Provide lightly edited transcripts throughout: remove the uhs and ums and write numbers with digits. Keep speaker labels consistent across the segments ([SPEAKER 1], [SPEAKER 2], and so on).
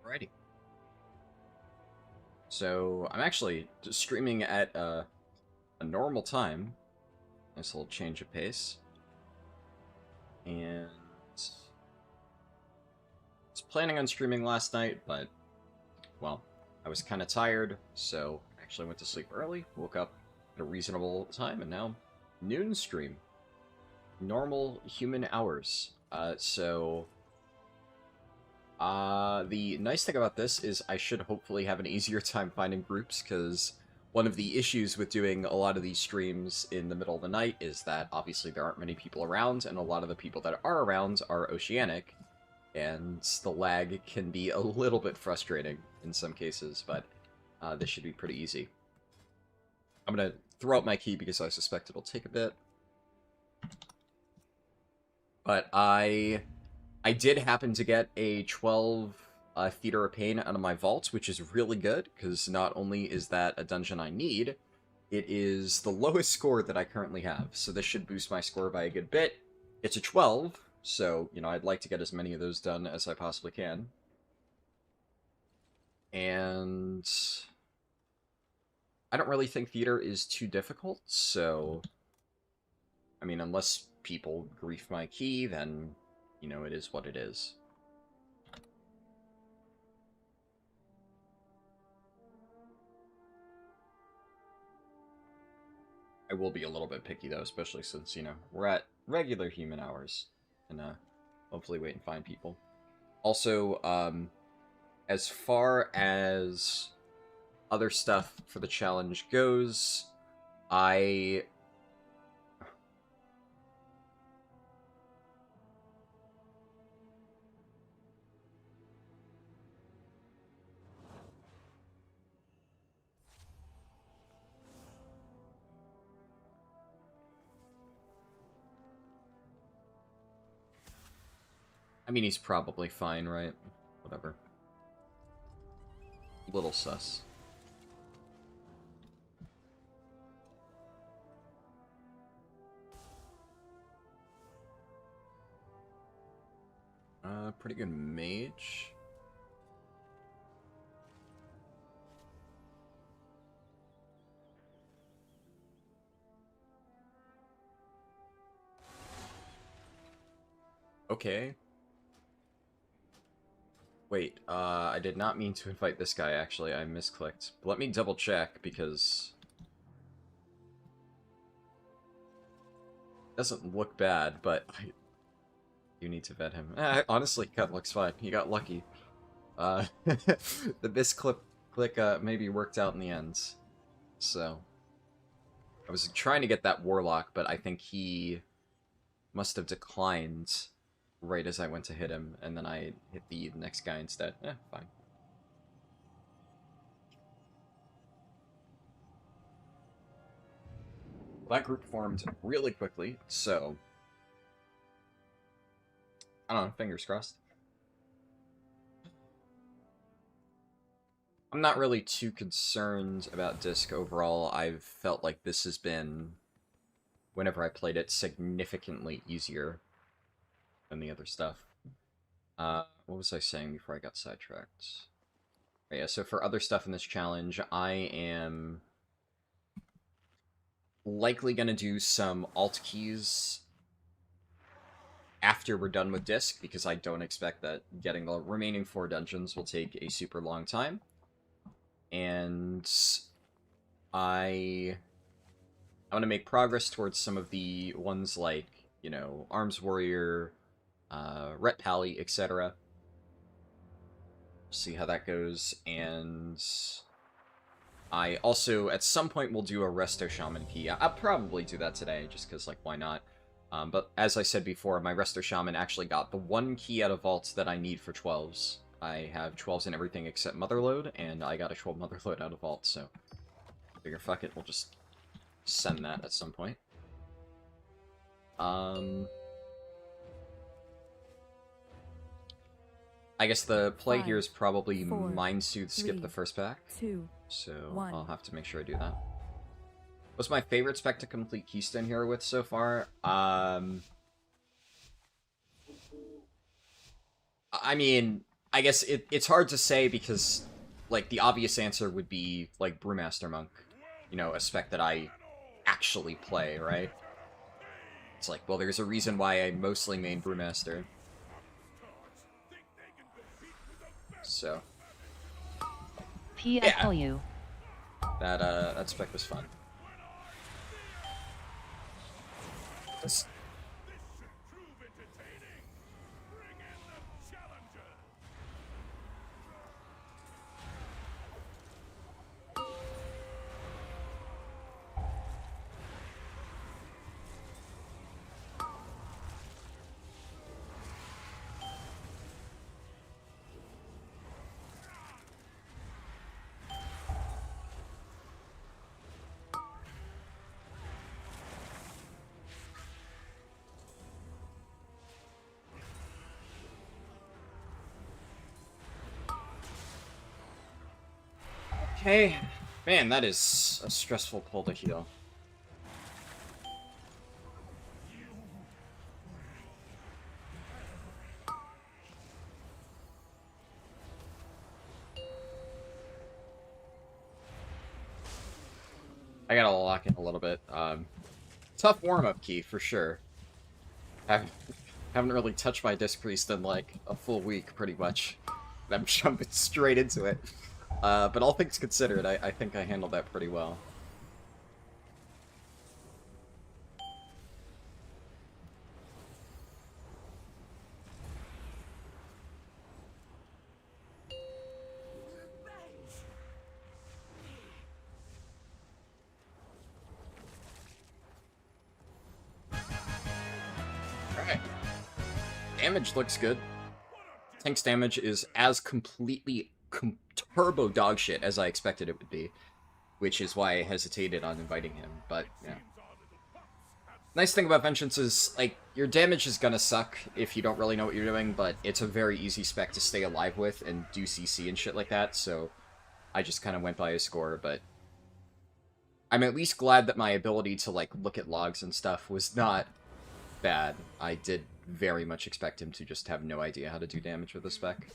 [SPEAKER 1] Alrighty. So I'm actually just streaming at a normal time. Nice little change of pace. And I was planning on streaming last night, but, well, I was kind of tired, so I actually went to sleep early, woke up at a reasonable time, and now noon stream. Normal human hours. The nice thing about this is I should hopefully have an easier time finding groups, because one of the issues with doing a lot of these streams in the middle of the night is that obviously there aren't many people around, and a lot of the people that are around are oceanic, and the lag can be a little bit frustrating in some cases, but this should be pretty easy. I'm going to throw out my key because I suspect it'll take a bit. But I did happen to get a 12 Theater of Pain out of my vault, which is really good, because not only is that a dungeon I need, it is the lowest score that I currently have, so this should boost my score by a good bit. It's a 12, so, you know, I'd like to get as many of those done as I possibly can. And I don't really think Theater is too difficult, so, I mean, unless people grief my key, then, you know, it is what it is. I will be a little bit picky, though, especially since, you know, we're at regular human hours. And, hopefully wait and find people. Also, as far as other stuff for the challenge goes, I mean, he's probably fine, right? Whatever. Little sus. Pretty good mage. Okay. Wait, I did not mean to invite this guy, actually. I misclicked. But let me double check, because it doesn't look bad, but I do need to vet him. Honestly, that looks fine. He got lucky. The misclick maybe worked out in the end. So, I was trying to get that Warlock, but I think he must have declined right as I went to hit him, and then I hit the next guy instead. Fine. Well, that group formed really quickly, so I don't know, fingers crossed. I'm not really too concerned about Disc overall. I've felt like this has been, whenever I played it, significantly easier than the other stuff. What was I saying before I got sidetracked? Oh, yeah, so for other stuff in this challenge, I am likely going to do some alt keys after we're done with Disc, because I don't expect that getting the remaining 4 dungeons will take a super long time. And I want to make progress towards some of the ones like, you know, Arms Warrior, Ret Pally, etc. See how that goes, and I also, at some point, will do a Resto Shaman key. I'll probably do that today, just because, like, why not? But as I said before, my Resto Shaman actually got the 1 key out of vaults that I need for 12s. I have 12s in everything except Motherload, and I got a 12 Motherload out of vault, so I figure, fuck it, we'll just send that at some point. I guess the play here is probably Mind Soothe, skip the first pack. So I'll have to make sure I do that. What's my favorite spec to complete Keystone Hero with so far? I mean, I guess it's hard to say because, like, the obvious answer would be, like, Brewmaster Monk. You know, a spec that I actually play, right? It's like, well, there's a reason why I mostly main Brewmaster. So.
[SPEAKER 2] PIW.
[SPEAKER 1] That spec was fun. Okay. Man, that is a stressful pull to heal. I gotta lock in a little bit. Tough warm-up key, for sure. Haven't really touched my Disc Priest in, like, a full week, pretty much. I'm jumping straight into it. But all things considered, I think I handled that pretty well. Alright. Damage looks good. Tank's damage is as completely turbo dogshit as I expected it would be, which is why I hesitated on inviting him, but yeah. Nice thing about Vengeance is, like, your damage is gonna suck if you don't really know what you're doing, but it's a very easy spec to stay alive with and do CC and shit like that, so I just kind of went by a score, but I'm at least glad that my ability to, like, look at logs and stuff was not bad. I did very much expect him to just have no idea how to do damage with the spec.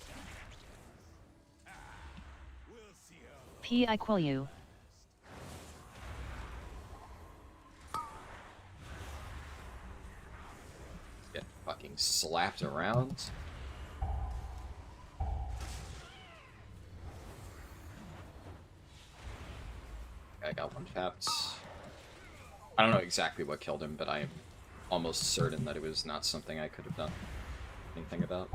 [SPEAKER 2] PIW.
[SPEAKER 1] Get fucking slapped around. I got one tapped. I don't know exactly what killed him, but I am almost certain that it was not something I could have done anything about.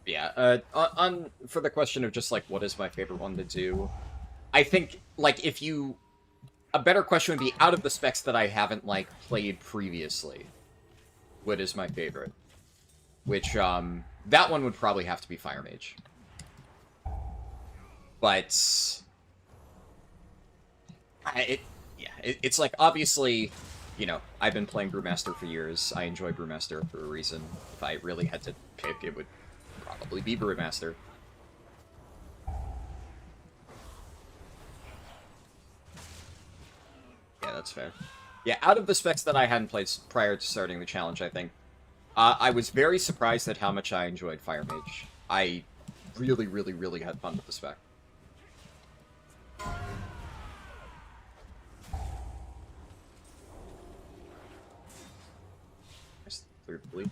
[SPEAKER 1] Yeah, for the question of just, like, what is my favorite one to do, I think, like, if you... A better question would be, out of the specs that I haven't, like, played previously, what is my favorite? Which, that one would probably have to be Fire Mage. But... It's like, obviously, you know, I've been playing Brewmaster for years. I enjoy Brewmaster for a reason. If I really had to pick, it would probably be Brewmaster. Yeah, that's fair. Yeah, out of the specs that I hadn't played prior to starting the challenge, I think, I was very surprised at how much I enjoyed Fire Mage. I really, really, really had fun with the spec. Third bleed.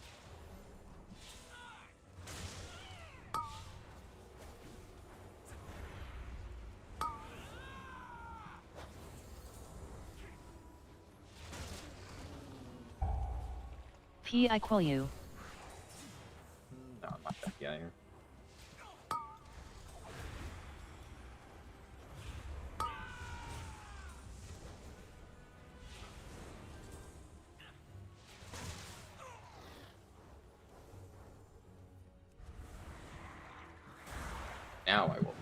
[SPEAKER 2] PIW.
[SPEAKER 1] No, I'm not that guy here. Now I will be.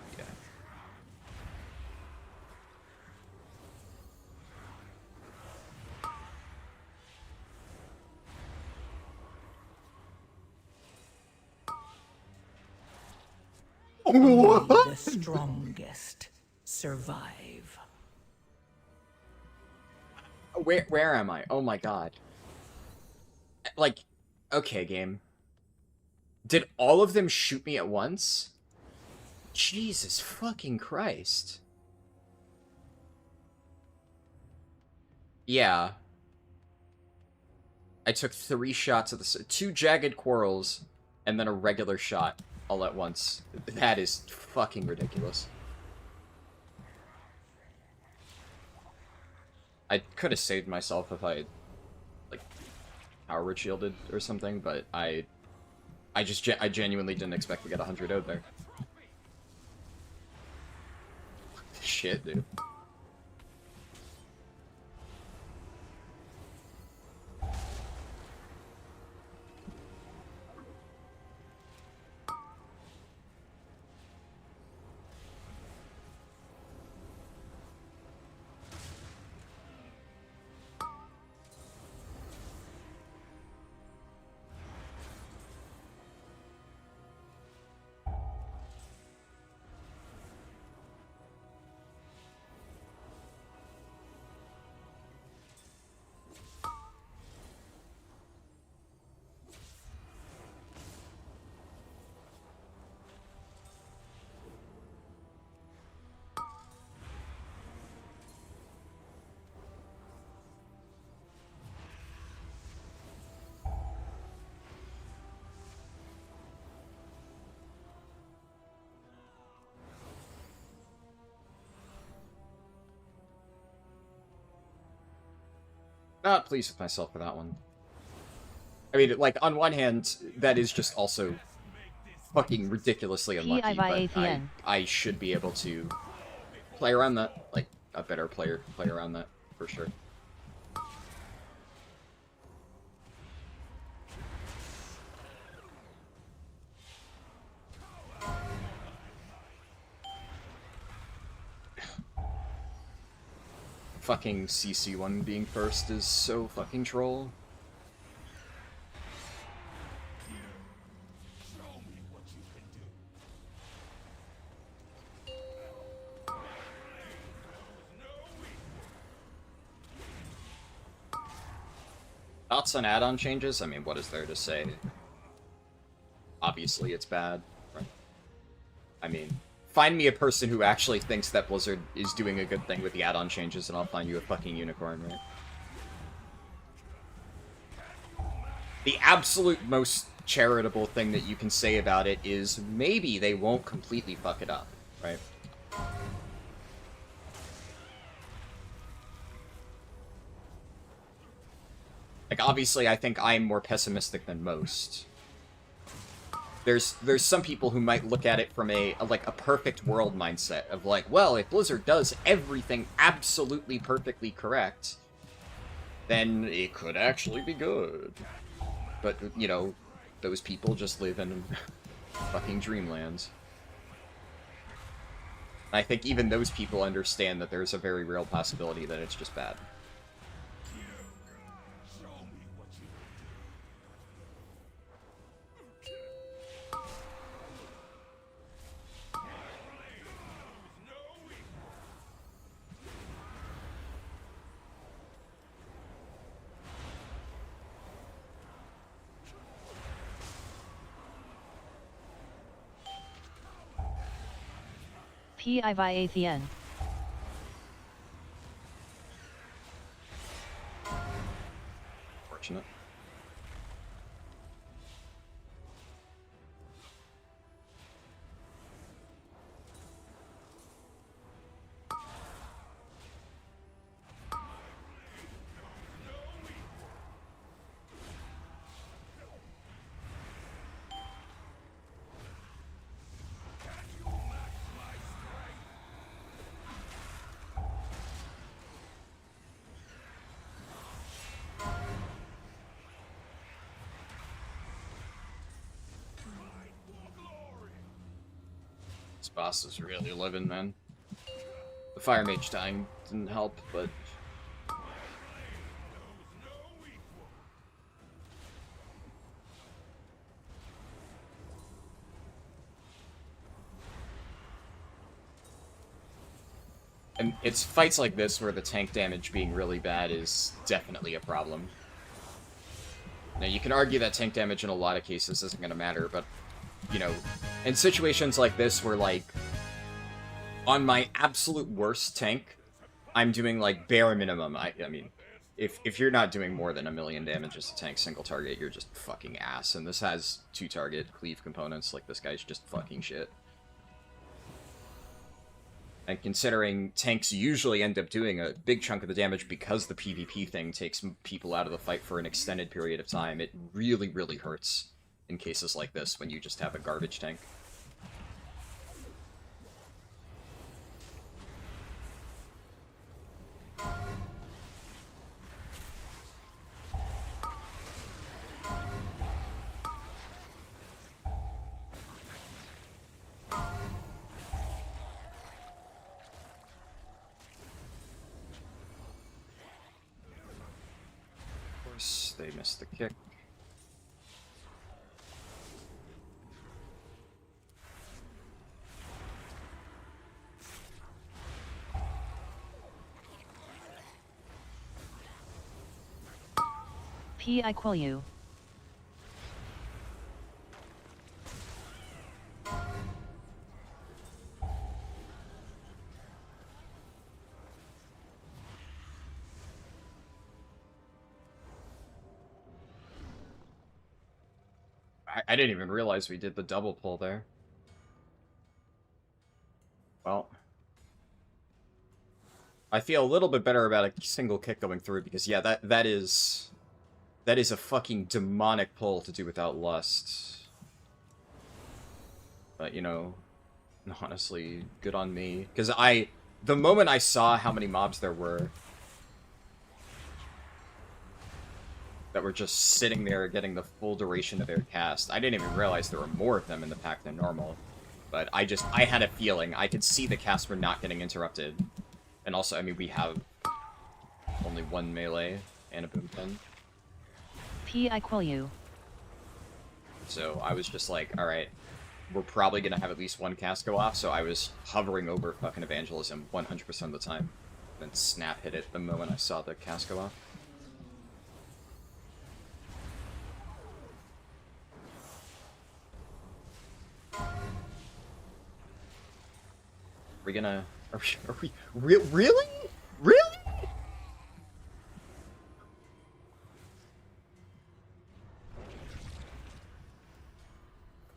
[SPEAKER 2] Only the strongest survive.
[SPEAKER 1] Where am I? Oh my god. Like, okay, game. Did all of them shoot me at once? Jesus fucking Christ. Yeah. I took 3 shots of the 2 jagged quarrels, and then a regular shot all at once. That is fucking ridiculous. I could have saved myself if I, like, power word shielded or something, but I genuinely didn't expect to get 100 out there. Shit, dude. Not pleased with myself for that one. I mean, like, on one hand, that is just also fucking ridiculously unlucky, but I should be able to play around that. Like, a better player can play around that, for sure. Fucking CC1 being first is so fucking troll. Thoughts on add-on changes? I mean, what is there to say? Obviously, it's bad. Right? I mean, find me a person who actually thinks that Blizzard is doing a good thing with the add-on changes, and I'll find you a fucking unicorn, right? The absolute most charitable thing that you can say about it is maybe they won't completely fuck it up, right? Like, obviously, I think I'm more pessimistic than most. There's some people who might look at it from a perfect world mindset of like, well, if Blizzard does everything absolutely perfectly correct, then it could actually be good. But, you know, those people just live in fucking dreamlands. I think even those people understand that there's a very real possibility that it's just bad.
[SPEAKER 3] PIVATN.
[SPEAKER 1] Fortunate. This boss is really living, man. The Fire Mage dying didn't help, but... It's fights like this where the tank damage being really bad is definitely a problem. Now, you can argue that tank damage in a lot of cases isn't going to matter, but, you know, in situations like this where, like, on my absolute worst tank, I'm doing, like, bare minimum. I mean, if you're not doing more than 1,000,000 damage as a tank single target, you're just fucking ass. And this has 2-target cleave components, like, this guy's just fucking shit. And considering tanks usually end up doing a big chunk of the damage because the PvP thing takes people out of the fight for an extended period of time, it really, really hurts in cases like this when you just have a garbage tank. They missed the kick.
[SPEAKER 3] P equal U.
[SPEAKER 1] I didn't even realize we did the double pull there. Well, I feel a little bit better about a single kick going through because, yeah, that is a fucking demonic pull to do without lust. But, you know, honestly, good on me. Because the moment I saw how many mobs there were that were just sitting there getting the full duration of their cast, I didn't even realize there were more of them in the pack than normal. But I had a feeling. I could see the casts were not getting interrupted. And also, I mean, we have only one melee and a boom pin.
[SPEAKER 3] P equal U.
[SPEAKER 1] So I was just like, alright, we're probably gonna have at least one cast go off, so I was hovering over fucking Evangelism 100% of the time. Then snap hit it the moment I saw the cast go off. Are we really? Really?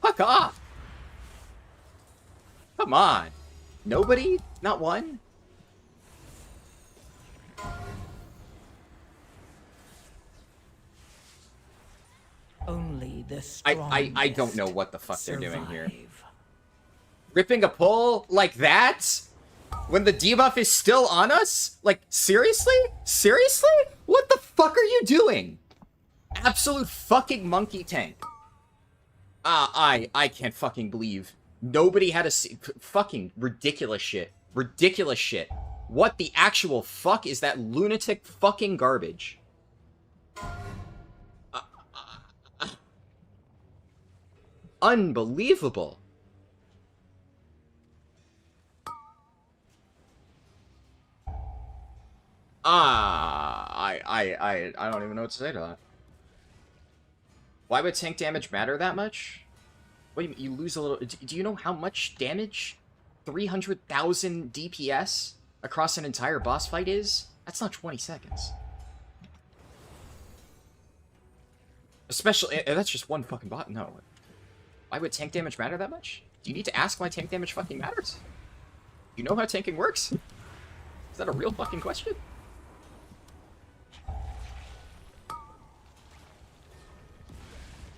[SPEAKER 1] Fuck off! Come on. Nobody? Not one?
[SPEAKER 2] Only the strongest
[SPEAKER 1] I don't know what the fuck they're doing here.
[SPEAKER 2] survive.
[SPEAKER 1] Ripping a pull like that? When the debuff is still on us? Like, seriously? Seriously? What the fuck are you doing? Absolute fucking monkey tank. I can't fucking believe. Nobody had a fucking ridiculous shit. Ridiculous shit. What the actual fuck is that lunatic fucking garbage? Unbelievable. I don't even know what to say to that. Why would tank damage matter that much? What do you mean, you lose a little... Do you know how much damage 300,000 DPS across an entire boss fight is? That's not 20 seconds. Especially... That's just one fucking bot. No. Why would tank damage matter that much? Do you need to ask why tank damage fucking matters? Do you know how tanking works? Is that a real fucking question?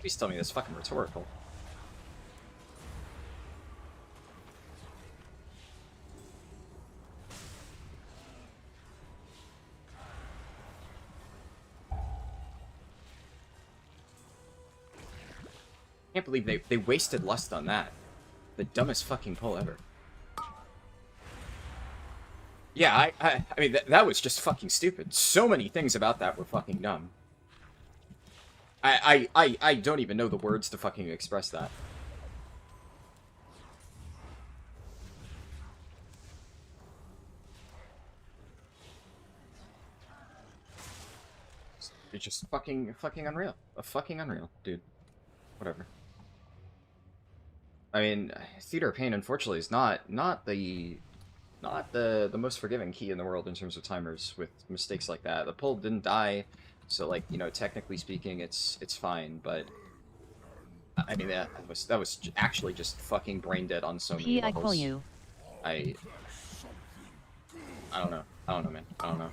[SPEAKER 1] Please tell me that's fucking rhetorical. I can't believe they wasted lust on that. The dumbest fucking pull ever. Yeah, I mean, that was just fucking stupid. So many things about that were fucking dumb. I don't even know the words to fucking express that. It's just fucking unreal. Fucking unreal, dude. Whatever. I mean, Theater of Pain, unfortunately, is not the most forgiving key in the world in terms of timers with mistakes like that. The pull didn't die, so like, you know, technically speaking, it's fine. But I mean, that was actually just fucking brain dead on so many levels. I don't know. I don't know, man. I don't know.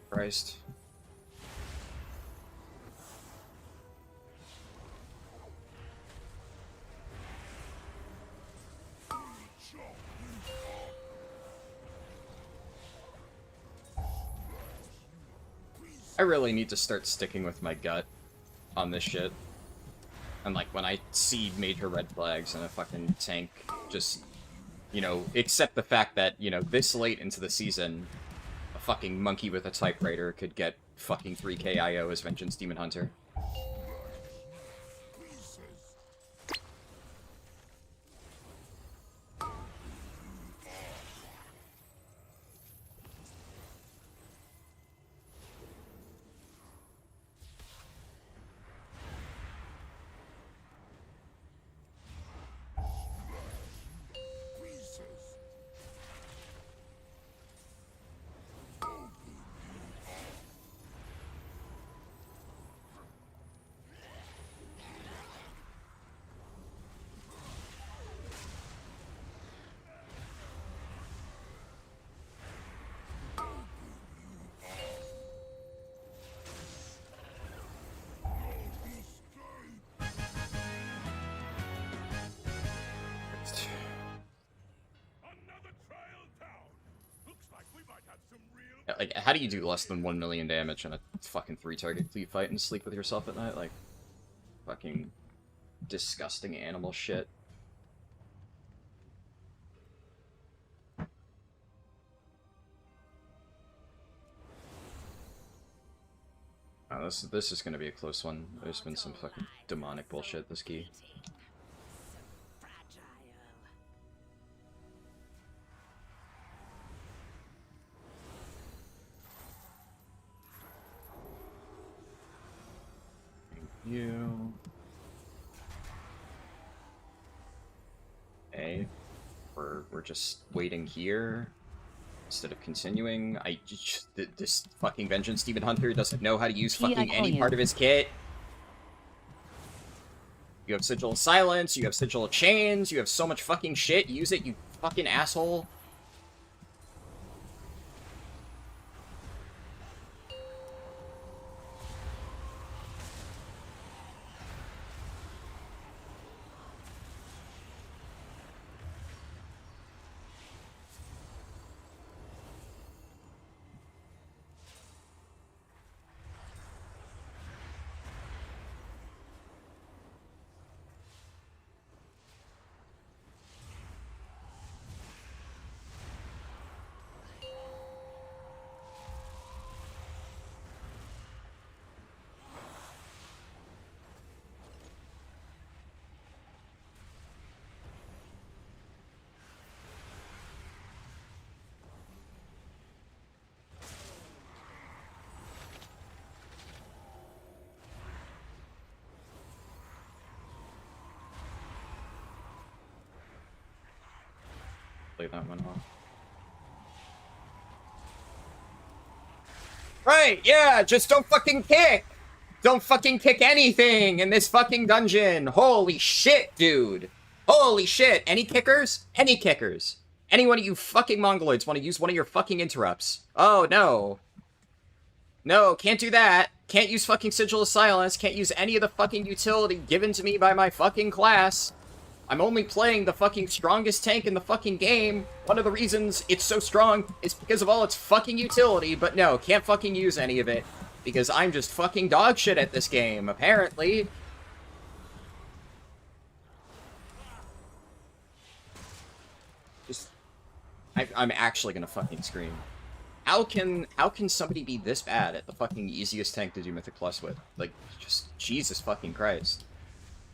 [SPEAKER 1] Christ. I really need to start sticking with my gut on this shit. And like, when I see major red flags and a fucking tank just, you know, accept the fact that, you know, this late into the season, a fucking monkey with a typewriter could get fucking 3k IO as Vengeance Demon Hunter. Like, how do you do less than 1 million damage in a fucking 3-target fleet fight and sleep with yourself at night? Like, fucking disgusting animal shit. Oh, this is gonna be a close one. There's been some fucking demonic bullshit this key. You. Okay. We're just waiting here instead of continuing. This fucking Vengeance Demon Hunter doesn't know how to use fucking any part of his kit. You have Sigil of Silence, you have Sigil of Chains, you have so much fucking shit. Use it, you fucking asshole. That one off. Right, yeah, just don't fucking kick! Don't fucking kick anything in this fucking dungeon! Holy shit, dude! Holy shit! Any kickers? Any kickers? Any one of you fucking mongoloids want to use one of your fucking interrupts? Oh, no. No, can't do that. Can't use fucking Sigil of Silence. Can't use any of the fucking utility given to me by my fucking class. I'm only playing the fucking strongest tank in the fucking game. One of the reasons it's so strong is because of all its fucking utility, but no, can't fucking use any of it. Because I'm just fucking dog shit at this game, apparently. I'm actually gonna fucking scream. How can somebody be this bad at the fucking easiest tank to do Mythic Plus with? Like, just Jesus fucking Christ.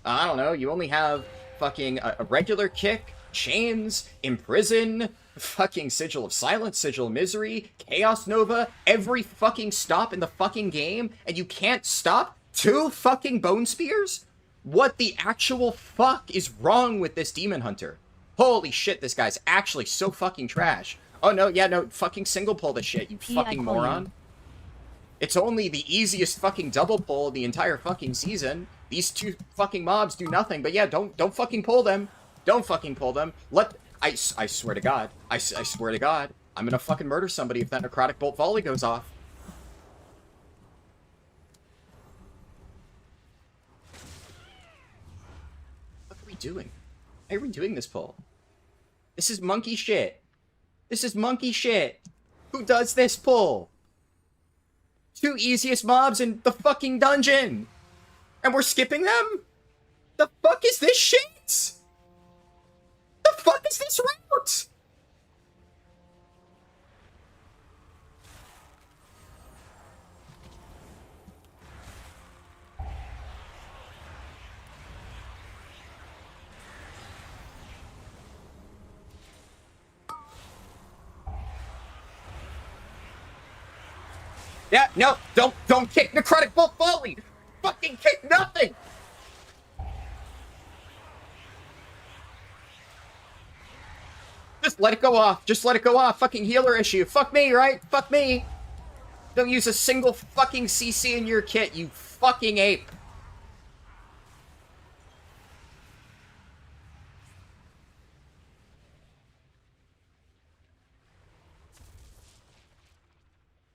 [SPEAKER 1] I don't know, you only have fucking a regular kick, chains, imprison, fucking Sigil of Silence, Sigil of Misery, Chaos Nova, every fucking stop in the fucking game, and you can't stop 2 fucking Bone Spears? What the actual fuck is wrong with this Demon Hunter? Holy shit, this guy's actually so fucking trash. Oh no, yeah, no, fucking single pull this shit, you fucking moron. It's only the easiest fucking double pull the entire fucking season. These 2 fucking mobs do nothing, but yeah, don't fucking pull them. Don't fucking pull them. I swear to God. I swear to God. I'm gonna fucking murder somebody if that Necrotic Bolt Volley goes off. What are we doing? Why are we doing this pull? This is monkey shit. This is monkey shit. Who does this pull? 2 easiest mobs in the fucking dungeon. And we're skipping them? The fuck is this shit? The fuck is this route? Yeah, no, don't kick Necrotic Bolt Volley! Fucking kick nothing! Just let it go off. Just let it go off. Fucking healer issue. Fuck me, right? Fuck me. Don't use a single fucking CC in your kit, you fucking ape.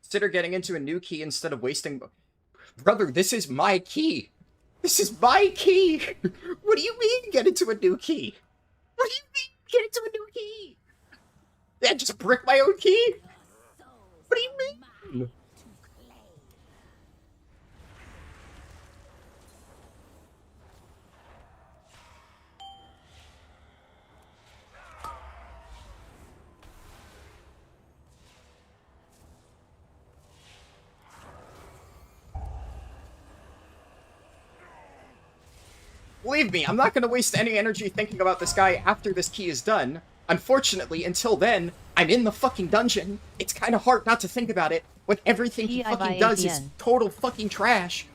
[SPEAKER 1] Consider getting into a new key instead of wasting... Brother, this is my key. This is my key. What do you mean, get into a new key? What do you mean, get into a new key? Yeah, just brick my own key? What do you mean? Believe me, I'm not going to waste any energy thinking about this guy after this key is done. Unfortunately, until then, I'm in the fucking dungeon. It's kind of hard not to think about it when everything he fucking does is total fucking trash.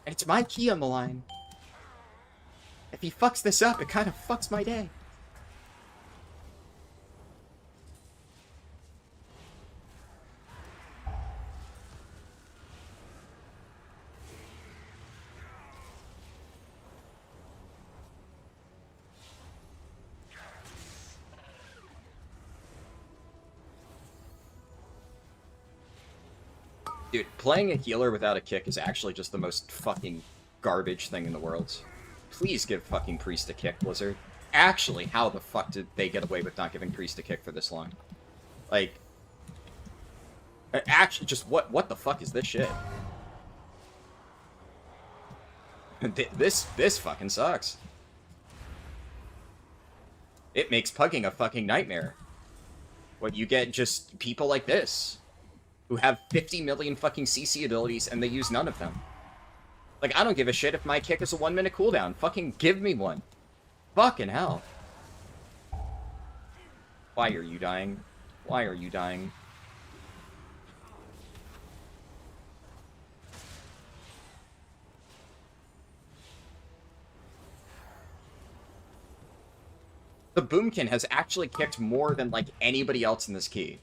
[SPEAKER 1] And it's my key on the line. If he fucks this up, it kind of fucks my day. Dude, playing a healer without a kick is actually just the most fucking garbage thing in the world. Please give fucking Priest a kick, Blizzard. Actually, how the fuck did they get away with not giving Priest a kick for this long? Like... Actually, just what the fuck is this shit? This fucking sucks. It makes pugging a fucking nightmare. When you get just people like this, who have 50 million fucking CC abilities and they use none of them. Like, I don't give a shit if my kick is a 1-minute cooldown. Fucking give me one. Fucking hell. Why are you dying? Why are you dying? The Boomkin has actually kicked more than, like, anybody else in this key.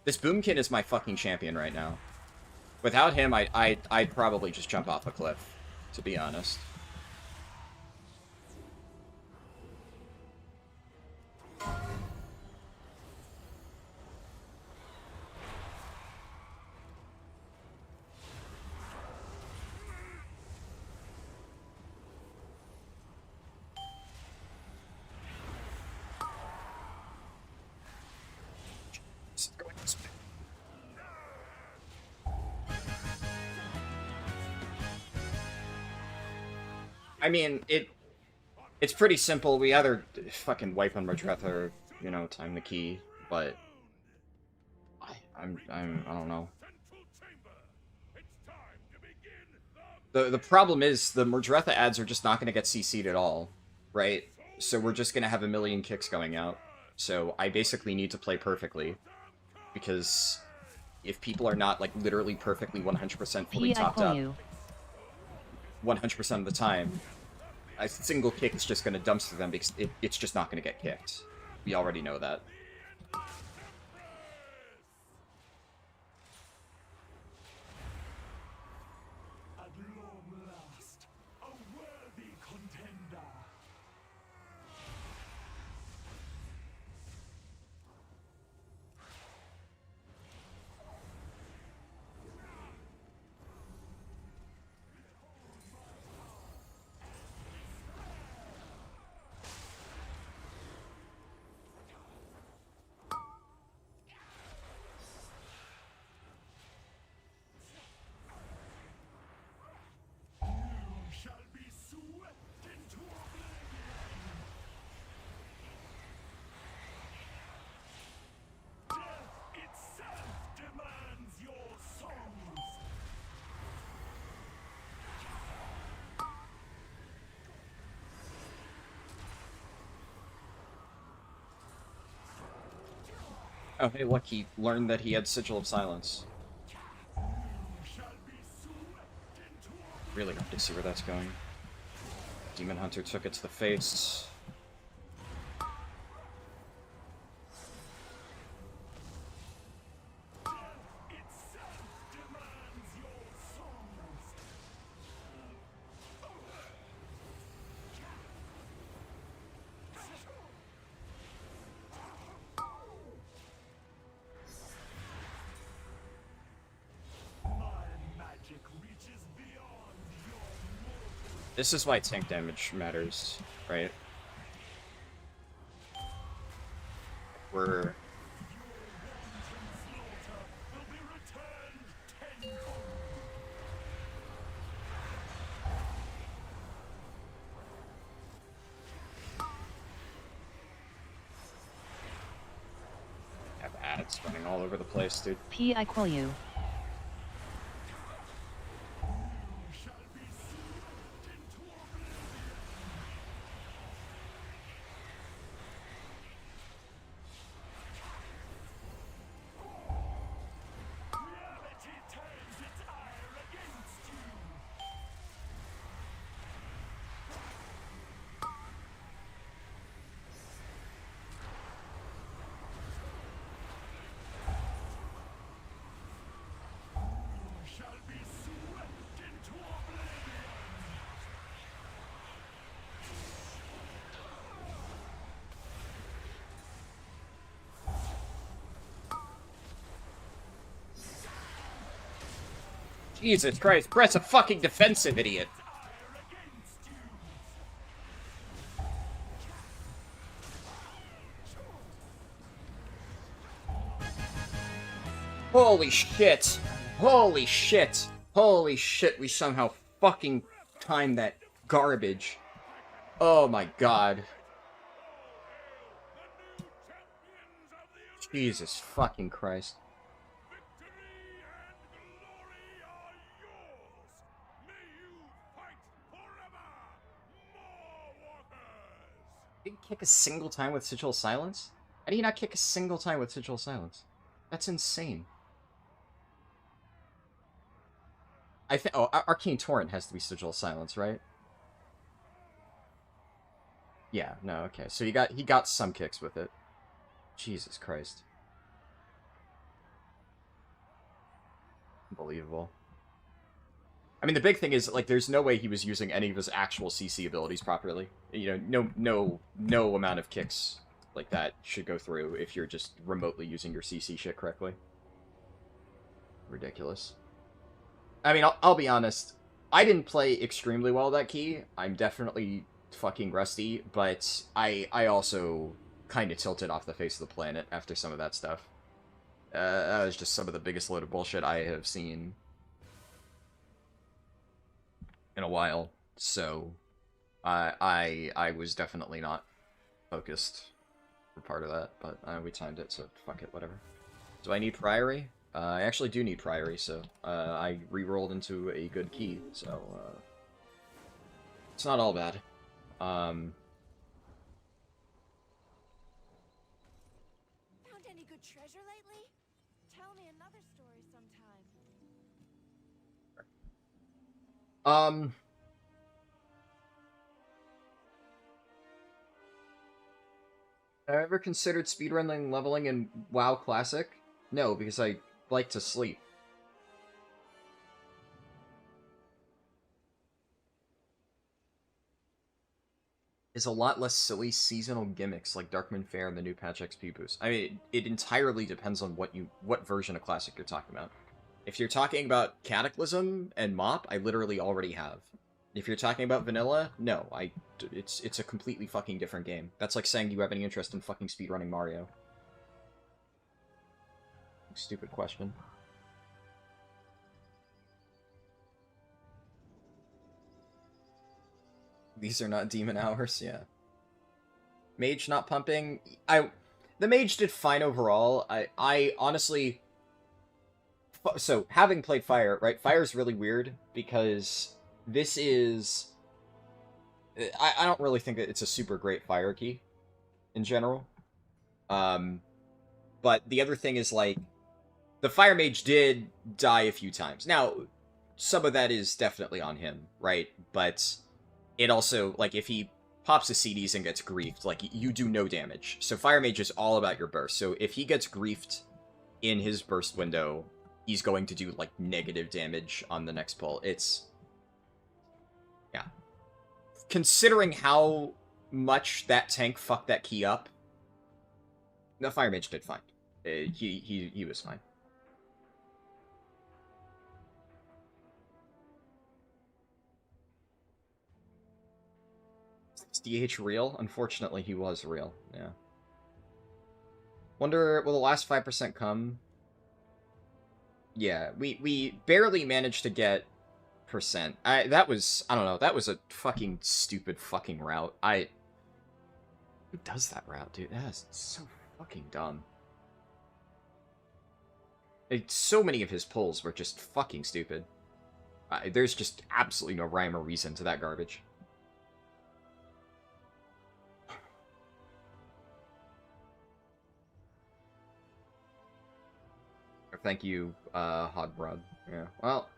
[SPEAKER 1] This Boomkin is my fucking champion right now. Without him, I'd probably just jump off a cliff, to be honest. I mean, it's pretty simple. We either fucking wipe on Mordretha or, you know, time the key, but I don't know. The problem is the Mordretha ads are just not going to get CC'd at all, right? So we're just going to have a million kicks going out. So I basically need to play perfectly, because if people are not, like, literally perfectly 100% fully topped up 100% of the time, a single kick is just going to dumpster them because it's just not going to get kicked. We already know that. Oh, hey, look, he learned that he had Sigil of Silence. Really hope to see where that's going. Demon Hunter took it to the face. This is why tank damage matters, right? We're... have ads running all over the place, dude.
[SPEAKER 3] PIQ.
[SPEAKER 1] Jesus Christ, Brett's a fucking defensive idiot. Holy shit. Holy shit. Holy shit, we somehow fucking timed that garbage. Oh my god. Jesus fucking Christ. Didn't kick a single time with Sigil of Silence? How do you not kick a single time with Sigil of Silence? That's insane. I think... Oh, Arcane Torrent has to be Sigil of Silence, right? Yeah, no, okay. So he got some kicks with it. Jesus Christ. Unbelievable. I mean, the big thing is, like, there's no way he was using any of his actual CC abilities properly. You know, no amount of kicks like that should go through if you're just remotely using your CC shit correctly. Ridiculous. I mean, I'll be honest. I didn't play extremely well that key. I'm definitely fucking rusty, but I also kind of tilted off the face of the planet after some of that stuff. That was just some of the biggest load of bullshit I have seen in a while. So, I was definitely not focused for part of that, but we timed it, so fuck it, whatever. Do I need Priory? I actually do need Priory, so I re-rolled into a good key, so it's not all bad.
[SPEAKER 4] Found any good treasure lately? Tell me another story sometime.
[SPEAKER 1] Have I ever considered speedrunning leveling in WoW Classic? No, because I like to sleep. Is a lot less silly seasonal gimmicks like Darkmoon Fair and the new patch XP boost. I mean, it entirely depends on what version of Classic you're talking about. If you're talking about Cataclysm and Mop, I literally already have. If you're talking about Vanilla, no, it's a completely fucking different game. That's like saying, do you have any interest in fucking speedrunning Mario? Stupid question. These are not demon hours, yeah. Mage not pumping. The mage did fine overall. I honestly, so having played fire, right? Fire is really weird because this is. I don't really think that it's a super great fire key in general. But the other thing is like the fire mage did die a few times. Now, some of that is definitely on him, right? But it also, like, if he pops the CDs and gets griefed, like, you do no damage. So Fire Mage is all about your burst. So if he gets griefed in his burst window, he's going to do, like, negative damage on the next pull. It's... yeah. Considering how much that tank fucked that key up, the Fire Mage did fine. He was fine. Is DH real? Unfortunately, he was real. Yeah. Wonder, will the last 5% come? Yeah, we barely managed to get percent. That was, I don't know, that was a fucking stupid fucking route. Who does that route, dude? That is so fucking dumb. So many of his pulls were just fucking stupid. There's just absolutely no rhyme or reason to that garbage. Thank you, Hodbrod. Yeah, well...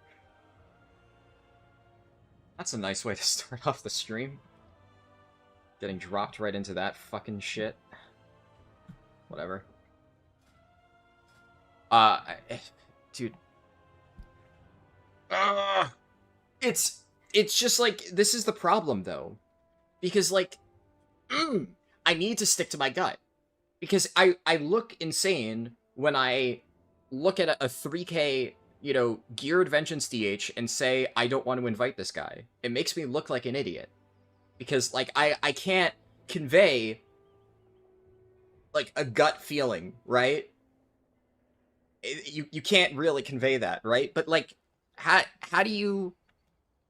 [SPEAKER 1] that's a nice way to start off the stream. Getting dropped right into that fucking shit. Whatever. Dude. It's just like, this is the problem, though. Because, like, I need to stick to my gut. Because I look insane when I look at a 3k, you know, geared Vengeance DH and say, I don't want to invite this guy. It makes me look like an idiot. Because, like, I can't convey, like, a gut feeling, right? You can't really convey that, right? But, like, how do you...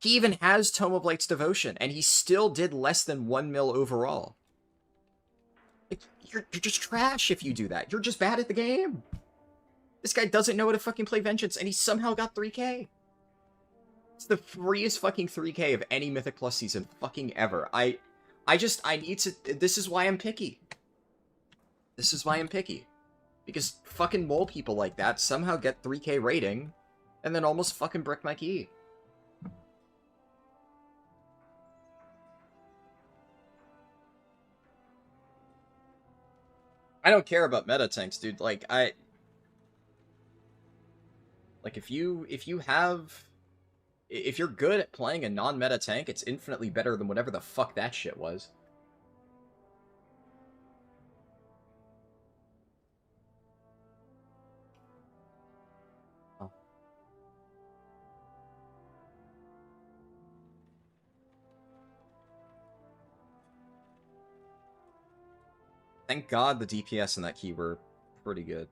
[SPEAKER 1] he even has Tome of Blight's Devotion, and he still did less than 1 mil overall. Like, you're just trash if you do that. You're just bad at the game. This guy doesn't know how to fucking play Vengeance, and he somehow got 3k. It's the freest fucking 3k of any Mythic Plus season fucking ever. I need to... this is why I'm picky. This is why I'm picky. Because fucking mole people like that somehow get 3k rating, and then almost fucking brick my key. I don't care about meta tanks, dude. Like, like, if you're good at playing a non-meta tank, it's infinitely better than whatever the fuck that shit was. Oh. Thank God the DPS in that key were pretty good.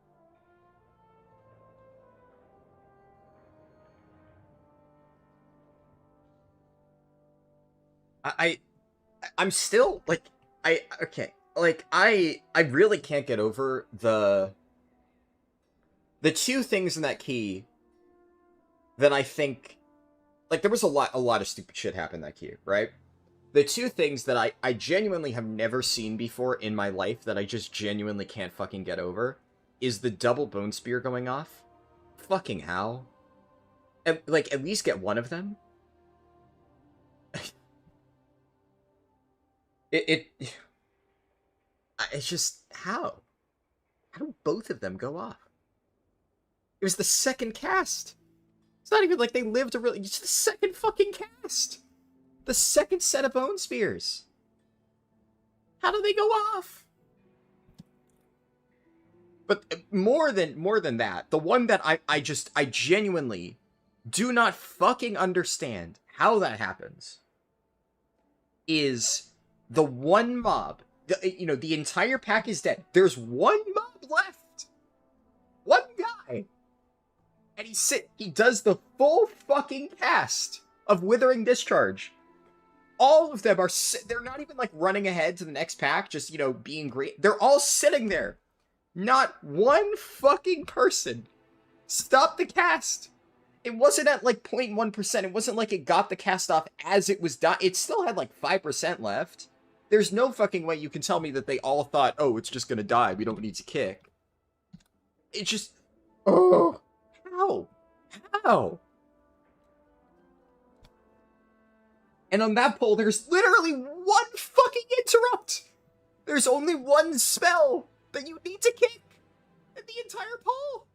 [SPEAKER 1] I'm still, like, okay. Like, I really can't get over the two things in that key that I think, like, there was a lot of stupid shit happen in that key, right? The two things that I genuinely have never seen before in my life that I just genuinely can't fucking get over is the double bone spear going off. Fucking how? And, like, at least get one of them. It's just, how? How do both of them go off? It was the second cast. It's not even like they lived a really... It's the second fucking cast. The second set of bone spears. How do they go off? But more than that, the one that I genuinely do not fucking understand how that happens is the one mob. The entire pack is dead. There's one mob left. One guy. And he does the full fucking cast of Withering Discharge. All of them are, they're not even, like, running ahead to the next pack, just, being great. They're all sitting there. Not one fucking person stopped the cast. It wasn't at, like, 0.1%. It wasn't like it got the cast off as it was done. It still had, like, 5% left. There's no fucking way you can tell me that they all thought, oh, it's just gonna die. We don't need to kick. It just... Oh... How? How? And on that pole, there's literally one fucking interrupt! There's only one spell that you need to kick in the entire pole!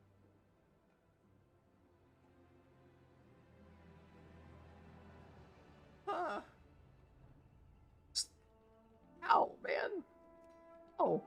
[SPEAKER 1] Huh. How, man? Oh.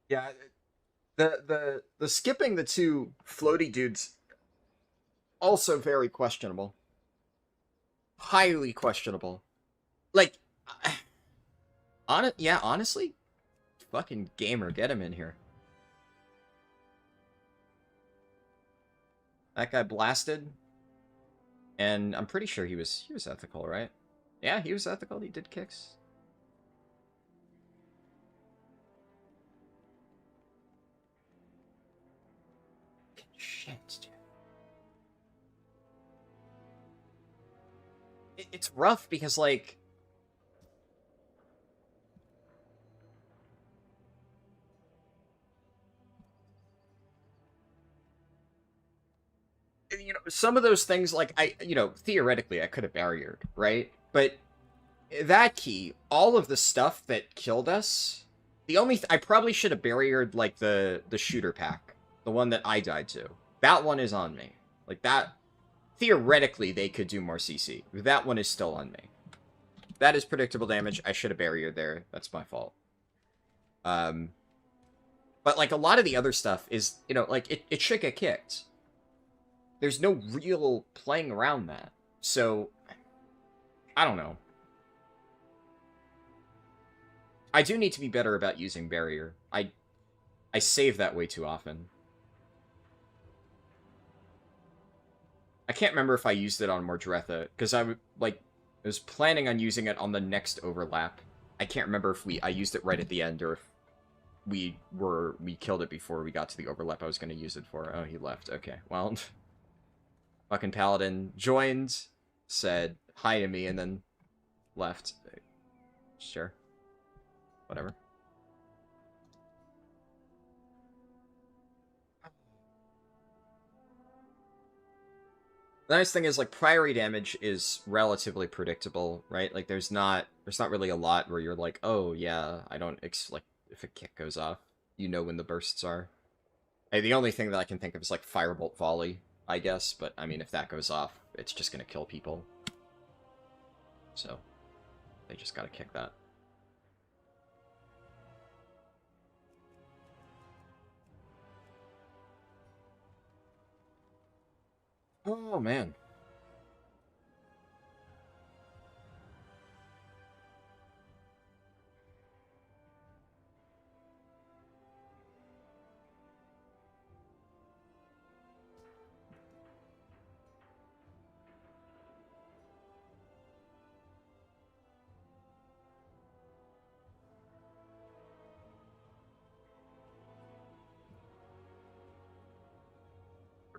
[SPEAKER 1] Yeah, the skipping the two floaty dudes also very questionable. Highly questionable. Like, honestly, fucking gamer, get him in here. That guy blasted, and I'm pretty sure he was ethical, right? Yeah, he was ethical. He did kicks. Shit, dude. It's rough because, like, some of those things, like, theoretically I could have barriered, right? But that key, all of the stuff that killed us, I probably should have barriered, like, the shooter pack, the one that I died to. That one is on me. Like, that, theoretically, they could do more CC. That one is still on me. That is predictable damage. I should have barriered there. That's my fault. But, like, a lot of the other stuff is, like, it should get kicked. There's no real playing around that. So, I don't know. I do need to be better about using barrier. I save that way too often. I can't remember if I used it on Mordretha, because I was planning on using it on the next overlap. I can't remember if I used it right at the end, or if we killed it before we got to the overlap I was going to use it for. Oh, he left. Okay, well, fucking Paladin joined, said hi to me, and then left. Sure. Whatever. The nice thing is, like, priority damage is relatively predictable, right? Like, there's not really a lot where you're like, oh, yeah, I don't, like, if a kick goes off, you know when the bursts are. The only thing that I can think of is, like, Firebolt Volley, I guess, but, I mean, if that goes off, it's just gonna kill people. So, they just gotta kick that. Oh, man.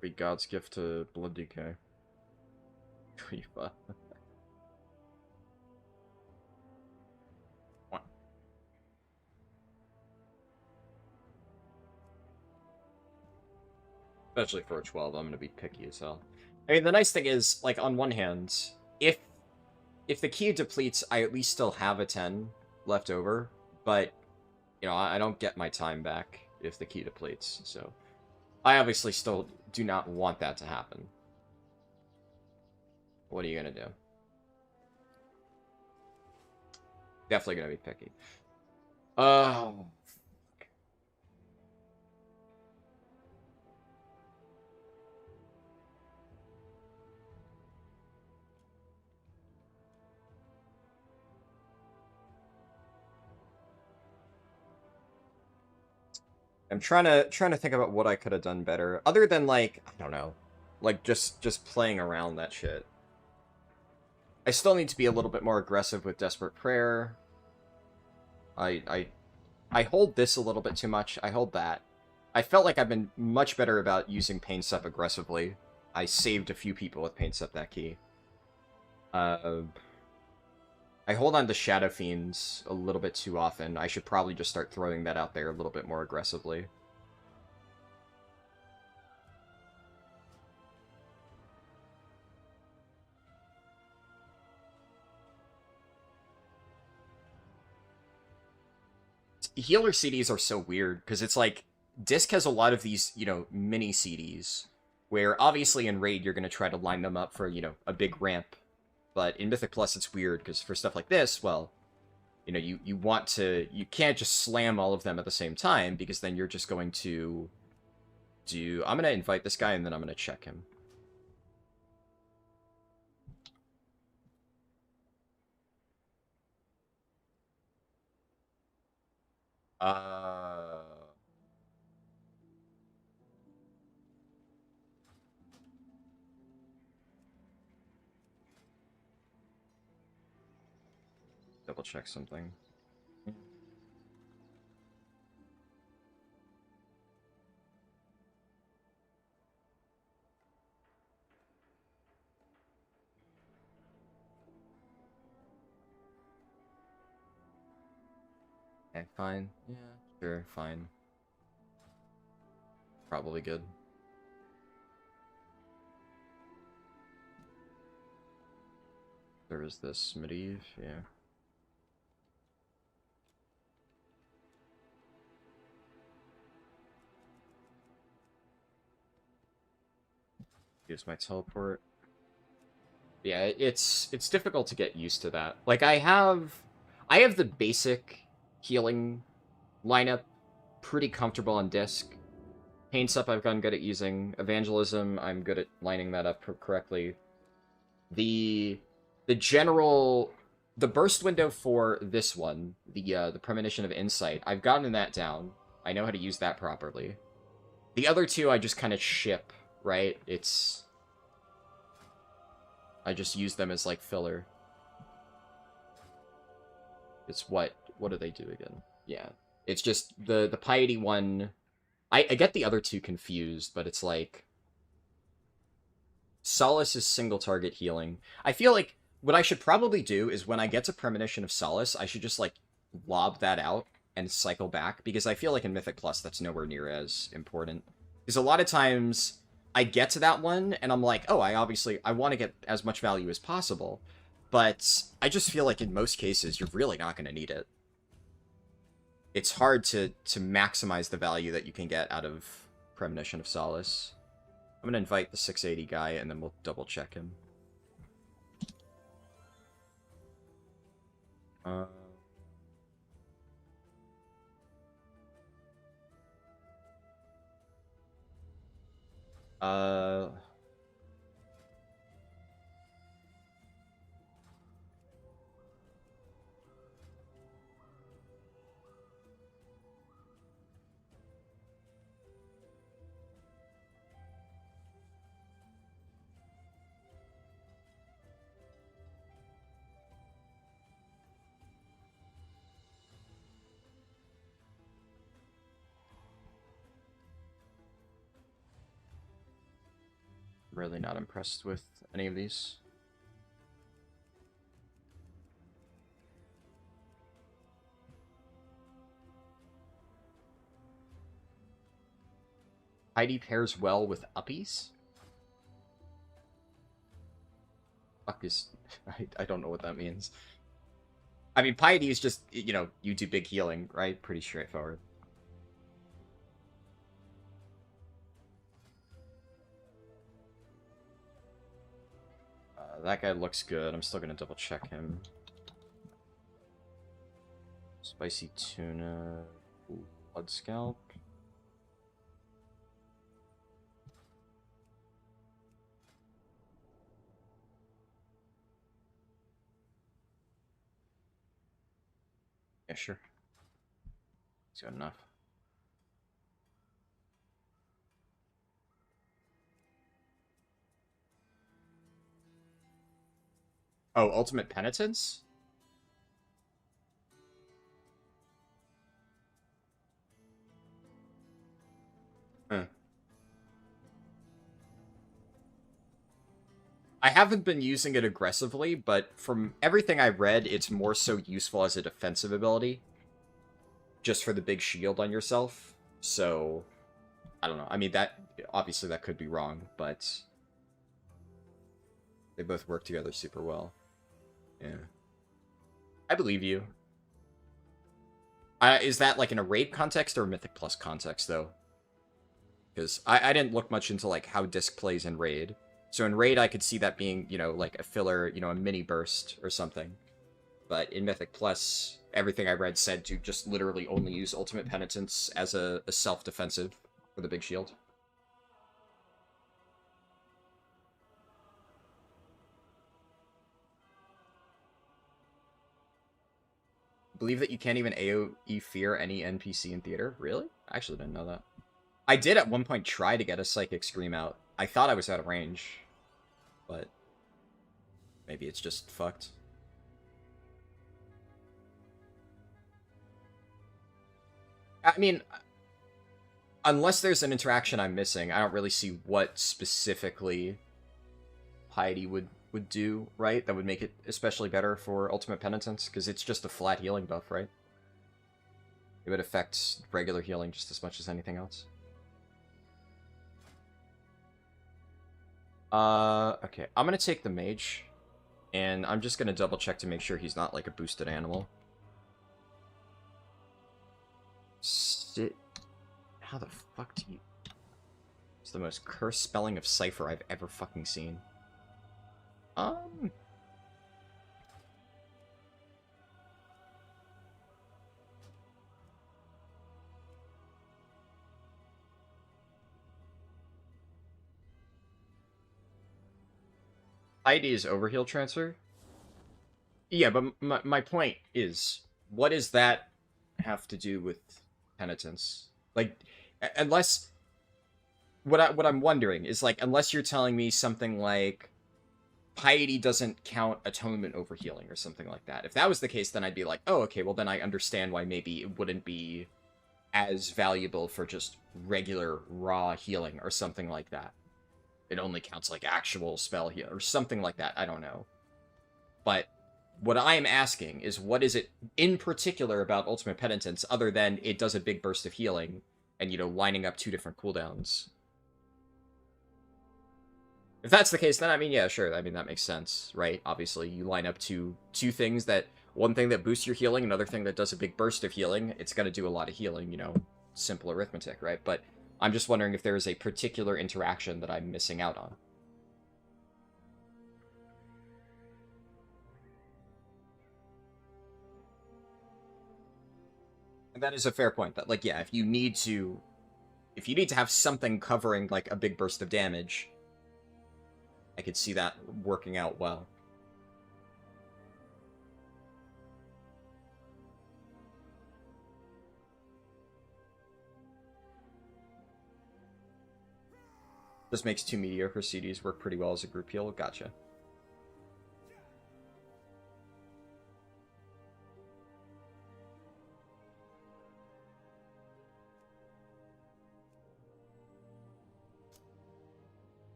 [SPEAKER 1] Be God's gift to Blood Decay. Especially for a 12, I'm gonna be picky as hell. I mean, the nice thing is, like, on one hand, if the key depletes, I at least still have a 10 left over, but, you know, I don't get my time back if the key depletes, so I obviously still do not want that to happen. What are you gonna do? Definitely gonna be picky. Oh. I'm trying to think about what I could have done better, other than, like, I don't know, like just playing around that shit. I still need to be a little bit more aggressive with Desperate Prayer. I hold this a little bit too much. I hold that. I felt like I've been much better about using Pain Step aggressively. I saved a few people with Pain Step that key. I hold on to Shadow Fiends a little bit too often. I should probably just start throwing that out there a little bit more aggressively. Healer CDs are so weird, because it's like, Disc has a lot of these, you know, mini CDs, where obviously in Raid you're going to try to line them up for, you know, a big ramp. But in Mythic Plus it's weird, because for stuff like this, well, you know, you want to, you can't just slam all of them at the same time, because then you're just going to do, I'm going to invite this guy and then I'm going to check him. Double check something. Okay, fine. Yeah, sure, fine. Probably good. There is this Medivh, yeah. Use my teleport. Yeah, it's difficult to get used to that. Like, I have the basic healing lineup pretty comfortable on Disc. Pain Step I've gotten good at using. Evangelism, I'm good at lining that up correctly. The general, the burst window for this one, the Premonition of Insight, I've gotten that down. I know how to use that properly. The other two I just kind of ship, right? I just use them as, like, filler. It's what do they do again? Yeah. It's just the Piety one. I get the other two confused, but it's like Solace is single target healing. I feel like what I should probably do is when I get to Premonition of Solace, I should just, like, lob that out and cycle back, because I feel like in Mythic Plus that's nowhere near as important. Because a lot of times I get to that one and I'm like, oh, I want to get as much value as possible, but I just feel like in most cases you're really not going to need it. It's hard to maximize the value that you can get out of Premonition of Solace. I'm going to invite the 680 guy, and then we'll double-check him. really not impressed with any of these. Heidi pairs well with uppies? Fuck is... I don't know what that means. I mean, piety is just, you know, you do big healing, right? Pretty straightforward. That guy looks good. I'm still gonna double check him. Spicy tuna. Ooh, blood scalp. Yeah, sure. It's good enough. Oh, Ultimate Penitence? Huh. I haven't been using it aggressively, but from everything I read, it's more so useful as a defensive ability. Just for the big shield on yourself. So, I don't know. I mean, that obviously that could be wrong, but they both work together super well. Yeah. I believe you. Is that like in a raid context or a Mythic Plus context, though? Because I didn't look much into like how disc plays in raid. So in raid, I could see that being, you know, like a filler, you know, a mini burst or something. But in Mythic Plus, everything I read said to just literally only use Ultimate Penitence as a self-defensive for the big shield. Believe that you can't even AoE fear any NPC in theater? Really? I actually didn't know that. I did at one point try to get a Psychic Scream out. I thought I was out of range. But maybe it's just fucked. I mean, unless there's an interaction I'm missing, I don't really see what specifically Piety would do, right? That would make it especially better for Ultimate Penitence, because it's just a flat healing buff, right? It would affect regular healing just as much as anything else. Okay. I'm gonna take the mage, and I'm just gonna double check to make sure he's not like a boosted animal. Sit. How the fuck do you... It's the most cursed spelling of Cypher I've ever fucking seen. ID is overheal transfer? Yeah, but my point is, what does that have to do with penitence? Like, unless... What I'm wondering is, like, unless you're telling me something like piety doesn't count atonement over healing or something like that. If that was the case, then I'd be like, oh, okay, well then I understand why maybe it wouldn't be as valuable for just regular raw healing or something like that. It only counts like actual spell heal or something like that. I don't know. But what I am asking is, what is it in particular about Ultimate Penitence other than it does a big burst of healing and, you know, lining up two different cooldowns? If that's the case, then I mean, yeah, sure. I mean, that makes sense, right? Obviously, you line up two things that... One thing that boosts your healing, another thing that does a big burst of healing. It's going to do a lot of healing, you know, simple arithmetic, right? But I'm just wondering if there is a particular interaction that I'm missing out on. And that is a fair point. That, like, yeah, if you need to have something covering, like, a big burst of damage, I could see that working out well. This makes two mediocre CDs work pretty well as a group heal. Gotcha.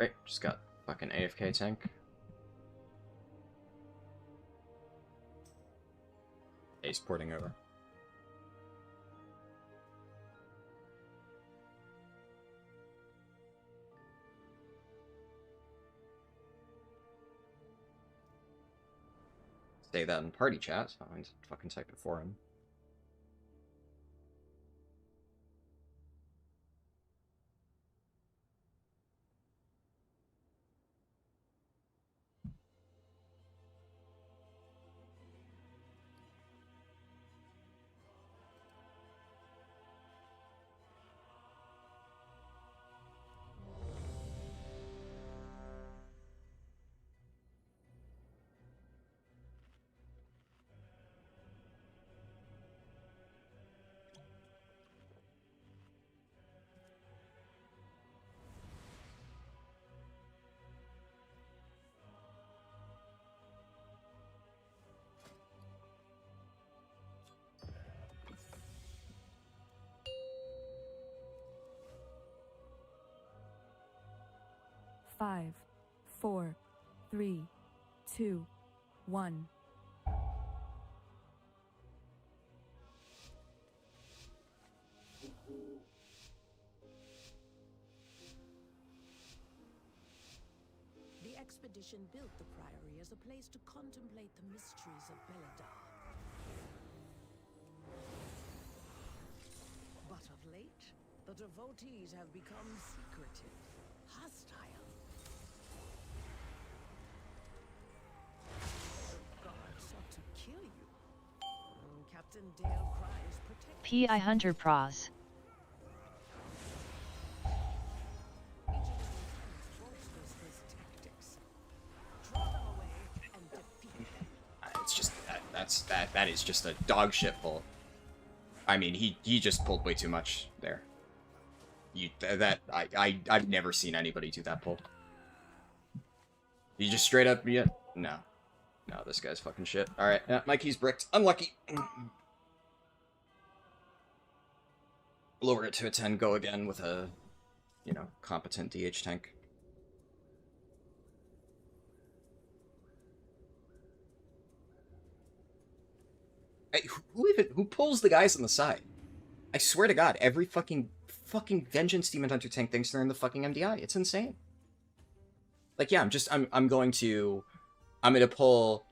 [SPEAKER 1] Right, just got fucking AFK tank. He's porting over. Say that in party chat, so I'm going to fucking type it for him.
[SPEAKER 5] Five, 4, 3, 2, 1.
[SPEAKER 6] The expedition built the Priory as a place to contemplate the mysteries of Belladar. But of late, the devotees have become secretive, hostile. The gods sought to kill you. Captain Dale cries protect.
[SPEAKER 3] PI Hunter Pros.
[SPEAKER 1] It's just that is just a dog shit pull. I mean, he just pulled way too much there. I've never seen anybody do that pull. You just straight up no, this guy's fucking shit. All right, my key's bricked. Unlucky. Lower it to a 10. Go again with a, competent DH tank. Hey, who pulls the guys on the side? I swear to God, every fucking Vengeance Demon Hunter tank thinks they're in the fucking MDI. It's insane. Like, yeah, I'm going to pull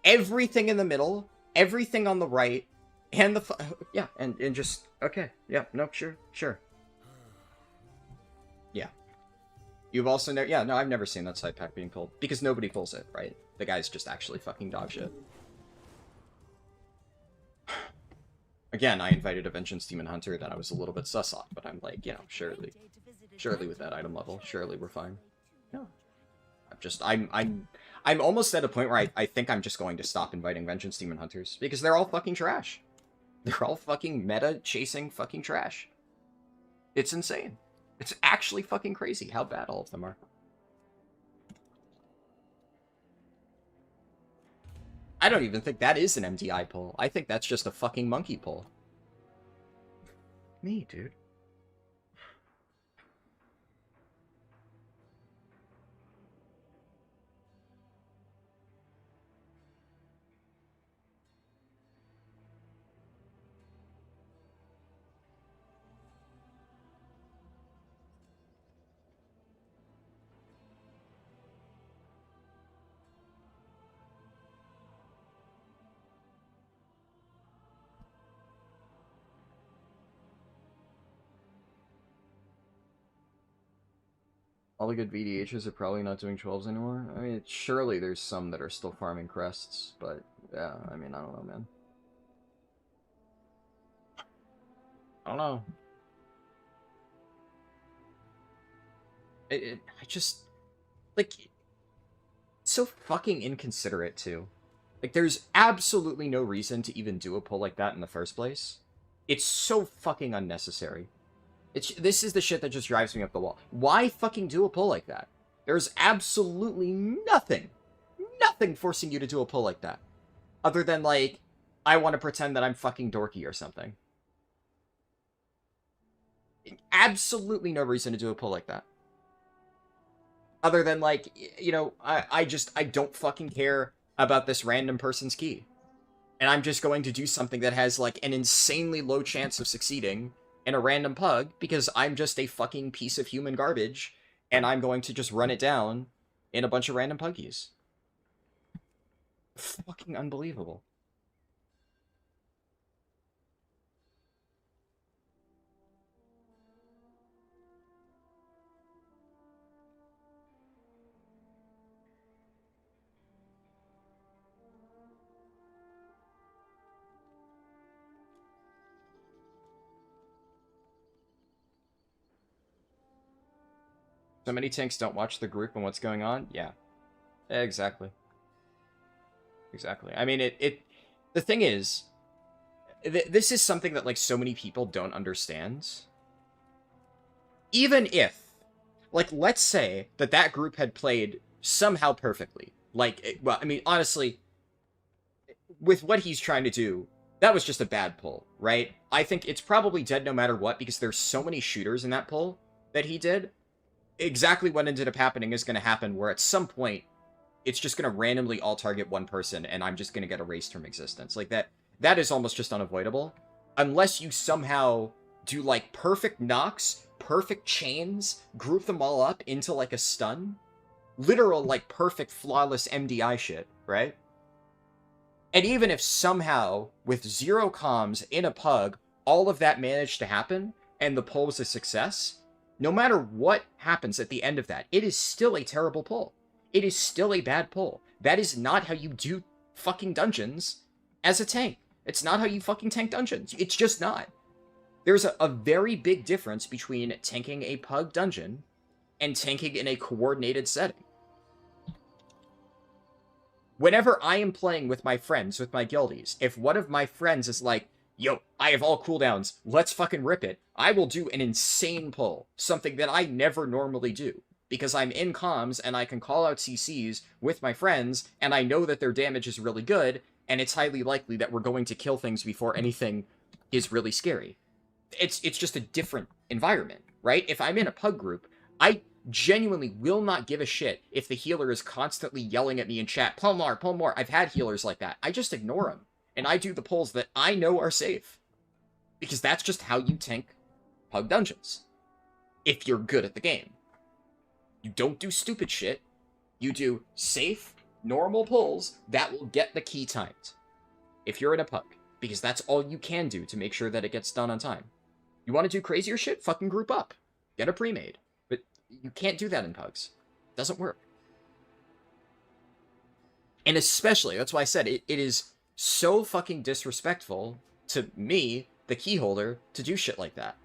[SPEAKER 1] everything in the middle, everything on the right, and and just, okay, yeah, nope, sure. Yeah. You've also I've never seen that side pack being pulled, because nobody pulls it, right? The guy's just actually fucking dog shit. Again, I invited a Vengeance Demon Hunter that I was a little bit sus on, but I'm like, surely with that item level, surely we're fine. Yeah. I'm almost at a point where I think I'm just going to stop inviting Vengeance Demon Hunters, because they're all fucking trash. They're all fucking meta-chasing fucking trash. It's insane. It's actually fucking crazy how bad all of them are. I don't even think that is an MDI pull. I think that's just a fucking monkey pull. Me, dude. All the good VDHs are probably not doing 12s anymore. I mean, surely there's some that are still farming crests, but yeah, I mean, I don't know, man. I don't know. I just, like, it's so fucking inconsiderate, too. Like, there's absolutely no reason to even do a pull like that in the first place. It's so fucking unnecessary. This is the shit that just drives me up the wall. Why fucking do a pull like that? There's absolutely nothing forcing you to do a pull like that. Other than, like, I want to pretend that I'm fucking dorky or something. Absolutely no reason to do a pull like that. Other than, like, you know, I don't fucking care about this random person's key. And I'm just going to do something that has, like, an insanely low chance of succeeding in a random pug, because I'm just a fucking piece of human garbage, and I'm going to just run it down in a bunch of random puggies. Fucking unbelievable. So many tanks don't watch the group and what's going on? Yeah. Exactly. Exactly. I mean, the thing is, this is something that, like, so many people don't understand. Even if, like, let's say that group had played somehow perfectly. Like, well, I mean, honestly, with what he's trying to do, that was just a bad pull, right? I think it's probably dead no matter what, because there's so many shooters in that pull that he did. Exactly what ended up happening is going to happen, where at some point, it's just going to randomly all target one person, and I'm just going to get erased from existence. Like, that is almost just unavoidable. Unless you somehow do, like, perfect knocks, perfect chains, group them all up into, like, a stun. Literal, like, perfect, flawless MDI shit, right? And even if somehow, with 0 comms in a pug, all of that managed to happen, and the pull was a success, no matter what happens at the end of that, it is still a terrible pull. It is still a bad pull. That is not how you do fucking dungeons as a tank. It's not how you fucking tank dungeons. It's just not. There's a very big difference between tanking a pug dungeon and tanking in a coordinated setting. Whenever I am playing with my friends, with my guildies, if one of my friends is like, yo, I have all cooldowns, let's fucking rip it, I will do an insane pull, something that I never normally do, because I'm in comms and I can call out CCs with my friends, and I know that their damage is really good, and it's highly likely that we're going to kill things before anything is really scary. It's just a different environment, right? If I'm in a pug group, I genuinely will not give a shit if the healer is constantly yelling at me in chat, pull more, pull more. I've had healers like that. I just ignore them. And I do the pulls that I know are safe. Because that's just how you tank pug dungeons. If you're good at the game. You don't do stupid shit. You do safe, normal pulls that will get the key timed. If you're in a pug. Because that's all you can do to make sure that it gets done on time. You want to do crazier shit? Fucking group up. Get a pre-made. But you can't do that in pugs. It doesn't work. And especially, that's why I said it is so fucking disrespectful to me, the key holder, to do shit like that.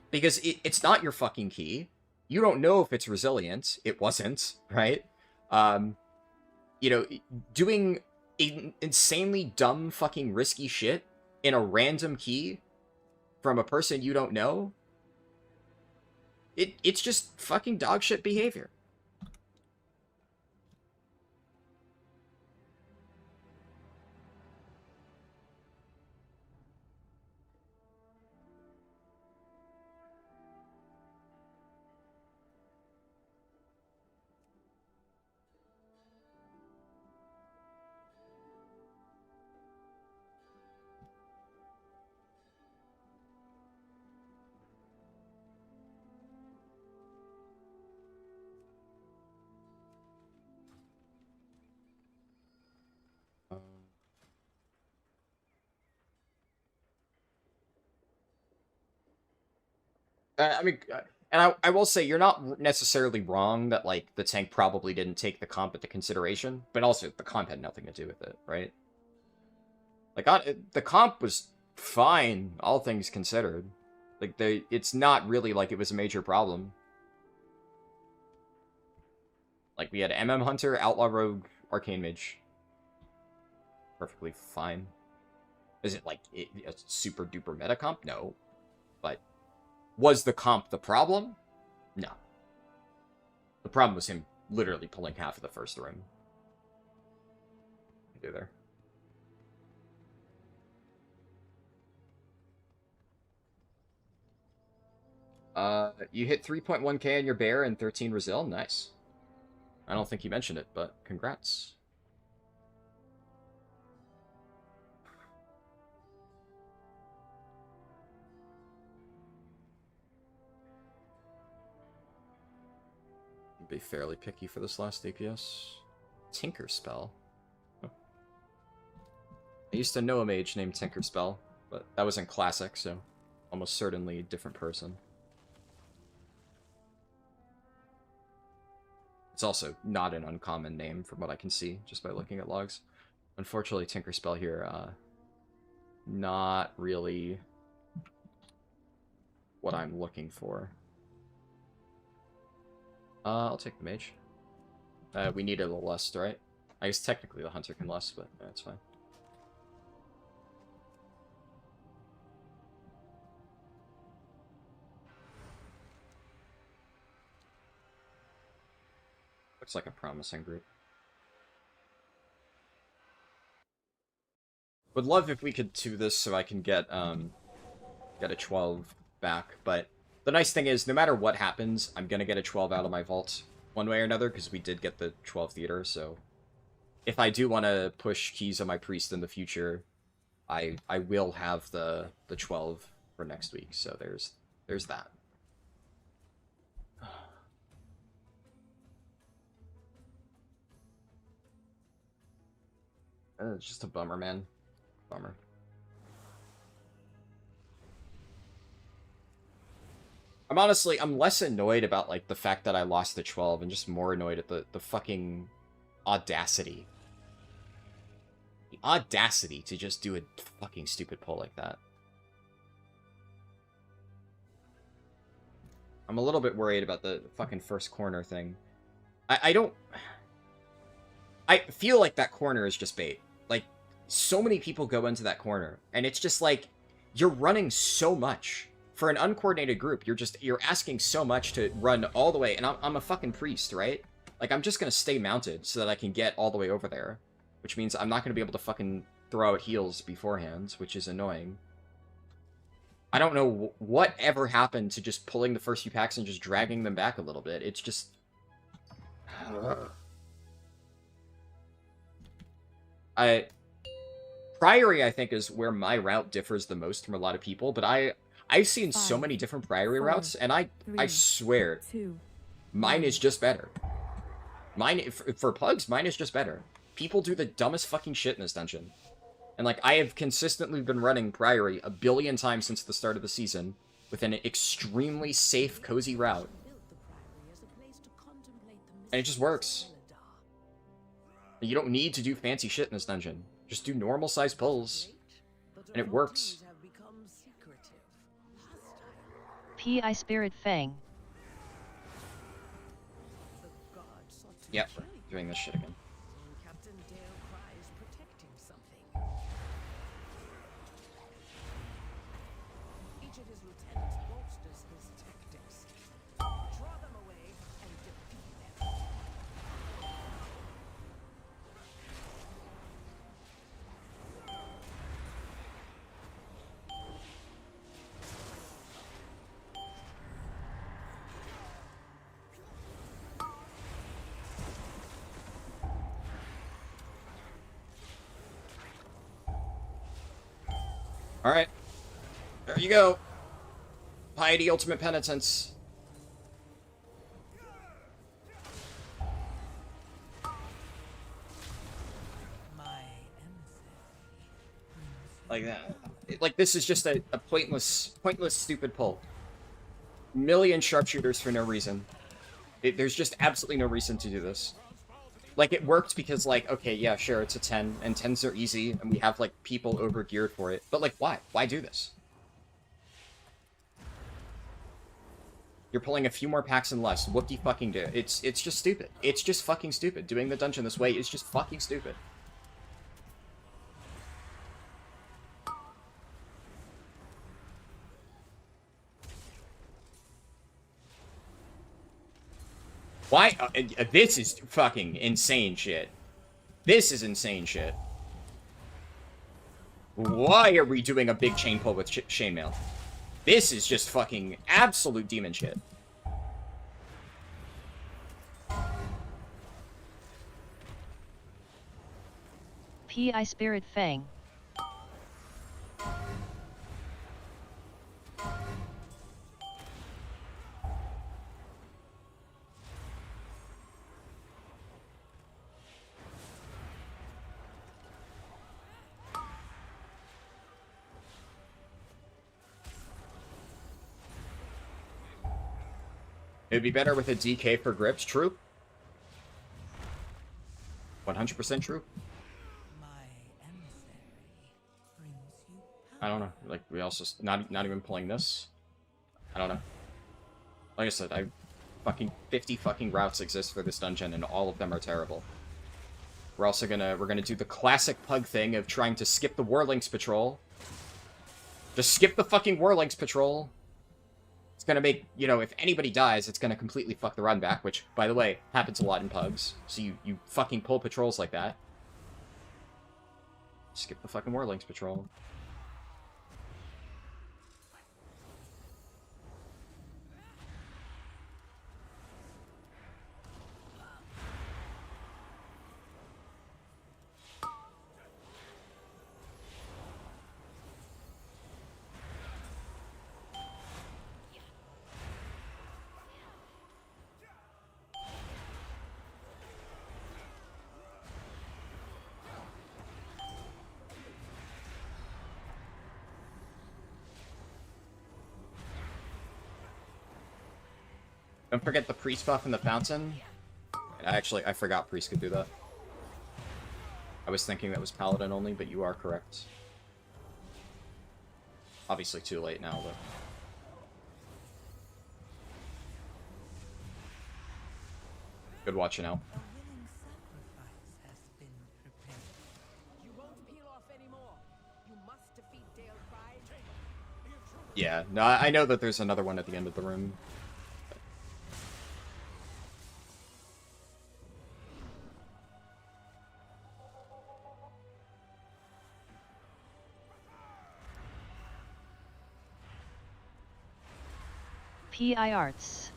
[SPEAKER 1] Because it's not your fucking key. You don't know if it's resilient. It wasn't, right? You know, doing insanely dumb fucking risky shit in a random key from a person you don't know, it's just fucking dog shit behavior. I mean, and I will say, you're not necessarily wrong that, like, the tank probably didn't take the comp into consideration, but also the comp had nothing to do with it, right? Like, the comp was fine, all things considered. Like, it's not really like it was a major problem. Like, we had MM Hunter, Outlaw Rogue, Arcane Mage. Perfectly fine. Is it, like, a super duper meta comp? No. But was the comp the problem? No. The problem was him literally pulling half of the first room. Do there. You hit 3.1k on your bear and 13 Resil. Nice. I don't think he mentioned it, but congrats. Be fairly picky for this last DPS. Tinker Spell. Huh. I used to know a mage named Tinker Spell, but that was in Classic, so almost certainly a different person. It's also not an uncommon name from what I can see, just by looking at logs. Unfortunately, Tinker Spell here, not really what I'm looking for. I'll take the mage. We need a little lust, right? I guess technically the hunter can lust, but that's fine. Looks like a promising group. Would love if we could do this so I can get a 12 back, but the nice thing is, no matter what happens, I'm gonna get a 12 out of my vault one way or another, because we did get the 12 theater, so if I do want to push keys on my priest in the future, I will have the 12 for next week, so there's that. It's just a bummer, man. Bummer. I'm less annoyed about, like, the fact that I lost the 12, and just more annoyed at the fucking audacity. The audacity to just do a fucking stupid pull like that. I'm a little bit worried about the fucking first corner thing. I feel like that corner is just bait. Like, so many people go into that corner, and it's just like, you're running so much. For an uncoordinated group, you're asking so much to run all the way, and I'm a fucking priest, right? Like, I'm just gonna stay mounted so that I can get all the way over there, which means I'm not gonna be able to fucking throw out heals beforehand, which is annoying. I don't know what ever happened to just pulling the first few packs and just dragging them back a little bit. It's just... Priory, I think, is where my route differs the most from a lot of people, but I've seen so many different Priory routes, and I swear, mine is just better. Mine, for pugs, mine is just better. People do the dumbest fucking shit in this dungeon. And, like, I have consistently been running Priory a billion times since the start of the season, with an extremely safe, cozy route. And it just works. You don't need to do fancy shit in this dungeon. Just do normal-sized pulls, and it works.
[SPEAKER 3] P.I. Spirit Fang.
[SPEAKER 1] Yep, doing this shit again.
[SPEAKER 6] Captain Dale cries protecting something. Each of his lieutenants bolsters his tactics. Draw them away and defeat them.
[SPEAKER 1] Alright. There you go. Piety Ultimate Penitence. Like that. Like, this is just a pointless, stupid pull. Million sharpshooters for no reason. There's just absolutely no reason to do this. Like, it worked because, like, okay, yeah, sure, it's a 10, and 10s are easy, and we have, like, people over-geared for it. But, like, why? Why do this? You're pulling a few more packs and less. What do you fucking do? It's just stupid. It's just fucking stupid. Doing the dungeon this way is just fucking stupid. Why? This is fucking insane shit. This is insane shit. Why are we doing a big chain pull with chainmail? This is just fucking absolute demon shit.
[SPEAKER 3] P.I. Spirit Fang.
[SPEAKER 1] It'd be better with a DK for grips, true. 100% true. I don't know. Like, we also... Not even playing this. I don't know. Like I said, 50 fucking routes exist for this dungeon, and all of them are terrible. We're also we're gonna do the classic pug thing of trying to skip the Warlings patrol. Just skip the fucking Warlings patrol. It's gonna make, you know, if anybody dies, it's gonna completely fuck the run back, which, by the way, happens a lot in pugs. So you fucking pull patrols like that. Skip the fucking Warlings patrol. Don't forget the priest buff in the fountain. I forgot priest could do that. I was thinking that was paladin only, but you are correct. Obviously too late now, but... Good watching out. Yeah, no, I know that there's another one at the end of the room.
[SPEAKER 3] P.I. Arts.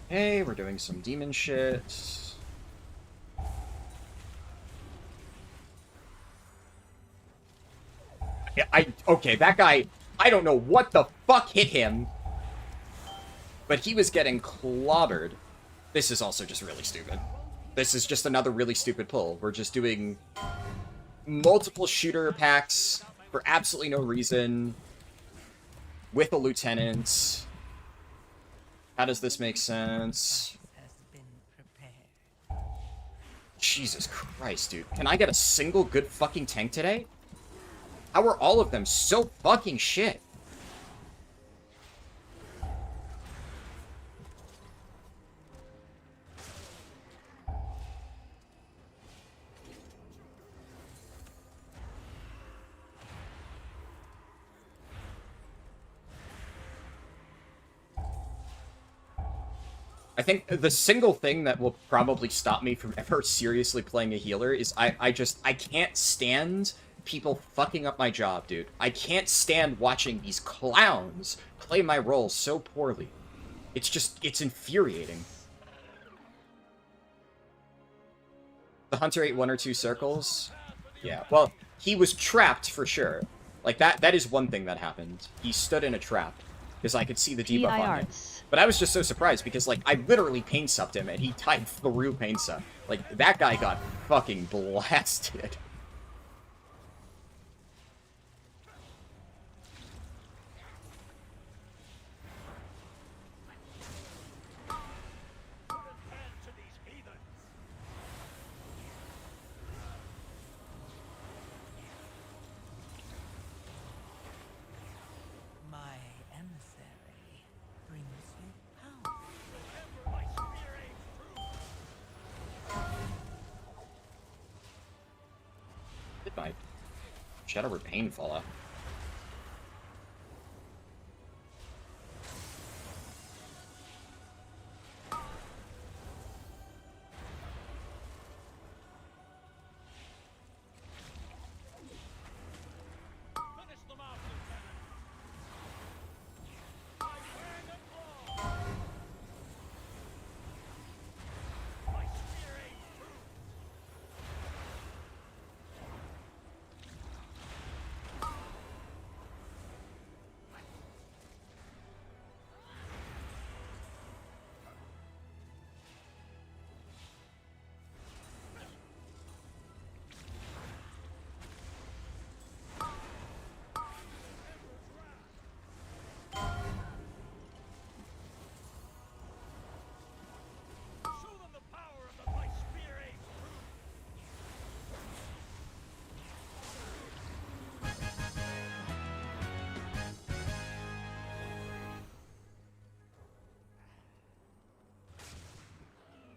[SPEAKER 1] Hey, we're doing some demon shit. Yeah, okay, that guy, I don't know what the fuck hit him, but he was getting clobbered. This is also just really stupid. This is just another really stupid pull. We're just doing multiple shooter packs for absolutely no reason with a lieutenant. How does this make sense? Jesus Christ, dude. Can I get a single good fucking tank today? How are all of them so fucking shit? I think the single thing that will probably stop me from ever seriously playing a healer is I can't stand people fucking up my job, dude. I can't stand watching these clowns play my role so poorly. It's infuriating. The hunter ate 1 or 2 circles. Yeah, well, he was trapped for sure. Like, that is one thing that happened. He stood in a trap, because I could see the debuff on him. But I was just so surprised, because, like, I literally pain supped him, and he tied through pain sup. Like, that guy got fucking blasted. Shadow Word Pain fall out?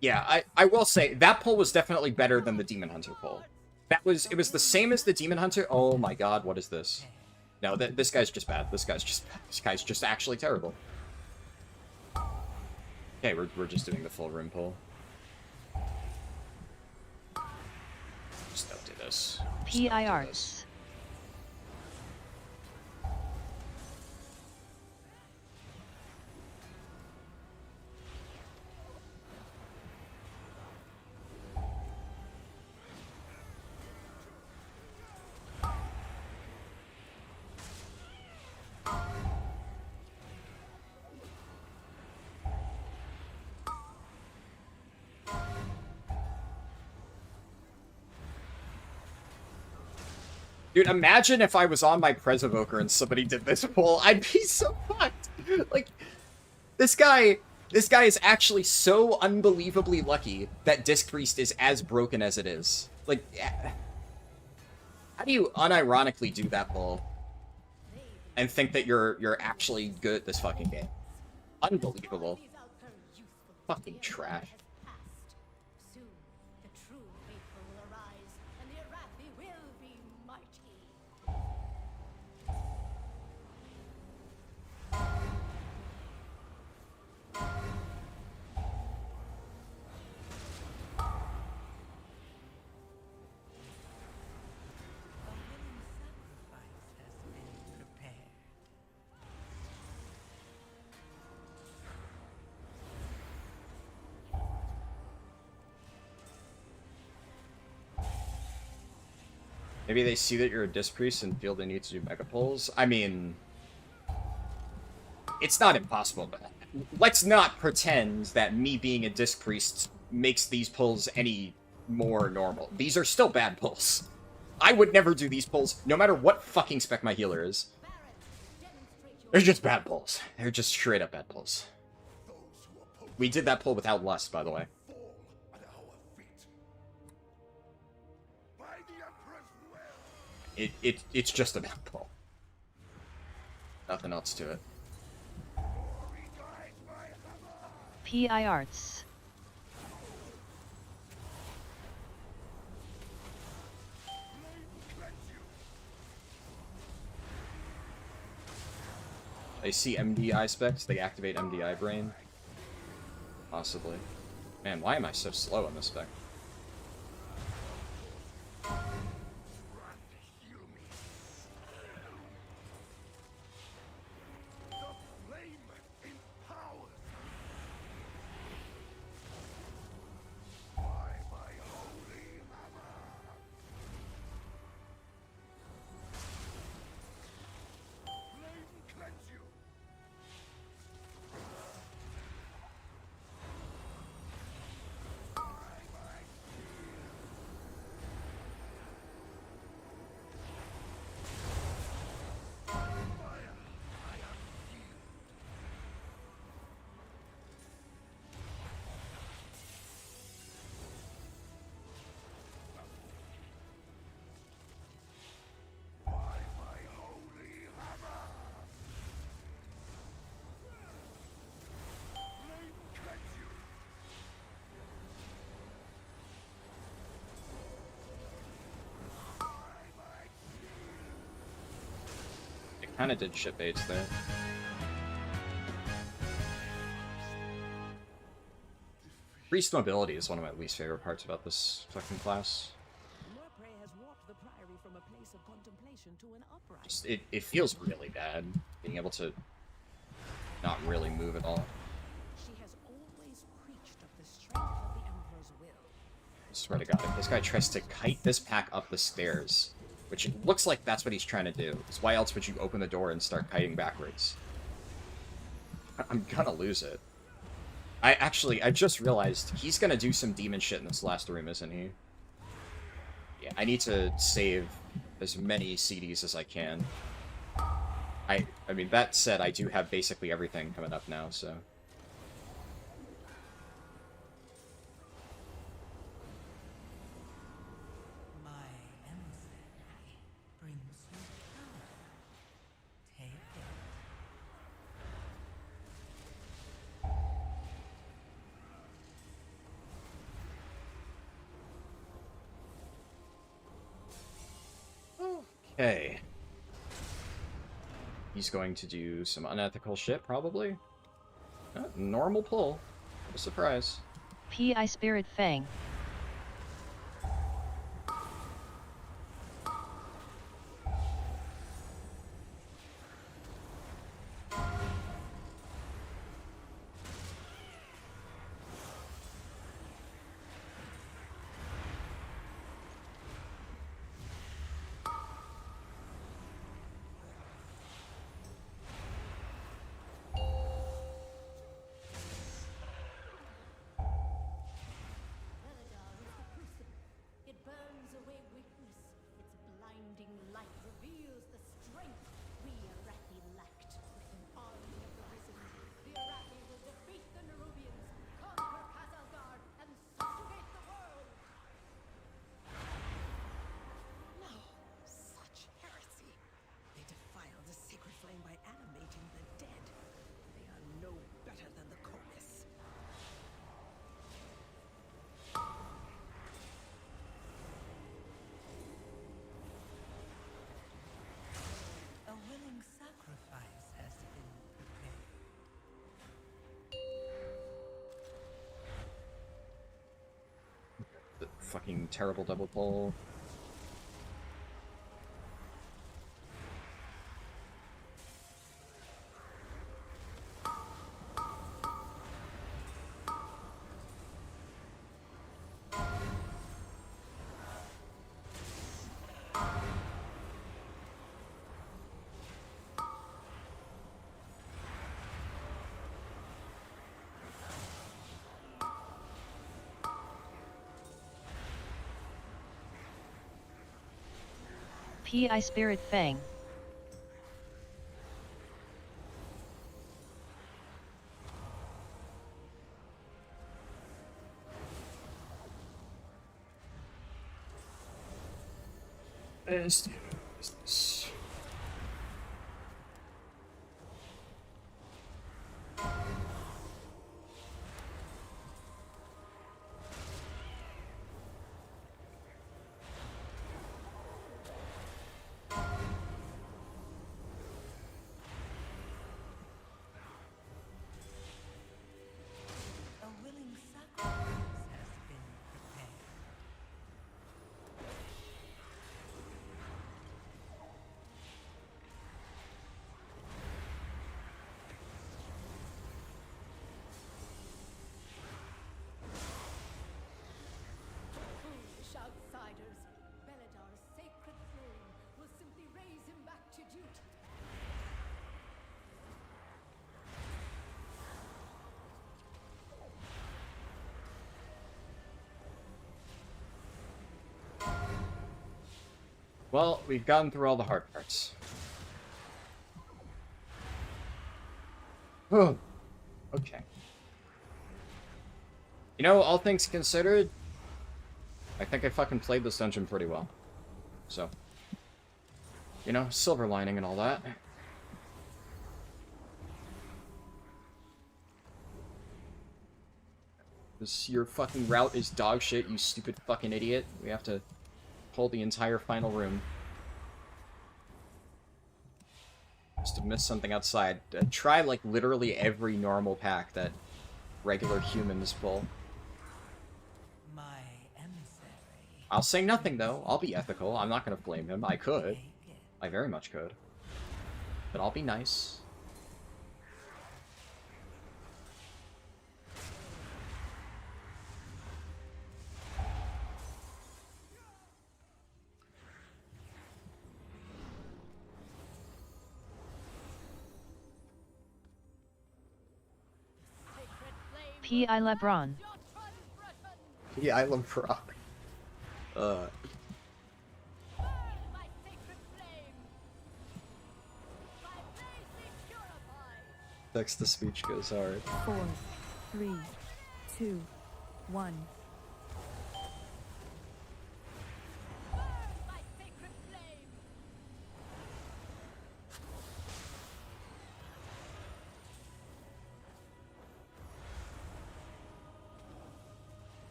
[SPEAKER 1] Yeah, I will say, that pull was definitely better than the Demon Hunter pull. It was the same as the Demon Hunter. Oh my god, what is this? No, this guy's just bad. This guy's just actually terrible. Okay, we're just doing the full room pull. Just don't do this.
[SPEAKER 3] PI Arts.
[SPEAKER 1] Dude, imagine if I was on my Prez Evoker and somebody did this pull. I'd be so fucked. Like, this guy is actually so unbelievably lucky that Disc Priest is as broken as it is. Like, how do you unironically do that pull and think that you're actually good at this fucking game? Unbelievable. Fucking trash.
[SPEAKER 4] Soon, the true faithful will arise, and the Arathi will be mighty.
[SPEAKER 1] Maybe they see that you're a Disc Priest and feel they need to do Mega Pulls. I mean, it's not impossible, but let's not pretend that me being a Disc Priest makes these pulls any more normal. These are still bad pulls. I would never do these pulls, no matter what fucking spec my healer is. They're just bad pulls. They're just straight up bad pulls. We did that pull without Lust, by the way. It's just a bad pull. Nothing else to it.
[SPEAKER 3] PI Arts.
[SPEAKER 1] They see MDI specs, they activate MDI brain. Possibly. Man, why am I so slow on this spec? Kinda did shit baits there. Increased mobility is one of my least favorite parts about this fucking class.
[SPEAKER 6] Lorprey has warped the priory from a place of contemplation to an upright.
[SPEAKER 1] Just, it feels really bad, being able to not really move at all.
[SPEAKER 6] She has always preached of the strength of the Emperor's will.
[SPEAKER 1] I swear to God, if this guy tries to kite this pack up the stairs, which it looks like that's what he's trying to do, because why else would you open the door and start kiting backwards? I'm gonna lose it. I just realized he's gonna do some demon shit in this last room, isn't he? Yeah, I need to save as many CDs as I can. I mean, that said, I do have basically everything coming up now, so...
[SPEAKER 2] My emissary brings you power. Take it.
[SPEAKER 1] Okay. He's going to do some unethical shit, probably. Normal pull. What a surprise.
[SPEAKER 3] Pi Spirit Fang.
[SPEAKER 4] Belladar is the crucible. It burns away weakness. Its blinding light reveals the strength we Arathi lacked. With an army of the risen, the Arathi will defeat the Nerubians, conquer Kasalgard, and subjugate the world!
[SPEAKER 6] No, such heresy. They defile the sacred flame by animating the dead. They are no better than the Comis.
[SPEAKER 2] A willing sacrifice has been prepared.
[SPEAKER 1] The fucking terrible double pull.
[SPEAKER 3] Pi Spirit Fang.
[SPEAKER 1] Business.
[SPEAKER 2] A willing sacrifice has been prepared.
[SPEAKER 4] Foolish outsiders! Belladar's sacred flame will simply raise him back to duty.
[SPEAKER 1] Well, we've gotten through all the hard parts. Oh, okay. You know, all things considered, I think I fucking played this dungeon pretty well. So, you know, silver lining and all that. Your fucking route is dog shit, you stupid fucking idiot. We have to pull the entire final room. Must have missed something outside. Try, like, literally every normal pack that regular humans pull.
[SPEAKER 2] My emissary.
[SPEAKER 1] I'll say nothing, though. I'll be ethical. I'm not gonna blame him. I could.
[SPEAKER 2] Take it.
[SPEAKER 1] I very much could. But I'll be nice.
[SPEAKER 3] P.I. LeBron.
[SPEAKER 1] Yeah, I love Brock.
[SPEAKER 4] My sacred flame. My blaze be purified.
[SPEAKER 1] Text-to-speech goes hard.
[SPEAKER 5] 4, 3, 2, 1.
[SPEAKER 4] My sacred flame.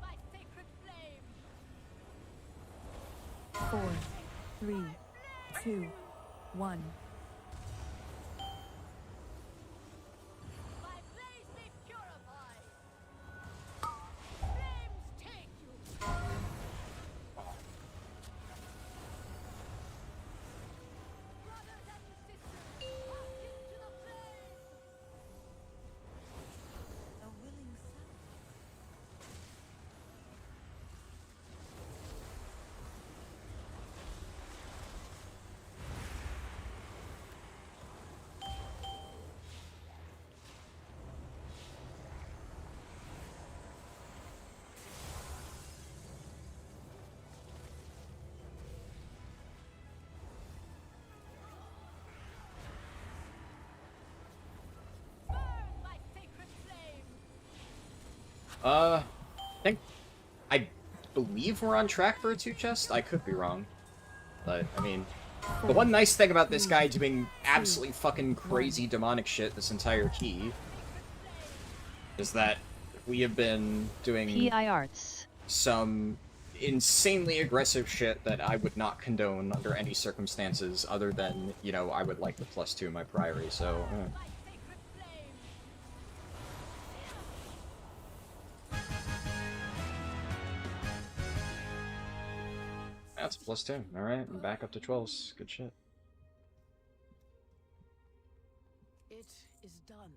[SPEAKER 4] My sacred flame.
[SPEAKER 5] 4, 3, 2, 1.
[SPEAKER 4] My blaze be purified. Flames take you. Brothers and sisters, walk into the flame.
[SPEAKER 2] A willing sacrifice.
[SPEAKER 4] Burn my sacred flame.
[SPEAKER 1] I believe we're on track for a 2-chest. I could be wrong. But, I mean, the one nice thing about this guy doing absolutely fucking crazy demonic shit this entire key is that we have been doing
[SPEAKER 3] P.I. Arts.
[SPEAKER 1] some insanely aggressive shit that I would not condone under any circumstances other than, you know, I would like the +2 in my priory, so...
[SPEAKER 4] My sacred flame.
[SPEAKER 1] That's a +2. Alright, I'm back up to 12s. Good shit.
[SPEAKER 6] It is done.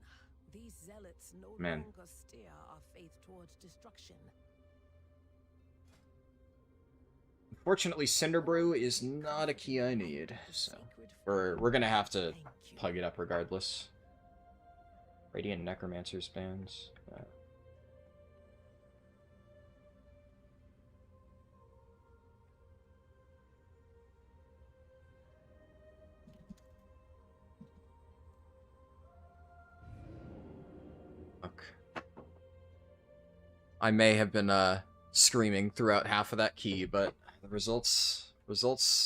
[SPEAKER 6] These zealots no
[SPEAKER 1] Man.
[SPEAKER 6] longer steer our faith towards destruction.
[SPEAKER 1] Unfortunately, Cinderbrew is not a key I need, so we're gonna have to
[SPEAKER 6] Thank you.
[SPEAKER 1] plug it up regardless. Radiant Necromancer's bands. Fuck. I may have been screaming throughout half of that key, but the results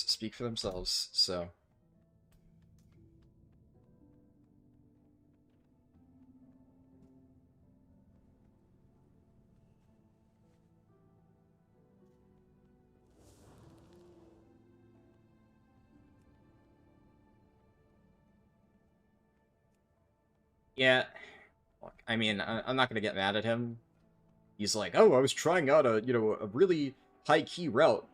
[SPEAKER 1] speak for themselves, so. Yeah, look, I mean, I'm not gonna get mad at him. He's like, oh, I was trying out a, you know, a really high-key route,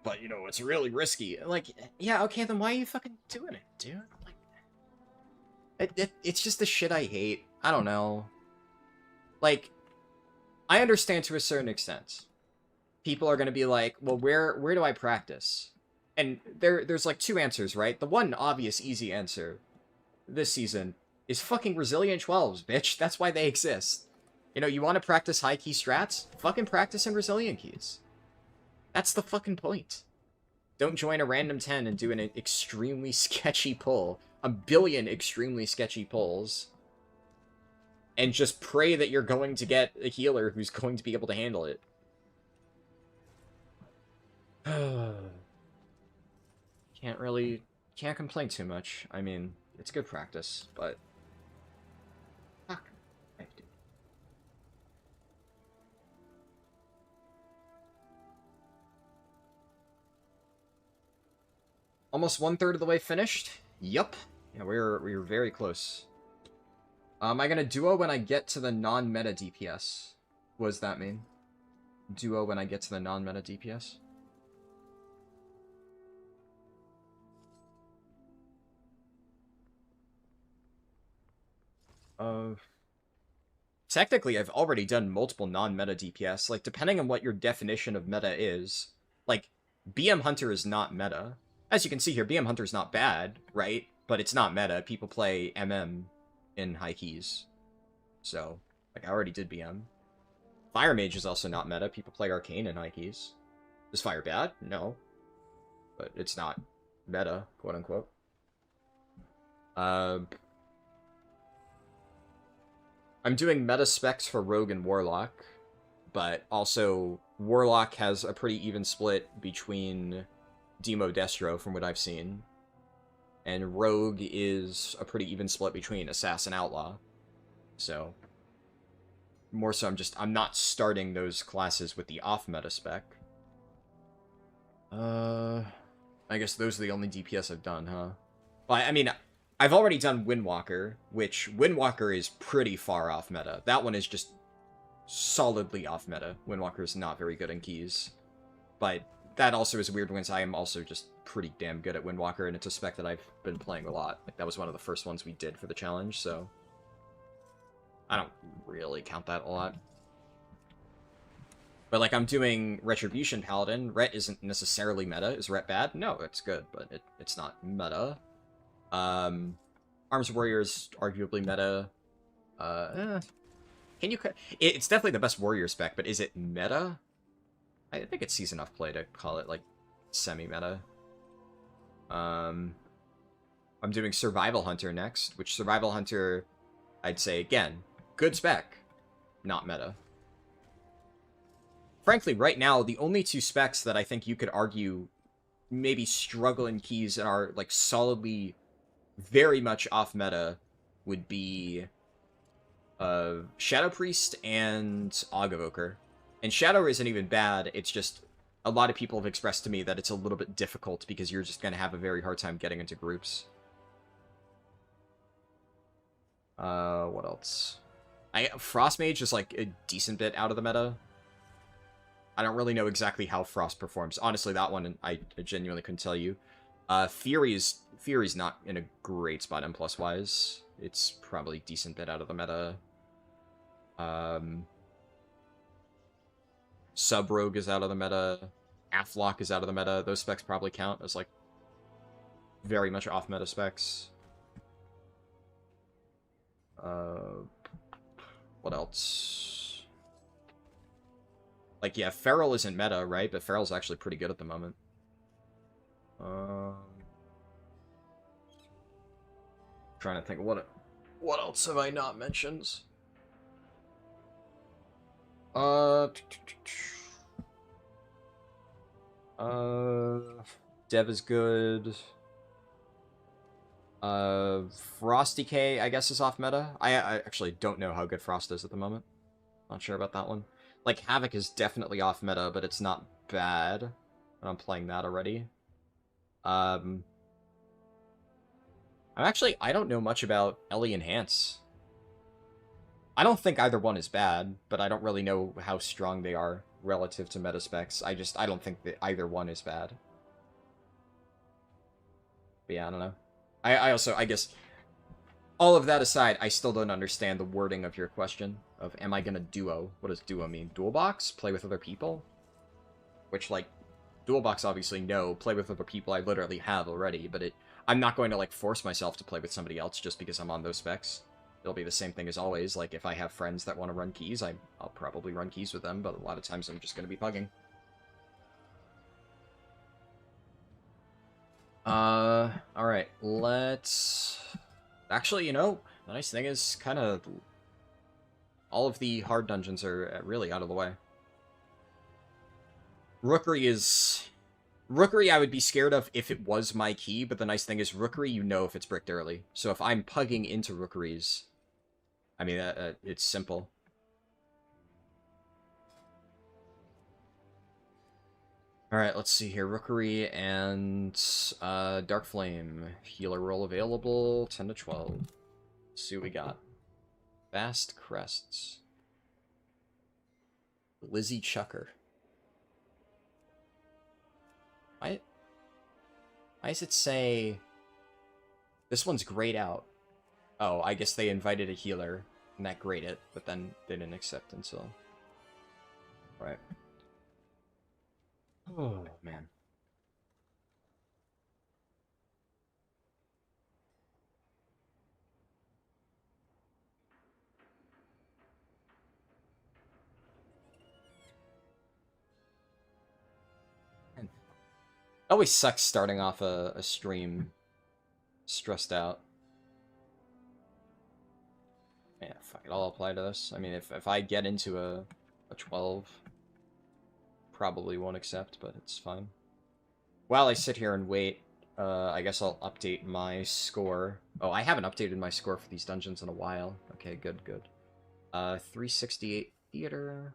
[SPEAKER 1] but, you know, it's really risky. Like, yeah, okay, then why are you fucking doing it, dude? Like, it's just the shit I hate. I don't know. Like, I understand to a certain extent. People are gonna be like, well, where do I practice? And there's like two answers, right? The one obvious, easy answer this season is fucking Resilient 12s, bitch. That's why they exist. You know, you want to practice high-key strats? Fucking practice in Resilient keys. That's the fucking point. Don't join a random 10 and do an extremely sketchy pull. A billion extremely sketchy pulls. And just pray that you're going to get a healer who's going to be able to handle it. Can't complain too much. I mean, it's good practice, but... Fuck. Almost 1/3 of the way finished. Yup. Yeah, we're very close. Am I gonna duo when I get to the non-meta DPS? What does that mean? Duo when I get to the non-meta DPS? Technically, I've already done multiple non-meta DPS. Like, depending on what your definition of meta is, like, BM Hunter is not meta. As you can see here, BM Hunter is not bad, right? But it's not meta. People play MM in high keys. So, like, I already did BM. Fire Mage is also not meta. People play Arcane in high keys. Is Fire bad? No. But it's not meta, quote-unquote. I'm doing meta specs for Rogue and Warlock, but also Warlock has a pretty even split between Demo Destro from what I've seen, and Rogue is a pretty even split between Assassin Outlaw. So, more so I'm not starting those classes with the off-meta spec. I guess those are the only DPS I've done, huh? Well, I mean, I've already done Windwalker, which Windwalker is pretty far off meta. That one is just solidly off meta. Windwalker is not very good in keys. But that also is weird because I am also just pretty damn good at Windwalker, and it's a spec that I've been playing a lot. Like, that was one of the first ones we did for the challenge, so I don't really count that a lot. But, like, I'm doing Retribution Paladin. Ret isn't necessarily meta. Is Ret bad? No, it's good, but it's not meta. Arms Warrior is arguably meta. Can you... It's definitely the best Warrior spec, but is it meta? I think it's season enough play to call it, like, semi-meta. I'm doing Survival Hunter next, which Survival Hunter, I'd say, again, good spec, not meta. Frankly, right now, the only two specs that I think you could argue maybe struggle in keys and are, like, solidly very much off meta would be Shadow Priest and Augavoker. And Shadow isn't even bad, it's just a lot of people have expressed to me that it's a little bit difficult because you're just going to have a very hard time getting into groups. What else? Frost Mage is like a decent bit out of the meta. I don't really know exactly how Frost performs. Honestly, that one I genuinely couldn't tell you. Fury's not in a great spot M+ wise. It's probably a decent bit out of the meta. Sub-Rogue is out of the meta. Aflock is out of the meta. Those specs probably count as, like, very much off-meta specs. What else? Like, yeah, Feral isn't meta, right? But Feral's actually pretty good at the moment. Trying to think, what else have I not mentioned? Dev is good. Frost DK, I guess, is off meta. I actually don't know how good Frost is at the moment. Not sure about that one. Like, Havoc is definitely off meta, but it's not bad. I'm playing that already. I don't know much about Ellie and Hans. I don't think either one is bad, but I don't really know how strong they are relative to meta specs. I don't think that either one is bad. But yeah, I don't know. I guess, all of that aside, I still don't understand the wording of your question of, am I gonna duo? What does duo mean? Dual box? Play with other people? Which, like, dual box, obviously, no. Play with other people I literally have already, but I'm not going to, like, force myself to play with somebody else just because I'm on those specs. It'll be the same thing as always. Like, if I have friends that want to run keys, I'll probably run keys with them, but a lot of times I'm just going to be pugging. Alright, let's... Actually, you know, the nice thing is kind of... all of the hard dungeons are really out of the way. Rookery I would be scared of if it was my key, but the nice thing is Rookery, you know if it's bricked early. So if I'm pugging into Rookeries, I mean, it's simple. Alright, let's see here. Rookery and Dark Flame. Healer roll available, 10 to 12. Let's see what we got. Fast Crests. Lizzie Chucker. Why does it say... This one's grayed out. Oh, I guess they invited a healer, and that grayed it, but then they didn't accept until... Right. Oh, man. It always sucks starting off a stream stressed out. Yeah, fuck it, I'll apply to this. I mean, if I get into a 12, probably won't accept, but it's fine. While I sit here and wait, I guess I'll update my score. Oh, I haven't updated my score for these dungeons in a while. Okay, good, good. 368 theater.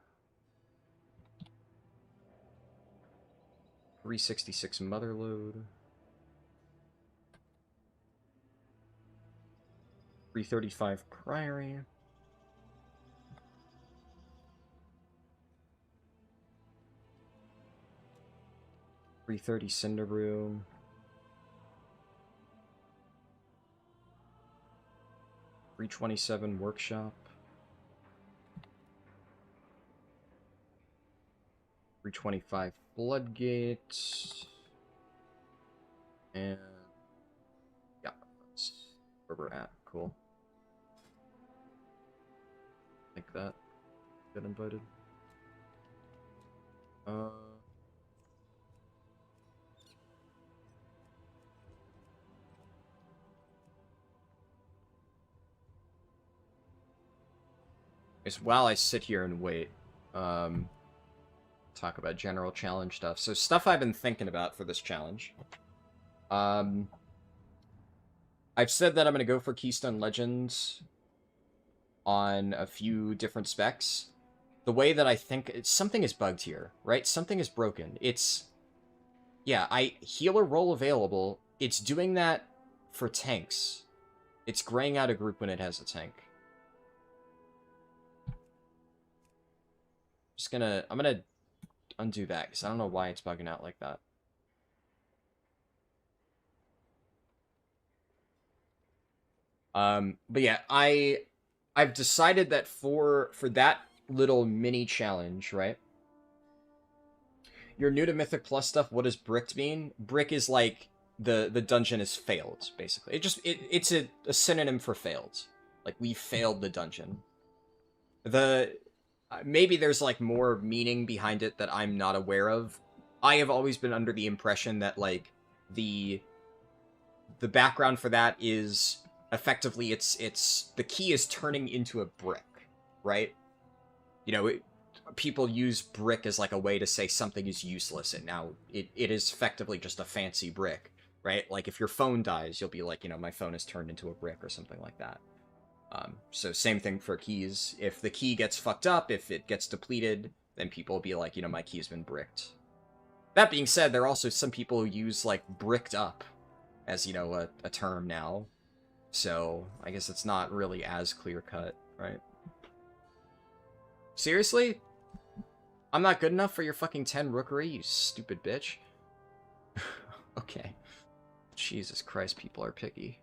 [SPEAKER 1] 366 motherload. 335 priory. .330 Cinderbrew. 327 Workshop. 325 Floodgate. And yeah, that's where we're at. Cool. Like that. Get invited. While I sit here and wait, talk about general challenge stuff. So stuff I've been thinking about for this challenge. I've said that I'm going to go for Keystone Legends on a few different specs. The way that I think... something is bugged here, right? Something is broken. It's... Yeah, healer roll available. It's doing that for tanks. It's graying out a group when it has a tank. I'm gonna undo that, because I don't know why it's bugging out like that. But yeah, I've decided that for that little mini challenge, right? You're new to Mythic Plus stuff. What does bricked mean? Brick is like the dungeon is failed, basically. It's a synonym for failed. Like, we failed the dungeon. Maybe there's, like, more meaning behind it that I'm not aware of. I have always been under the impression that, like, the background for that is, effectively, it's the key is turning into a brick, right? You know, people use brick as, like, a way to say something is useless, and now it is effectively just a fancy brick, right? Like, if your phone dies, you'll be like, you know, my phone is turned into a brick or something like that. So same thing for keys. If the key gets fucked up, if it gets depleted, then people will be like, you know, my key's been bricked. That being said, there are also some people who use, like, bricked up as, you know, a term now. So, I guess it's not really as clear-cut, right? Seriously? I'm not good enough for your fucking 10 rookery, you stupid bitch? Okay. Jesus Christ, people are picky.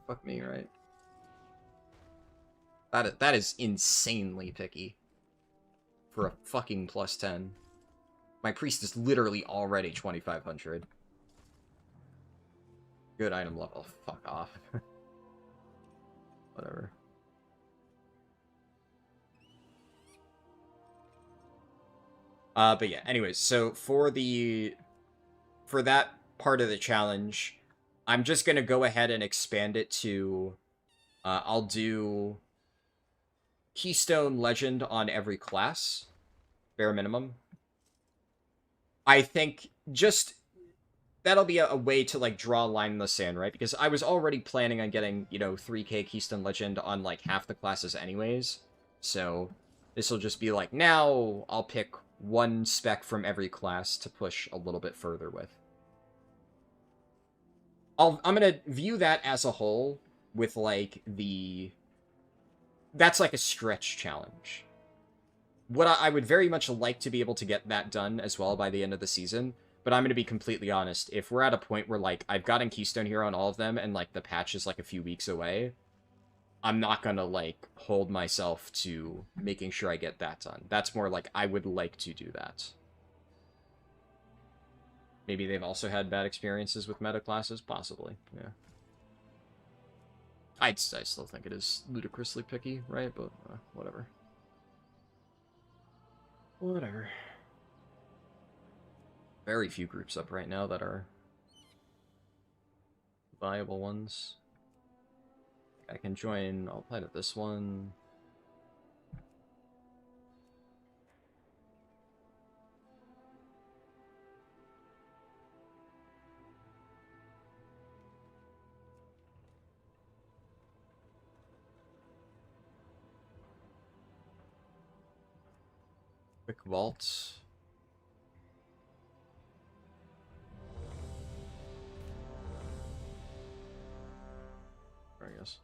[SPEAKER 1] Fuck me, right? That is insanely picky. For a fucking plus 10. My priest is literally already 2,500. Good item level. Fuck off. Whatever. But yeah, anyways, so for that part of the challenge, I'm just gonna go ahead and expand it to, I'll do Keystone Legend on every class, bare minimum. I think just, that'll be a way to, like, draw a line in the sand, right? Because I was already planning on getting, you know, 3k Keystone Legend on, like, half the classes anyways, so This will just be like, now I'll pick one spec from every class to push a little bit further with. I'm going to view that as a whole with, like, the... That's like a stretch challenge. What I would very much like to be able to get that done as well by the end of the season, but I'm going to be completely honest. If we're at a point where, like, I've gotten Keystone Hero on all of them, and, like, the patch is, like, a few weeks away, I'm not going to, like, hold myself to making sure I get that done. That's more like, I would like to do that. Maybe they've also had bad experiences with meta classes? Possibly, yeah. I still think it is ludicrously picky, right? But, whatever. Whatever. Very few groups up right now that are viable ones. I can join, I'll apply to this one. Quick vault. I guess.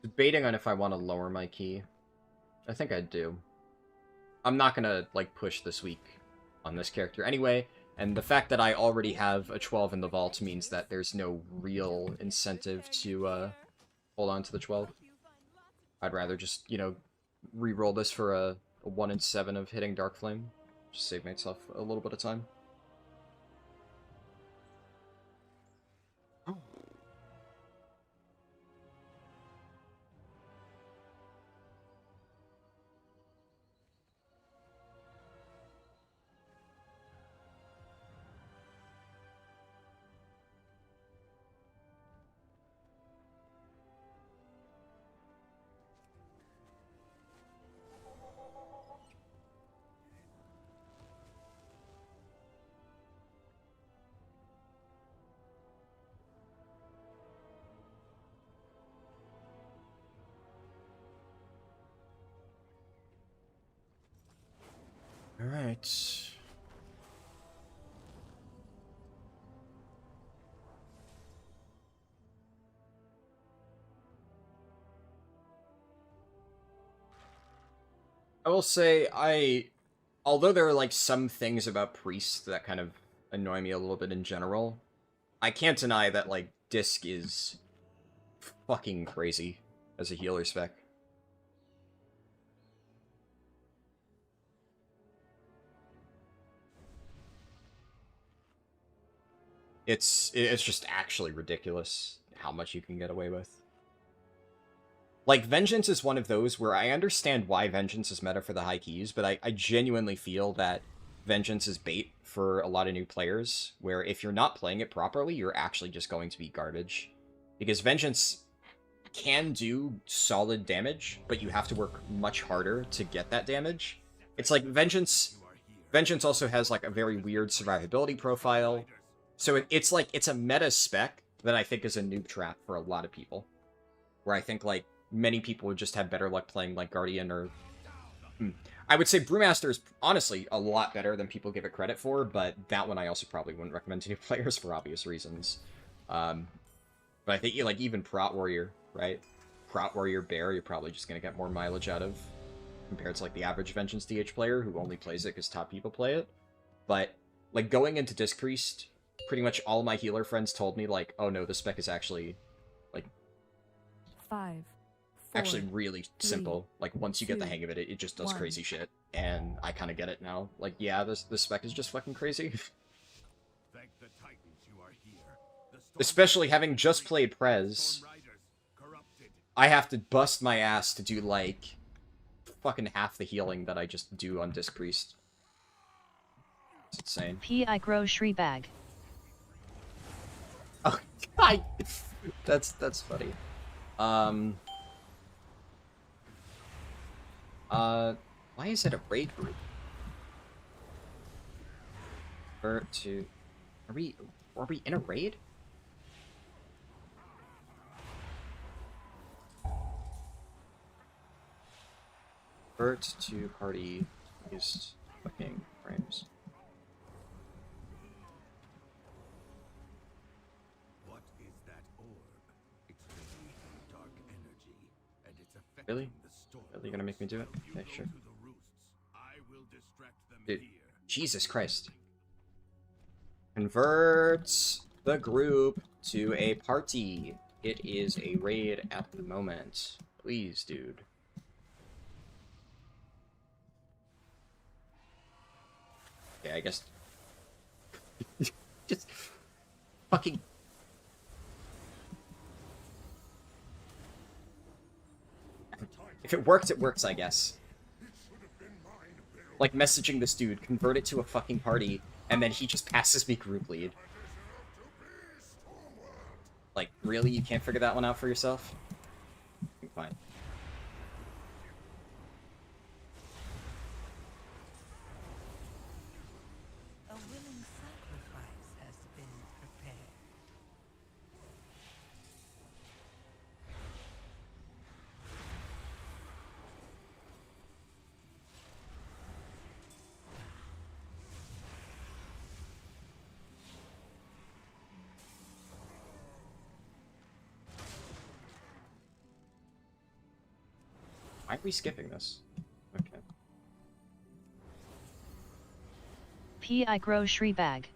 [SPEAKER 1] Debating on if I want to lower my key. I think I do. I'm not gonna, like, push this week on this character anyway, and the fact that I already have a 12 in the vault means that there's no real incentive to, hold on to the 12. I'd rather just, you know, re-roll this for a 1 in 7 of hitting Dark Flame. Just save myself a little bit of time. Alright. I will say, although there are, like, some things about Priest that kind of annoy me a little bit in general, I can't deny that, like, Disc is fucking crazy as a healer spec. It's just actually ridiculous how much you can get away with. Like, Vengeance is one of those where I understand why Vengeance is meta for the high keys, but I genuinely feel that Vengeance is bait for a lot of new players, where if you're not playing it properly, you're actually just going to be garbage. Because Vengeance can do solid damage, but you have to work much harder to get that damage. It's like Vengeance also has, like, a very weird survivability profile. So it's like, it's a meta spec that I think is a noob trap for a lot of people. Where I think, like, many people would just have better luck playing, like, Guardian or... I would say Brewmaster is, honestly, a lot better than people give it credit for, but that one I also probably wouldn't recommend to new players for obvious reasons. But I think, like, even Prot Warrior, right? Prot Warrior Bear, you're probably just going to get more mileage out of, compared to, like, the average Vengeance DH player who only plays it because top people play it. But, like, going into Disc Priest... Pretty much all my healer friends told me, like, oh no, the spec is actually, like...
[SPEAKER 5] 5, 4,
[SPEAKER 1] actually really
[SPEAKER 5] 3,
[SPEAKER 1] simple. Like, once you get the
[SPEAKER 5] 2,
[SPEAKER 1] hang of it, it just does
[SPEAKER 5] 1.
[SPEAKER 1] crazy shit. And I kind of get it now. Like, yeah, this spec is just fucking crazy.
[SPEAKER 7] Thank the Titans you are here. The storm
[SPEAKER 1] Especially having just played Prez,
[SPEAKER 7] riders corrupted.
[SPEAKER 1] I have to bust my ass to do, like, fucking half the healing that I just do on Disc Priest. It's insane.
[SPEAKER 3] P.I. Grow Shri Bag.
[SPEAKER 1] Oh, God. That's funny. Why is it a raid group? Convert to... Are we in a raid? Convert to party used fucking frames.
[SPEAKER 7] What is that orb? It's releasing dark energy, and it's affecting
[SPEAKER 1] Really?
[SPEAKER 7] the storm.
[SPEAKER 1] Really gonna make me do it?
[SPEAKER 7] You
[SPEAKER 1] Okay,
[SPEAKER 7] go
[SPEAKER 1] sure.
[SPEAKER 7] to the roosts. I will distract them
[SPEAKER 1] Dude,
[SPEAKER 7] here.
[SPEAKER 1] Jesus Christ. Convert the group to a party. It is a raid at the moment. Please, dude. Okay, I guess... Just... Fucking... If it works, it works, I guess. Like, messaging this dude, convert it to a fucking party, and then he just passes me group lead. Like, really? You can't figure that one out for yourself? Fine.
[SPEAKER 2] A willing sacrifice has been prepared.
[SPEAKER 1] Why are we skipping this? Okay.
[SPEAKER 3] P.I. grocery bag.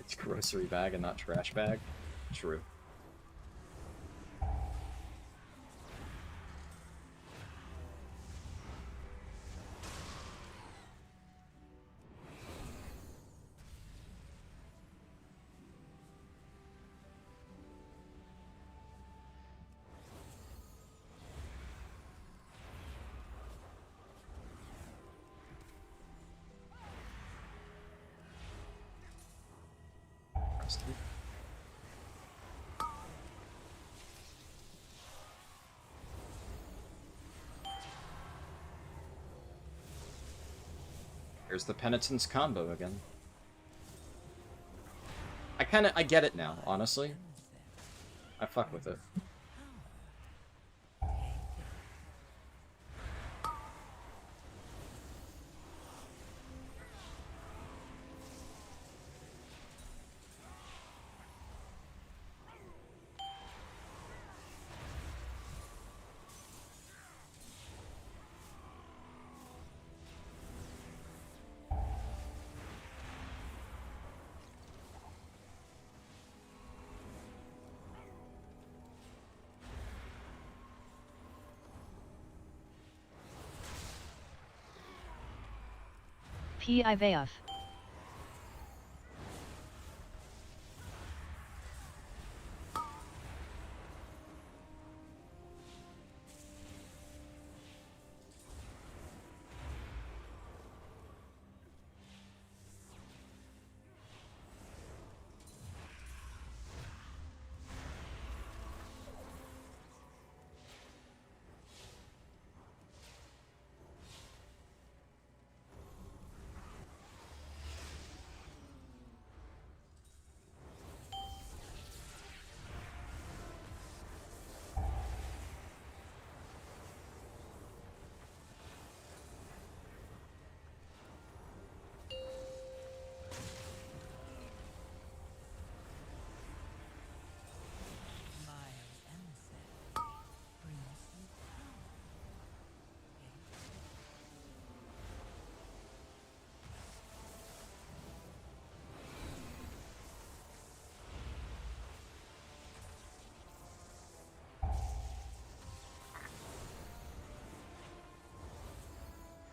[SPEAKER 1] It's grocery bag and not trash bag? True. Here's the penitence combo again. I get it now, honestly. I fuck with it.
[SPEAKER 3] P.I. Veof.
[SPEAKER 2] My emissary brings you power.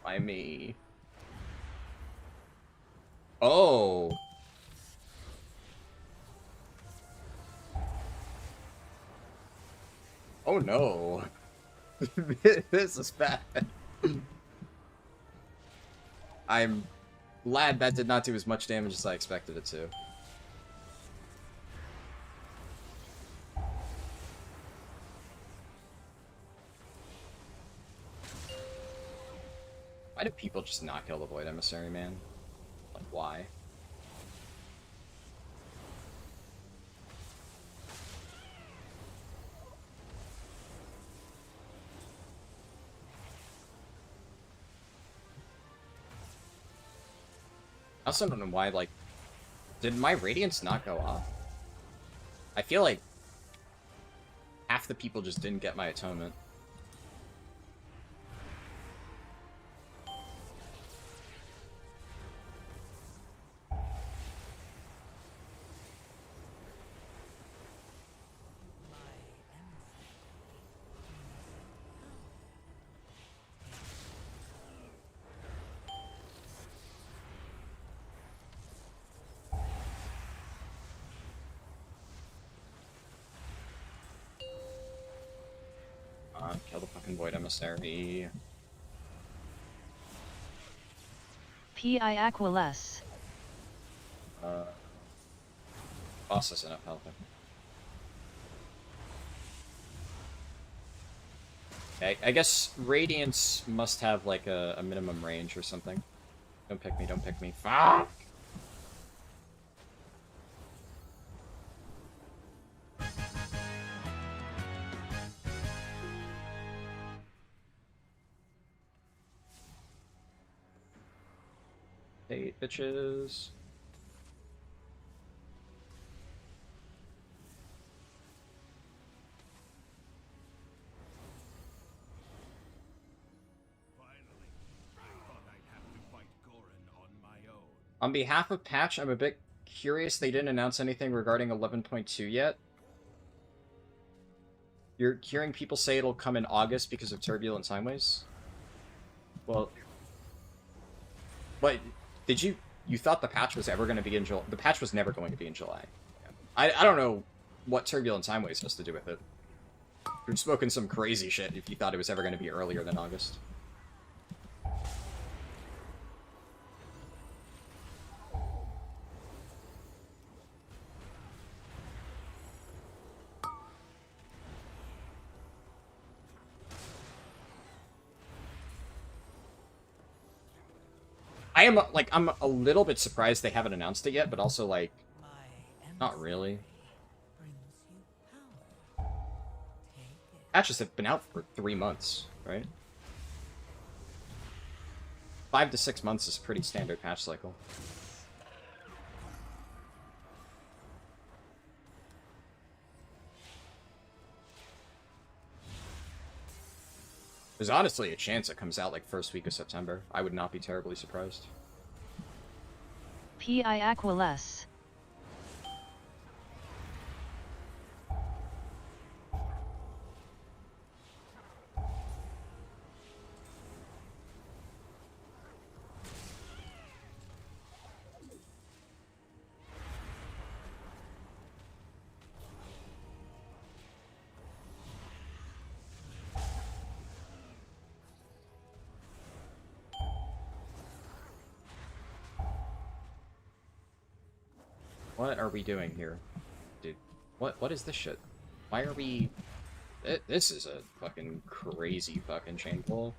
[SPEAKER 1] By me. Oh! Oh no. This is bad. I'm glad that did not do as much damage as I expected it to. Why do people just not kill the Void Emissary, man? Like, why? I also don't know why, like, did my Radiance not go off? I feel like half the people just didn't get my Atonement. Kill the fucking Void Emissary.
[SPEAKER 3] Pi Aquiless.
[SPEAKER 1] Boss has enough health. Okay, I guess Radiance must have like a minimum range or something. Don't pick me, don't pick me. Fuck! Hey, bitches. On behalf of Patch, I'm a bit curious they didn't announce anything regarding 11.2 yet. You're hearing people say it'll come in August because of turbulent sideways? Well... What? Did you... You thought the patch was ever going to be in July? The patch was never going to be in July. I don't know what turbulent sideways has to do with it. You're smoking some crazy shit if you thought it was ever going to be earlier than August. I am, like, I'm a little bit surprised they haven't announced it yet, but also, like, not really. Patches have been out for 3 months, right? 5 to 6 months is a pretty standard patch cycle. There's honestly a chance it comes out like first week of September. I would not be terribly surprised.
[SPEAKER 3] Pi Aquiless.
[SPEAKER 1] What are we doing here? Dude, what is this shit? Why are we... This is a fucking crazy fucking chain pull.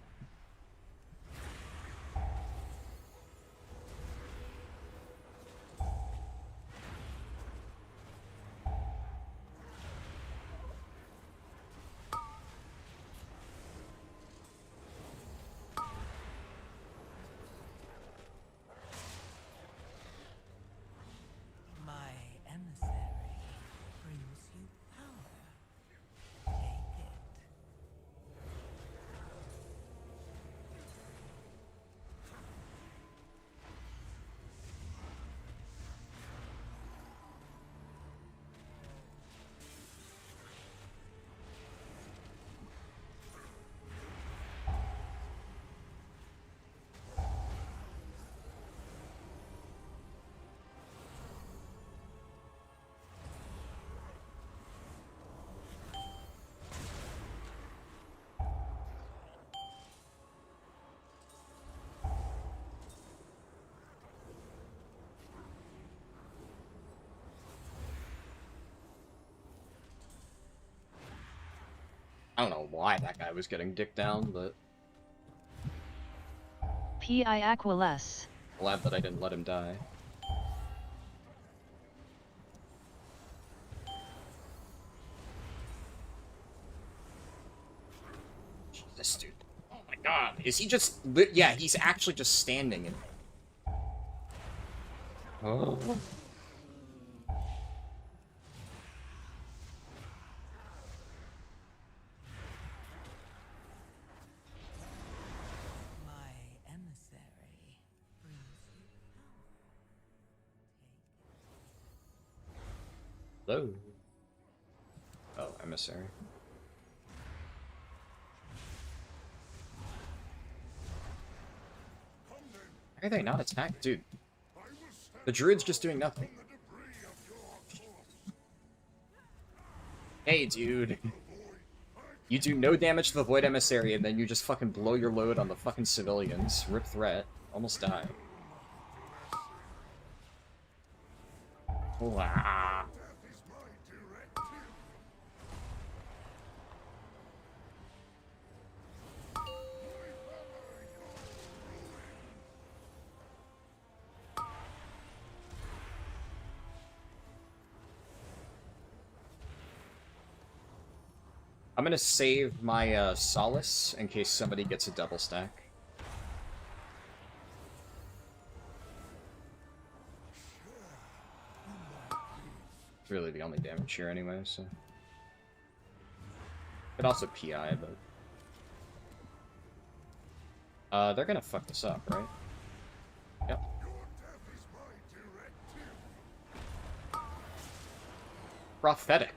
[SPEAKER 1] I don't know why that guy was getting dicked down, but
[SPEAKER 3] Pi Aquiless.
[SPEAKER 1] glad that I didn't let him die. This dude. Oh my god. Is he just... Yeah, he's actually just standing in... Oh.
[SPEAKER 2] My emissary brings you power.
[SPEAKER 1] Hello. Oh, emissary. Why are they not attacking? Dude. The druid's just doing nothing. Hey, dude. You do no damage to the Void Emissary, and then you just fucking blow your load on the fucking civilians. Rip threat. Almost die. Wow. I'm gonna save my Solace in case somebody gets a double stack. It's really the only damage here anyway, so... Could also PI, but... they're gonna fuck this up, right? Yep. Prophetic.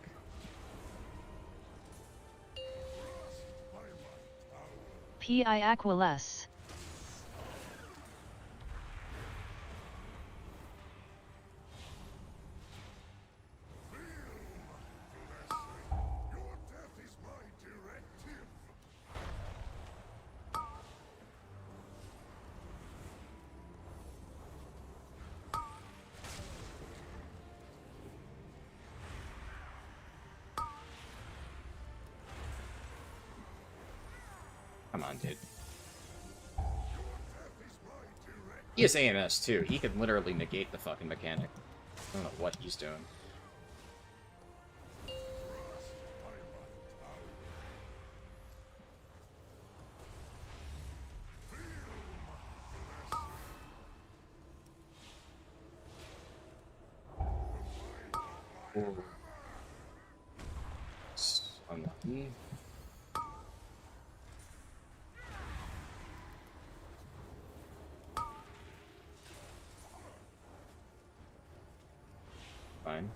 [SPEAKER 3] Pi Aquiless.
[SPEAKER 1] Come on, dude. He has AMS, too. He could literally negate the fucking mechanic. I don't know what he's doing. Ooh. Unlucky. Fine.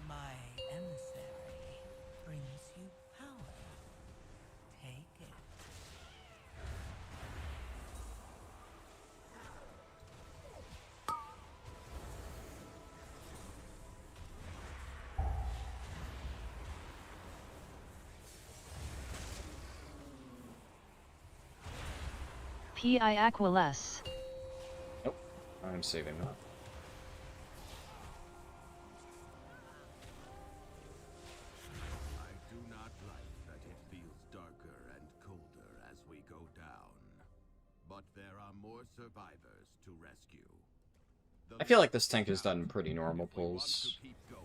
[SPEAKER 2] My emissary brings you power. Take it.
[SPEAKER 3] Pi Aquiless.
[SPEAKER 1] Nope. I'm saving that.
[SPEAKER 7] I do not like that it feels darker and colder as we go down. But there are more survivors to rescue.
[SPEAKER 1] I feel like this tank has done pretty normal
[SPEAKER 7] We want
[SPEAKER 1] pulls.
[SPEAKER 7] to keep going.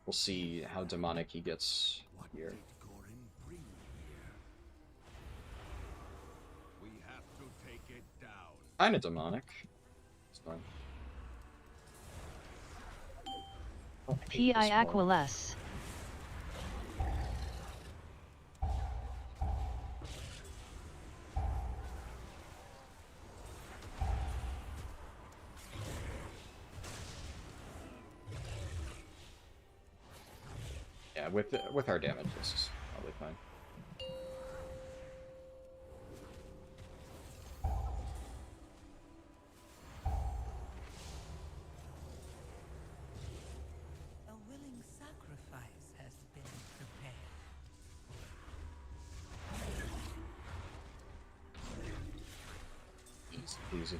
[SPEAKER 1] We'll see how demonic he gets
[SPEAKER 7] What
[SPEAKER 1] here.
[SPEAKER 7] did Gorin bring here? We have to take it down.
[SPEAKER 1] Kinda demonic. It's fine. Oh, I hate
[SPEAKER 3] Pi
[SPEAKER 1] this wall.
[SPEAKER 3] Aquiless.
[SPEAKER 1] Yeah, with our damage, this is probably fine. Easy peasy.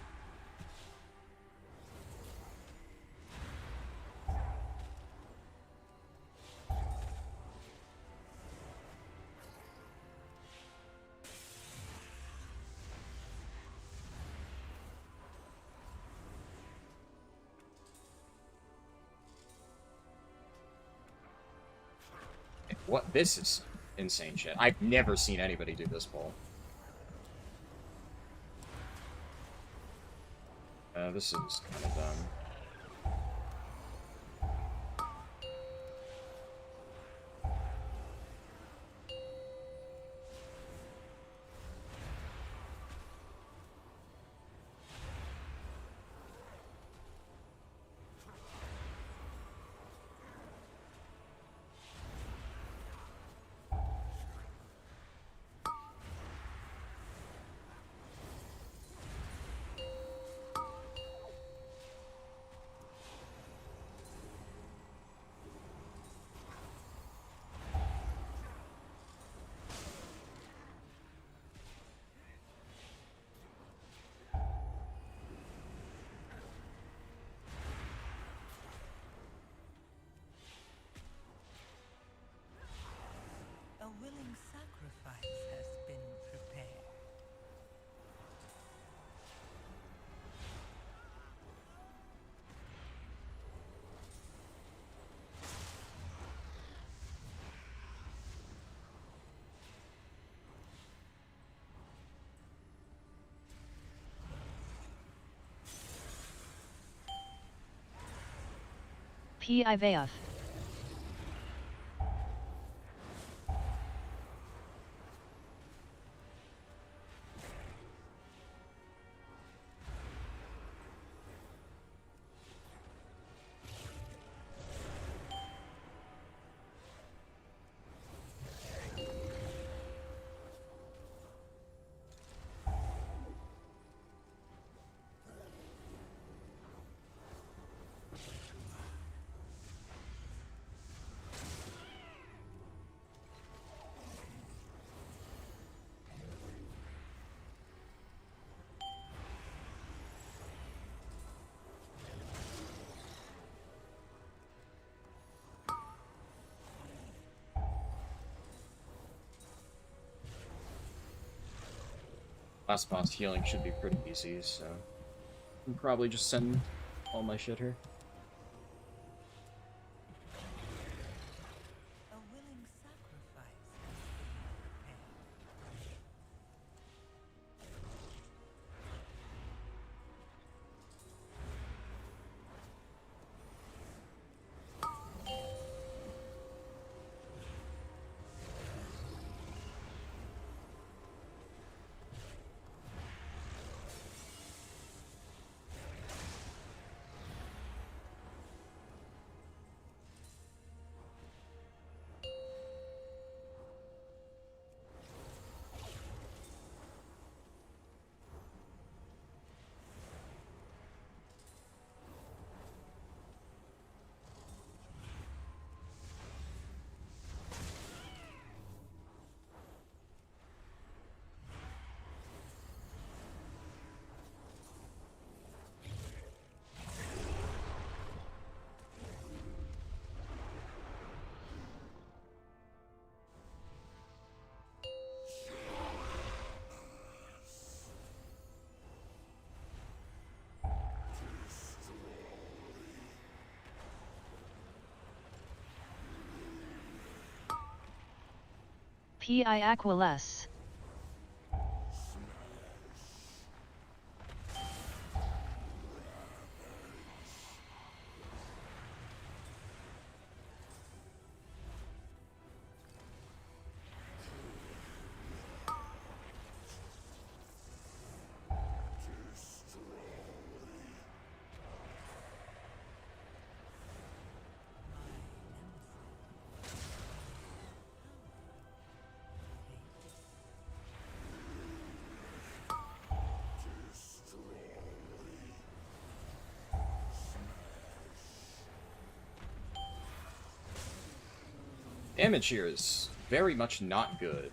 [SPEAKER 1] What? This is insane shit. I've never seen anybody do this ball. This is kind of dumb.
[SPEAKER 2] A willing sacrifice has been prepared.
[SPEAKER 3] PIVF.
[SPEAKER 1] Last boss healing should be pretty easy, so I'll probably just send all my shit here.
[SPEAKER 2] A willing sacrifice has been prepared.
[SPEAKER 3] PI Aqualess.
[SPEAKER 1] Damage here is very much not good.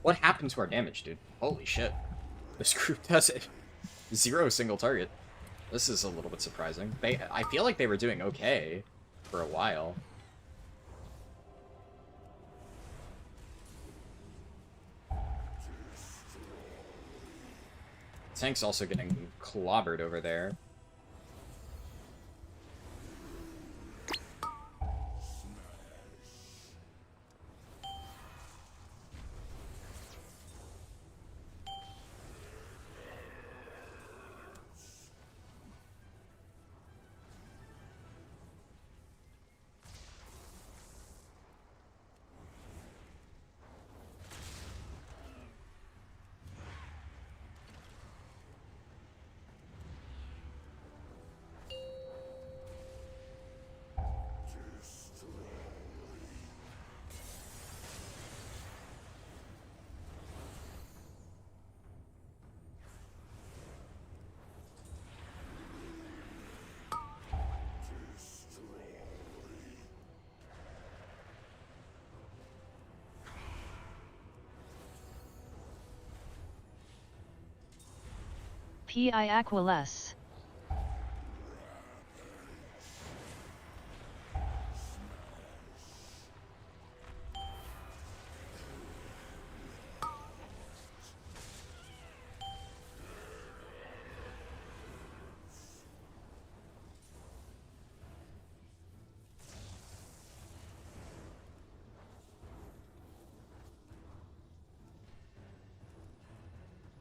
[SPEAKER 1] What happened to our damage, dude? Holy shit. This group does it. 0 single target. This is a little bit surprising. I feel like they were doing okay for a while. Tank's also getting clobbered over there.
[SPEAKER 3] PI Aquiless.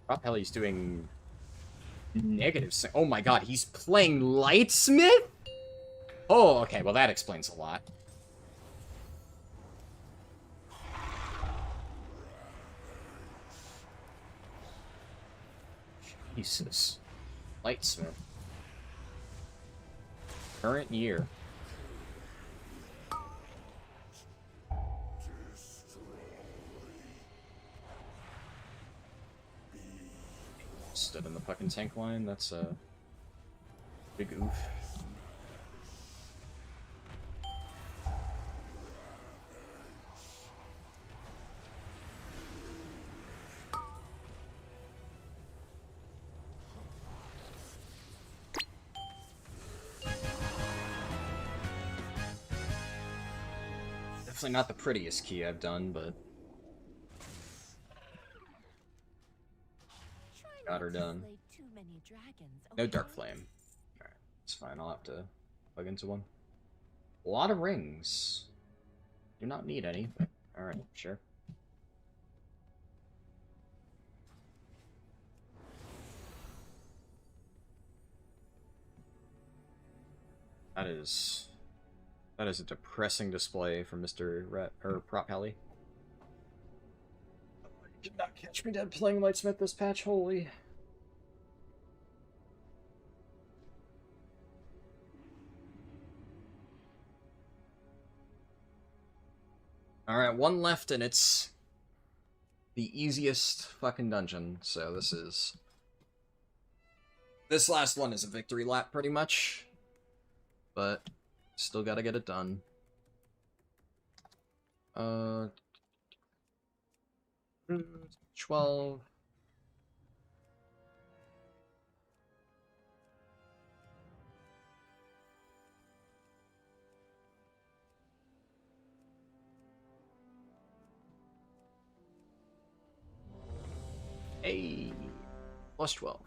[SPEAKER 1] Prop Heli's doing negative. Oh my god, he's playing Lightsmith? Oh, okay, well that explains a lot. Jesus. Lightsmith. Current year. Stood in the fucking tank line, that's a big oof. Definitely not the prettiest key I've done, but got her done. No Dark Flame. Alright, it's fine, I'll have to plug into one. A lot of rings. Do not need any, but alright, sure. That is a depressing display from Mr. Prop Heli. You did not catch me dead playing Lightsmith this patch, holy. Alright, one left and it's the easiest fucking dungeon, so this last one is a victory lap pretty much. But still gotta get it done. 12. Hey, plus 12.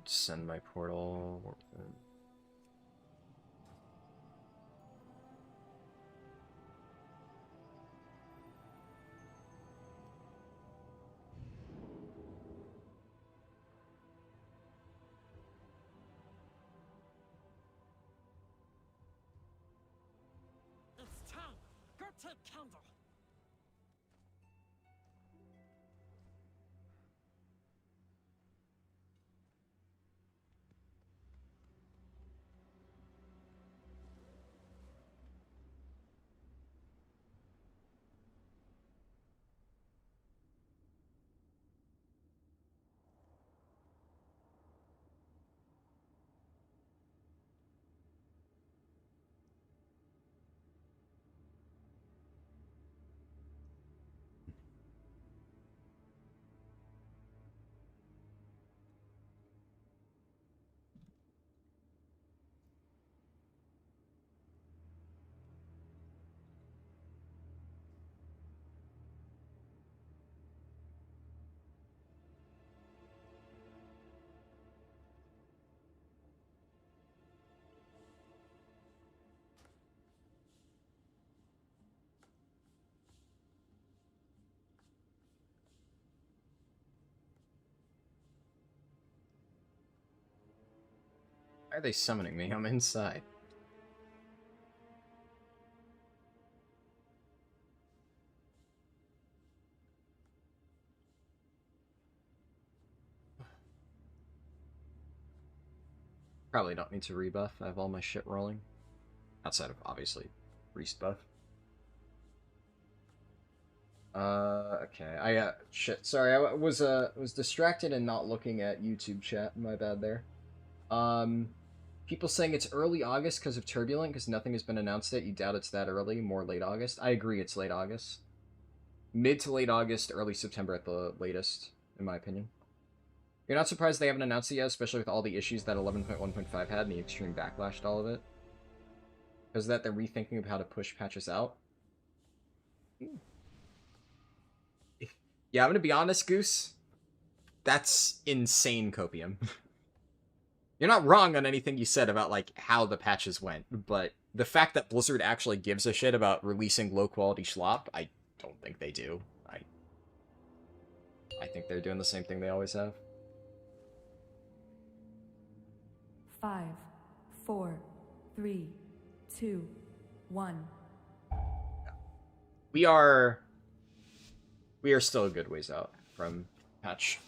[SPEAKER 1] Send my portal.
[SPEAKER 6] to counter.
[SPEAKER 1] Why are they summoning me? I'm inside. Probably don't need to rebuff. I have all my shit rolling. Outside of, obviously, Priest buff. Okay. Shit. Sorry, I was distracted and not looking at YouTube chat. My bad there. People saying it's early August because of Turbulent, because nothing has been announced yet. You doubt it's that early? More late August? I agree it's late August. Mid to late August, early September at the latest, in my opinion. You're not surprised they haven't announced it yet, especially with all the issues that 11.1.5 had and the extreme backlash to all of it? Because that they're rethinking of how to push patches out? Yeah, I'm gonna be honest, Goose. That's insane copium. You're not wrong on anything you said about, like, how the patches went, but the fact that Blizzard actually gives a shit about releasing low-quality schlop, I don't think they do. I think they're doing the same thing they always have.
[SPEAKER 5] 5, 4, 3, 2, 1.
[SPEAKER 1] We are still a good ways out from patch.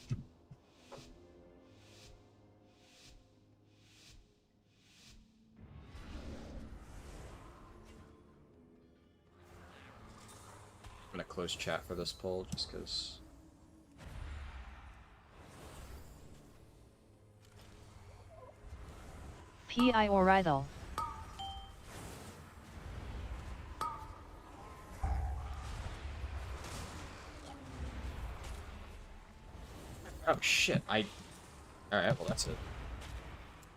[SPEAKER 1] I'm gonna close chat for this poll just because.
[SPEAKER 3] Pi Oridal.
[SPEAKER 1] Oh shit, Alright, well that's a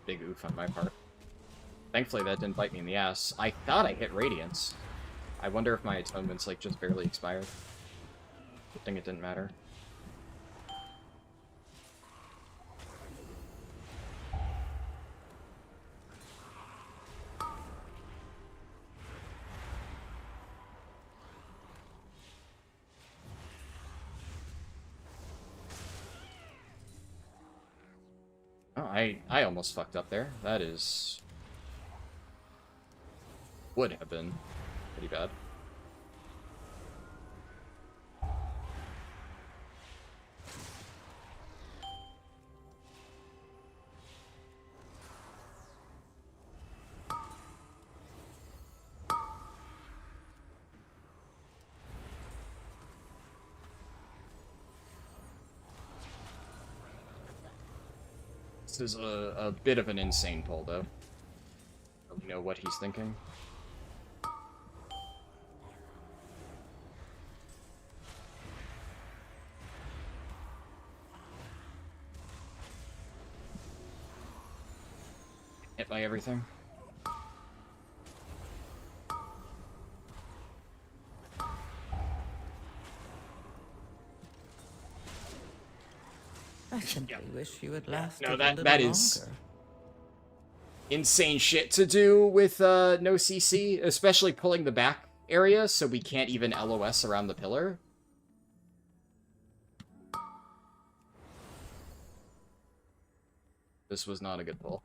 [SPEAKER 1] big oof on my part. Thankfully that didn't bite me in the ass. I thought I hit Radiance. I wonder if my atonement's like just barely expired. Good thing it didn't matter. Oh, I almost fucked up there. That is... would have been pretty bad. This is a bit of an insane pull, though. I don't know what he's thinking. Hit by everything.
[SPEAKER 6] I simply wish you would last
[SPEAKER 1] No,
[SPEAKER 6] a
[SPEAKER 1] that
[SPEAKER 6] little
[SPEAKER 1] is
[SPEAKER 6] longer.
[SPEAKER 1] insane shit to do with no CC, especially pulling the back area so we can't even LOS around the pillar. This was not a good pull.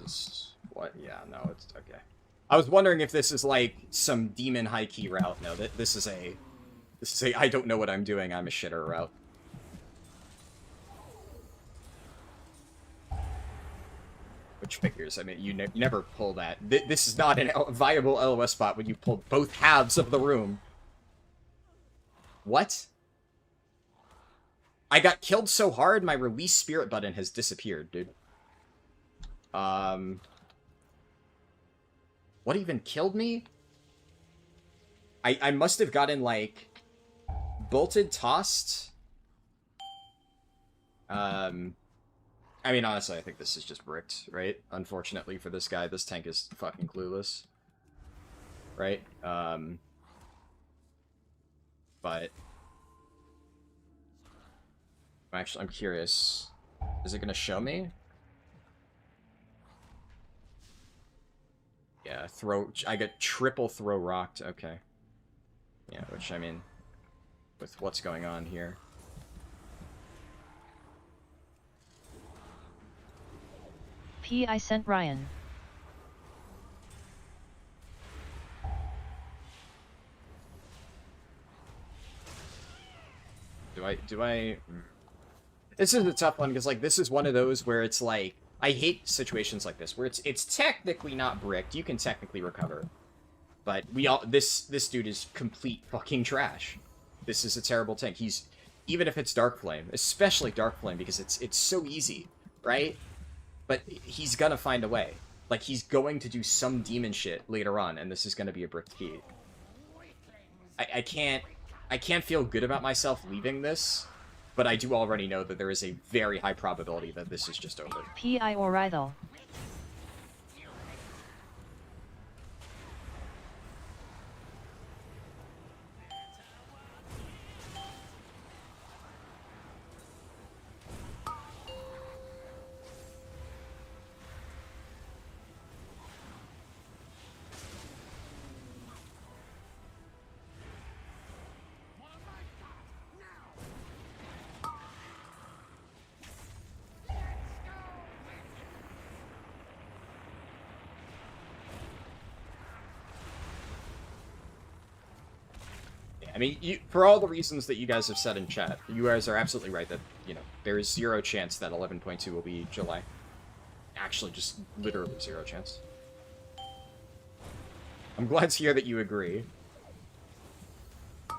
[SPEAKER 1] is... What? Yeah, no, it's... Okay. I was wondering if this is, like, some demon high key route. No, this is a... This is a I don't know what I'm doing, I'm a shitter route. Which figures, I mean, you never pull that. This is not a viable LOS spot when you pull both halves of the room. What? I got killed so hard, my release spirit button has disappeared, dude. What even killed me? I must have gotten, like, bolted, tossed. I mean, honestly, I think this is just bricked, right? Unfortunately for this guy, this tank is fucking clueless. Right? But... Actually, I'm curious. Is it gonna show me? Yeah, I get triple throw rocked, okay. Yeah, which, I mean, with what's going on here.
[SPEAKER 3] I sent Ryan.
[SPEAKER 1] Do I... This is a tough one, because, like, this is one of those where it's, like... I hate situations like this, where it's technically not bricked. You can technically recover. But this dude is complete fucking trash. This is a terrible tank. He's... Even if it's Dark Flame, especially Dark Flame, because it's so easy, right? But he's gonna find a way. Like, he's going to do some demon shit later on, and this is gonna be a bricked key. I can't feel good about myself leaving this, but I do already know that there is a very high probability that this is just over.
[SPEAKER 3] P.I. or Rydal.
[SPEAKER 1] I mean, for all the reasons that you guys have said in chat, you guys are absolutely right that, you know, there is 0 chance that 11.2 will be July. Actually, just literally 0 chance. I'm glad to hear that you agree. But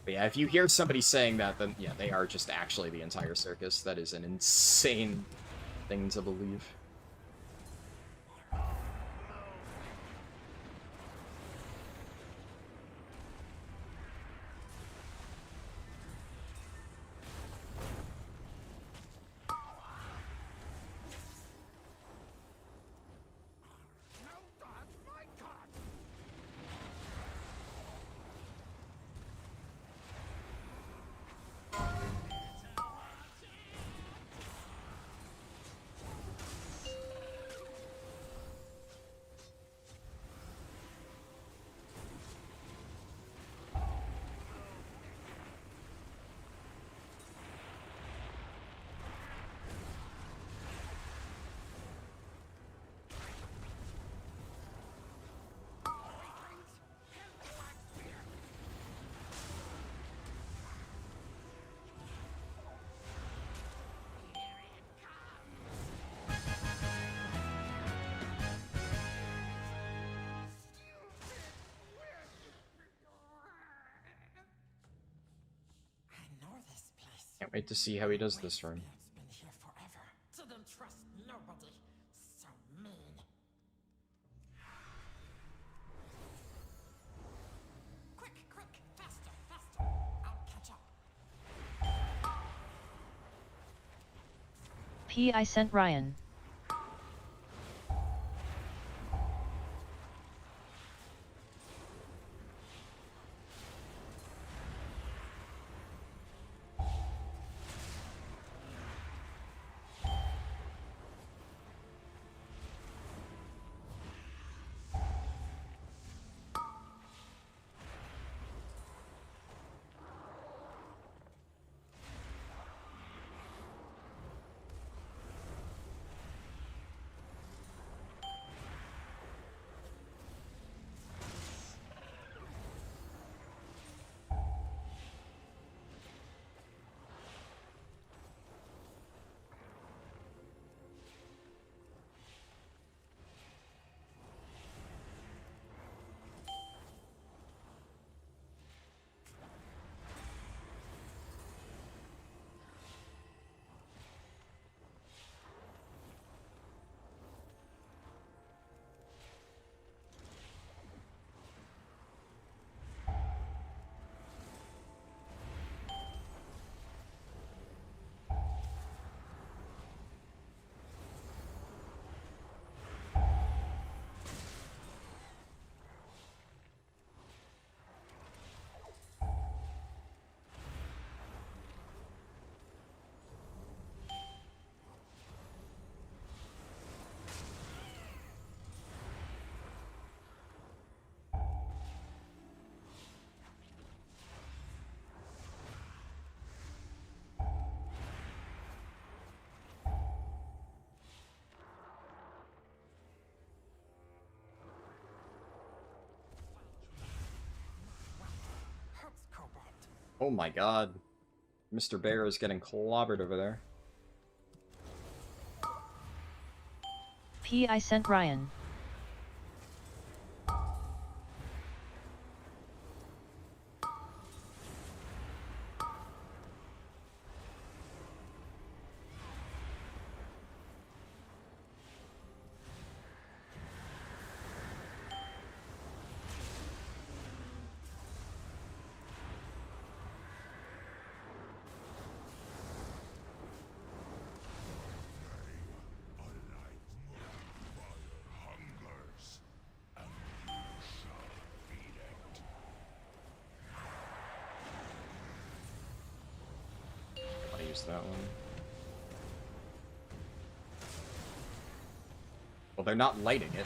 [SPEAKER 1] yeah, if you hear somebody saying that, then yeah, they are just actually the entire circus. That is an insane thing to believe. Can't wait to see how he does this run.
[SPEAKER 6] It's been here forever. So don't trust nobody. So mean. Quick, faster. I'll catch up.
[SPEAKER 3] I sent Ryan.
[SPEAKER 1] Oh my god. Mr. Bear is getting clobbered over there.
[SPEAKER 3] I sent Ryan.
[SPEAKER 1] I use that one. Well, they're not lighting it.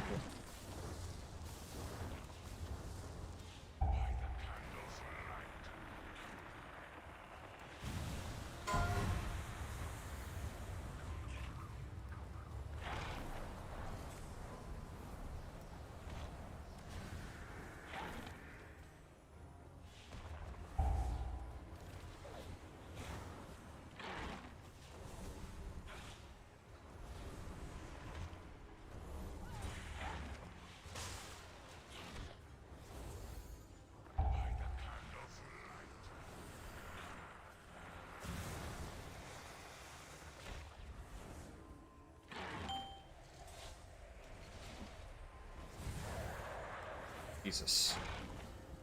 [SPEAKER 1] Jesus.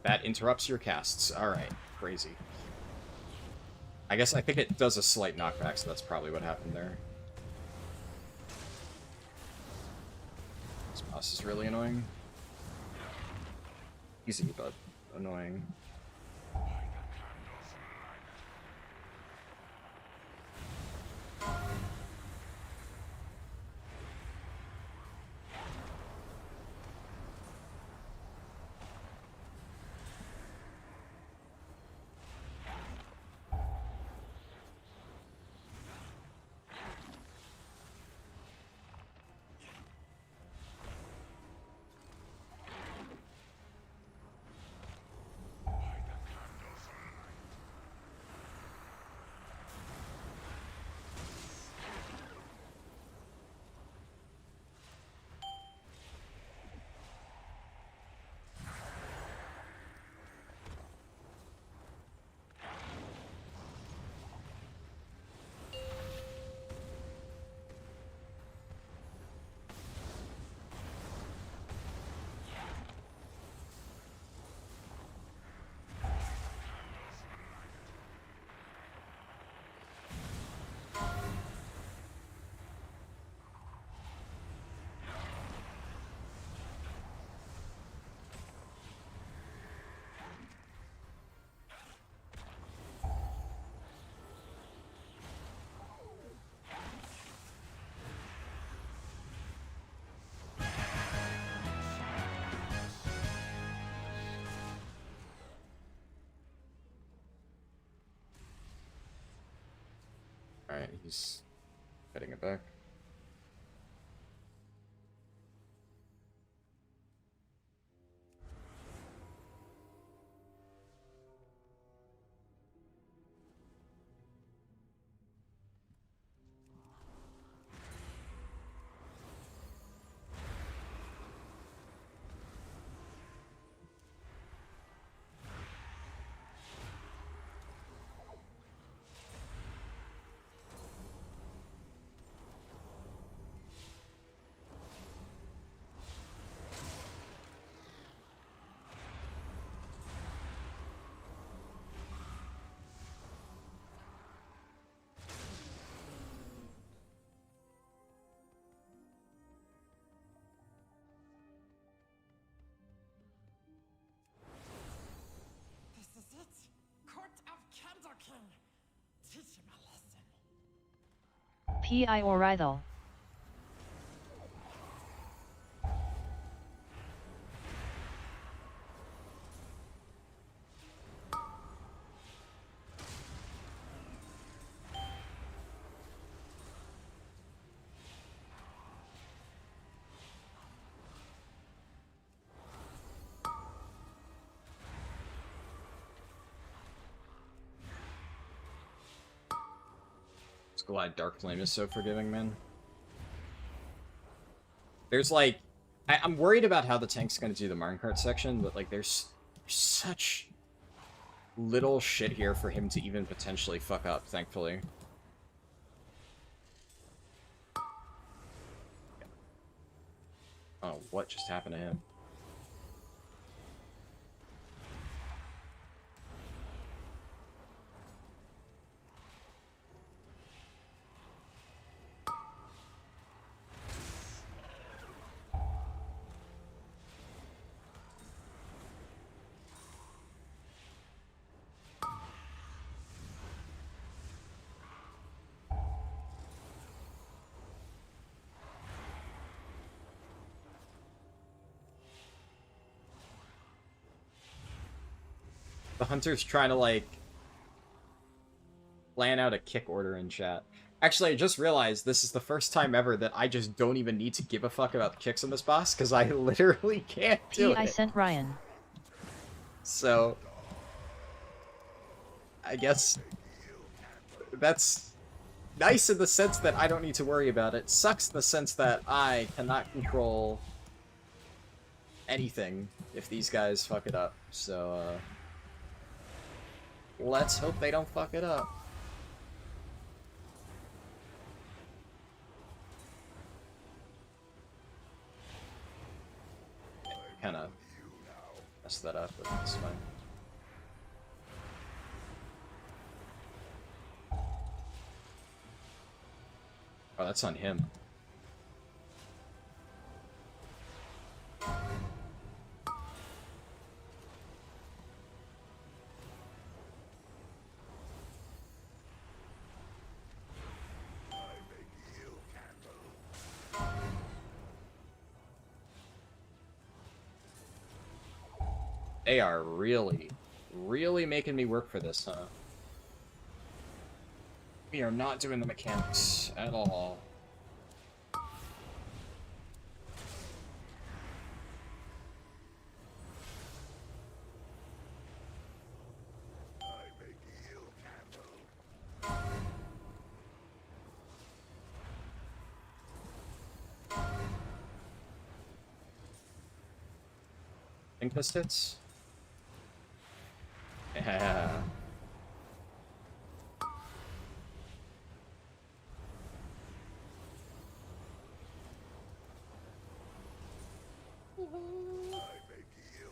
[SPEAKER 1] That interrupts your casts. Alright, crazy. I think it does a slight knockback, so that's probably what happened there. This boss is really annoying. Easy, but annoying. Alright, he's heading it back.
[SPEAKER 6] This is it! Court of Candor King! Teach him a lesson.
[SPEAKER 3] Pi Orithal.
[SPEAKER 1] glad Dark Flame is so forgiving, man. There's like... I'm worried about how the tank's gonna do the minecart section, but like there's such little shit here for him to even potentially fuck up, thankfully. Oh, what just happened to him? The hunter's trying to, like, plan out a kick order in chat. Actually, I just realized this is the first time ever that I just don't even need to give a fuck about the kicks on this boss, because I literally can't do
[SPEAKER 3] I
[SPEAKER 1] it.
[SPEAKER 3] sent Ryan.
[SPEAKER 1] So, I guess that's nice in the sense that I don't need to worry about it. Sucks in the sense that I cannot control anything if these guys fuck it up. So, let's hope they don't fuck it up. Kind of messed that up, but it's fine. Oh, that's on him. They are really, really making me work for this, huh? We are not doing the mechanics at all. Think this hits? Yeah.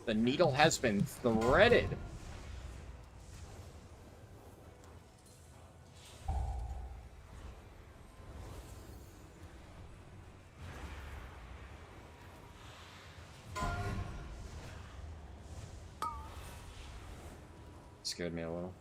[SPEAKER 1] The needle has been threaded. Scared me a little.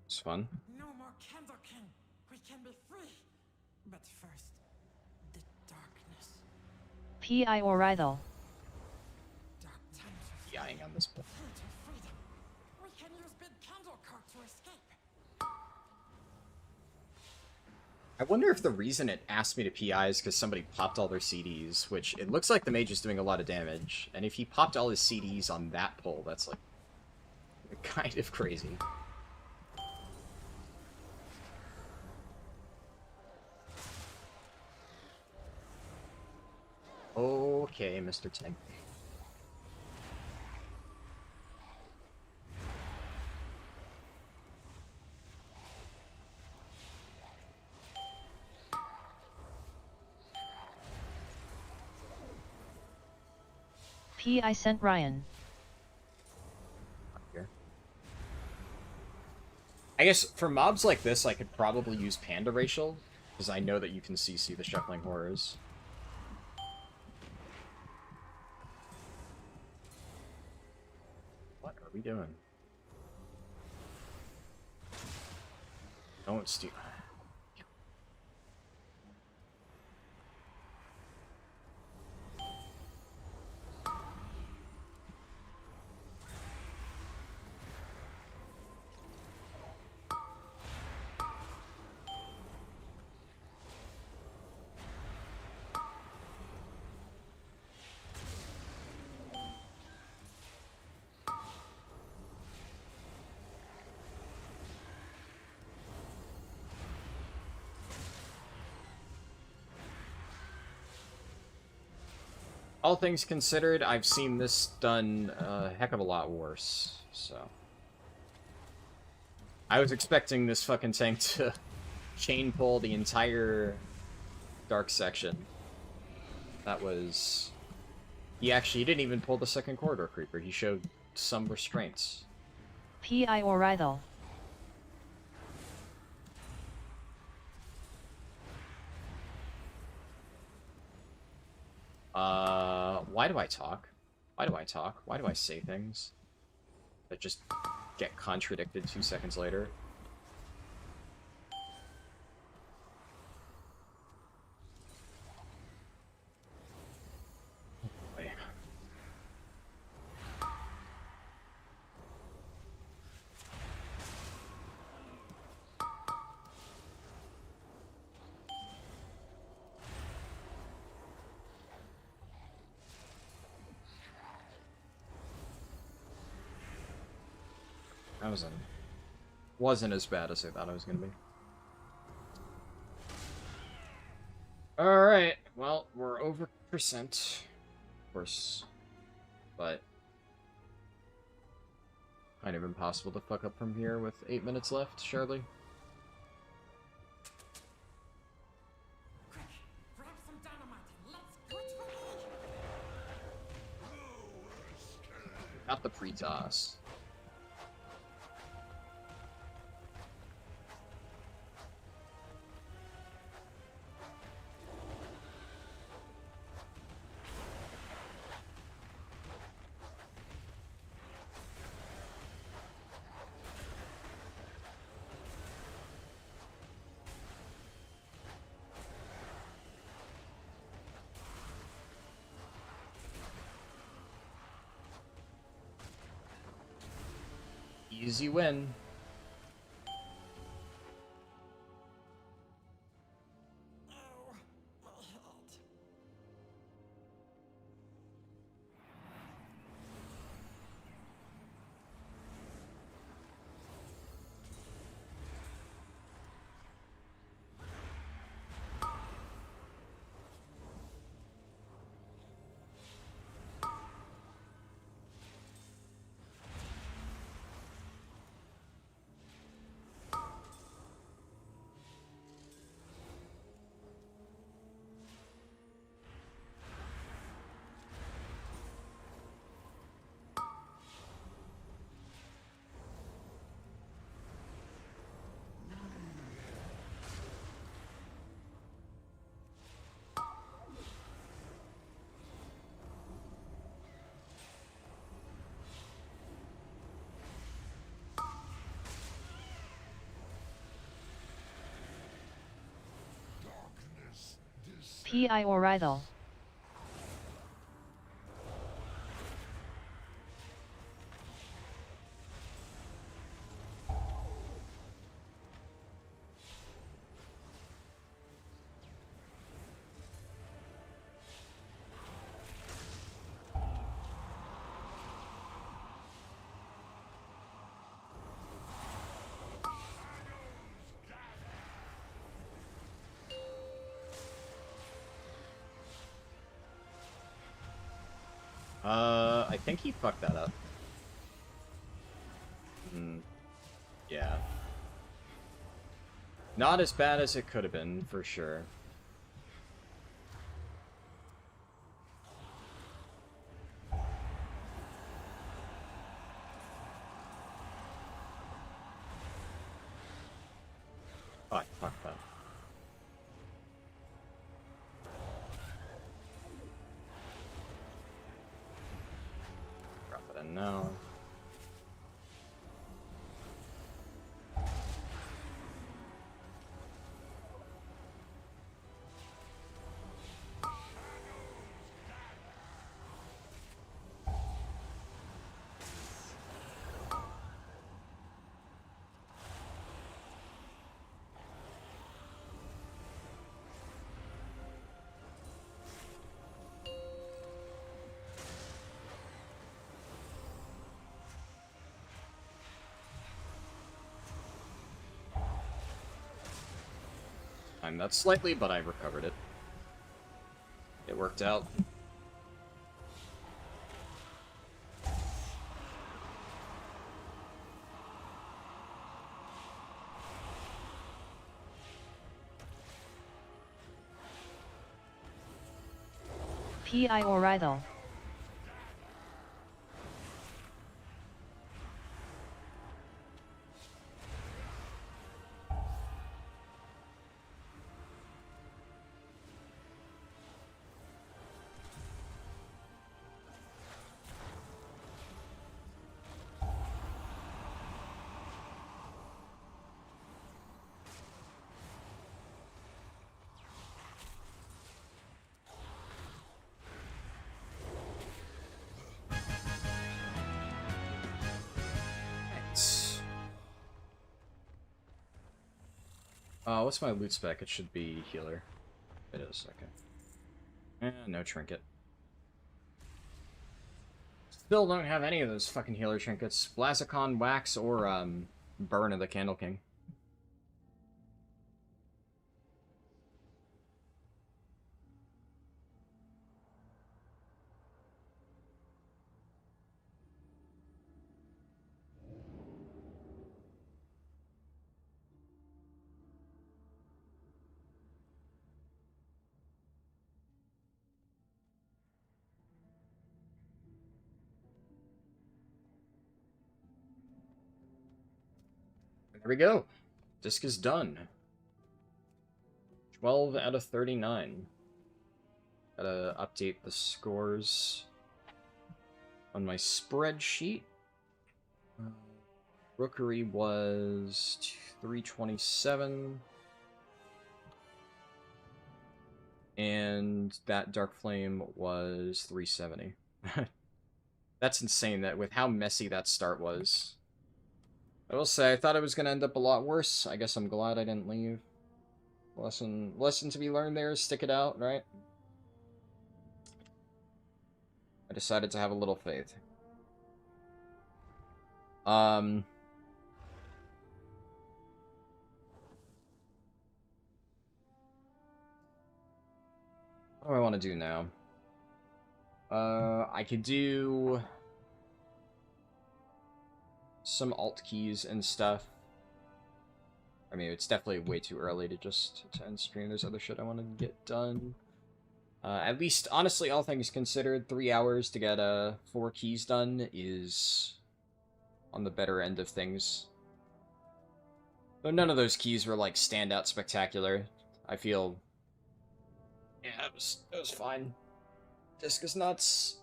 [SPEAKER 1] It's fun.
[SPEAKER 6] No more Candle King. We can be free. But first, the darkness.
[SPEAKER 3] P.I. Orithal.
[SPEAKER 6] Dark times are
[SPEAKER 1] Yawning on this book.
[SPEAKER 6] full to freedom. We can use big candle cart to escape.
[SPEAKER 1] I wonder if the reason it asked me to PI is because somebody popped all their CDs, which it looks like the mage is doing a lot of damage. And if he popped all his CDs on that pull, that's like kind of crazy. Okay, Mr. Tank.
[SPEAKER 3] P.I. sent Ryan.
[SPEAKER 1] Here. I guess for mobs like this, I could probably use Panda Racial, because I know that you can CC the Shuffling Horrors. What are we doing? Don't steal. All things considered, I've seen this done a heck of a lot worse, so... I was expecting this fucking tank to chain pull the entire dark section. That was... He didn't even pull the second corridor creeper. He showed some restraints.
[SPEAKER 3] Pi Orithal.
[SPEAKER 1] Why do I talk? Why do I talk? Why do I say things that just get contradicted 2 seconds later? Boy. That wasn't as bad as I thought it was gonna be. Alright, well, we're over percent. Of course. But kind of impossible to fuck up from here with 8 minutes left, surely.
[SPEAKER 6] Quick, grab some dynamite and let's go to the
[SPEAKER 1] Got the pre-toss. Easy win.
[SPEAKER 6] Oh, my head.
[SPEAKER 3] Pi Orithal.
[SPEAKER 1] I think he fucked that up. Yeah. Not as bad as it could have been, for sure. Oh, I fucked that. Drop it in now. Timed that slightly, but I recovered it. It worked out.
[SPEAKER 3] Pi Orithal.
[SPEAKER 1] What's my loot spec? It should be healer. It is, okay. No trinket. Still don't have any of those fucking healer trinkets. Blazicon, Wax, or, Burn of the Candle King. There we go. Disc is done. 12 out of 39. Gotta update the scores on my spreadsheet. Rookery was 327. And that Dark Flame was 370. That's insane, that with how messy that start was. I will say, I thought it was going to end up a lot worse. I guess I'm glad I didn't leave. Lesson to be learned there is stick it out, right? I decided to have a little faith. What do I want to do now? I could do some alt keys and stuff. I mean, it's definitely way too early to just end stream. There's other shit I want to get done. At least, honestly, all things considered, 3 hours to get 4 keys done is on the better end of things. Though none of those keys were, like, standout spectacular. I feel... yeah, it was fine. Disc is Nuts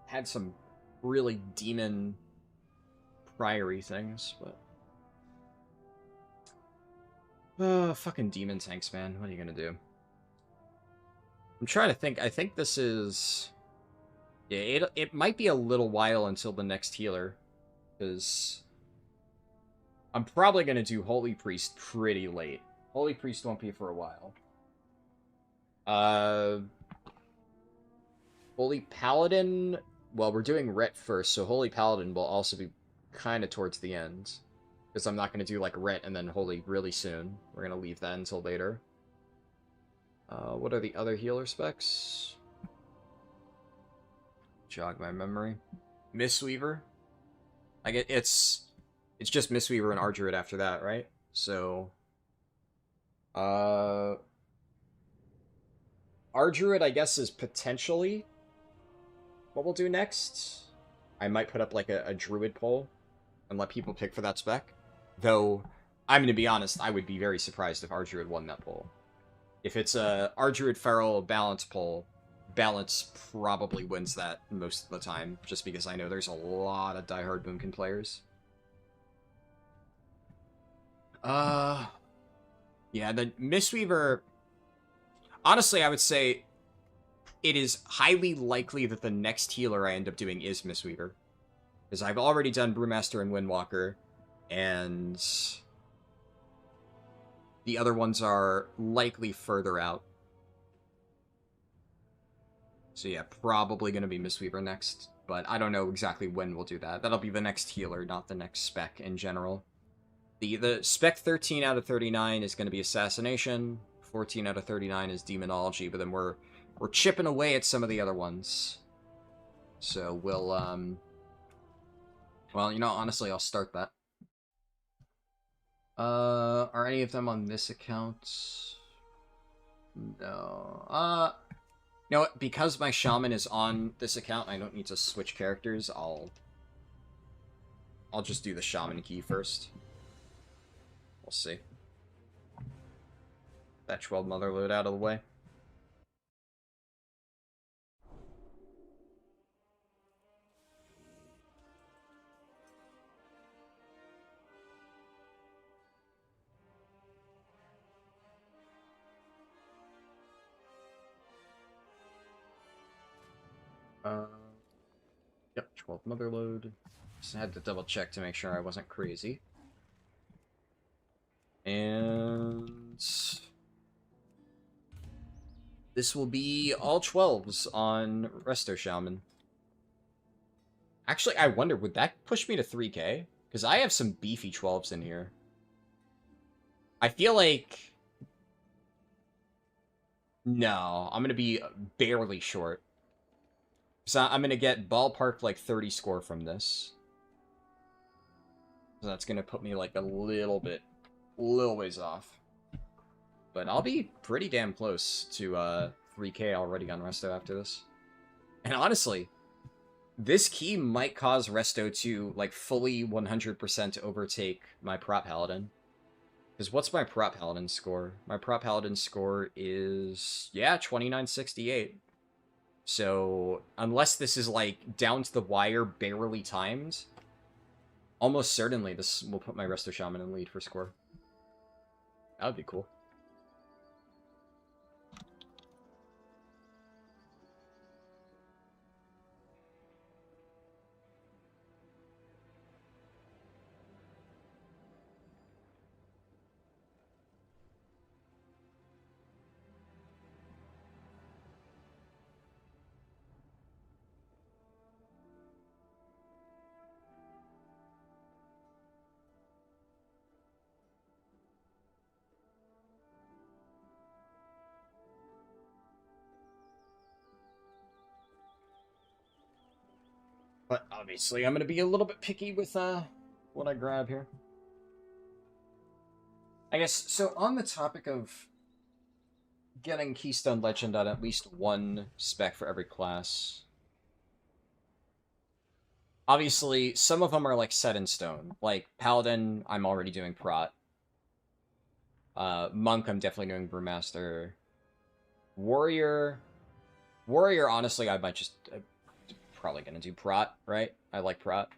[SPEAKER 1] had some really demon priory things, but... fucking demon tanks, man. What are you gonna do? I'm trying to think. I think this is... yeah, it might be a little while until the next healer. Because... I'm probably gonna do Holy Priest pretty late. Holy Priest won't be for a while. Holy Paladin... well, we're doing Ret first, so Holy Paladin will also be kind of towards the end. Because I'm not going to do, like, Ret and then Holy really soon. We're going to leave that until later. What are the other healer specs? Jog my memory. Mistweaver. I get it's just Mistweaver and Ardruid after that, right? So... Ardruid, I guess, is potentially what we'll do next. I might put up, like, a Druid poll and let people pick for that spec. Though, I'm going to be honest, I would be very surprised if Ardruid won that poll. If it's a Ardruid Feral Balance poll, Balance probably wins that most of the time, just because I know there's a lot of diehard Boomkin players. Yeah, the Mistweaver... honestly, I would say it is highly likely that the next healer I end up doing is Mistweaver. Because I've already done Brewmaster and Windwalker, and the other ones are likely further out. So yeah, probably going to be Mistweaver next, but I don't know exactly when we'll do that. That'll be the next healer, not the next spec in general. The spec 13 out of 39 is going to be Assassination, 14 out of 39 is Demonology, but then we're chipping away at some of the other ones. So we'll, well, you know, honestly, I'll start that. Are any of them on this account? No. You know what? Because my shaman is on this account, I don't need to switch characters. I'll just do the shaman key first. We'll see. That 12 mother load out of the way. Yep, 12 mother load. Just had to double check to make sure I wasn't crazy. And this will be all 12s on Resto Shaman. Actually, I wonder, would that push me to 3k? Because I have some beefy 12s in here. I feel like... No, I'm going to be barely short. So I'm going to get ballpark like 30 score from this. So that's going to put me like a little ways off. But I'll be pretty damn close to 3k already on Resto after this. And honestly, this key might cause Resto to like fully 100% overtake my Prop Paladin. Because what's my Prop Paladin score? My Prop Paladin score is, yeah, 2968. So, unless this is, like, down to the wire, barely timed, almost certainly this will put my Resto Shaman in lead for score. That would be cool. But obviously, I'm going to be a little bit picky with what I grab here. I guess, so on the topic of getting Keystone Legend on at least one spec for every class, obviously, some of them are like set in stone. Like Paladin, I'm already doing Prot. Monk, I'm definitely doing Brewmaster. Warrior, honestly, I might just... probably gonna do Prot, right? I like Prot.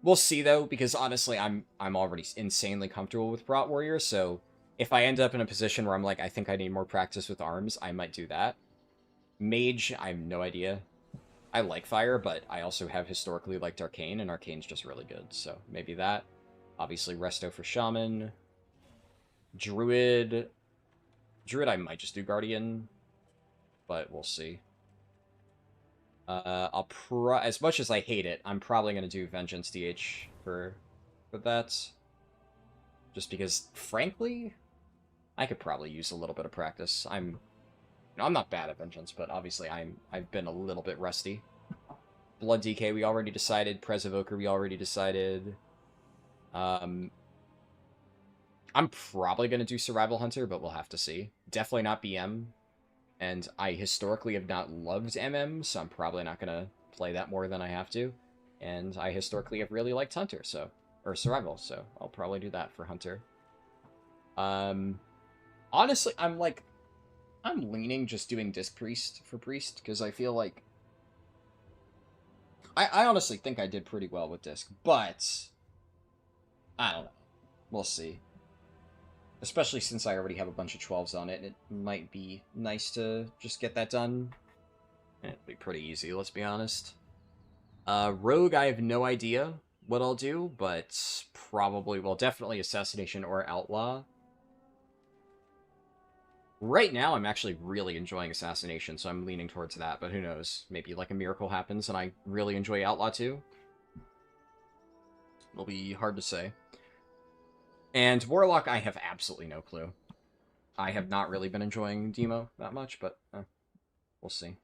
[SPEAKER 1] We'll see, though, because honestly, I'm already insanely comfortable with Prot Warrior, so if I end up in a position where I'm like, I think I need more practice with arms, I might do that. Mage, I have no idea. I like Fire, but I also have historically liked Arcane, and Arcane's just really good, so maybe that. Obviously, Resto for Shaman. Druid, I might just do Guardian, but we'll see. As much as I hate it, I'm probably going to do Vengeance DH for that. Just because, frankly, I could probably use a little bit of practice. I'm not bad at Vengeance, but obviously I've been a little bit rusty. Blood DK, we already decided. Prez Evoker, we already decided. I'm probably going to do Survival Hunter, but we'll have to see. Definitely not BM. And I historically have not loved MM, so I'm probably not going to play that more than I have to. And I historically have really liked Hunter, or Survival, so I'll probably do that for Hunter. Honestly, I'm leaning just doing Disc Priest for Priest, because I feel like... I honestly think I did pretty well with Disc, but... I don't know. We'll see. Especially since I already have a bunch of 12s on it, it might be nice to just get that done. It'll be pretty easy, let's be honest. Rogue, I have no idea what I'll do, but probably, well, definitely Assassination or Outlaw. Right now, I'm actually really enjoying Assassination, so I'm leaning towards that, but who knows? Maybe, like, a miracle happens and I really enjoy Outlaw too. It'll be hard to say. And Warlock, I have absolutely no clue. I have not really been enjoying Demo that much, but we'll see.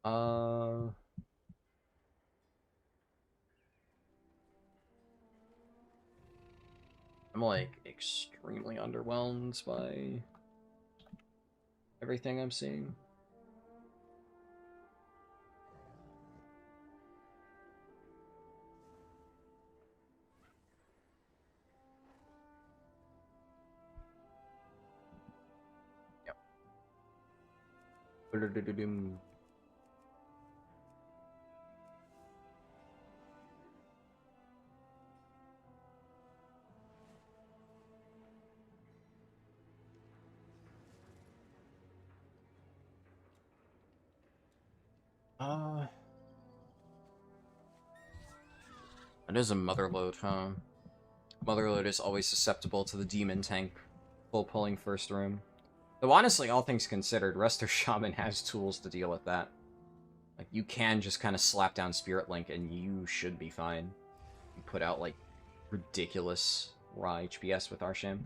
[SPEAKER 1] I'm, like, extremely underwhelmed by everything I'm seeing. Yep. Ba-da-da-da-dum. It is a Motherload, huh? Motherload is always susceptible to the demon tank full pulling first room. Though honestly, all things considered, Resto Shaman has tools to deal with that. Like, you can just kind of slap down Spirit Link and you should be fine. You put out, like, ridiculous raw HPS with Arsham.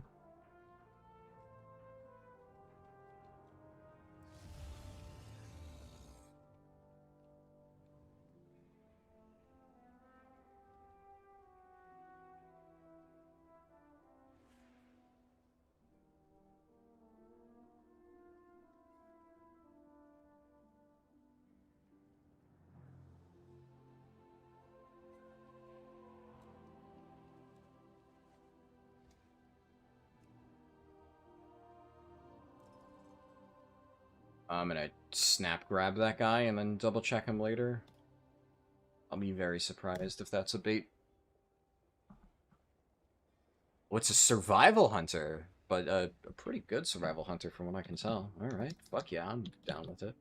[SPEAKER 1] I'm gonna snap grab that guy and then double check him later. I'll be very surprised if that's a bait. Oh, it's a survival hunter, but a pretty good survival hunter from what I can tell. Alright, fuck yeah, I'm down with it.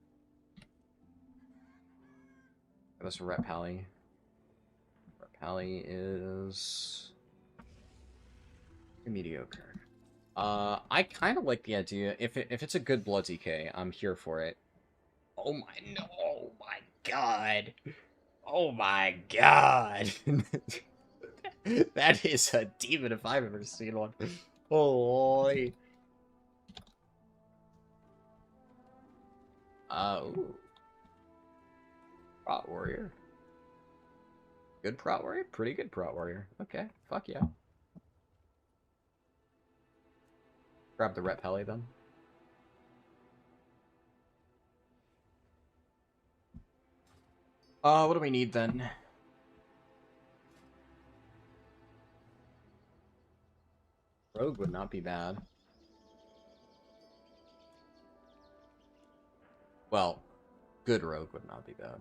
[SPEAKER 1] That's a Rep Pally. Rep Pally is mediocre. I kind of like the idea. If it's a good blood DK, I'm here for it. Oh my no! Oh my god! Oh my god! That is a demon if I've ever seen one. Holy! Ooh. Prot warrior. Good prot warrior. Pretty good prot warrior. Okay. Fuck yeah. Grab the Rep Heli then. What do we need then? Rogue would not be bad. Well, good rogue would not be bad.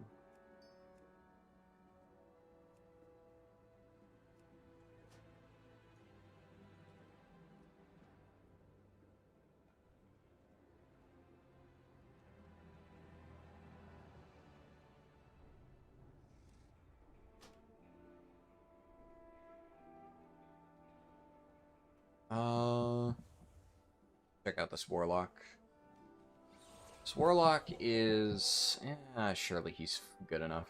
[SPEAKER 1] Check out this Warlock. This Warlock is... surely he's good enough.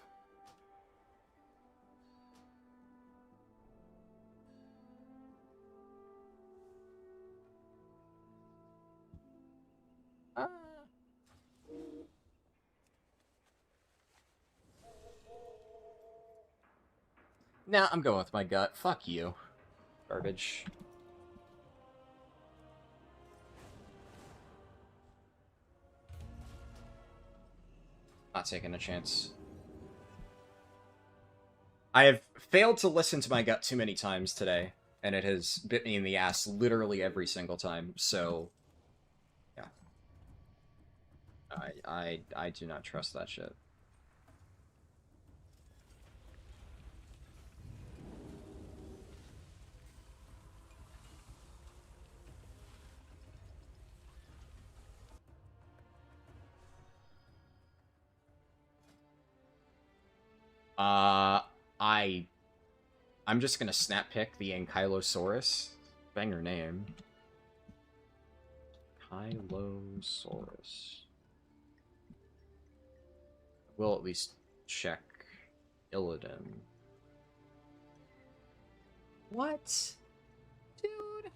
[SPEAKER 1] Nah, I'm going with my gut. Fuck you. Garbage. Not taking a chance. I have failed to listen to my gut too many times today, and it has bit me in the ass literally every single time, so... yeah. I do not trust that shit. I'm just gonna snap pick the Ankylosaurus. Banger name. Ankylosaurus. We'll at least check Illidan. What? Dude?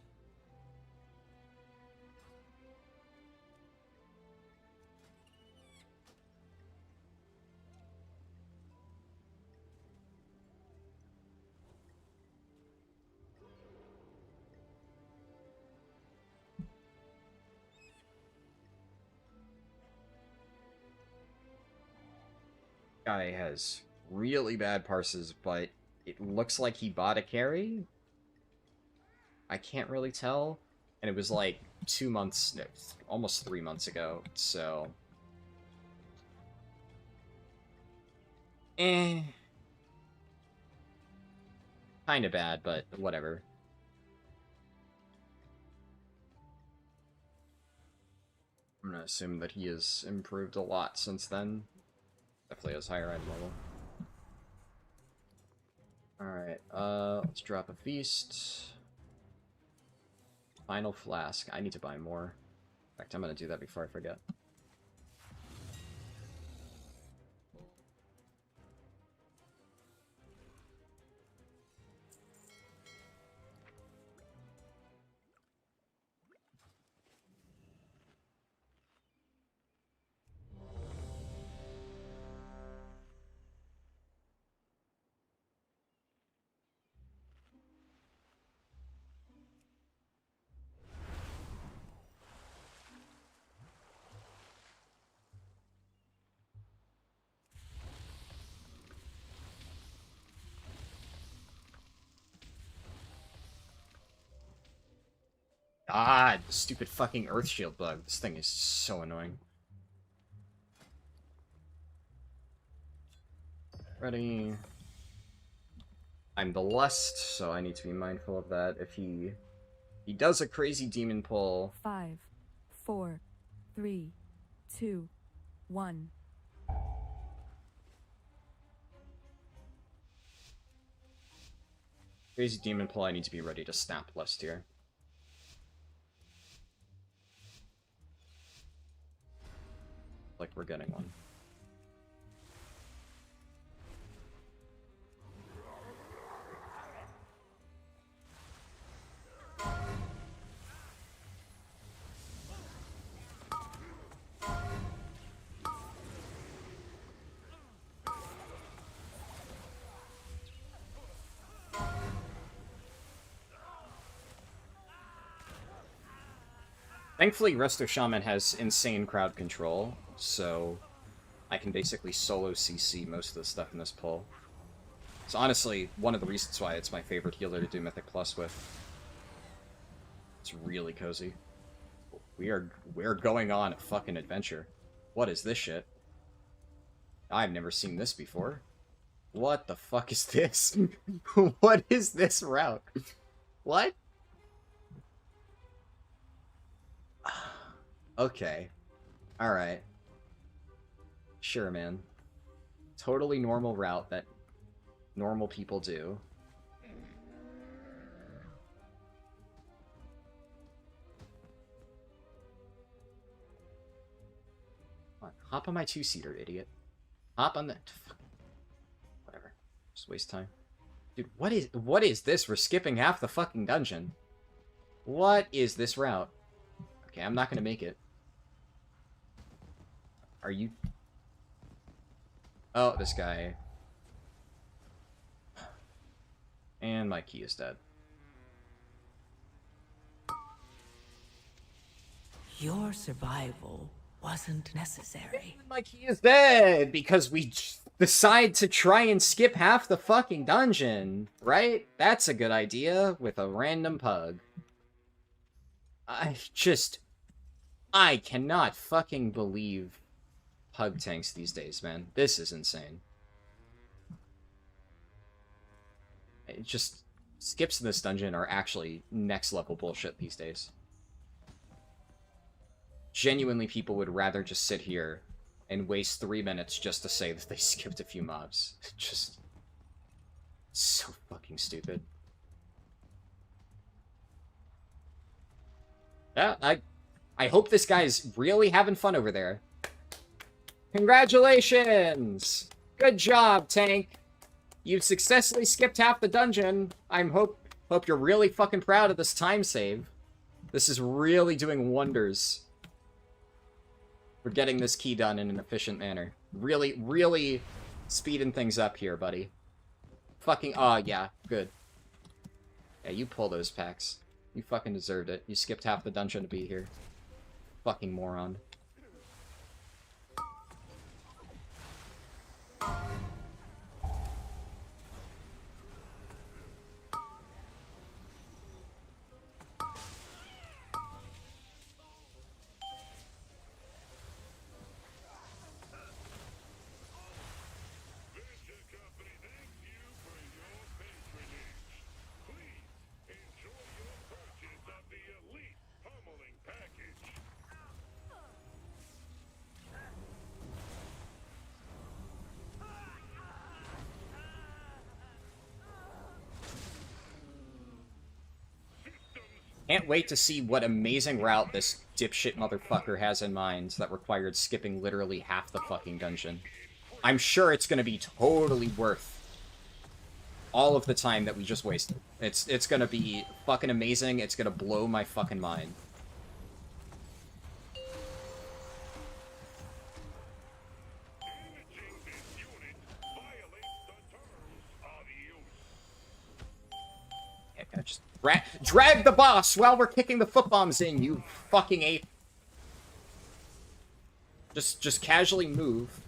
[SPEAKER 1] Guy has really bad parses, but it looks like he bought a carry? I can't really tell. And it was like 2 months, no, almost 3 months ago, so... Kinda bad, but whatever. I'm gonna assume that he has improved a lot since then. Definitely has higher item level. Alright, let's drop a feast. Final flask. I need to buy more. In fact, I'm gonna do that before I forget. God, the stupid fucking Earth Shield bug. This thing is so annoying. Ready. I'm the Lust, so I need to be mindful of that. If he does a crazy demon pull.
[SPEAKER 5] 5, 4, 3, 2, 1.
[SPEAKER 1] Crazy demon pull, I need to be ready to snap Lust here. Like we're getting one. Thankfully, Resto Shaman has insane crowd control, so I can basically solo CC most of the stuff in this pull. It's honestly one of the reasons why it's my favorite healer to do Mythic Plus with. It's really cozy. We're going on a fucking adventure. What is this shit? I've never seen this before. What the fuck is this? What is this route? What? Okay. Alright. Sure, man. Totally normal route that normal people do. Come on, hop on my two-seater, idiot. Hop on the... Whatever. Just waste time. Dude, what is this? We're skipping half the fucking dungeon. What is this route? Okay, I'm not gonna make it. Are you... Oh, this guy. And my key is dead.
[SPEAKER 2] Your survival wasn't necessary.
[SPEAKER 1] My key is dead because we decide to try and skip half the fucking dungeon, right? That's a good idea with a random pug. I cannot fucking believe pug tanks these days, man. This is insane. It just... Skips in this dungeon are actually next level bullshit these days. Genuinely, people would rather just sit here and waste 3 minutes just to say that they skipped a few mobs. Just... so fucking stupid. Yeah, I hope this guy's really having fun over there. Congratulations! Good job, Tank! You've successfully skipped half the dungeon. Hope you're really fucking proud of this time save. This is really doing wonders for getting this key done in an efficient manner. Really, really speeding things up here, buddy. Fucking, yeah, good. Yeah, you pull those packs. You fucking deserved it. You skipped half the dungeon to be here. Fucking moron. Can't wait to see what amazing route this dipshit motherfucker has in mind that required skipping literally half the fucking dungeon. I'm sure it's gonna be totally worth all of the time that we just wasted. It's gonna be fucking amazing. It's gonna blow my fucking mind. Yeah, just drag the boss while we're kicking the foot bombs in, you fucking ape. Just casually move.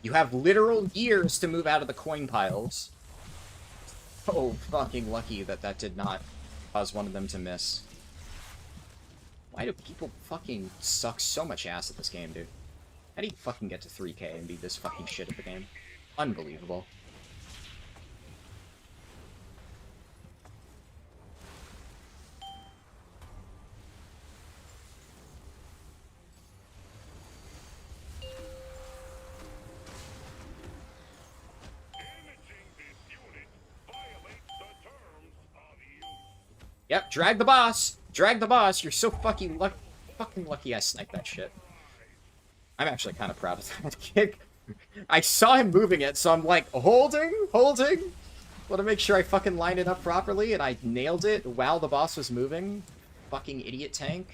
[SPEAKER 1] You have literal years to move out of the coin piles. Oh, fucking lucky that that did not cause one of them to miss. Why do people fucking suck so much ass at this game, dude? How do you fucking get to 3K and be this fucking shit at the game? Unbelievable. Yep, drag the boss! Drag the boss! You're so fucking lucky I sniped that shit. I'm actually kind of proud of that kick. I saw him moving it, so I'm like, holding? Want to make sure I fucking line it up properly, and I nailed it while the boss was moving. Fucking idiot tank.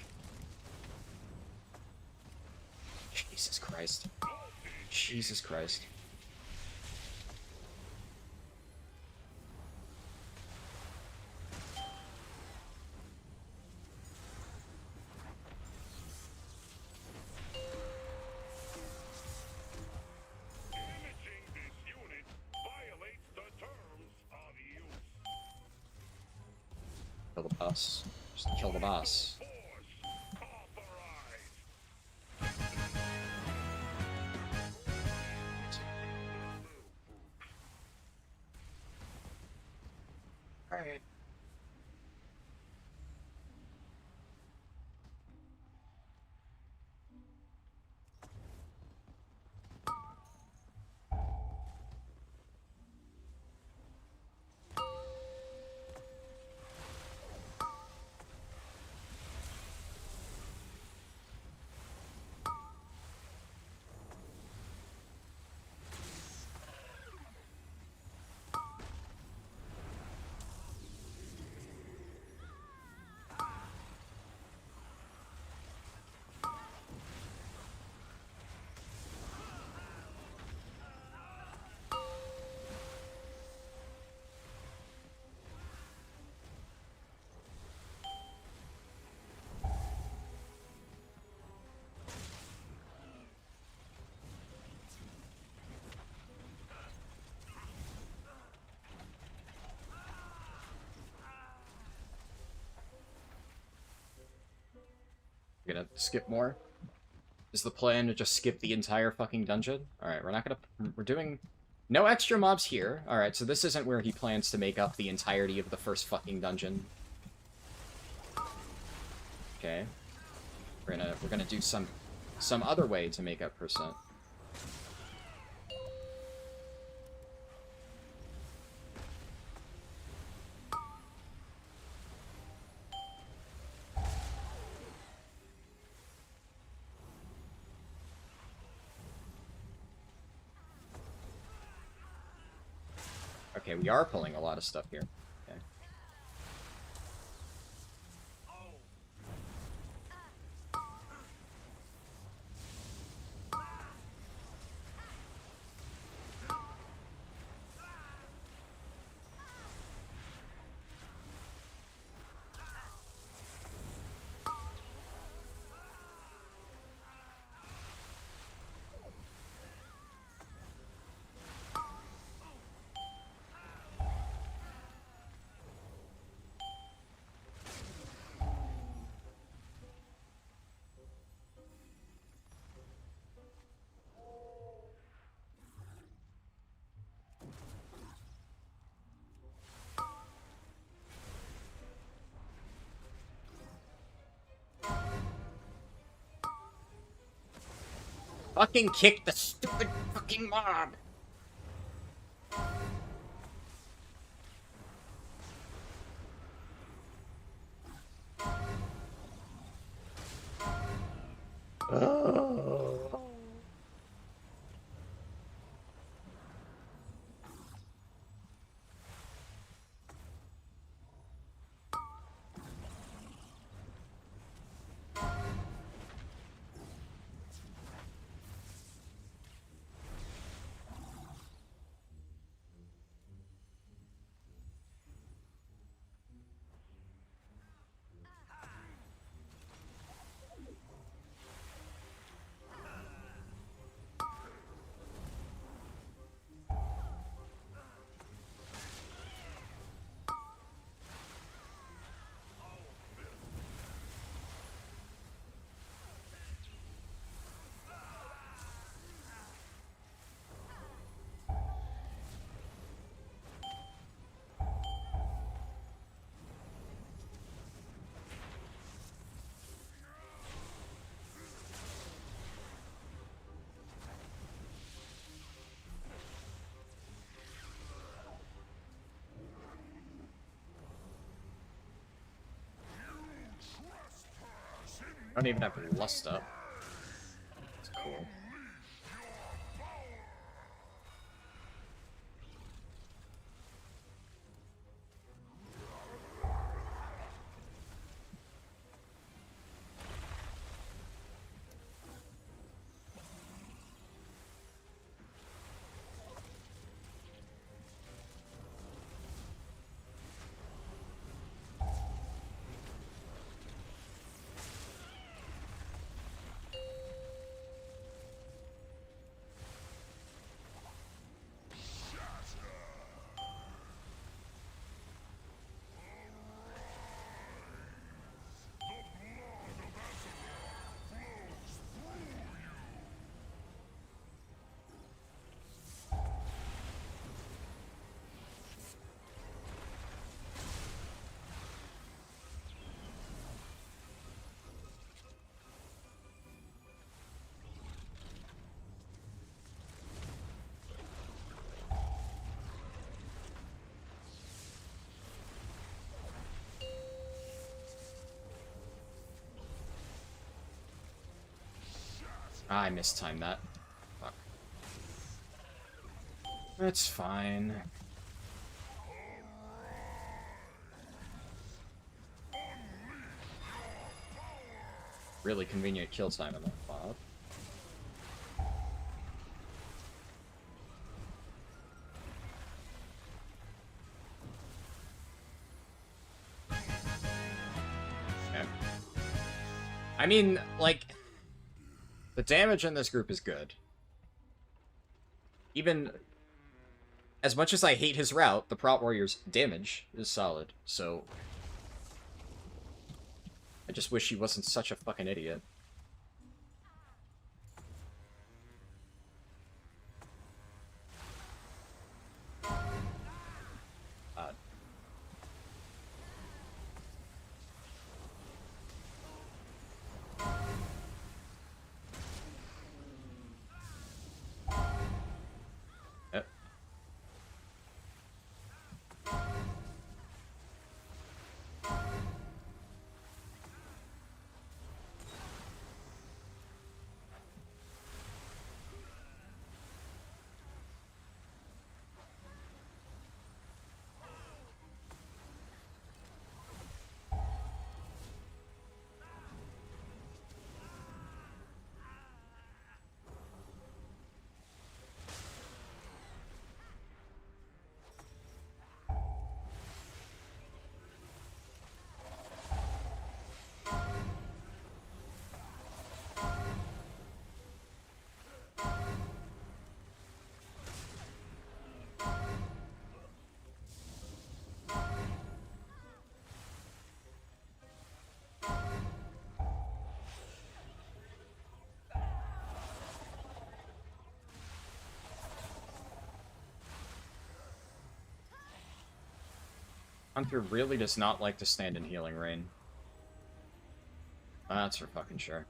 [SPEAKER 1] Jesus Christ. Jesus Christ. Kill the boss. Just kill the boss. Alright. We're gonna skip more? Is the plan to just skip the entire fucking dungeon? Alright, we're not gonna... We're doing... No extra mobs here. Alright, so this isn't where he plans to make up the entirety of the first fucking dungeon. Okay. We're gonna do some other way to make up %. Okay, we are pulling a lot of stuff here. Okay. Fucking kick the stupid fucking mob! I don't even have lust up. That's cool. Ah, I mistimed that. Fuck. That's fine. Really convenient kill time on that mob. Okay. I mean, like, the damage in this group is good. Even as much as I hate his route, the Prot Warrior's damage is solid, so I just wish he wasn't such a fucking idiot. Yep. Hunter really does not like to stand in healing rain. That's for fucking sure.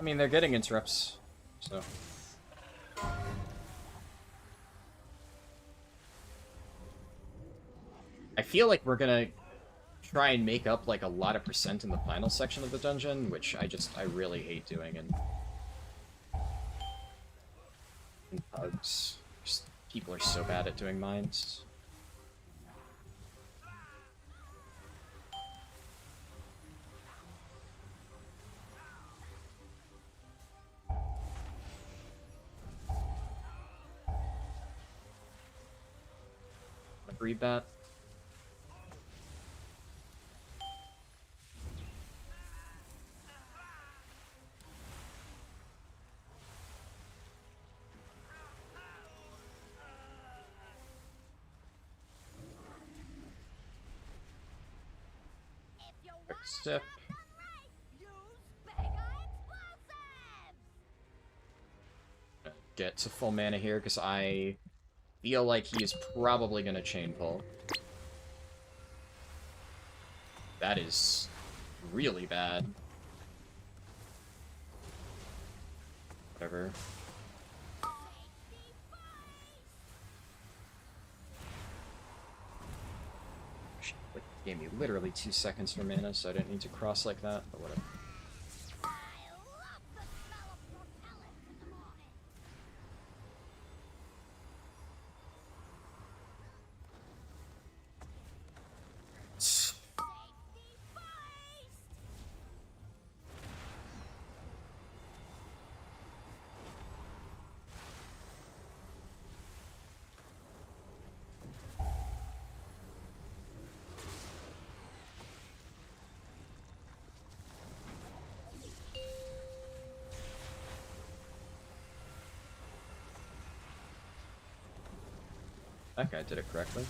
[SPEAKER 1] I mean, they're getting interrupts, so... I feel like we're gonna try and make up, like, a lot of percent in the final section of the dungeon, which I really hate doing in bugs. Just, people are so bad at doing mines. Read that. Quick sip. Get to full mana here, because I feel like he is probably going to chain pull. That is really bad. Whatever. It gave me literally 2 seconds for mana, so I didn't need to cross like that, but whatever. That guy did it correctly.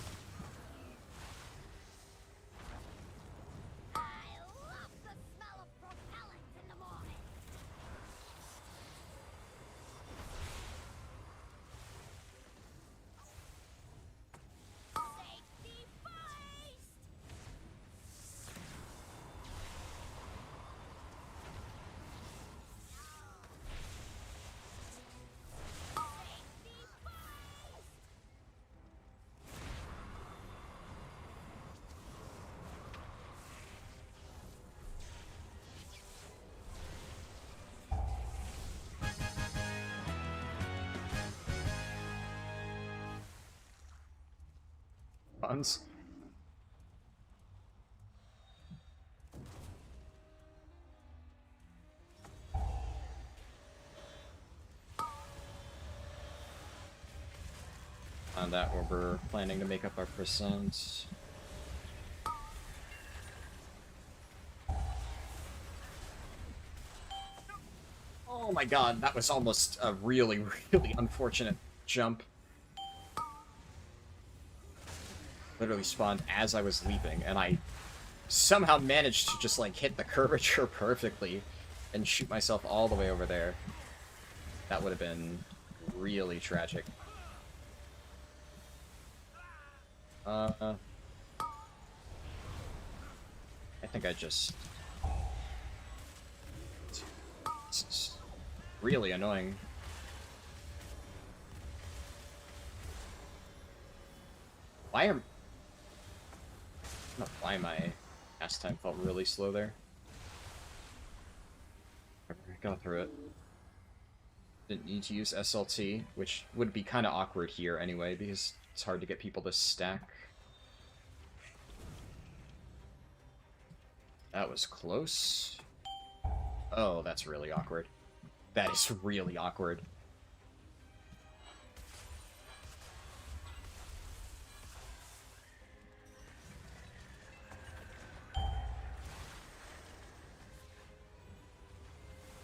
[SPEAKER 1] Puns. On that, where we're planning to make up our percent. Oh my god, that was almost a really, really unfortunate jump. Literally spawned as I was leaping, and I somehow managed to just, like, hit the curvature perfectly and shoot myself all the way over there. That would have been really tragic. I think I just... This is really annoying. Why am... I don't know why my cast time felt really slow there. I got through it. Didn't need to use SLT, which would be kind of awkward here anyway, because it's hard to get people to stack. That was close. Oh, that's really awkward. That is really awkward.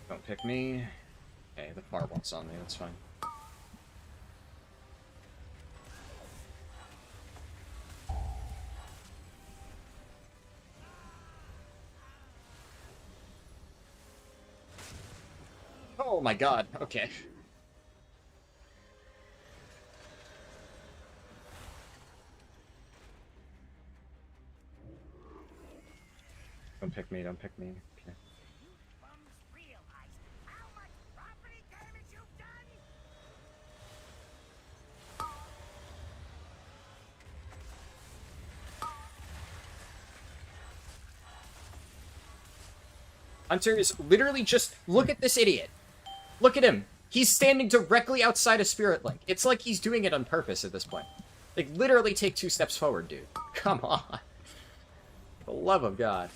[SPEAKER 1] Don't pick me. Okay, the fireball's on me, that's fine. Oh my god, okay. Don't pick me, don't pick me. Okay. Hunter is literally just... Look at this idiot. Look at him. He's standing directly outside a Spirit Link. It's like he's doing it on purpose at this point. Like, literally take 2 steps forward, dude. Come on. For the love of God.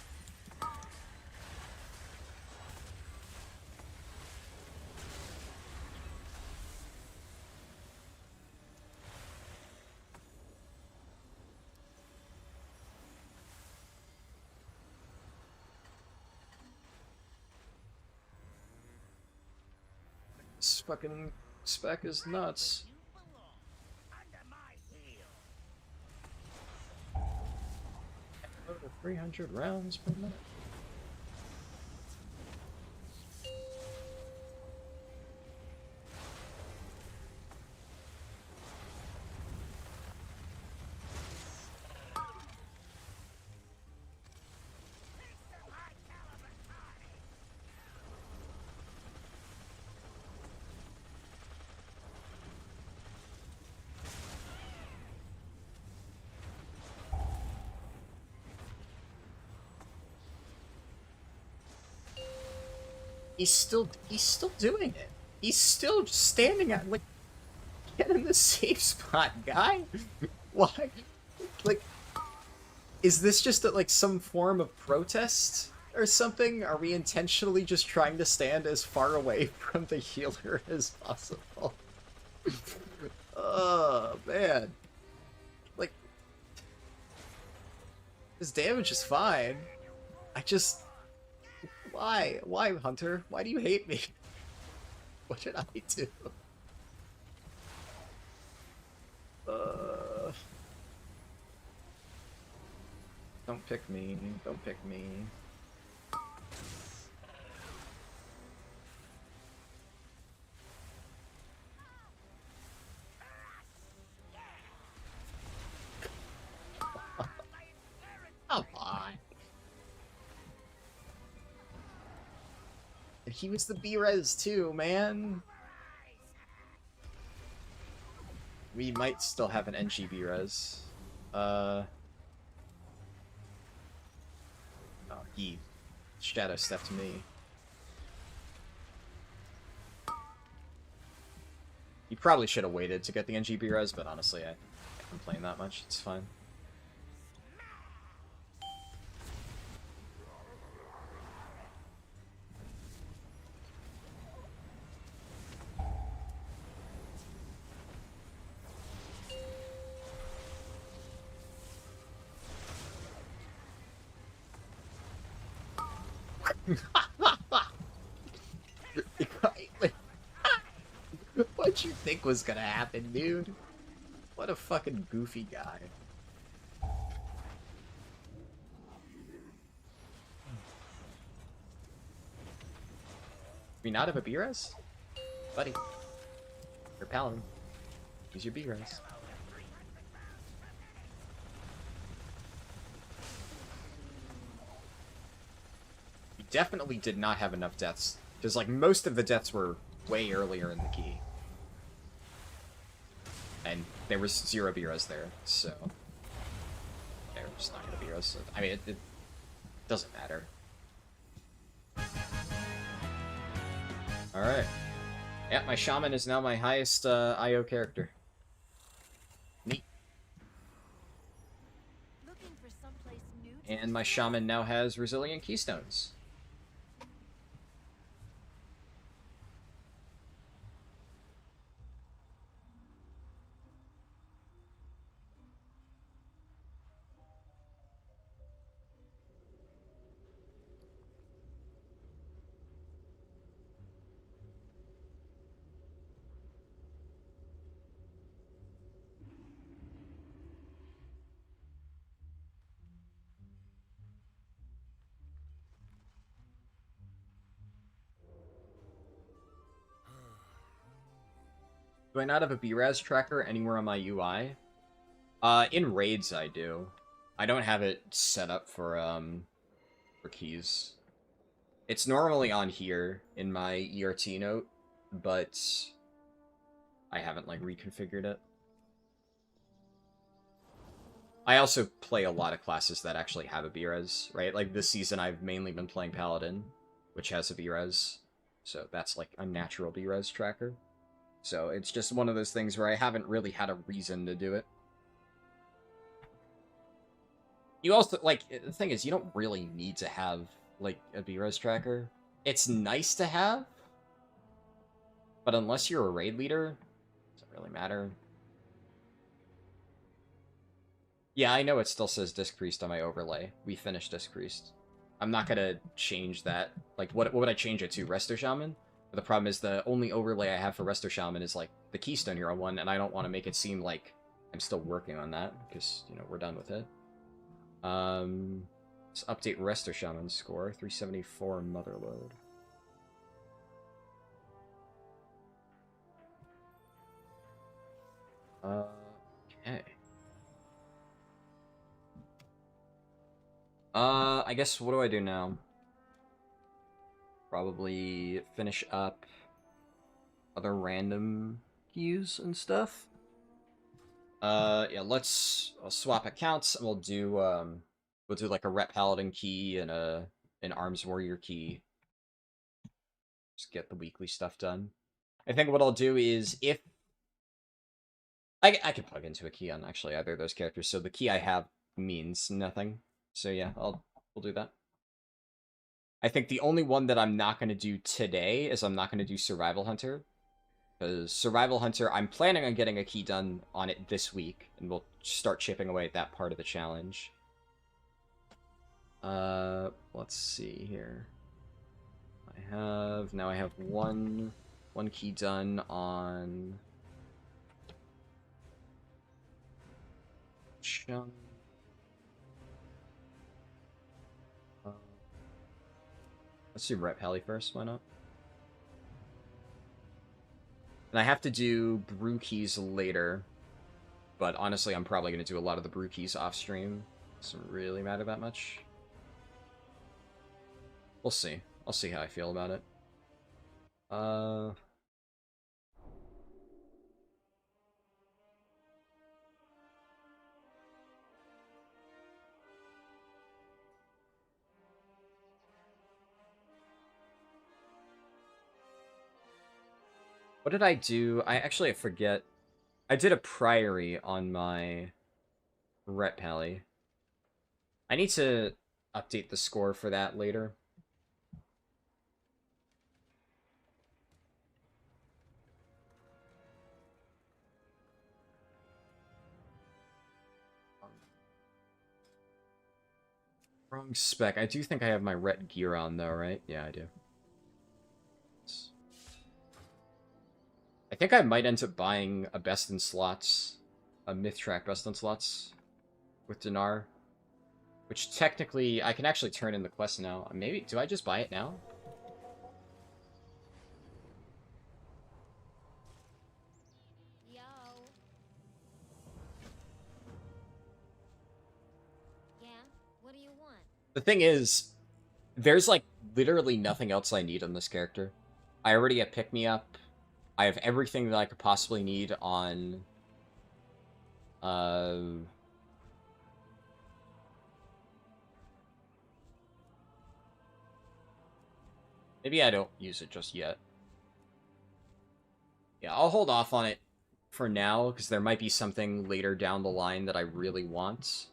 [SPEAKER 1] This fucking spec is nuts. Over 300 rounds per minute. He's still doing it. He's still just standing at, like, get in the safe spot, guy. Why? Like, is this just like some form of protest or something? Are we intentionally just trying to stand as far away from the healer as possible? Oh, man. Like, his damage is fine. I just... Why? Why, Hunter? Why do you hate me? What did I do? Don't pick me. Don't pick me. Come on. He was the B-res too, man. We might still have an NG B-res. Oh, he shadow stepped me. He probably should have waited to get the NG B-res, but honestly, I can't complain that much. It's fine. What'd you think was gonna happen, dude? What a fucking goofy guy. We not have a B-res? Buddy. You're Paladin. Use your B-res. We definitely did not have enough deaths. Because, like, most of the deaths were way earlier in the key. And there was 0 B-res there, so... They're just not gonna B-res. So, I mean, it doesn't matter. Alright. Yeah, my Shaman is now my highest IO character. Neat.
[SPEAKER 4] Looking for someplace new to
[SPEAKER 1] And my Shaman now has Resilient Keystones. Do I not have a B-res tracker anywhere on my UI? In raids I do. I don't have it set up for keys. It's normally on here in my ERT note, but I haven't, like, reconfigured it. I also play a lot of classes that actually have a B-res, right? Like, this season I've mainly been playing Paladin. which has a VRes. So that's like a natural VRes tracker. So it's just one of those things where I haven't really had a reason to do it. You also, like, the thing is, you don't really need to have, like, a VRes tracker. It's nice to have, but unless you're a raid leader, it doesn't really matter. Yeah, I know it still says Disc Priest on my overlay. We finished Disc Priest. I'm not gonna change that. Like, what would I change it to? Resto Shaman? But the problem is the only overlay I have for Resto Shaman is, like, the Keystone Hero one, and I don't want to make it seem like I'm still working on that, because, you know, we're done with it. Let's update Resto Shaman's score. 374 Motherload. Okay. I guess, what do I do now? Probably finish up other random keys and stuff. Yeah, I'll swap accounts, and we'll do like a Rep Paladin key and an Arms Warrior key. Just get the weekly stuff done. I think what I'll do is, if I can plug into a key on actually either of those characters, so the key I have means nothing. So yeah, we'll do that. I think the only one that I'm not going to do today is I'm not going to do Survival Hunter. Because Survival Hunter, I'm planning on getting a key done on it this week, and we'll start chipping away at that part of the challenge. Let's see here. Now I have one key done on Chung. Let's do Rep Pally first, why not? And I have to do brew keys later, but honestly, I'm probably going to do a lot of the brew keys off stream. Doesn't really matter that much. We'll see. I'll see how I feel about it. What did I do? I forget. I did a priory on my Rep Pally. I need to update the score for that later. Wrong spec. I do think I have my Ret gear on, though, right? Yeah, I do. I think I might end up buying a Best in Slots, a Myth Track Best in Slots with Dinar, which technically I can actually turn in the quest now. Maybe, do I just buy it now?
[SPEAKER 4] Yo. Yeah, what do you want?
[SPEAKER 1] The thing is, there's like literally nothing else I need on this character. I already have Pick Me Up. I have everything that I could possibly need on maybe I don't use it just yet. Yeah, I'll hold off on it for now, because there might be something later down the line that I really want.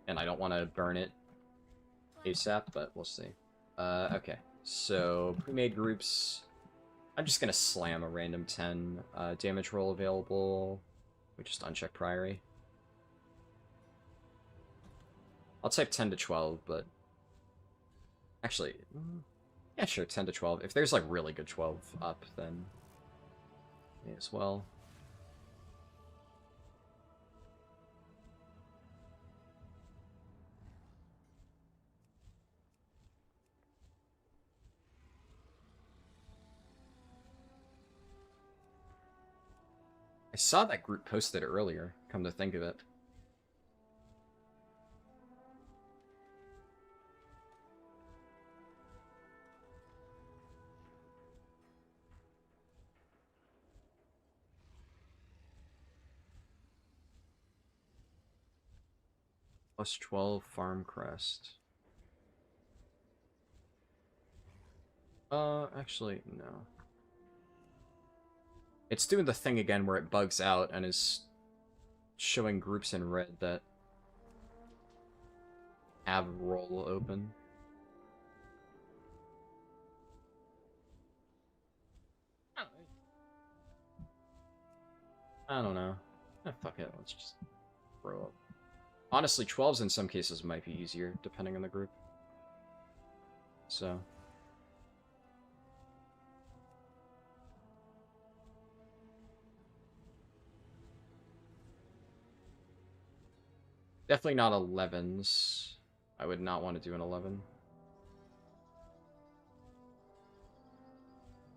[SPEAKER 1] And I don't want to burn it ASAP, but we'll see. Okay. So, pre-made groups. I'm just going to slam a random 10. Damage roll available. We just uncheck Priory. I'll type 10 to 12, but... Actually, yeah, sure, 10 to 12. If there's, like, really good 12 up, then... may as well. I saw that group posted earlier, come to think of it. +12 Farm Crest. Actually, no. It's doing the thing again where it bugs out and is showing groups in red that have role open. I don't know. Fuck it, let's just throw up. Honestly, 12s in some cases might be easier, depending on the group. So... definitely not 11s. I would not want to do an 11.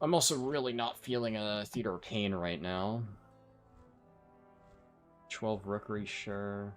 [SPEAKER 1] I'm also really not feeling a Theater of Pain right now. 12 Rookery, sure.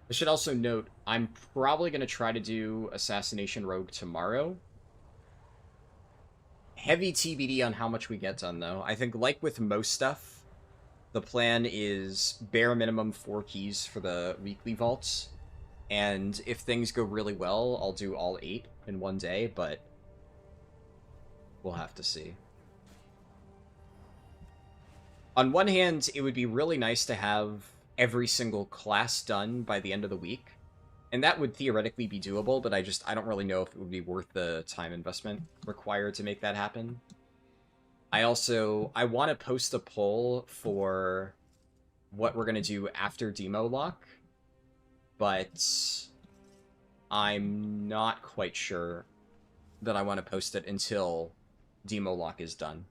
[SPEAKER 1] I should also note, I'm probably going to try to do Assassination Rogue tomorrow. Heavy TBD on how much we get done, though. I think, like with most stuff, the plan is bare minimum 4 keys for the weekly vaults. And if things go really well, I'll do all 8 in one day, but we'll have to see. On one hand, it would be really nice to have every single class done by the end of the week. And that would theoretically be doable, but I don't really know if it would be worth the time investment required to make that happen. I want to post a poll for what we're going to do after Demo Lock, but I'm not quite sure that I want to post it until Demo Lock is done.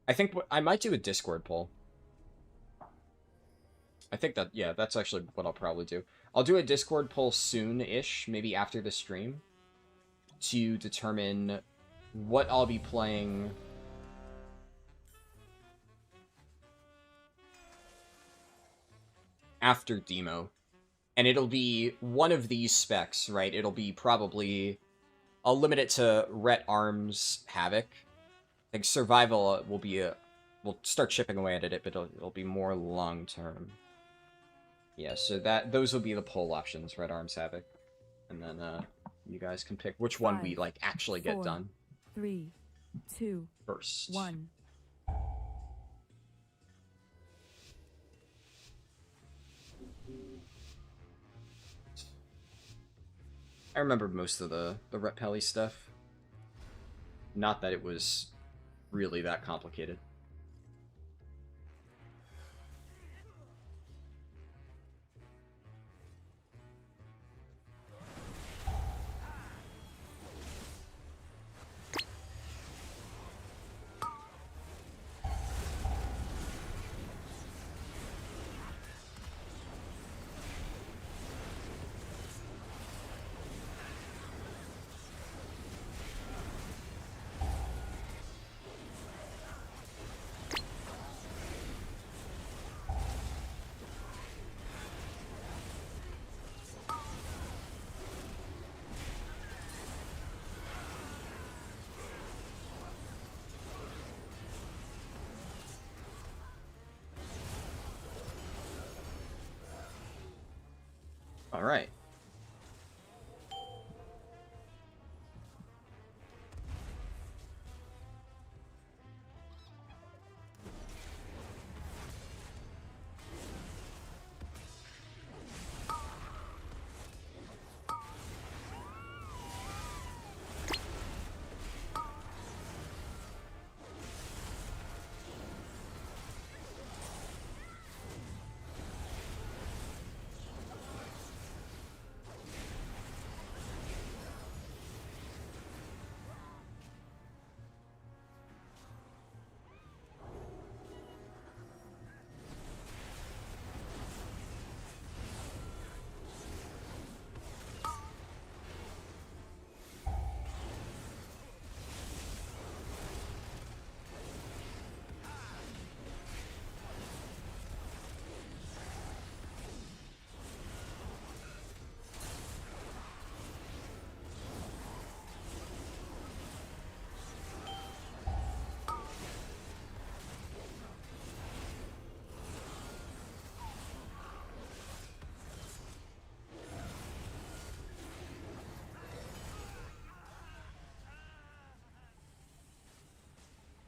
[SPEAKER 1] I think I might do a Discord poll. I think that, yeah, that's actually what I'll probably do. I'll do a Discord poll soon-ish, maybe after the stream, to determine what I'll be playing after Demo. And it'll be one of these specs, right? It'll be probably... I'll limit it to Ret Arms Havoc. I think Survival will be a... We'll start chipping away at it, but it'll be more long-term. Yeah, so those will be the poll options, Red Arms Havoc. And then you guys can pick which one we like actually get done.
[SPEAKER 5] 3, 2,
[SPEAKER 1] first.
[SPEAKER 5] 1.
[SPEAKER 1] I remember most of the Rep Pelly stuff. Not that it was really that complicated. All right.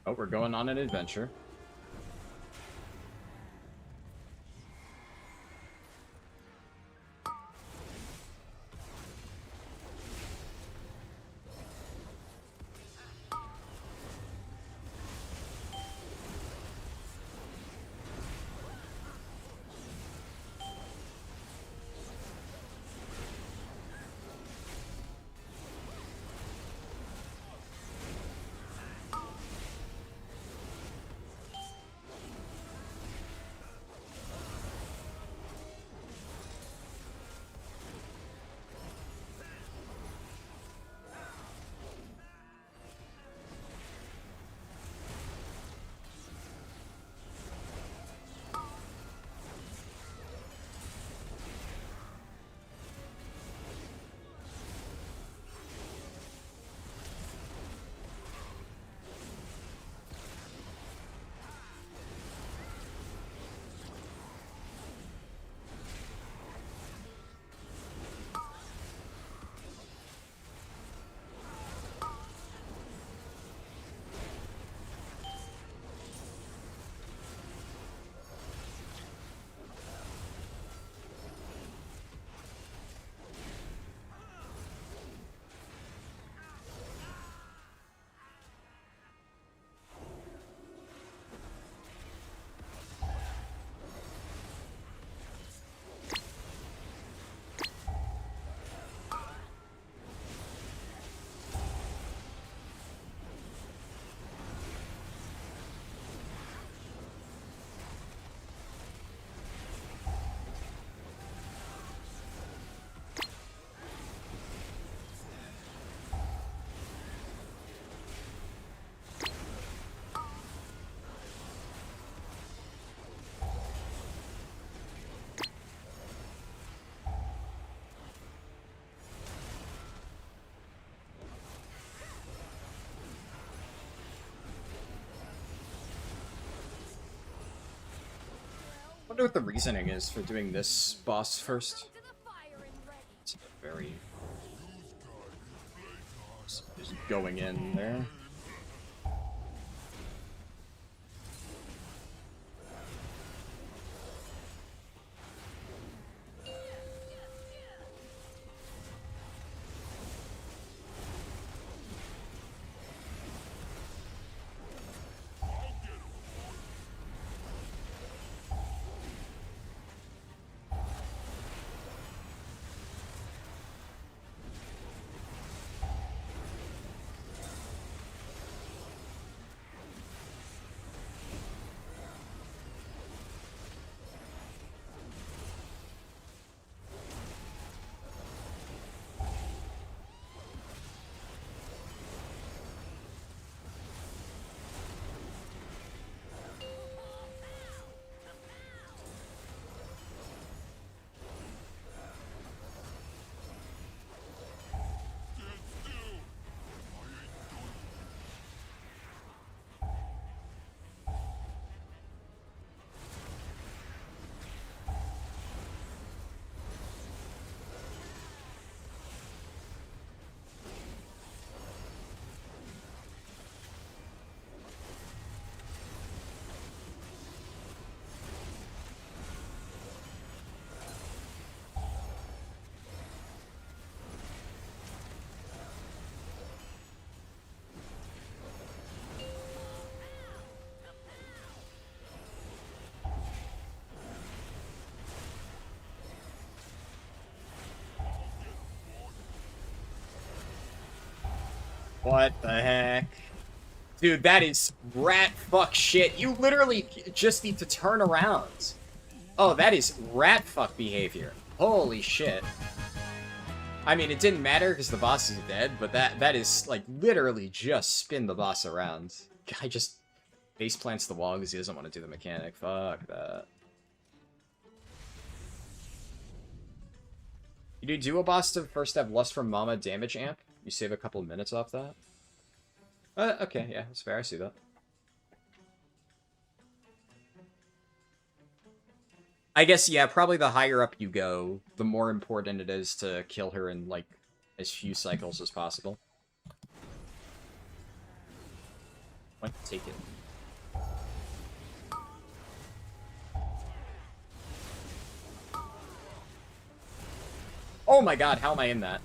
[SPEAKER 1] Oh, we're going on an adventure. Wonder what the reasoning is for doing this boss first.
[SPEAKER 4] To the fire and ready.
[SPEAKER 1] It's very... Just going in there. What the heck? Dude, that is rat fuck shit. You literally just need to turn around. Oh, that is rat fuck behavior. Holy shit. I mean, it didn't matter because the boss is dead, but that is, like, literally just spin the boss around. Guy just face plants the wall because he doesn't want to do the mechanic. Fuck that. You do a boss to first have Lust from Mama damage amp. You save a couple minutes off that. Okay, yeah, that's fair. I see that. I guess, yeah, probably the higher up you go, the more important it is to kill her in, like, as few cycles as possible. Why not take it? Oh my god, how am I in that?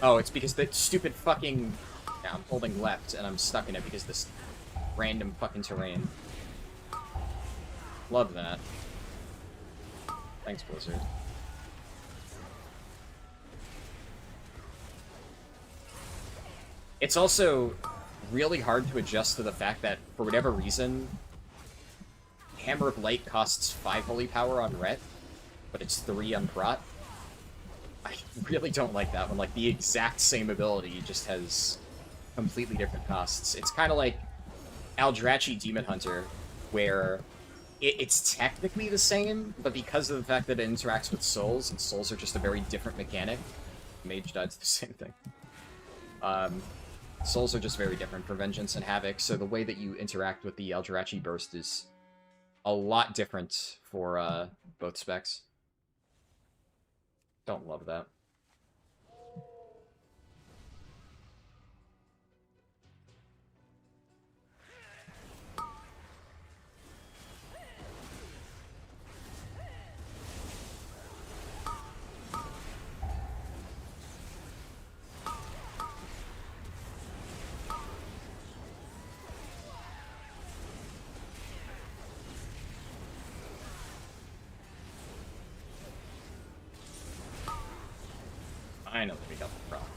[SPEAKER 1] Oh, it's because the stupid fucking... Yeah, I'm holding left, and I'm stuck in it because this random fucking terrain. Love that. Thanks, Blizzard. It's also really hard to adjust to the fact that, for whatever reason, Hammer of Light costs 5 holy power on Ret, but it's 3 on Prot. I really don't like that one. Like, the exact same ability just has completely different costs. It's kind of like Aldrachi Demon Hunter, where it's technically the same, but because of the fact that it interacts with souls, and souls are just a very different mechanic, Mage does the same thing. Souls are just very different for Vengeance and Havoc, so the way that you interact with the Aldrachi Burst is a lot different for both specs. Don't love that. Finally, we got the problem.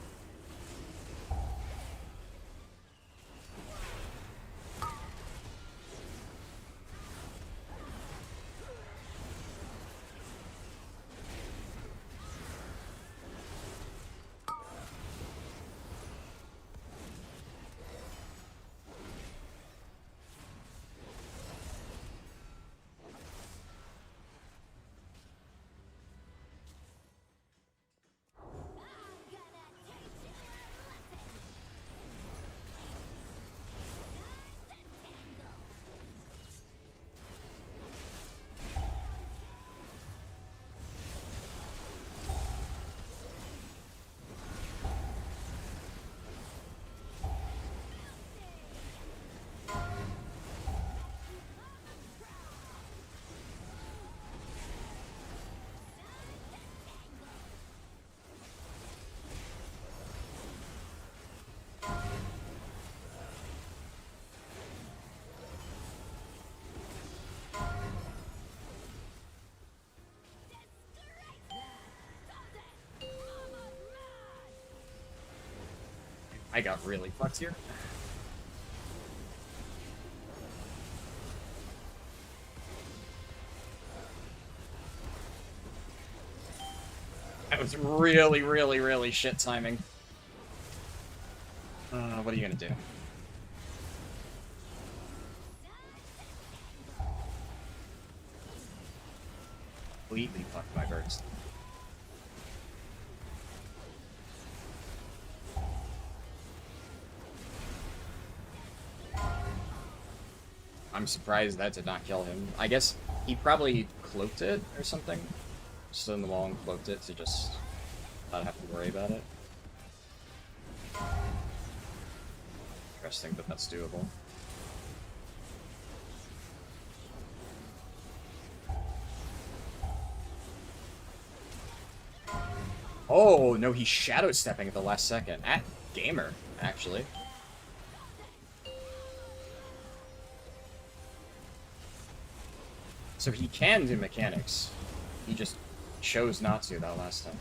[SPEAKER 1] I got really fucked here. That was really, really, really shit timing. What are you gonna do? Completely fucked my burst. I'm surprised that did not kill him. I guess he probably cloaked it or something. Stood in the wall and cloaked it to just not have to worry about it. Interesting, but that's doable. Oh, no, he's shadow stepping at the last second. At Gamer, actually. So he can do mechanics. He just chose not to that last time.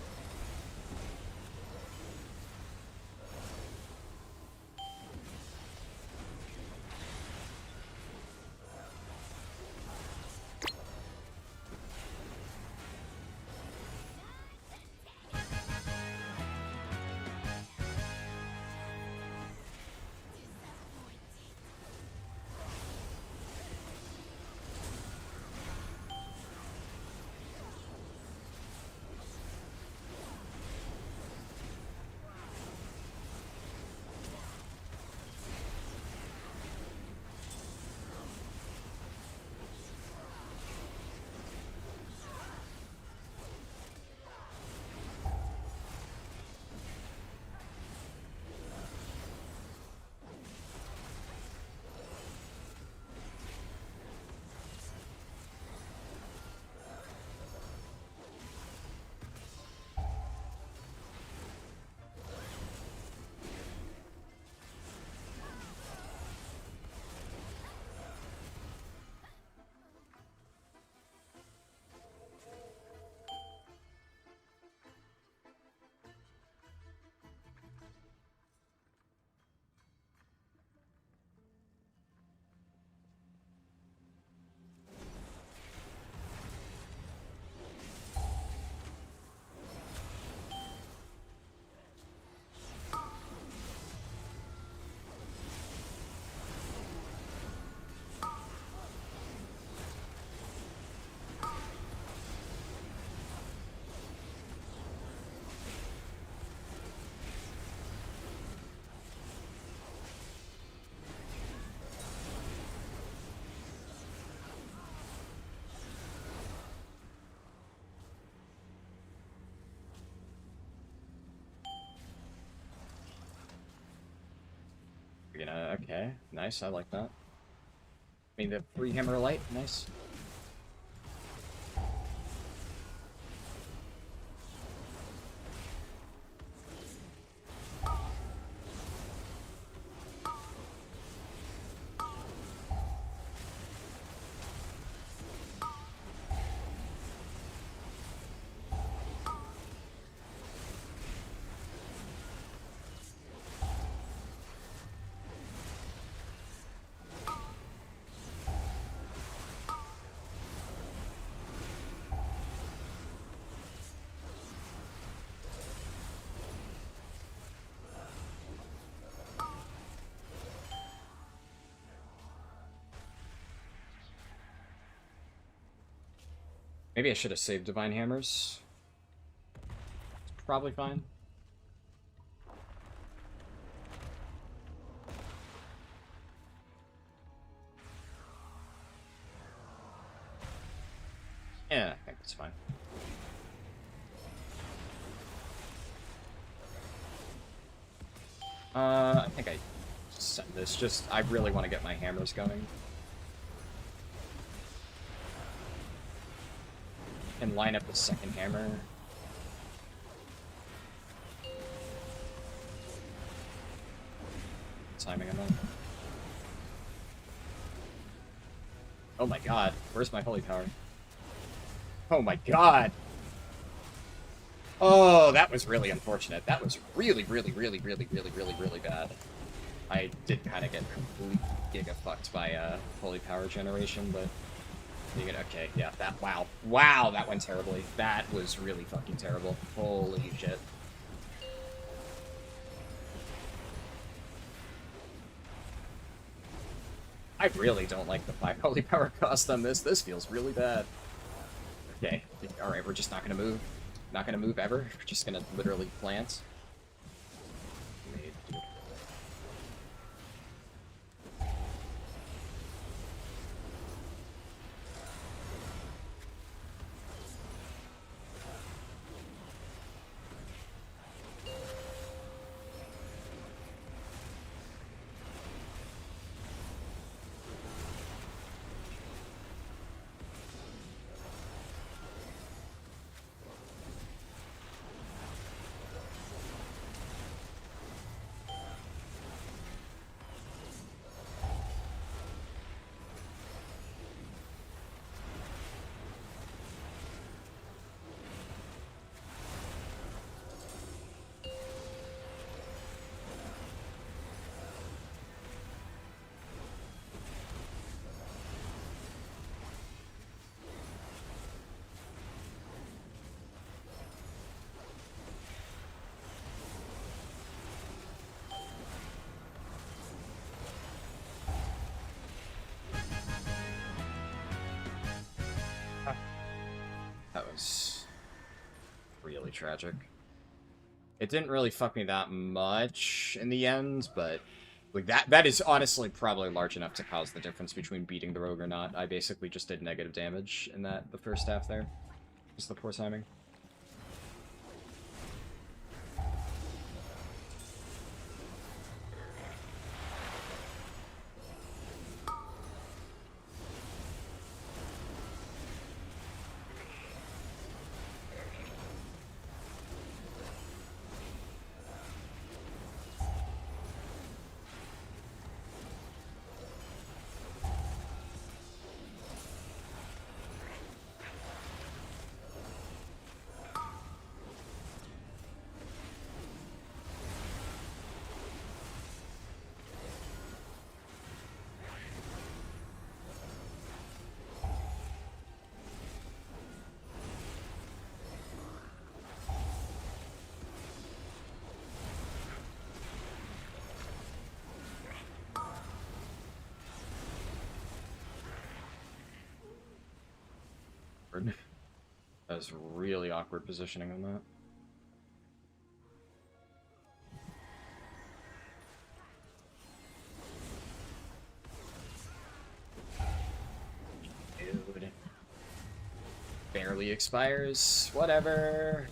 [SPEAKER 1] You're gonna... Okay, nice, I like that. I mean, the free hammer light, nice. Maybe I should have saved Divine Hammers. It's probably fine. Yeah, I think it's fine. I think I send this. Just, I really want to get my hammers going. And line up the second hammer. Timing on that. Oh my god, where's my holy power? Oh my god! Oh, that was really unfortunate. That was really bad. I did kind of get completely giga-fucked by holy power generation, but... Okay, yeah, that, wow. Wow, that went terribly. That was really fucking terrible. Holy shit. I really don't like the 5 holy power cost on this. This feels really bad. Okay, alright, we're just not gonna move. Not gonna move ever. We're just gonna literally plant. That was really tragic. It didn't really fuck me that much in the end, but like that is honestly probably large enough to cause the difference between beating the rogue or not. I basically just did negative damage in the first half there. Just the poor timing. That was really awkward positioning on that. Dude. Barely expires. Whatever.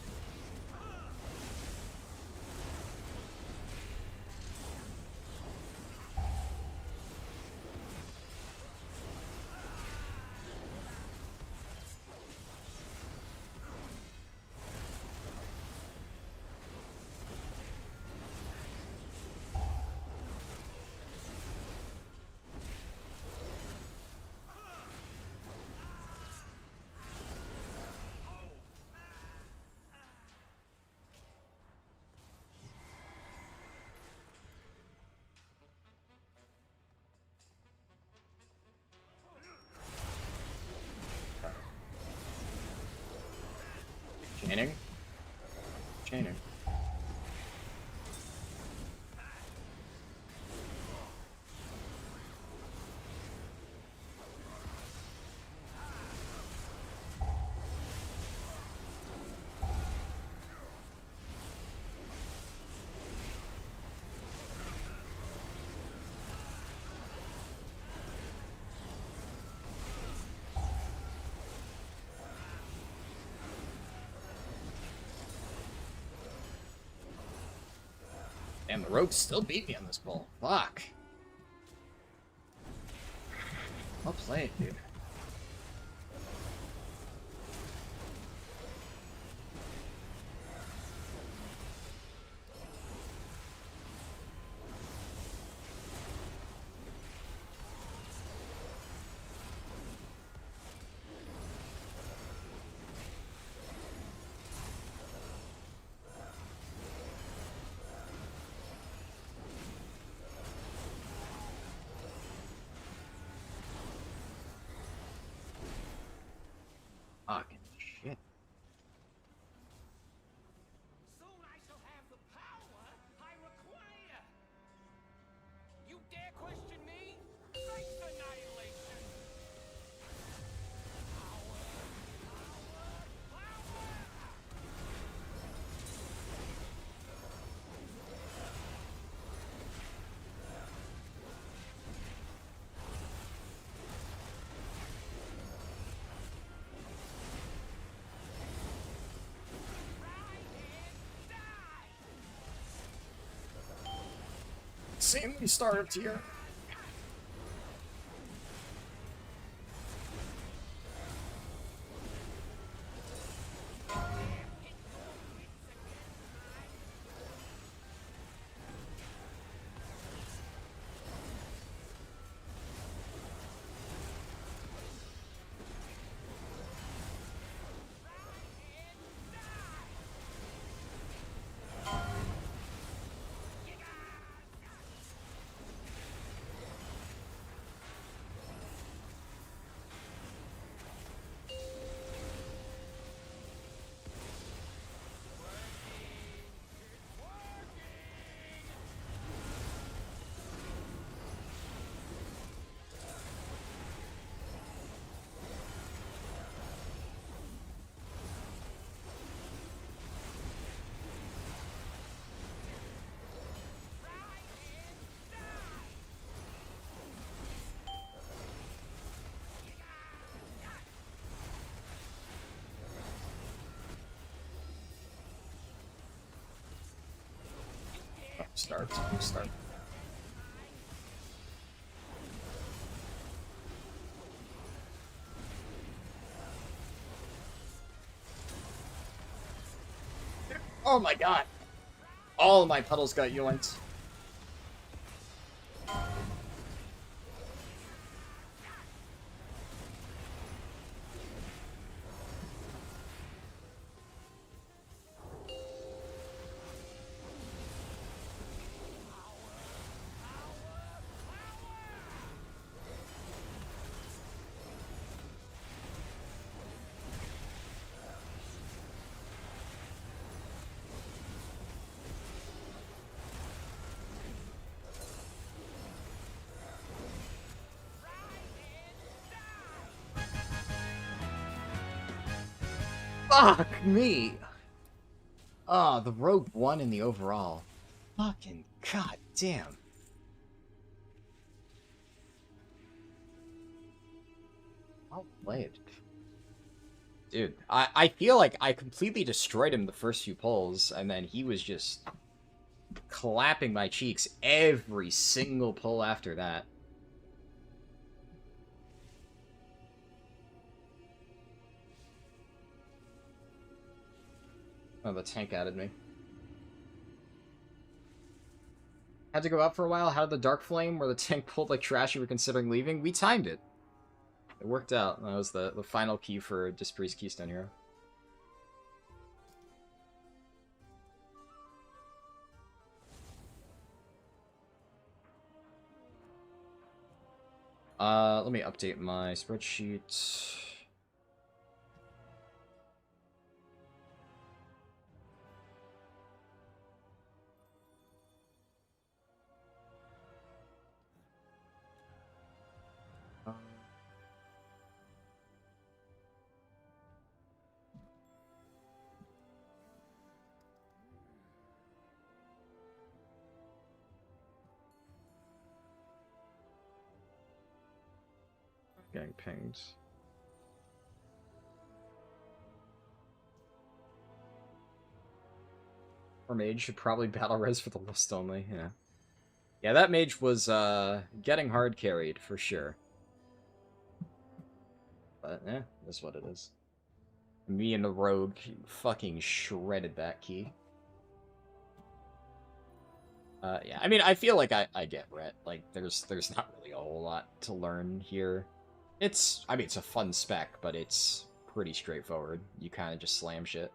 [SPEAKER 1] And the rogue still beat me on this pull. Fuck. Well played, dude. Fucking shit.
[SPEAKER 8] Soon I shall have the power I require. You dare question me? Face annihilation. Power, power, power!
[SPEAKER 1] Insanely starved here. Start. Oh my god! All of my puddles got yoinked. Fuck me! Ah, the rogue won in the overall. Fucking goddamn. Well played. Dude, I feel like I completely destroyed him the first few pulls, and then he was just clapping my cheeks every single pull after that. Oh, the tank added me. Had to go out for a while. How did the Dark Flame, where the tank pulled like trash you were considering leaving? We timed it. It worked out. That was the final key for Dispriest Keystone Hero. Let me update my spreadsheet. Getting pinged. Or mage should probably battle res for the list only, yeah. Yeah, that mage was, getting hard carried, for sure. But, that's what it is. Me and the rogue fucking shredded that key. Yeah, I mean, I feel like I get Ret. Like, there's not really a whole lot to learn here. I mean, it's a fun spec, but it's pretty straightforward. You kind of just slam shit.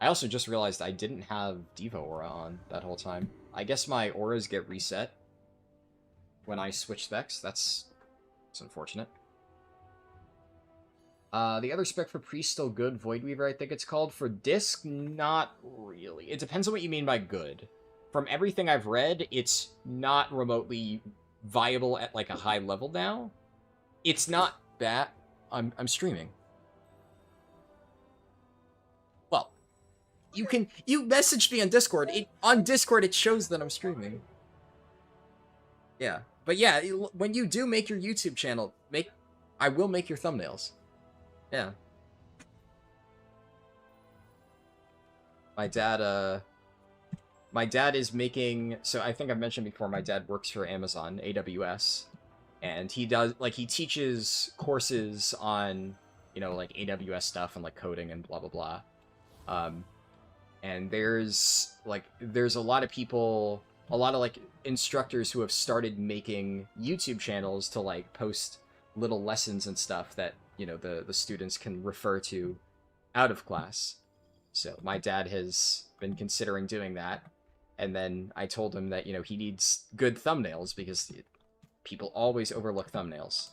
[SPEAKER 1] I also just realized I didn't have Diva Aura on that whole time. I guess my auras get reset when I switch specs. That's unfortunate. The other spec for Priest still good. Voidweaver, I think it's called. For Disc, not really. It depends on what you mean by good. From everything I've read, it's not remotely viable at, like, a high level now. It's not bad. I'm streaming. Well, you messaged me on Discord. On Discord, it shows that I'm streaming. Yeah. But yeah, when you do make your YouTube channel, I will make your thumbnails. Yeah. My dad is making, so I think I've mentioned before, my dad works for Amazon, AWS, and he teaches courses on, you know, like, AWS stuff and, like, coding and blah, blah, blah. And there's a lot of people, a lot of, like, instructors who have started making YouTube channels to, like, post little lessons and stuff that, you know, the students can refer to out of class. So my dad has been considering doing that. And then I told him that, you know, he needs good thumbnails because people always overlook thumbnails.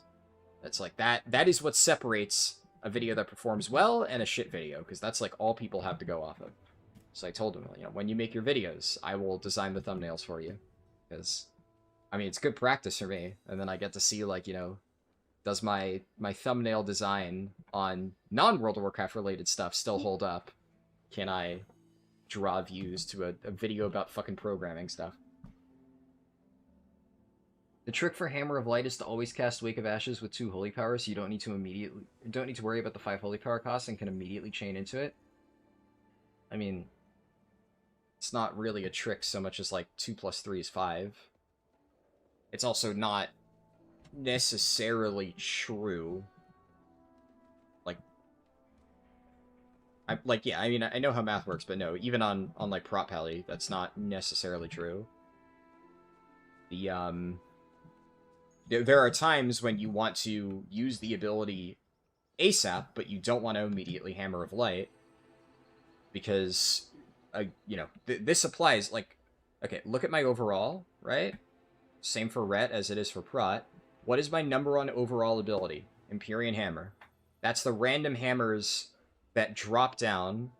[SPEAKER 1] That's like, that is what separates a video that performs well and a shit video, because that's like all people have to go off of. So I told him, you know, when you make your videos, I will design the thumbnails for you. Because, I mean, it's good practice for me. And then I get to see, like, you know, does my thumbnail design on non-World of Warcraft related stuff still hold up? Can I draw views to a video about fucking programming stuff? The trick for Hammer of Light is to always cast Wake of Ashes with 2 holy powers, so you don't need to worry about the 5 holy power costs and can immediately chain into it. I mean, it's not really a trick so much as, like, 2 plus 3 is 5. It's also not necessarily true. Yeah, I mean, I know how math works, but no, even on like, Prop Pally, that's not necessarily true. There are times when you want to use the ability ASAP, but you don't want to immediately Hammer of Light, because, you know, this applies, like, okay, look at my overall, right? Same for Ret as it is for Prot. What is my number 1 overall ability? Empyrean Hammer. That's the random hammers that drop down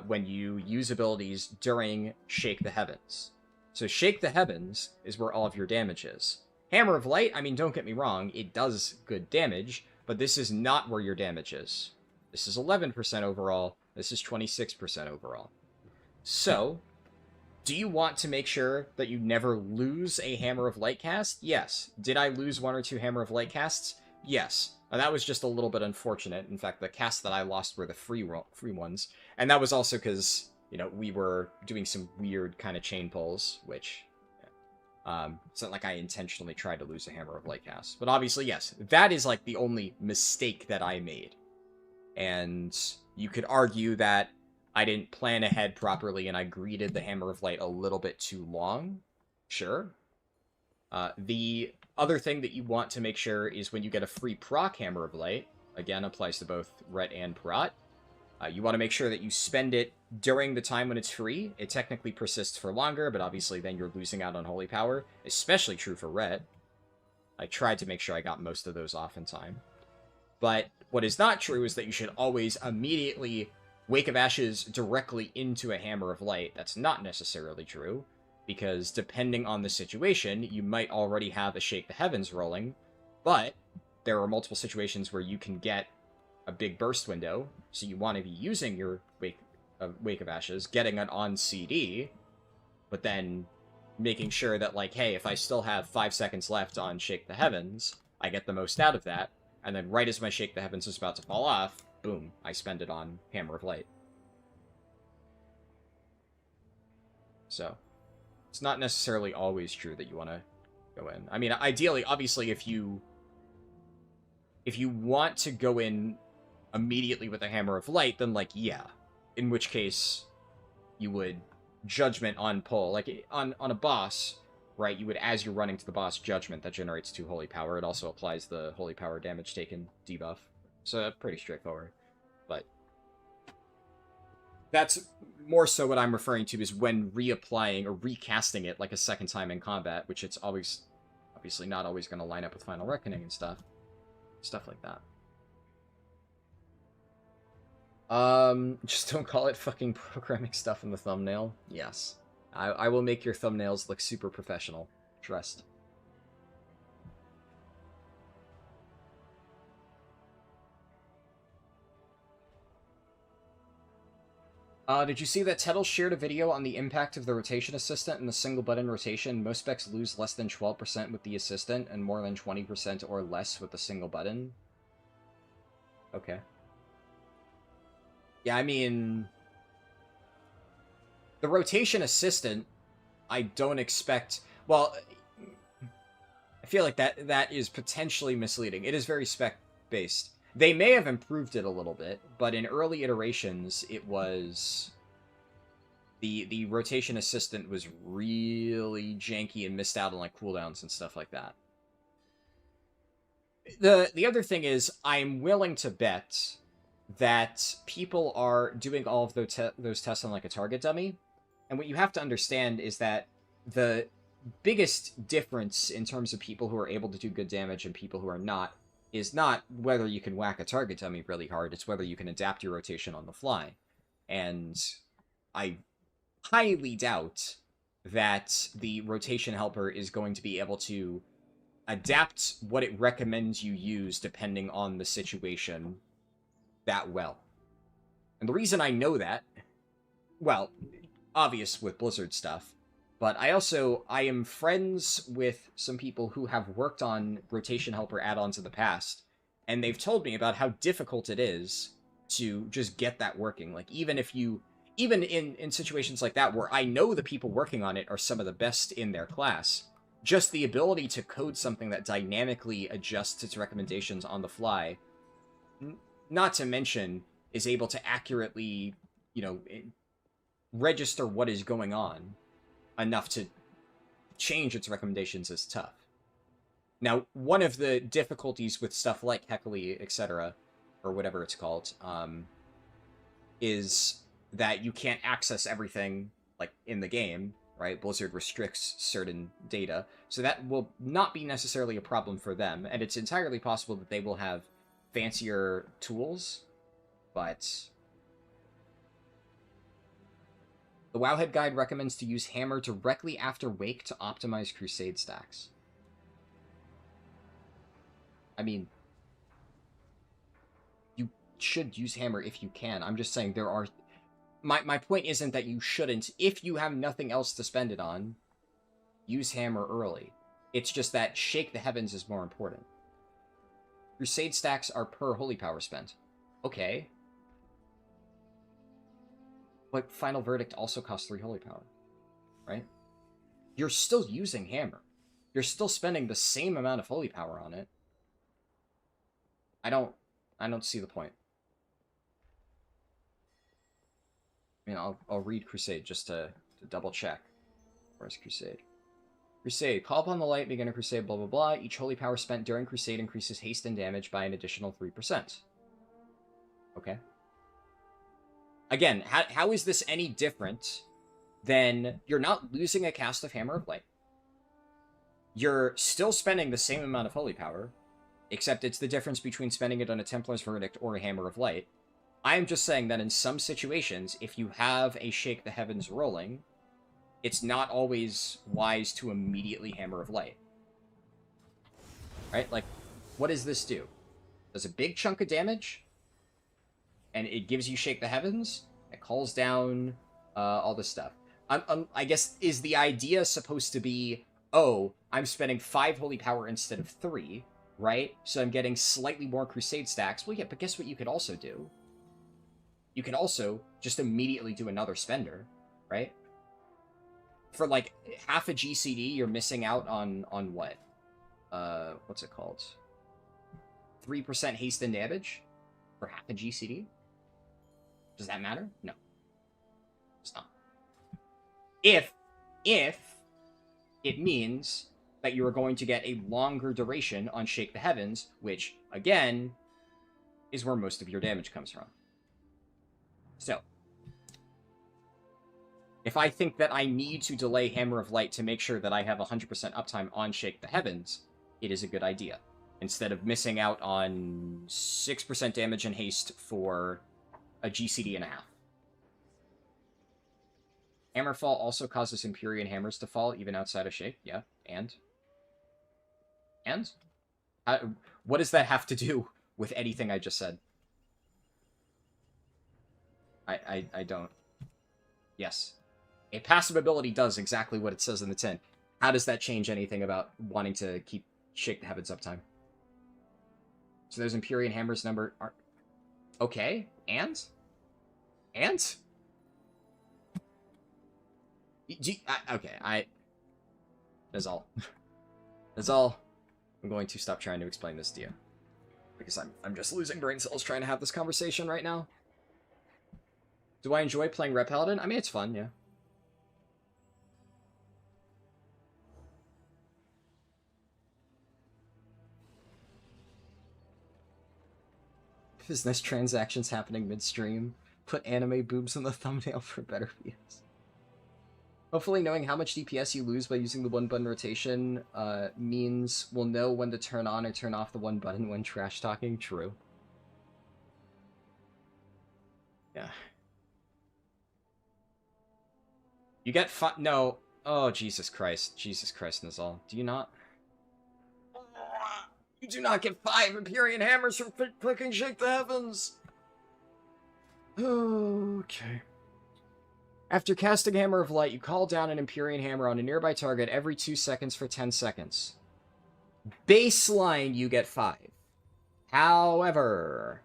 [SPEAKER 1] when you use abilities during Shake the Heavens. So Shake the Heavens is where all of your damage is. Hammer of Light, I mean, don't get me wrong, it does good damage, but this is not where your damage is. This is 11% overall, this is 26% overall. So, do you want to make sure that you never lose a Hammer of Light cast? Yes. Did I lose 1 or 2 Hammer of Light casts? Yes. And that was just a little bit unfortunate. In fact, the casts that I lost were the free ones. And that was also because, you know, we were doing some weird kind of chain pulls, which... it's not like I intentionally tried to lose a Hammer of Light cast. But obviously, yes, that is, like, the only mistake that I made. And you could argue that I didn't plan ahead properly and I greeted the Hammer of Light a little bit too long. Sure. The other thing that you want to make sure is when you get a free proc Hammer of Light, again, applies to both Ret and Prot, you want to make sure that you spend it during the time when it's free. It technically persists for longer, but obviously then you're losing out on Holy Power, especially true for Ret. I tried to make sure I got most of those off in time. But what is not true is that you should always immediately Wake of Ashes directly into a Hammer of Light. That's not necessarily true, because depending on the situation, you might already have a Shake the Heavens rolling, but there are multiple situations where you can get a big burst window, so you want to be using your Wake of Ashes, getting it on CD, but then making sure that, like, hey, if I still have 5 seconds left on Shake the Heavens, I get the most out of that, and then right as my Shake the Heavens is about to fall off, boom, I spend it on Hammer of Light. So it's not necessarily always true that you want to go in. I mean, ideally, obviously, if you want to go in immediately with a Hammer of Light, then, like, yeah. In which case, you would Judgment on pull. Like, on a boss, right, you would, as you're running to the boss, Judgment. That generates 2 Holy Power. It also applies the Holy Power damage taken debuff. So, pretty straightforward. But that's more so what I'm referring to is when reapplying or recasting it, like, a second time in combat, which it's always, obviously not always going to line up with Final Reckoning and stuff. Stuff like that. Just don't call it fucking programming stuff in the thumbnail. Yes. I will make your thumbnails look super professional. Trust. Did you see that Tettle shared a video on the impact of the rotation assistant and the single button rotation? Most specs lose less than 12% with the assistant and more than 20% or less with the single button. Okay. Yeah, I mean, the rotation assistant, I don't expect... Well, I feel like that is potentially misleading. It is very spec-based. They may have improved it a little bit, but in early iterations, it was... The rotation assistant was really janky and missed out on, like, cooldowns and stuff like that. The other thing is, I'm willing to bet that people are doing all of those tests on, like, a target dummy. And what you have to understand is that the biggest difference in terms of people who are able to do good damage and people who are not is not whether you can whack a target dummy really hard, it's whether you can adapt your rotation on the fly. And I highly doubt that the rotation helper is going to be able to adapt what it recommends you use depending on the situation that well. And the reason I know that, well, obvious with Blizzard stuff, but I am friends with some people who have worked on rotation helper add-ons in the past, and they've told me about how difficult it is to just get that working. Like, even in situations like that where I know the people working on it are some of the best in their class, just the ability to code something that dynamically adjusts its recommendations on the fly, not to mention is able to accurately, register what is going on enough to change its recommendations is tough. Now, one of the difficulties with stuff like Heckley, etc., or whatever it's called, is that you can't access everything, like, in the game, right? Blizzard restricts certain data, so that will not be necessarily a problem for them, and it's entirely possible that they will have fancier tools, but... The Wowhead Guide recommends to use Hammer directly after Wake to optimize Crusade stacks. I mean, you should use Hammer if you can. I'm just saying there are... My point isn't that you shouldn't. If you have nothing else to spend it on, use Hammer early. It's just that Shake the Heavens is more important. Crusade stacks are per Holy Power spent. Okay. But Final Verdict also costs 3 Holy Power, right? You're still using Hammer. You're still spending the same amount of Holy Power on it. I don't see the point. I mean, I'll read Crusade just to double check. Where's Crusade? Crusade. Call upon the light, begin a crusade, blah, blah, blah. Each Holy Power spent during Crusade increases haste and damage by an additional 3%. Okay. Again, how is this any different than you're not losing a cast of Hammer of Light? You're still spending the same amount of Holy Power, except it's the difference between spending it on a Templar's Verdict or a Hammer of Light. I am just saying that in some situations, if you have a Shake the Heavens rolling, it's not always wise to immediately Hammer of Light. Right? Like, what does this do? Does a big chunk of damage? And it gives you Shake the Heavens. It calls down all this stuff. I guess, is the idea supposed to be, oh, I'm spending 5 Holy Power instead of 3, right? So I'm getting slightly more Crusade stacks. Well, yeah, but guess what you could also do? You can also just immediately do another spender, right? for like half a GCD, you're missing out on what? What's it called? 3% haste and damage for half a GCD? Does that matter? No. It's not. If it means that you are going to get a longer duration on Shake the Heavens, which, again, is where most of your damage comes from. So, if I think that I need to delay Hammer of Light to make sure that I have 100% uptime on Shake the Heavens, it is a good idea. Instead of missing out on 6% damage and haste for a GCD and a half. Hammerfall also causes Empyrean hammers to fall, even outside of Shake. Yeah, and? What does that have to do with anything I just said? I don't. Yes. A passive ability does exactly what it says in the tin. How does that change anything about wanting to keep Shake the Heavens uptime? So those Empyrean hammers number are... Okay, and? And? Okay, That's all. That's all. I'm going to stop trying to explain this to you. Because I'm just losing brain cells trying to have this conversation right now. Do I enjoy playing Red Paladin? I mean, it's fun, yeah. Business transactions happening midstream. Put anime boobs on the thumbnail for better views. Hopefully knowing how much DPS you lose by using the one button rotation means we'll know when to turn on or turn off the one button when trash talking. True. Yeah. You get no. Oh, Jesus Christ. Jesus Christ, Nizal. Do you not? You do not get 5 Empyrean hammers from clicking Shake the Heavens! Okay. After casting Hammer of Light, you call down an Empyrean hammer on a nearby target every 2 seconds for 10 seconds. Baseline, you get 5. However,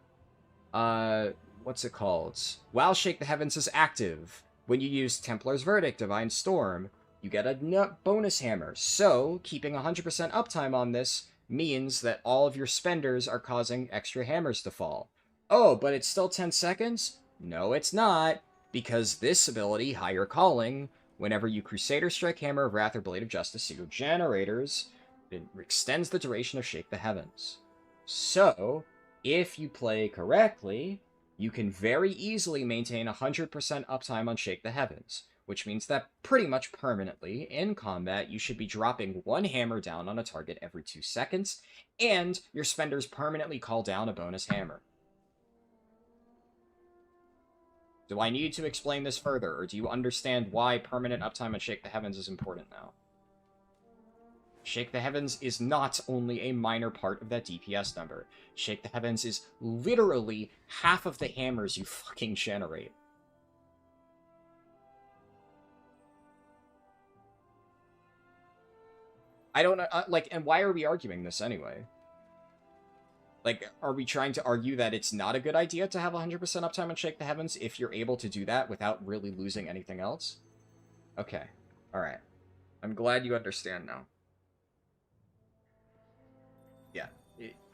[SPEAKER 1] what's it called? While Shake the Heavens is active, when you use Templar's Verdict, Divine Storm, you get a bonus hammer. So, keeping 100% uptime on this means that all of your spenders are causing extra hammers to fall. Oh, but it's still 10 seconds? No, it's not, because this ability, Higher Calling, whenever you Crusader Strike, Hammer of Wrath, or Blade of Justice to your generators, it extends the duration of Shake the Heavens. So, if you play correctly, you can very easily maintain 100% uptime on Shake the Heavens, which means that pretty much permanently, in combat, you should be dropping one hammer down on a target every 2 seconds, and your spenders permanently call down a bonus hammer. Do I need to explain this further, or do you understand why permanent uptime on Shake the Heavens is important now? Shake the Heavens is not only a minor part of that DPS number. Shake the Heavens is literally half of the hammers you fucking generate. I don't know, and why are we arguing this anyway? Like, are we trying to argue that it's not a good idea to have 100% uptime on Shake the Heavens if you're able to do that without really losing anything else? Okay. Alright. I'm glad you understand now. Yeah.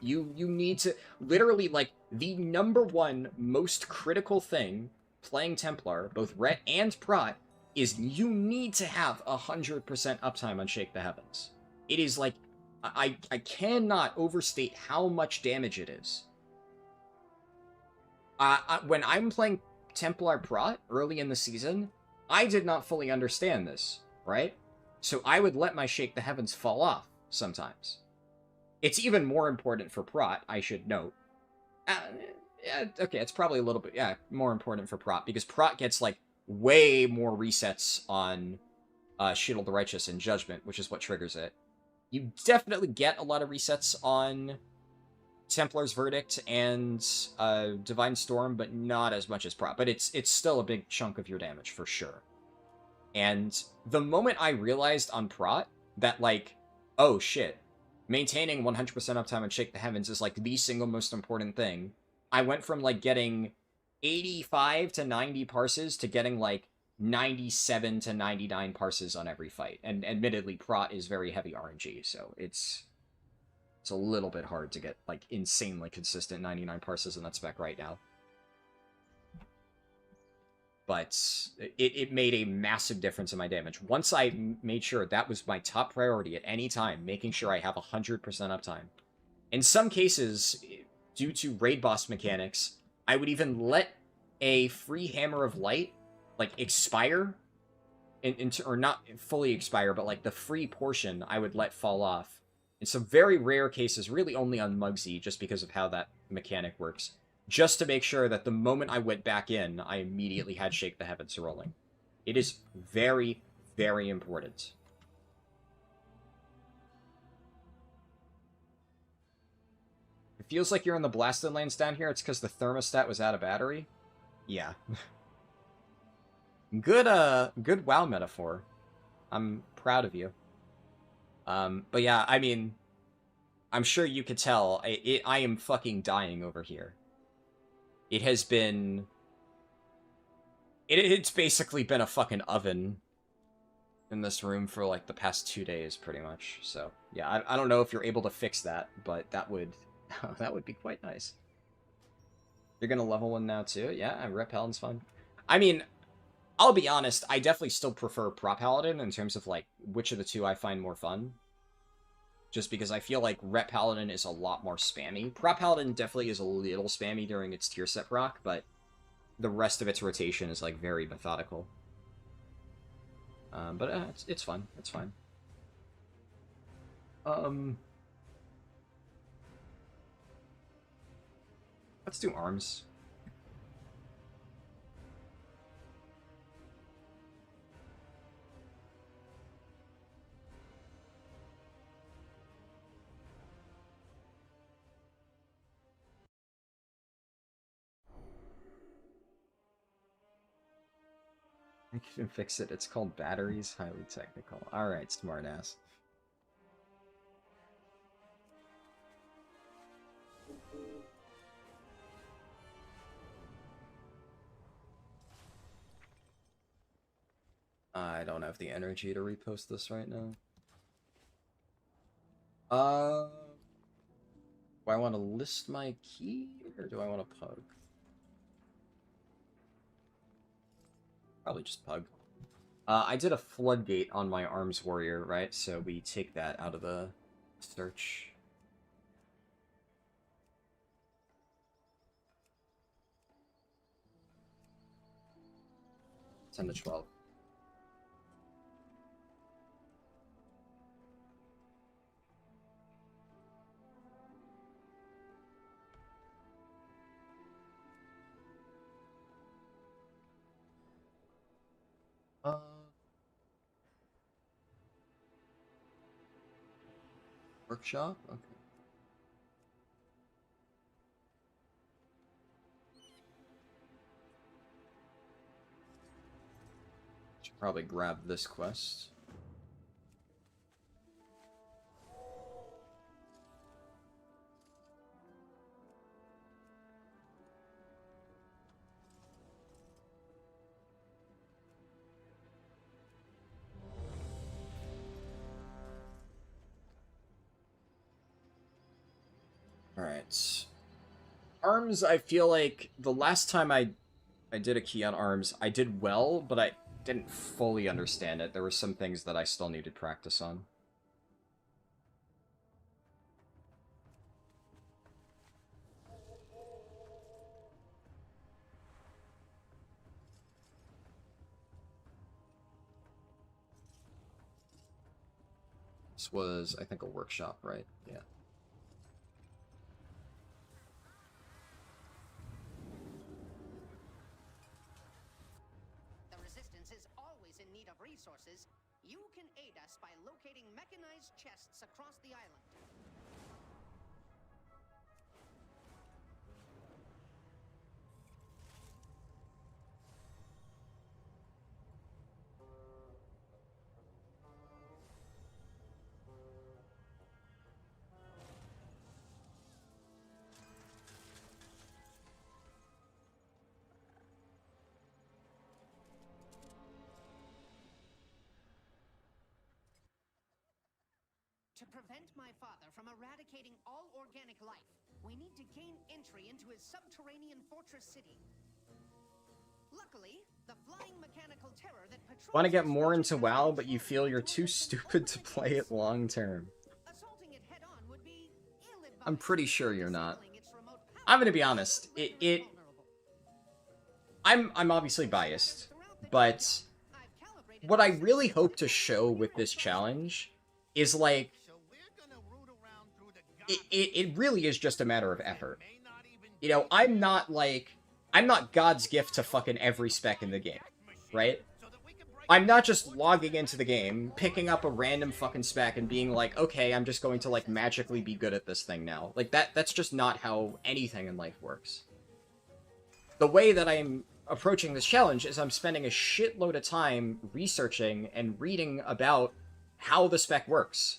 [SPEAKER 1] You need to... Literally, like, the #1 most critical thing playing Templar, both Ret and Prot, is you need to have 100% uptime on Shake the Heavens. It is, like... I cannot overstate how much damage it is. When I'm playing Templar Prot early in the season, I did not fully understand this, right? So I would let my Shake the Heavens fall off sometimes. It's even more important for Prot, I should note. Okay, it's probably a little bit, more important for Prot, because Prot gets, like, way more resets on Shield of the Righteous and Judgment, which is what triggers it. You definitely get a lot of resets on Templar's Verdict and Divine Storm, but not as much as Prot. But it's still a big chunk of your damage, for sure. And the moment I realized on Prot that, like, oh shit, maintaining 100% uptime on Shake the Heavens is, like, the single most important thing, I went from, like, getting 85 to 90 parses to getting, like, 97 to 99 parses on every fight. And admittedly, Prot is very heavy RNG, so it's a little bit hard to get, like, insanely consistent 99 parses in that spec right now. But it made a massive difference in my damage. Once I made sure that was my top priority at any time, making sure I have 100% uptime. In some cases, due to raid boss mechanics, I would even let a free Hammer of Light, like, expire, or not fully expire, but, like, the free portion I would let fall off. In some very rare cases, really only on Muggsy, just because of how that mechanic works. Just to make sure that the moment I went back in, I immediately had Shake the Heavens rolling. It is very, very important. It feels like you're in the blasted lanes down here. It's because the thermostat was out of battery. Yeah. Good WoW metaphor. I'm proud of you. But yeah, I mean, I'm sure you could tell, I am fucking dying over here. It has been... It's basically been a fucking oven in this room for, like, the past 2 days, pretty much. So, yeah, I don't know if you're able to fix that, but that would... that would be quite nice. You're gonna level 1 now, too? Yeah, Rep Paladin's fun. I mean, I'll be honest, I definitely still prefer Prop Paladin in terms of, like, which of the two I find more fun. Just because I feel like Rep Paladin is a lot more spammy. Prop Paladin definitely is a little spammy during its tier set proc, but the rest of its rotation is, like, very methodical. But it's fun. It's fine. Let's do arms. I can fix it. It's called batteries. Highly technical. Alright, smartass. I don't have the energy to repost this right now. Do I want to list my key, or do I want to pug? Probably just pug. I did a floodgate on my arms warrior, right? So we take that out of the search. $10 to $12. Workshop? Okay. Should probably grab this quest. Alright. Arms, I feel like the last time I did a key on arms, I did well, but I didn't fully understand it. There were some things that I still needed practice on. This was, I think, a workshop, right? Yeah.
[SPEAKER 9] The Resistance is always in need of resources. You can aid us by locating mechanized chests across the island. To prevent my father from eradicating all organic life, we need to gain entry into his subterranean fortress city. Luckily, the flying mechanical terror that patrols...
[SPEAKER 1] Want to get more into WoW, but you feel you're too stupid to play it long term.
[SPEAKER 9] Assaulting it head on would be ill-advised.
[SPEAKER 1] I'm pretty sure you're not.
[SPEAKER 9] Disabling its remote power
[SPEAKER 1] I'm gonna be honest. I'm obviously biased, but what I really hope to show with this challenge is, like, it really is just a matter of effort. You know, I'm not God's gift to fucking every spec in the game, right? I'm not just logging into the game, picking up a random fucking spec and being like, okay, I'm just going to, like, magically be good at this thing now. Like, that's just not how anything in life works. The way that I'm approaching this challenge is I'm spending a shitload of time researching and reading about how the spec works,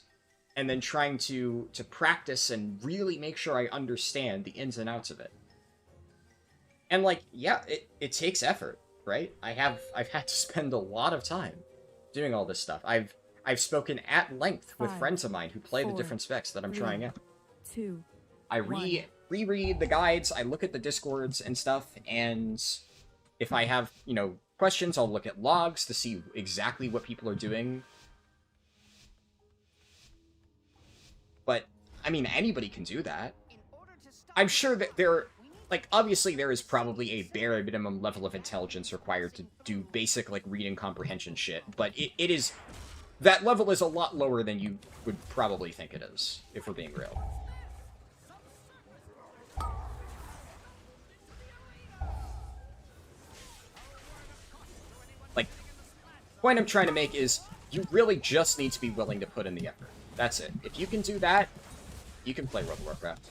[SPEAKER 1] and then trying to practice and really make sure I understand the ins and outs of it. And, like, yeah, it takes effort, right? I've had to spend a lot of time doing all this stuff. I've spoken at length with friends of mine who play the different specs that I'm trying out.
[SPEAKER 5] 2.
[SPEAKER 1] I reread the guides, I look at the discords and stuff, and if I have, you know, questions, I'll look at logs to see exactly what people are doing. But, I mean, anybody can do that. I'm sure that obviously there is probably a bare minimum level of intelligence required to do basic, like, reading comprehension shit, but that level is a lot lower than you would probably think it is, if we're being real. Like, the point I'm trying to make is, you really just need to be willing to put in the effort. That's it. If you can do that, you can play World of Warcraft.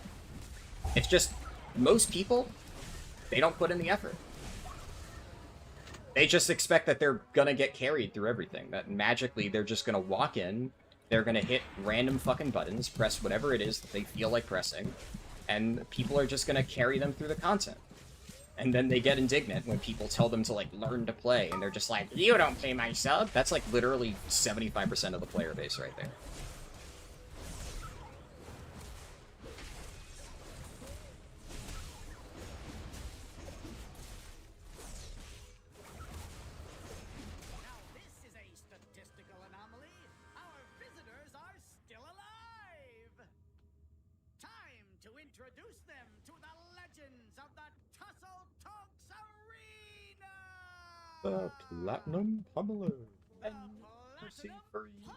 [SPEAKER 1] It's just, most people, they don't put in the effort. They just expect that they're gonna get carried through everything. That magically they're just gonna walk in, they're gonna hit random fucking buttons, press whatever it is that they feel like pressing, and people are just gonna carry them through the content. And then they get indignant when people tell them to, like, learn to play, and they're just like, you don't play my sub? That's, like, literally 75% of the player base right there.
[SPEAKER 8] Introduce them to the legends of the Tussle Talks Arena!
[SPEAKER 1] The Platinum Pummeler. And mercy for you.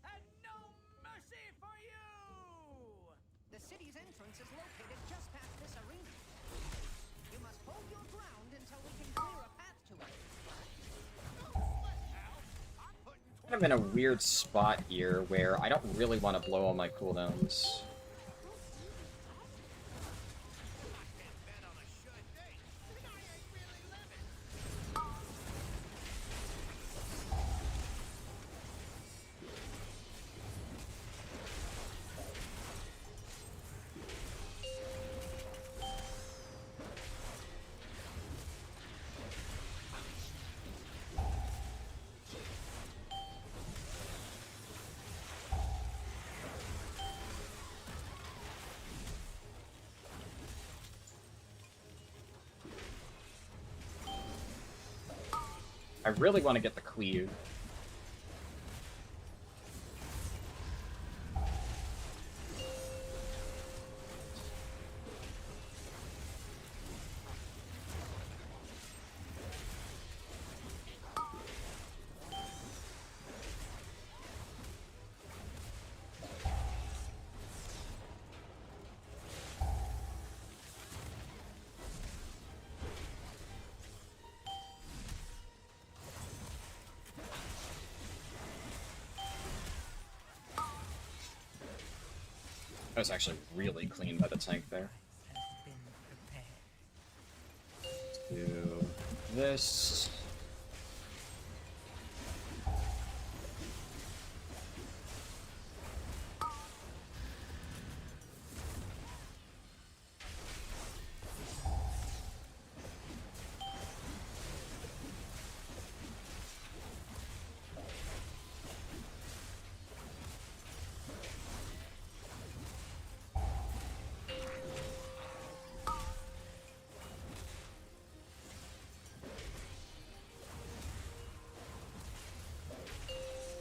[SPEAKER 8] And no mercy for you!
[SPEAKER 9] The city's entrance is located just past this arena. You must hold your ground until we can clear a path to it.
[SPEAKER 1] I'm in a weird spot here where I don't really want to blow all my cooldowns. I really want to get the cleave. That was actually really clean by the tank there. Do this.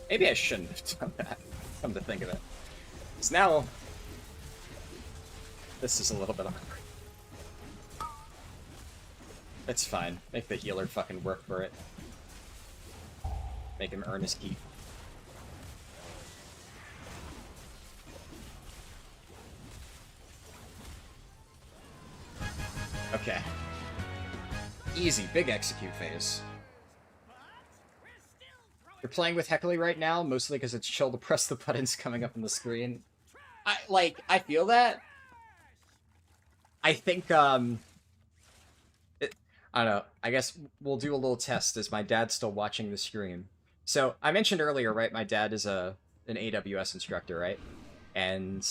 [SPEAKER 1] Maybe I shouldn't have done that, come to think of it. Because now, this is a little bit awkward. It's fine. Make the healer fucking work for it. Make him earn his keep. Okay. Easy, big execute phase. You're playing with Heckley right now, mostly because it's chill to press the buttons coming up on the screen. I feel that. I think, I don't know, I guess we'll do a little test as my dad's still watching the stream. So, I mentioned earlier, right, my dad is an AWS instructor, right? And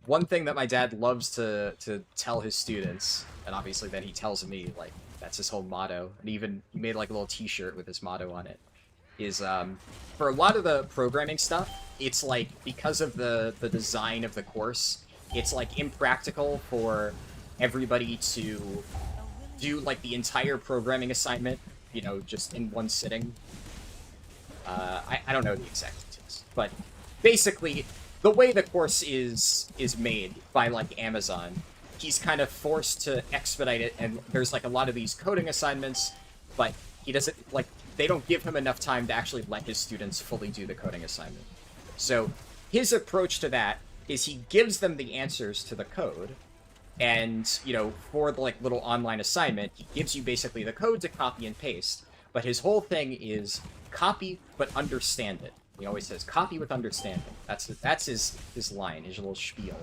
[SPEAKER 1] one thing that my dad loves to tell his students, and obviously then he tells me, like, that's his whole motto, and even he made like a little t-shirt with his motto on it, is for a lot of the programming stuff, it's like, because of the design of the course, it's like impractical for everybody to do like the entire programming assignment, you know, just in one sitting. I don't know the exact details, but basically, the way the course is made by like Amazon, he's kind of forced to expedite it, and there's like a lot of these coding assignments, but he doesn't, like, they don't give him enough time to actually let his students fully do the coding assignment. So his approach to that is he gives them the answers to the code, and, you know, for the like little online assignment, he gives you basically the code to copy and paste, but his whole thing is copy but understand it. He always says copy with understanding. That's his line, his little spiel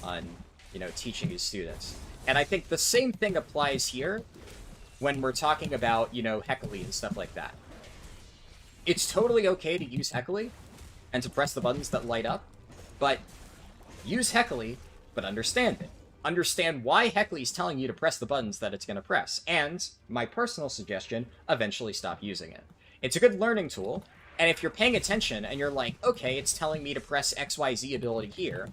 [SPEAKER 1] on, you know, teaching his students. And I think the same thing applies here when we're talking about, you know, Heckley and stuff like that. It's totally okay to use Heckley and to press the buttons that light up, but use Heckley, but understand it. Understand why Heckley's telling you to press the buttons that it's going to press, and, my personal suggestion, eventually stop using it. It's a good learning tool, and if you're paying attention and you're like, okay, it's telling me to press XYZ ability here,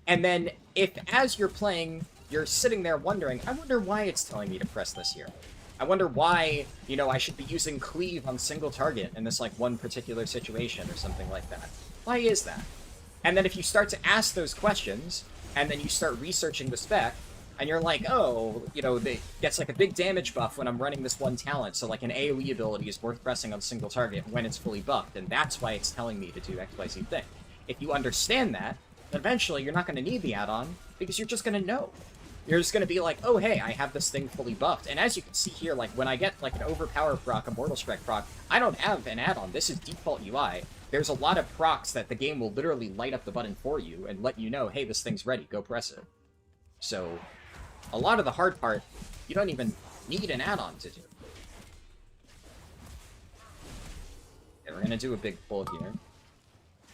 [SPEAKER 1] and then if as you're playing, you're sitting there wondering, I wonder why it's telling me to press this here. I wonder why, you know, I should be using cleave on single target in this, like, one particular situation or something like that. Why is that? And then if you start to ask those questions, and then you start researching the spec, and you're like, oh, you know, it gets like a big damage buff when I'm running this one talent, so like an AoE ability is worth pressing on single target when it's fully buffed, and that's why it's telling me to do XYZ thing. If you understand that, then eventually you're not going to need the add-on, because you're just going to know. You're just going to be like, oh hey, I have this thing fully buffed, and as you can see here, like when I get like an overpower proc, a Mortal Strike proc, I don't have an add-on, this is default UI. There's a lot of procs that the game will literally light up the button for you and let you know, hey, this thing's ready, go press it. So, a lot of the hard part, you don't even need an add-on to do. Okay, we're gonna do a big pull here. And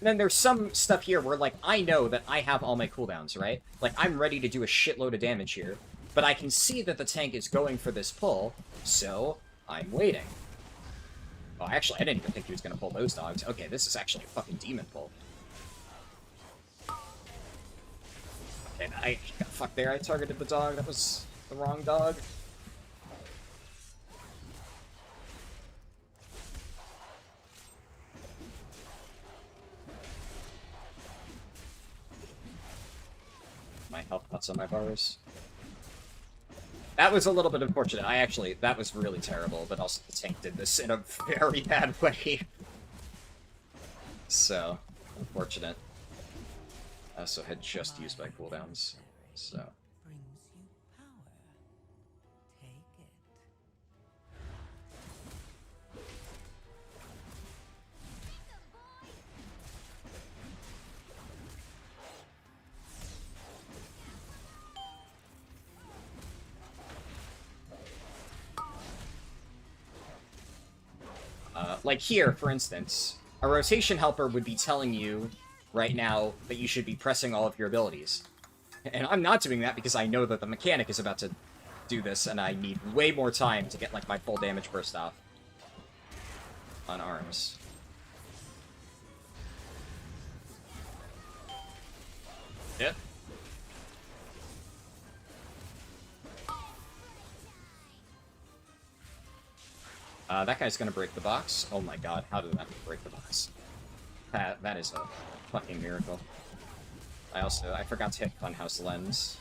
[SPEAKER 1] then there's some stuff here where, like, I know that I have all my cooldowns, right? Like, I'm ready to do a shitload of damage here, but I can see that the tank is going for this pull, so I'm waiting. Oh, actually, I didn't even think he was gonna pull those dogs. Okay, this is actually a fucking demon pull. Okay, I got fucked there. I targeted the dog. That was the wrong dog. My health pots on my bars. That was a little bit unfortunate. That was really terrible, but also the tank did this in a very bad way. So, unfortunate. I also had just used my cooldowns, so.
[SPEAKER 2] Brings you power. Take it.
[SPEAKER 1] Like here, for instance, a rotation helper would be telling you right now that you should be pressing all of your abilities. And I'm not doing that because I know that the mechanic is about to do this, and I need way more time to get, like, my full damage burst off on arms. Yep. That guy's gonna break the box. Oh my god, how did that break the box? That is a fucking miracle. I forgot to hit Funhouse Lens.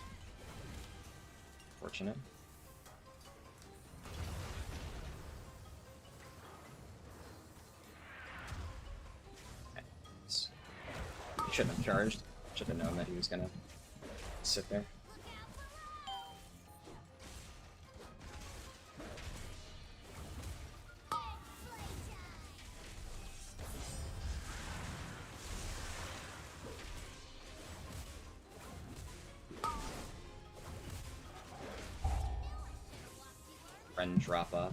[SPEAKER 1] Fortunate. Shouldn't have charged. Should have known that he was gonna sit there. Friend drop off.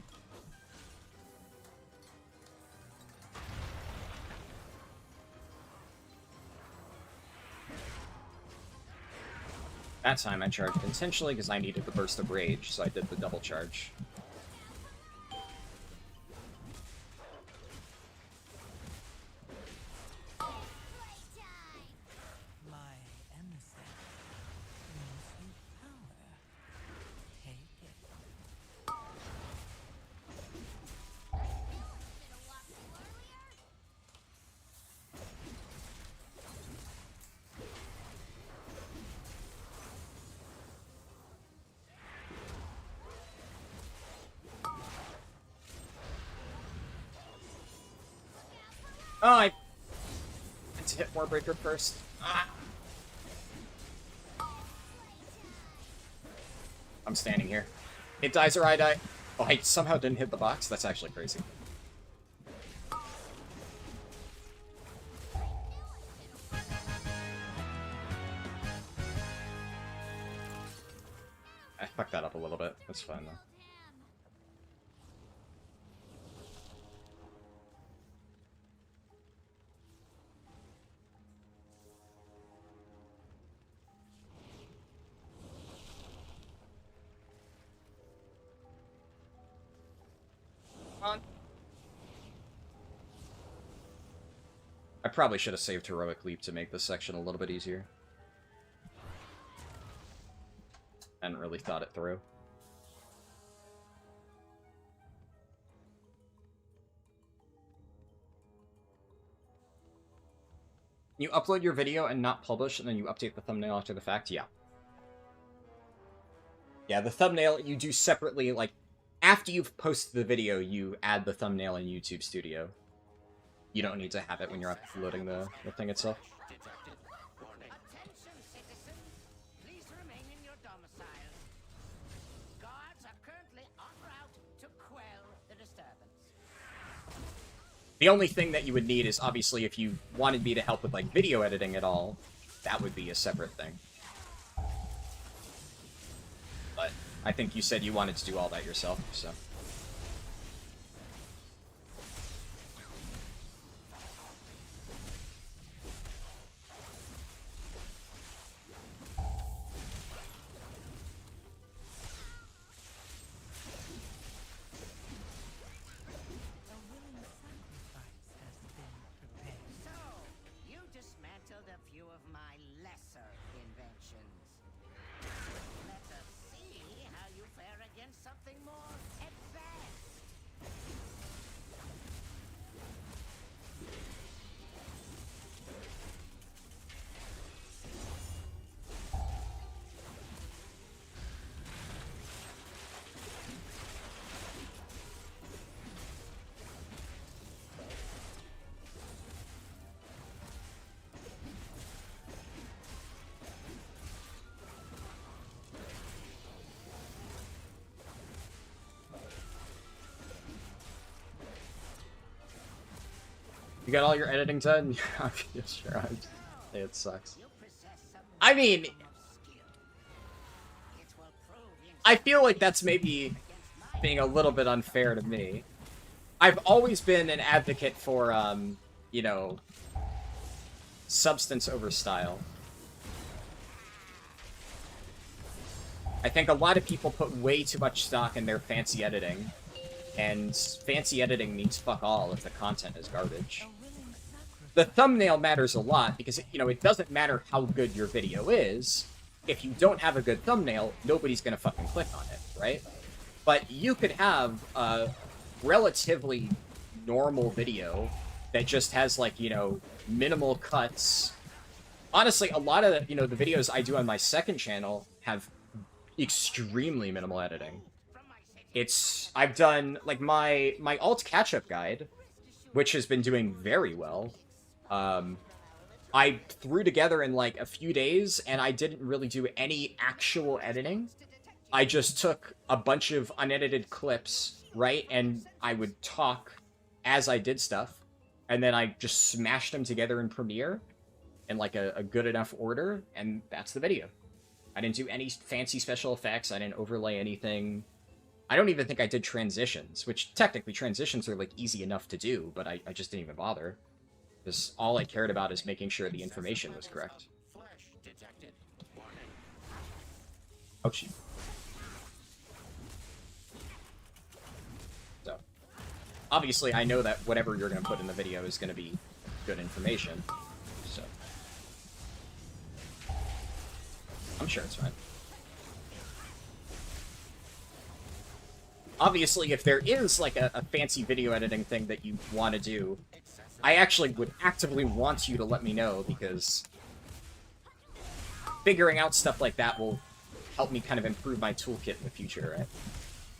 [SPEAKER 1] That time I charged intentionally because I needed the burst of rage, so I did the double charge.
[SPEAKER 2] My emissary brings you power. Take it.
[SPEAKER 1] Oh, I had to hit Warbreaker first. Ah. I'm standing here. It dies or I die. Oh, I somehow didn't hit the box? That's actually crazy. I fucked that up a little bit. That's fine, though. On. I probably should have saved Heroic Leap to make this section a little bit easier. Hadn't really thought it through. You upload your video and not publish, and then you update the thumbnail after the fact? Yeah. Yeah, the thumbnail you do separately, like, after you've posted the video, you add the thumbnail in YouTube Studio. You don't need to have it when you're uploading the thing itself.
[SPEAKER 8] Detected. Warning.
[SPEAKER 9] Attention, citizens. Please remain in your domiciles. Guards are currently en route to quell the disturbance.
[SPEAKER 1] The only thing that you would need is, obviously, if you wanted me to help with, like, video editing at all, that would be a separate thing. But I think you said you wanted to do all that yourself, so...
[SPEAKER 2] A willing sacrifice has been prepared.
[SPEAKER 9] So, you dismantled a few of my lesser inventions. Let us see how you fare against something more advanced.
[SPEAKER 1] You got all your editing done? Yeah, sure. I just say it sucks.
[SPEAKER 9] You possess some
[SPEAKER 1] I mean,
[SPEAKER 9] form of skill. It will prove
[SPEAKER 1] I feel like that's maybe
[SPEAKER 9] against my
[SPEAKER 1] being a little bit unfair to me. I've always been an advocate for, you know, substance over style. I think a lot of people put way too much stock in their fancy editing, and fancy editing means fuck all if the content is garbage.
[SPEAKER 2] A willing sacrifice.
[SPEAKER 1] The thumbnail matters a lot because, you know, it doesn't matter how good your video is. If you don't have a good thumbnail, nobody's gonna fucking click on it, right? But you could have a relatively normal video that just has, like, you know, minimal cuts. Honestly, a lot of, you know, the videos I do on my second channel have extremely minimal editing. I've done, like, my alt catch-up guide, which has been doing very well. I threw together in, like, a few days, and I didn't really do any actual editing. I just took a bunch of unedited clips, right, and I would talk as I did stuff, and then I just smashed them together in Premiere in, like, a good enough order, and that's the video. I didn't do any fancy special effects, I didn't overlay anything. I don't even think I did transitions, which technically transitions are, like, easy enough to do, but I just didn't even bother. Because all I cared about is making sure the information was correct. Oh, shoot. So, obviously, I know that whatever you're going to put in the video is going to be good information, so I'm sure it's fine. Obviously, if there is, like, a fancy video editing thing that you want to do, I actually would actively want you to let me know, because figuring out stuff like that will help me kind of improve my toolkit in the future, right?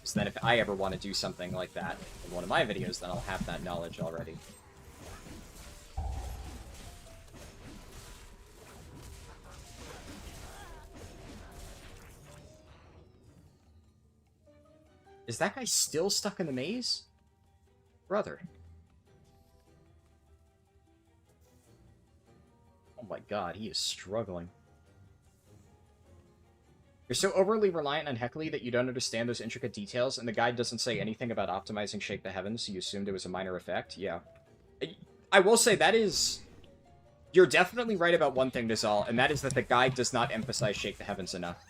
[SPEAKER 1] So then if I ever want to do something like that in one of my videos, then I'll have that knowledge already. Is that guy still stuck in the maze? Brother. Oh my god, he is struggling. You're so overly reliant on Heckley that you don't understand those intricate details, and the guide doesn't say anything about optimizing Shake the Heavens, so you assumed it was a minor effect? Yeah. I will say, that is... You're definitely right about one thing, Nizal, and that is that the guide does not emphasize Shake the Heavens enough.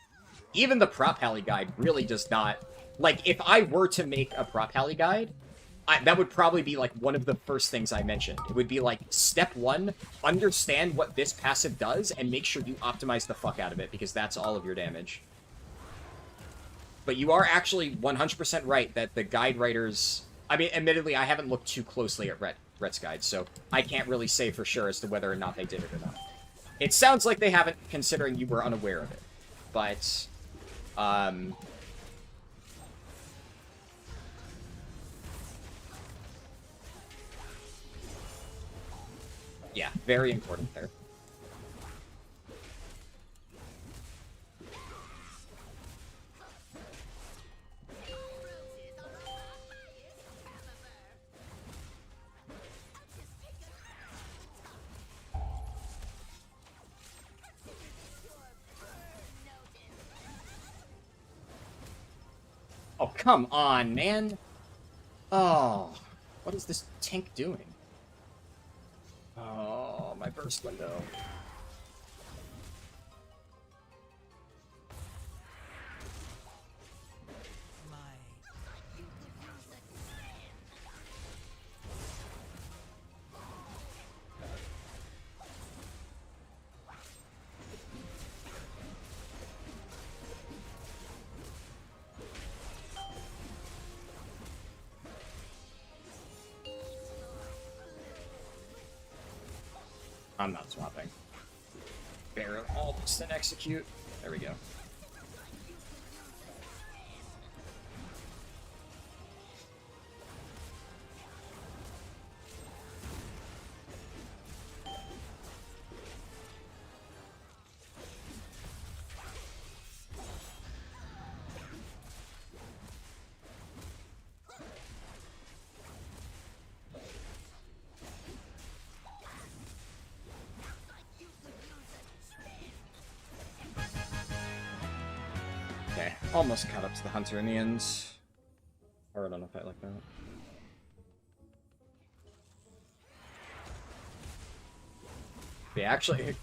[SPEAKER 1] Even the Prop Pally guide really does not... Like, if I were to make a Prop Pally guide, that would probably be, like, one of the first things I mentioned. It would be, like, step 1, understand what this passive does, and make sure you optimize the fuck out of it, because that's all of your damage. But you are actually 100% right that the guide writers... I mean, admittedly, I haven't looked too closely at Rhett's guide, so I can't really say for sure as to whether or not they did it or not. It sounds like they haven't, considering you were unaware of it. But, yeah, very important there. Oh, come on, man! Oh, what is this tank doing? Oh, my burst window. I'm not swapping. Barrel alt, then execute. There we go. Okay, almost caught up to the Hunter in the end. Hard on a fight like that. Yeah, actually,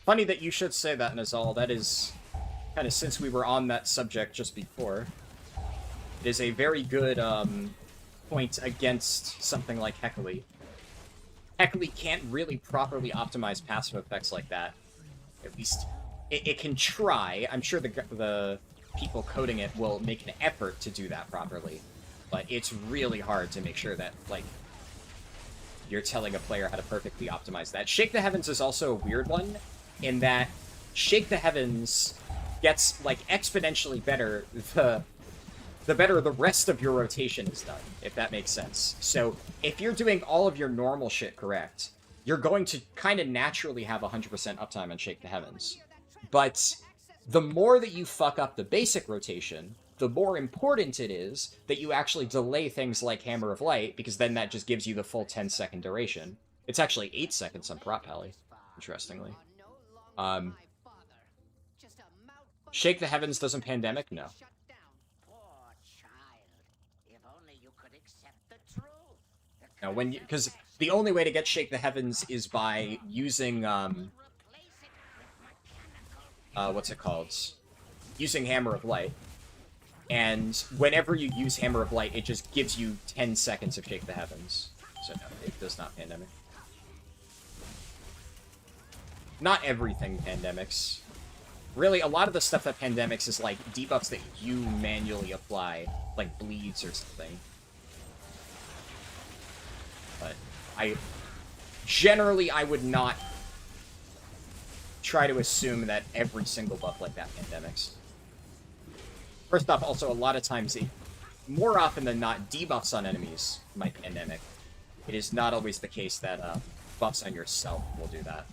[SPEAKER 1] funny that you should say that, Nizal. That is, kind of since we were on that subject just before, it is a very good point against something like Heckley. Heckley can't really properly optimize passive effects like that. At least, it can try. I'm sure the people coding it will make an effort to do that properly. But it's really hard to make sure that, like, you're telling a player how to perfectly optimize that. Shake the Heavens is also a weird one, in that Shake the Heavens gets, like, exponentially better the better the rest of your rotation is done, if that makes sense. So, if you're doing all of your normal shit correct, you're going to kind of naturally have 100% uptime on Shake the Heavens. But the more that you fuck up the basic rotation, the more important it is that you actually delay things like Hammer of Light, because then that just gives you the full 10-second duration. It's actually 8 seconds on Prop Pally, interestingly. Shake the Heavens doesn't Pandemic? No. Now, when you... Because the only way to get Shake the Heavens is by using, what's it called? Using Hammer of Light. And whenever you use Hammer of Light, it just gives you 10 seconds of Shake the Heavens. So no, it does not Pandemic. Not everything Pandemics. Really, a lot of the stuff that Pandemics is like debuffs that you manually apply, like bleeds or something. But generally, I would not try to assume that every single buff like that Pandemics. First off, also, a lot of times, more often than not, debuffs on enemies might Pandemic. It is not always the case that buffs on yourself will do that.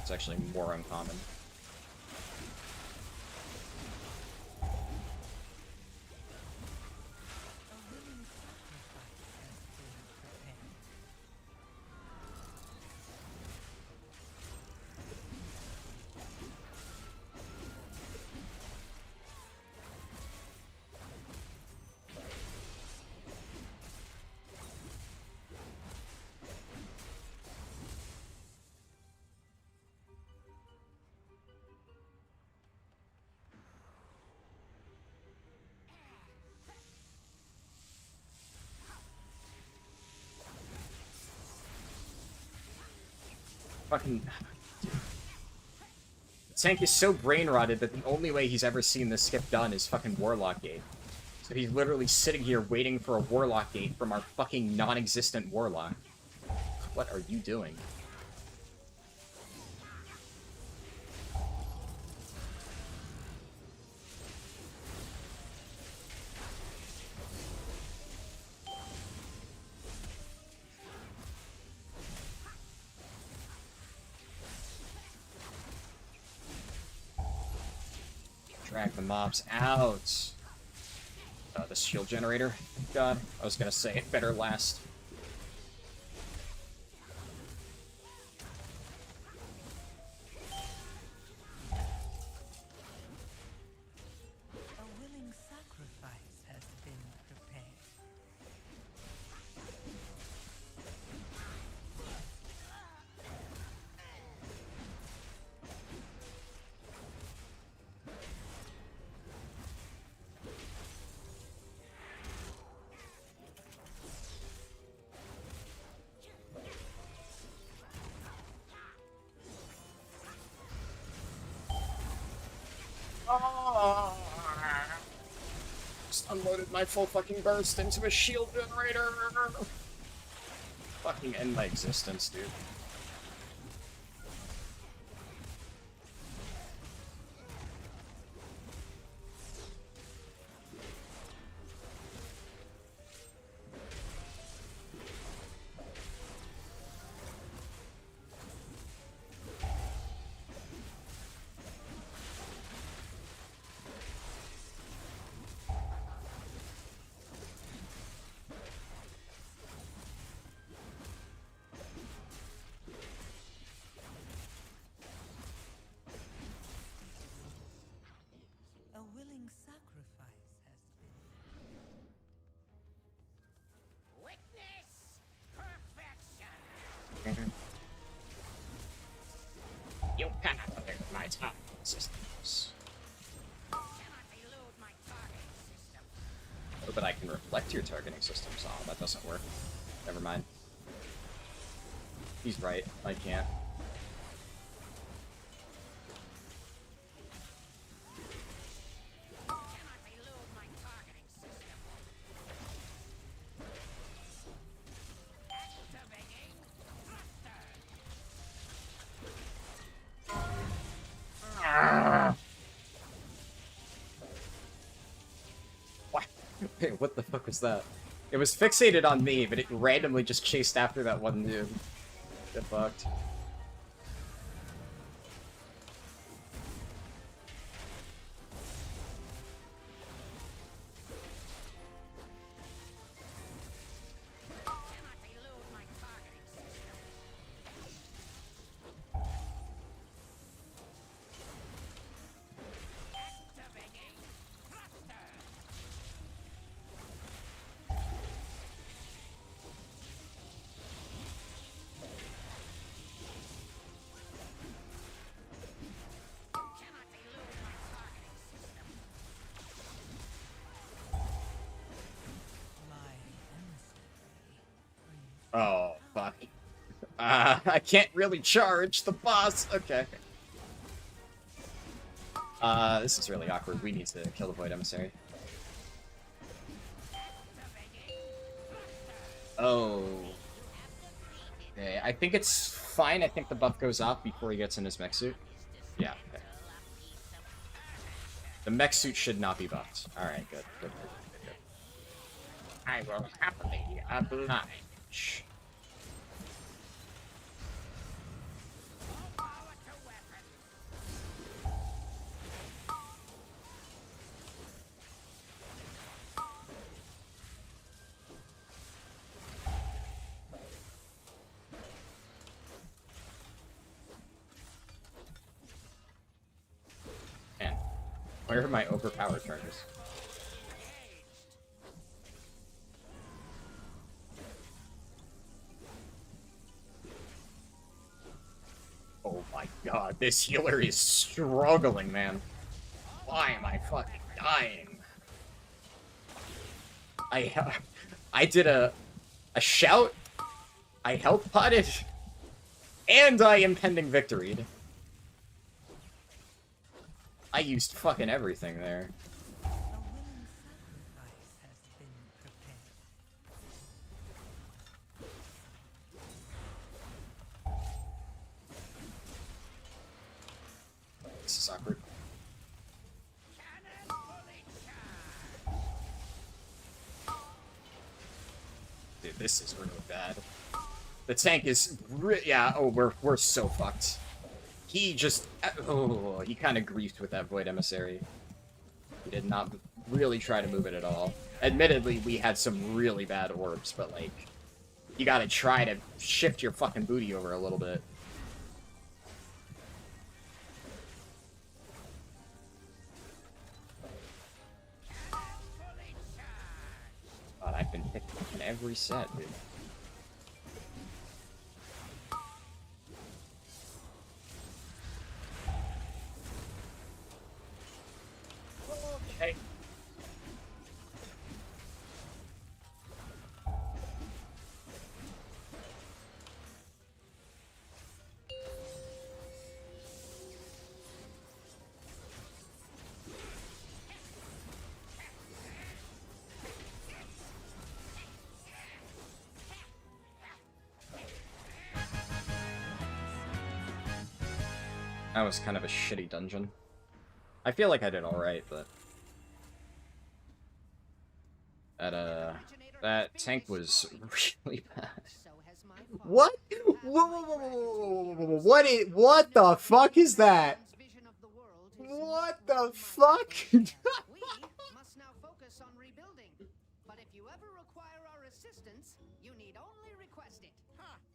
[SPEAKER 1] It's actually more uncommon. Fucking... Tank is so brain-rotted that the only way he's ever seen this skip done is fucking Warlock Gate. So he's literally sitting here waiting for a Warlock Gate from our fucking non-existent Warlock. What are you doing? Drag the mobs out. The shield generator. God, I was gonna say it better last.
[SPEAKER 2] A willing sacrifice has been prepared.
[SPEAKER 1] Just unloaded my full fucking burst into a shield generator. Fucking end my existence, dude.
[SPEAKER 2] A willing sacrifice has been.
[SPEAKER 8] Witness perfection.
[SPEAKER 1] You cannot alert my targeting systems.
[SPEAKER 8] Cannot elude my targeting system.
[SPEAKER 1] Oh, but I can reflect your targeting systems. Oh, that doesn't work. Never mind. He's right. I can't.
[SPEAKER 8] Cannot elude my targeting system.
[SPEAKER 1] Hey, what the fuck was that? It was fixated on me, but it randomly just chased after that one dude. Get fucked. Oh, fuck. I can't really charge the boss. Okay. This is really awkward. We need to kill the Void Emissary. Oh. Okay, I think it's fine. I think the buff goes off before he gets in his mech suit. Yeah, okay. The mech suit should not be buffed. Alright, good. Good. I will happily oblige. Man, where are my overpowered charges? Oh my god, this healer is struggling, man. Why am I fucking dying? I did a shout, I health potted, and I impending victoried. I used fucking everything there.
[SPEAKER 2] A willing sacrifice has been prepared.
[SPEAKER 1] This is awkward. Dude, this is really bad. The tank is yeah, oh, we're so fucked. He just oh, he kind of griefed with that Void Emissary. He did not really try to move it at all. Admittedly, we had some really bad orbs, but like you gotta try to shift your fucking booty over a little bit. God, I've been hit in every set, dude. Okay. That was kind of a shitty dungeon. I feel like I did alright, but... That tank was really bad. What? What the fuck is that? What the fuck?
[SPEAKER 9] We must now focus on rebuilding. But if you ever require our assistance, you need only request it.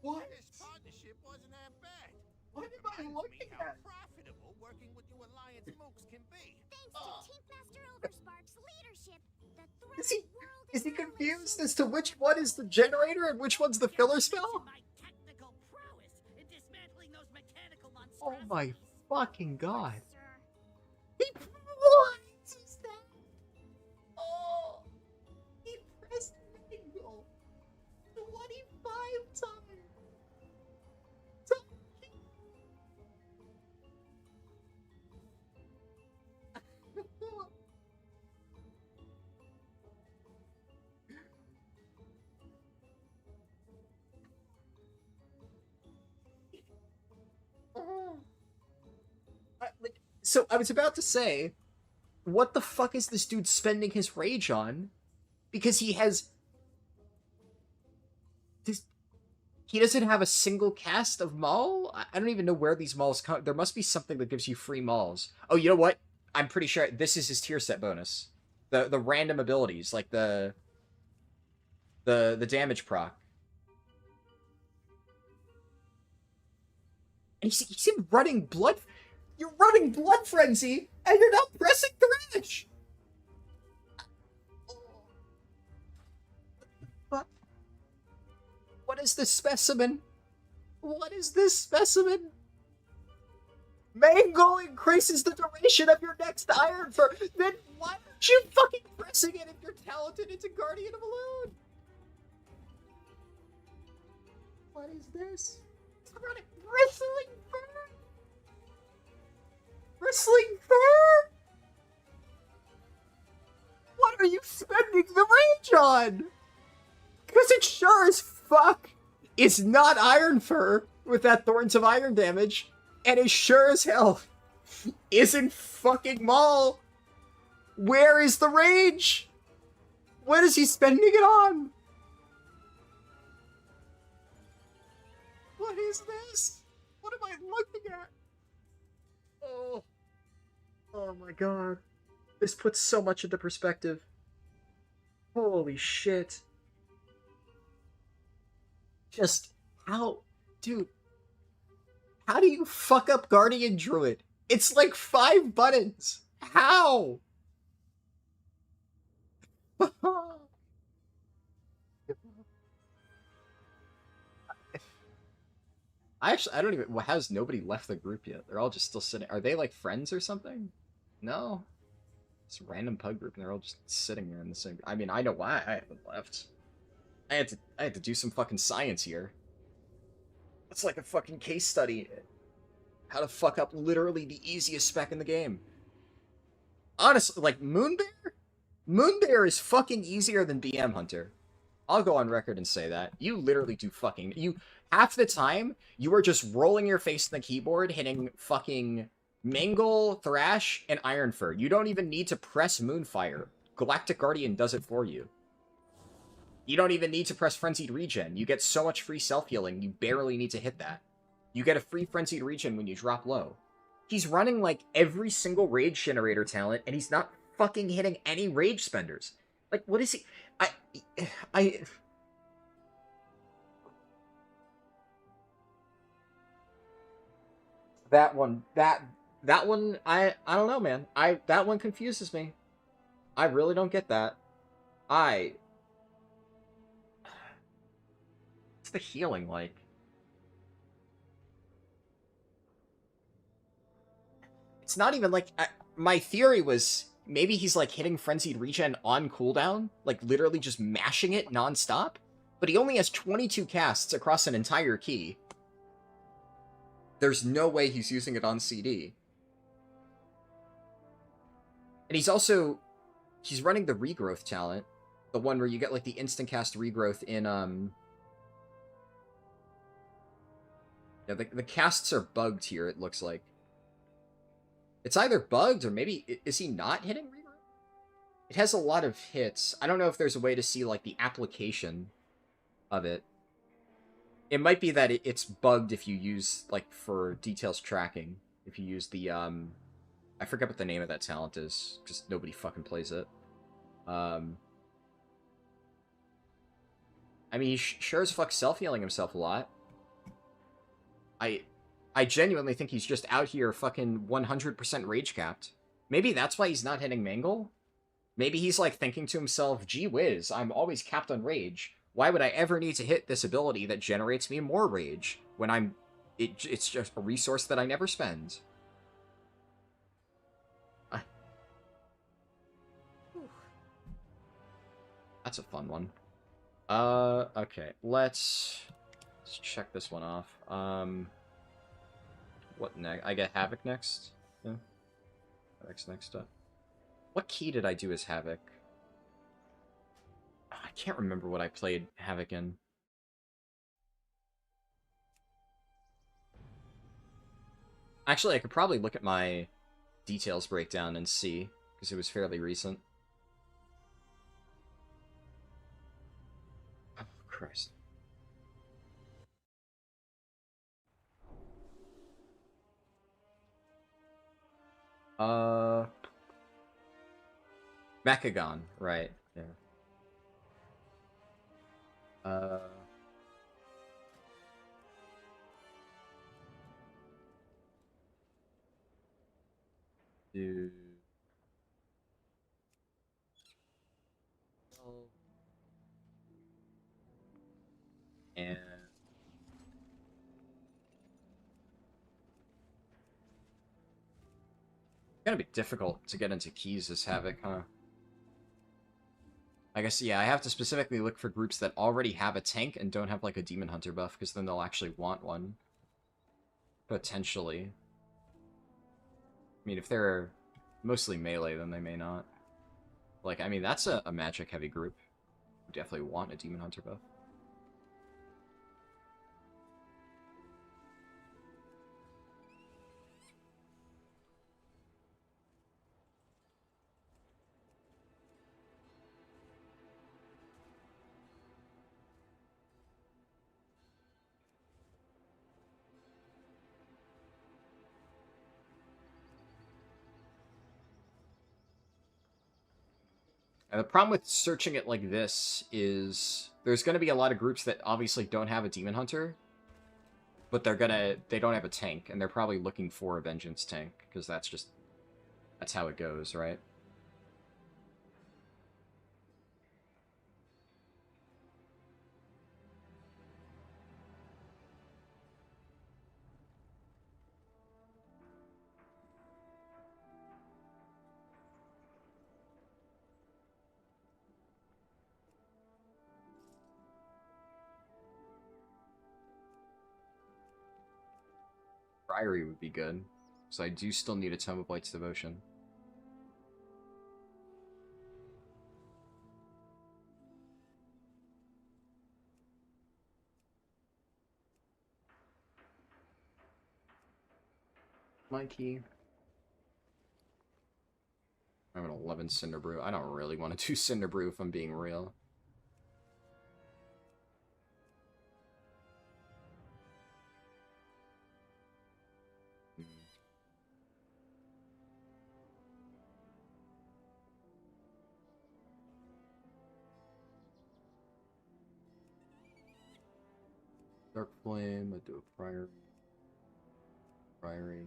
[SPEAKER 7] What? This partnership wasn't that bad.
[SPEAKER 1] What am I looking
[SPEAKER 7] How
[SPEAKER 1] at?
[SPEAKER 7] profitable working with you Alliance mooks can be.
[SPEAKER 4] Thanks to Chief Master Overspark's leadership, the
[SPEAKER 1] Is he
[SPEAKER 4] world
[SPEAKER 1] is he
[SPEAKER 4] now
[SPEAKER 1] confused as to which one is the generator and which one's the filler spell?
[SPEAKER 8] My technical prowess in dismantling those mechanical
[SPEAKER 1] Oh
[SPEAKER 8] monstrosities.
[SPEAKER 1] my fucking god.
[SPEAKER 4] sir.
[SPEAKER 1] What is that? Oh, he pressed mingle 25 times. So I was about to say, what the fuck is this dude spending his rage on? Because he has... He doesn't have a single cast of Maul? I don't even know where these Mauls come... There must be something that gives you free Mauls. Oh, you know what? I'm pretty sure this is his tier set bonus. The random abilities, like the damage proc. And he's even running blood... You're running Blood Frenzy, and you're not pressing Thrash! What is this specimen? What is this specimen? Mangle increases the duration of your next Iron Fur. Then why aren't you fucking pressing it if you're talented into Guardian of Elune? What is this? It's running Bristling Fur? Bristling Fur? What are you spending the rage on? Because it sure as fuck is not Iron Fur with that Thorns of Iron damage, and it sure as hell isn't fucking Maul. Where is the rage? What is he spending it on? What is this? What am I looking at? Oh my god. This puts so much into perspective. Holy shit. Just, how... Dude. How do you fuck up Guardian Druid? It's like 5 buttons. How? I don't even... Has nobody left the group yet? They're all just still sitting... Are they like friends or something? No? It's a random pug group and they're all just sitting there in the same... I mean, I know why I haven't left. I had to do some fucking science here. It's like a fucking case study. How to fuck up literally the easiest spec in the game. Honestly, like, Moonbear? Moonbear is fucking easier than BM Hunter. I'll go on record and say that. You literally do fucking... Half the time, you are just rolling your face in the keyboard, hitting fucking Mangle, Thrash, and Iron Fur. You don't even need to press Moonfire. Galactic Guardian does it for you. You don't even need to press Frenzied Regen. You get so much free self-healing, you barely need to hit that. You get a free Frenzied Regen when you drop low. He's running, like, every single Rage Generator talent, and he's not fucking hitting any Rage Spenders. Like, what is he... That one, I don't know, man. That one confuses me. I really don't get that. What's the healing like? It's not even like... my theory was maybe he's like hitting Frenzied Regen on cooldown, like literally just mashing it non-stop, but he only has 22 casts across an entire key. There's no way he's using it on CD. And he's running the regrowth talent, the one where you get like the instant cast regrowth in yeah, the casts are bugged here, it looks like. It's either bugged or maybe... Is he not hitting regrowth? It has a lot of hits. I don't know if there's a way to see, like, the application of it. It might be that it's bugged if you use, like, for details tracking. If you use the, I forget what the name of that talent is, because nobody fucking plays it. I mean, he's sure as fuck self-healing himself a lot. I genuinely think he's just out here fucking 100% rage capped. Maybe that's why he's not hitting Mangle? Maybe he's like thinking to himself, gee whiz, I'm always capped on rage. Why would I ever need to hit this ability that generates me more rage when it's just a resource that I never spend? That's a fun one. Okay, let's check this one off. What next? I get Havoc next? Yeah. Havoc's next up. What key did I do as Havoc? Oh, I can't remember what I played Havoc in. Actually, I could probably look at my details breakdown and see, because it was fairly recent. Christ. Mechagon, right, yeah. Do... And... It's gonna be difficult to get into keys as Havoc, huh? I guess, yeah, I have to specifically look for groups that already have a tank and don't have, like, a Demon Hunter buff, because then they'll actually want one. Potentially. I mean, if they're mostly melee, then they may not. Like, I mean, that's a magic-heavy group. Who definitely want a Demon Hunter buff. And the problem with searching it like this is there's going to be a lot of groups that obviously don't have a Demon Hunter, but they don't have a tank, and they're probably looking for a Vengeance tank, because that's how it goes, right? Priory would be good, so I do still need a Tome of Light's Devotion. My key. I have an 11 Cinderbrew. I don't really want to do Cinderbrew if I'm being real. Dark Flame, I do a Priory. Priory.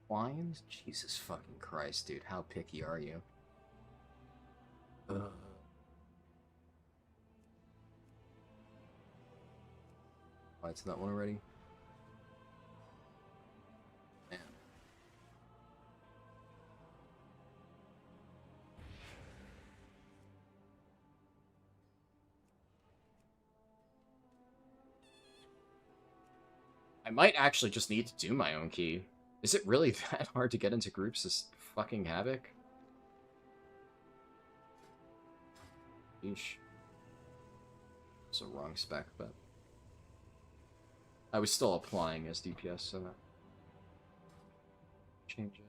[SPEAKER 1] Wines? Jesus fucking Christ, dude. How picky are you? Why it's that one already? Man. I might actually just need to do my own key. Is it really that hard to get into groups as fucking Havoc? Yeesh. It's a wrong spec, but... I was still applying as DPS, so that... Change it.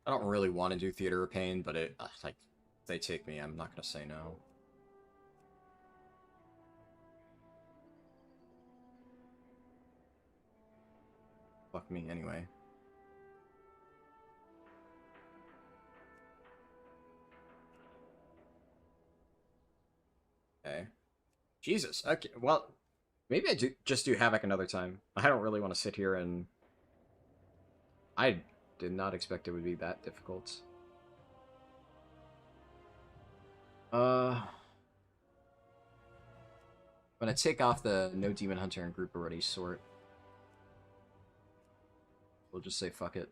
[SPEAKER 1] I don't really want to do Theater of Pain, but like, if they take me, I'm not gonna say no. Fuck me, anyway. Okay. Jesus, okay, well, maybe I just do Havoc another time. I don't really want to sit here and... I did not expect it would be that difficult. I'm gonna take off the no Demon Hunter and group already sort. We'll just say fuck it.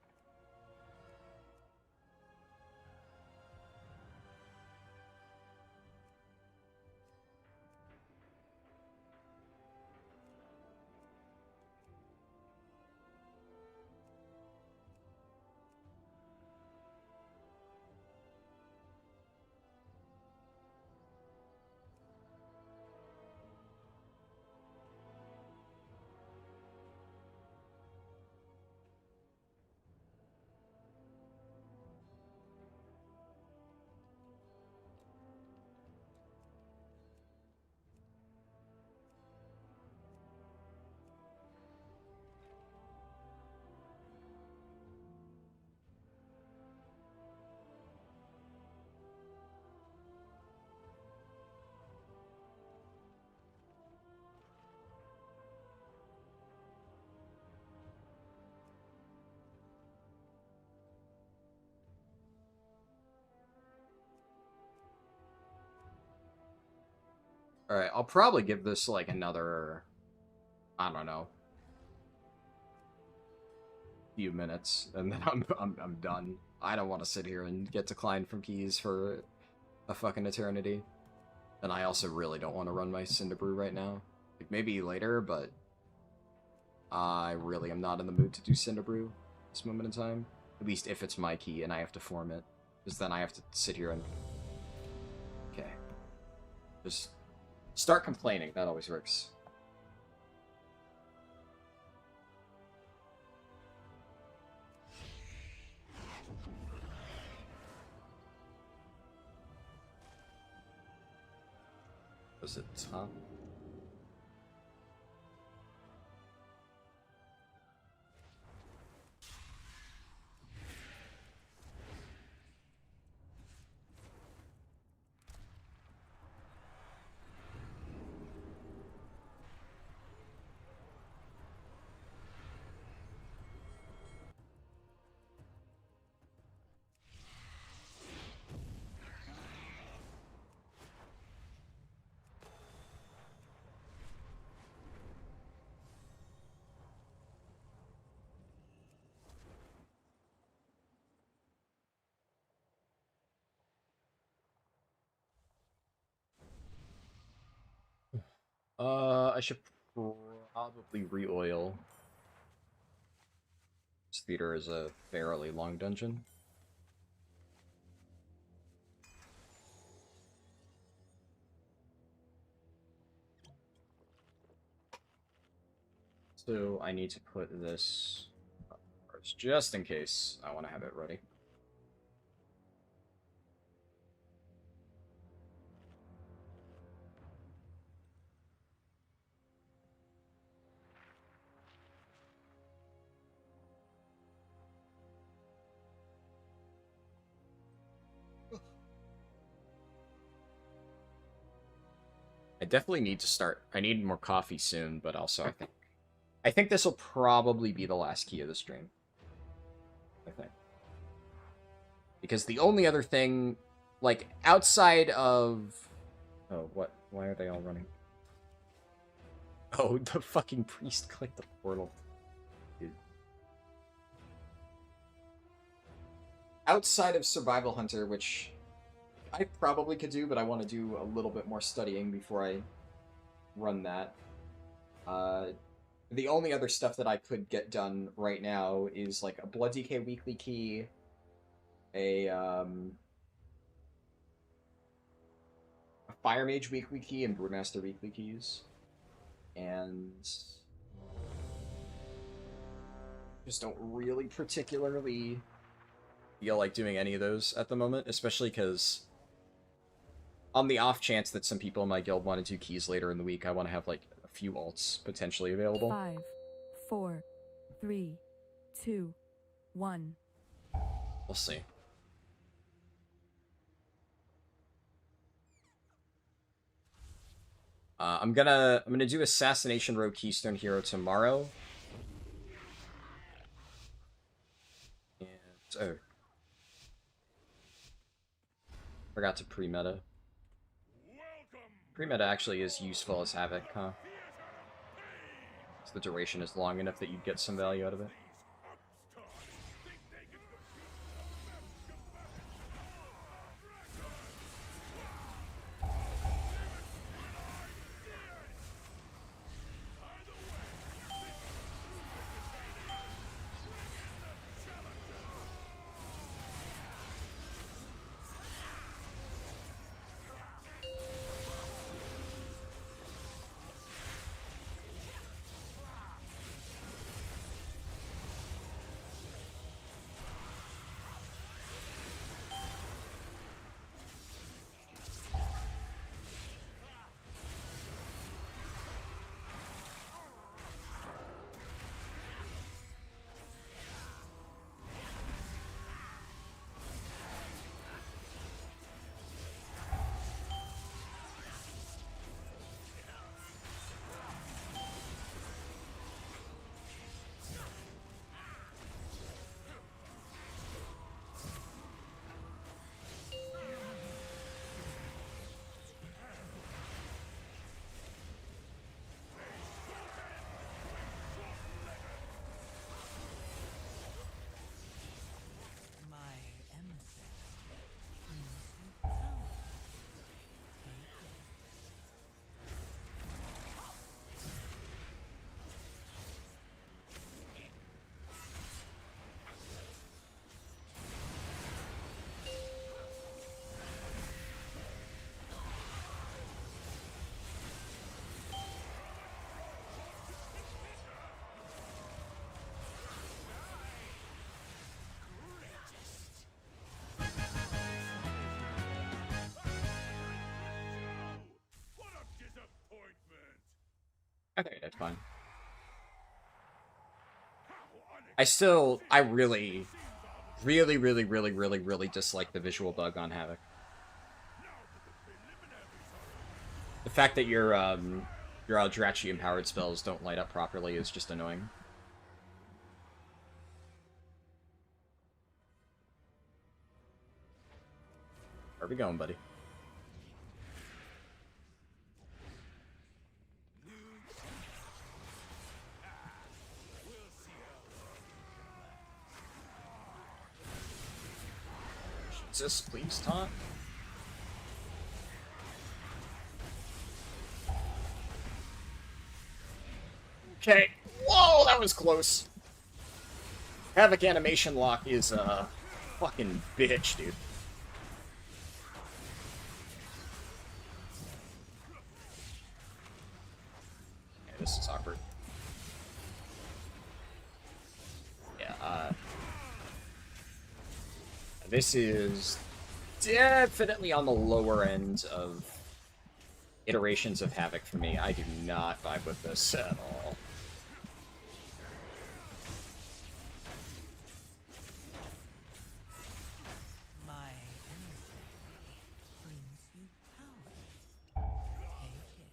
[SPEAKER 1] Alright, I'll probably give this, like, another... I don't know. Few minutes, and then I'm done. I don't want to sit here and get declined from keys for a fucking eternity. And I also really don't want to run my Cinderbrew right now. Like, maybe later, but... I really am not in the mood to do Cinderbrew at this moment in time. At least if it's my key and I have to form it. Because then I have to sit here and... Okay. Just start complaining. That always works. Was it top? I should probably re-oil. This theater is a fairly long dungeon. So I need to put this up first, just in case I want to have it ready. I definitely need to start. I need more coffee soon, but also I think this will probably be the last key of the stream. I think. Because the only other thing, like, outside of... Oh, what? Why are they all running? Oh, the fucking priest clicked the portal. Dude. Outside of Survival Hunter, which I probably could do, but I want to do a little bit more studying before I run that. The only other stuff that I could get done right now is, like, a Blood DK weekly key, a Fire Mage weekly key, and Brewmaster weekly keys. And just don't really particularly feel like doing any of those at the moment, especially because on the off chance that some people in my guild want to do keys later in the week, I want to have, like, a few alts potentially available.
[SPEAKER 5] 5, 4, 3, 2, 1.
[SPEAKER 1] We'll see. I'm gonna do Assassination Row Keystone Hero tomorrow. And oh, forgot to pre-meta. Pre-meta actually is useful as Havoc, huh? So the duration is long enough that you get some value out of it. I think that's fine. I really dislike the visual bug on Havoc. The fact that your Eldrachi empowered spells don't light up properly is just annoying. Where are we going, buddy? Jesus, please taunt. Okay. Whoa, that was close. Havoc animation lock is a fucking bitch, dude. Okay, this is awkward. Yeah, this is definitely on the lower end of iterations of Havoc for me. I do not vibe with this at all.
[SPEAKER 2] My energy brings you power. Take it.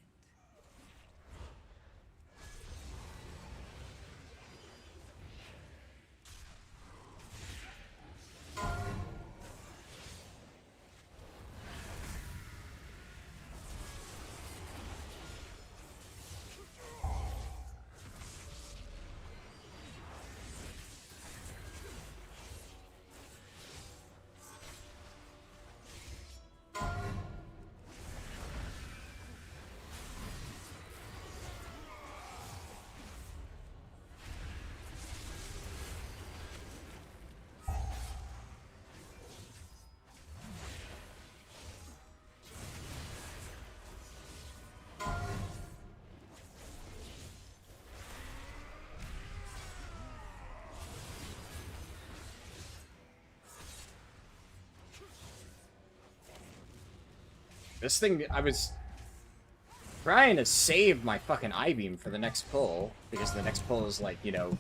[SPEAKER 1] This thing, I was trying to save my fucking I-beam for the next pull, because the next pull is, like, you know,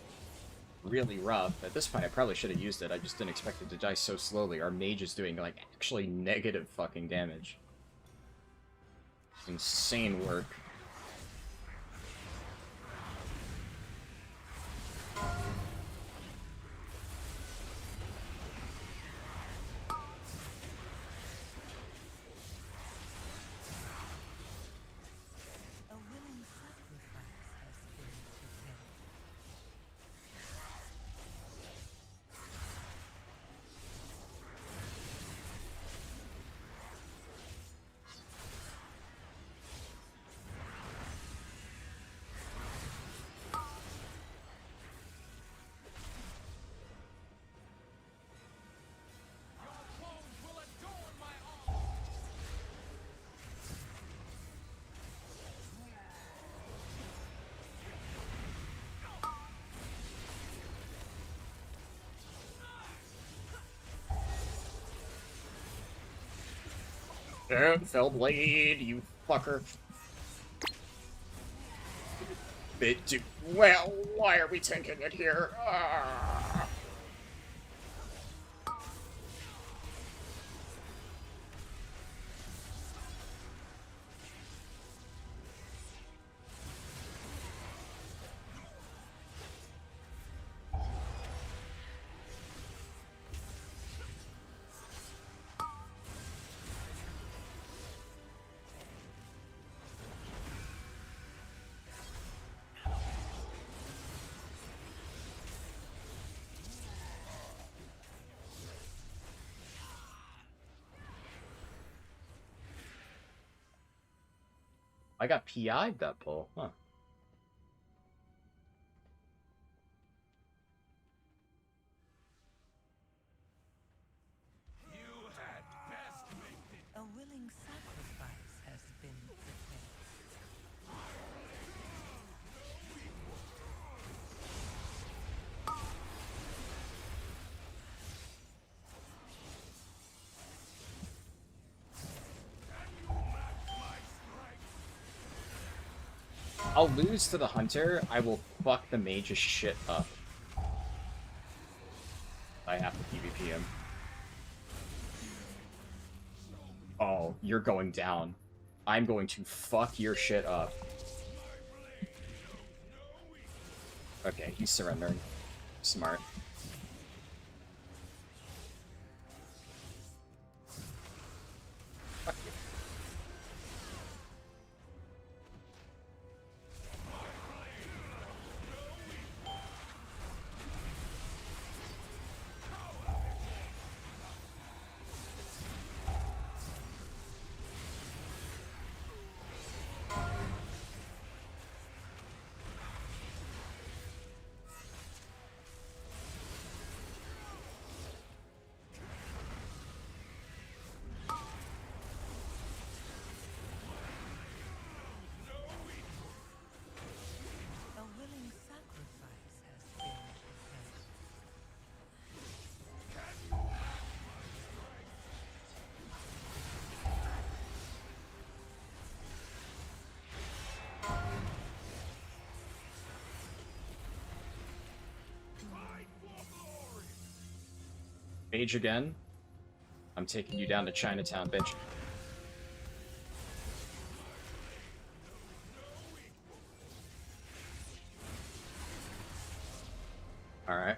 [SPEAKER 1] really rough. At this point, I probably should have used it. I just didn't expect it to die so slowly. Our mage is doing, like, actually negative fucking damage. Insane work.
[SPEAKER 2] A willing sacrifice has been prepared.
[SPEAKER 1] Fell blade, you fucker. Well, why are we tanking it here? Ah. I got PI'd that pull, huh?
[SPEAKER 2] A willing sacrifice has been prepared.
[SPEAKER 1] I'll lose to the hunter, I will fuck the mage's shit up. I have to PvP him. Oh, you're going down. I'm going to fuck your shit up. Okay, he's surrendering. Smart. Fuck you.
[SPEAKER 2] A willing sacrifice has been prepared.
[SPEAKER 1] Mage again. I'm taking you down to Chinatown, bitch. Alright.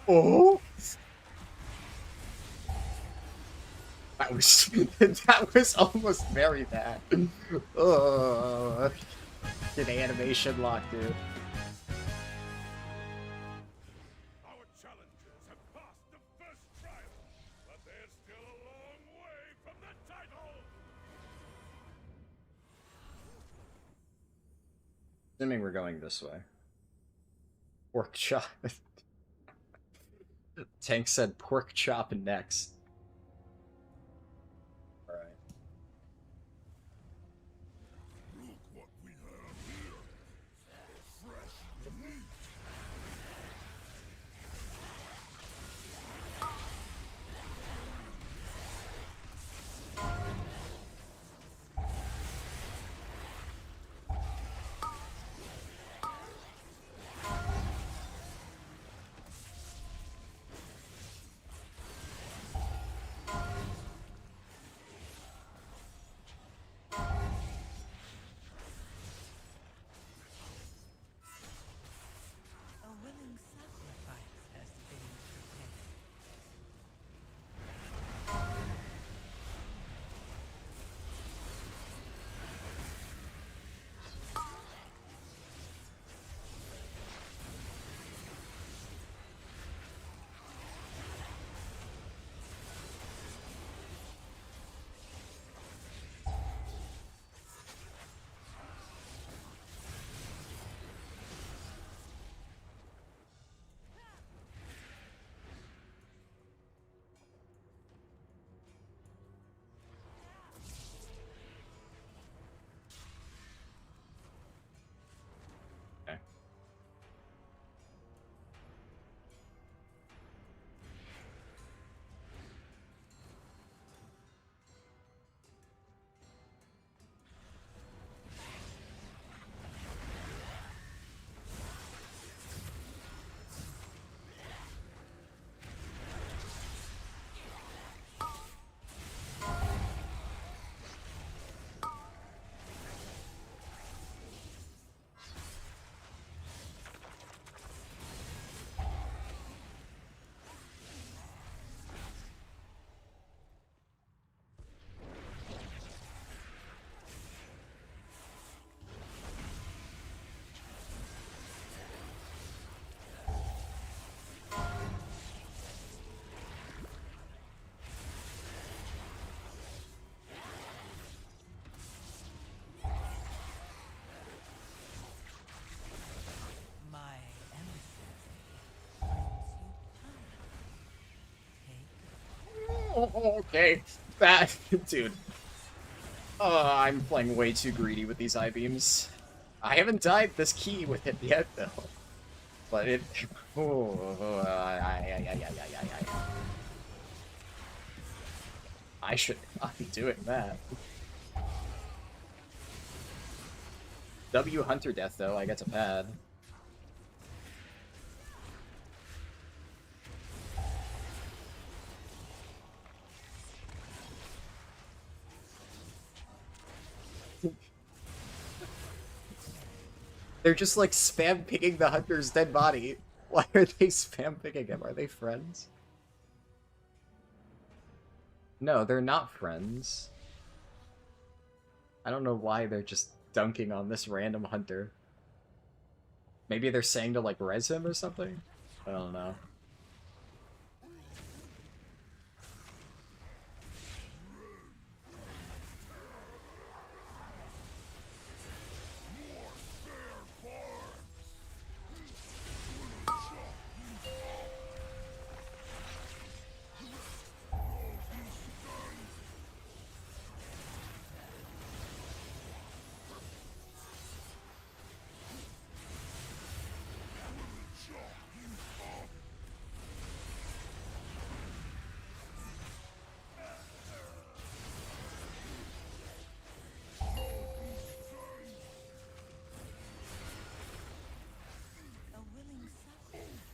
[SPEAKER 1] Oh! That was that was almost very bad. Oh, an animation lock, dude.
[SPEAKER 7] Our challengers have passed the first trial, but they're still a long way from the title.
[SPEAKER 1] Assuming we're going this way. Pork chop. Tank said pork chop next. Alright.
[SPEAKER 7] Look what we have here. Fresh meat.
[SPEAKER 2] A willing sacrifice has been prepared.
[SPEAKER 1] Okay.
[SPEAKER 2] My emissaries brings you power. Take
[SPEAKER 1] Okay. That dude. I'm playing way too greedy with these I-beams. I haven't died this key with it yet, though. But it... Oh, I should not be doing that. W Hunter Death, though, I get to pad. They're just like spam picking the hunter's dead body. Why are they spam picking him? Are they friends? No, they're not friends. I don't know why they're just dunking on this random hunter. Maybe they're saying to like res him or something? I don't know.
[SPEAKER 2] A willing sacrifice.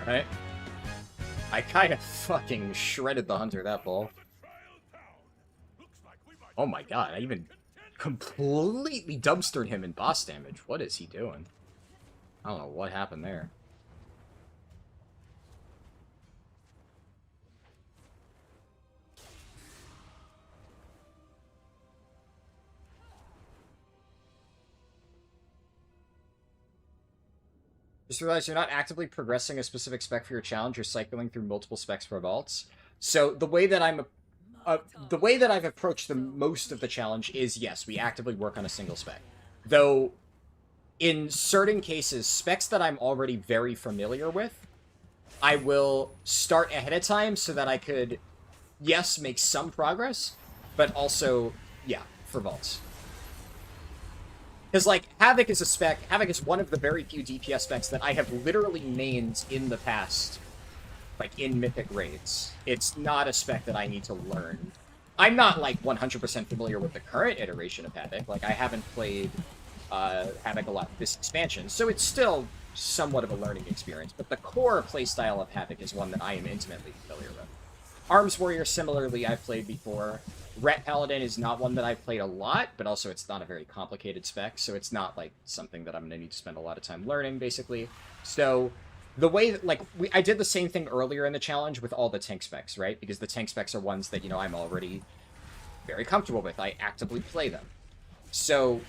[SPEAKER 1] Alright. I kind of fucking shredded the hunter that ball. Oh my god, I even completely dumpstered him in boss damage. What is he doing? I don't know what happened there. Just realized you're not actively progressing a specific spec for your challenge. You're cycling through multiple specs for vaults. So the way that I've approached the most of the challenge is, yes, we actively work on a single spec. Though, in certain cases, specs that I'm already very familiar with, I will start ahead of time so that I could, yes, make some progress, but also, yeah, for vaults. Because, like, Havoc is a spec. Havoc is one of the very few DPS specs that I have literally mained in the past, like, in Mythic raids. It's not a spec that I need to learn. I'm not, like, 100% familiar with the current iteration of Havoc. Like, I haven't played Havoc a lot this expansion, so it's still somewhat of a learning experience. But the core playstyle of Havoc is one that I am intimately familiar with. Arms Warrior, similarly, I've played before. Ret Paladin is not one that I've played a lot, but also it's not a very complicated spec, so it's not, like, something that I'm going to need to spend a lot of time learning, basically. So, the way that, like, I did the same thing earlier in the challenge with all the tank specs, right? Because the tank specs are ones that, you know, I'm already very comfortable with. I actively play them. So,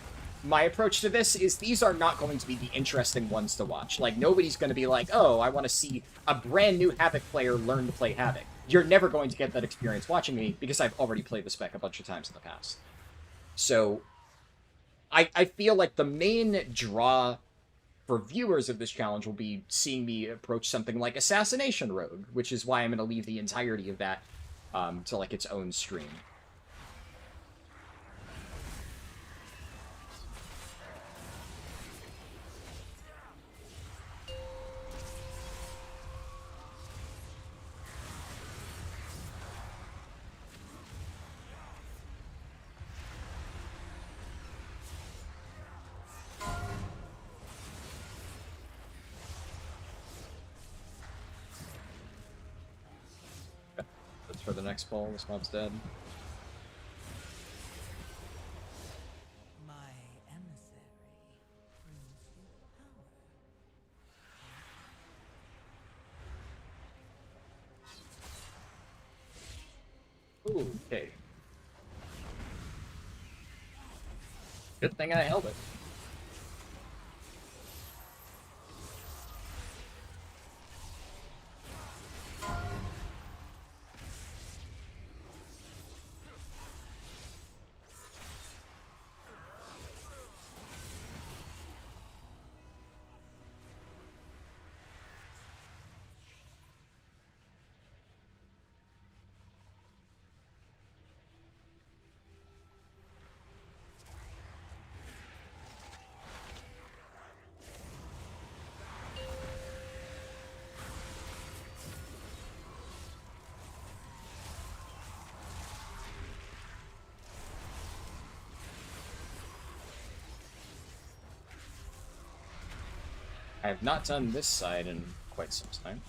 [SPEAKER 1] my approach to this is these are not going to be the interesting ones to watch. Like, nobody's going to be like, oh, I want to see a brand new Havoc player learn to play Havoc. You're never going to get that experience watching me because I've already played the spec a bunch of times in the past. So, I feel like the main draw for viewers of this challenge will be seeing me approach something like Assassination Rogue, which is why I'm going to leave the entirety of that to, like, its own stream. for the next ball. This mob's dead.
[SPEAKER 2] My emissary brings you power.
[SPEAKER 1] Ooh, okay. Good thing I held it. I have not done this side in quite some time.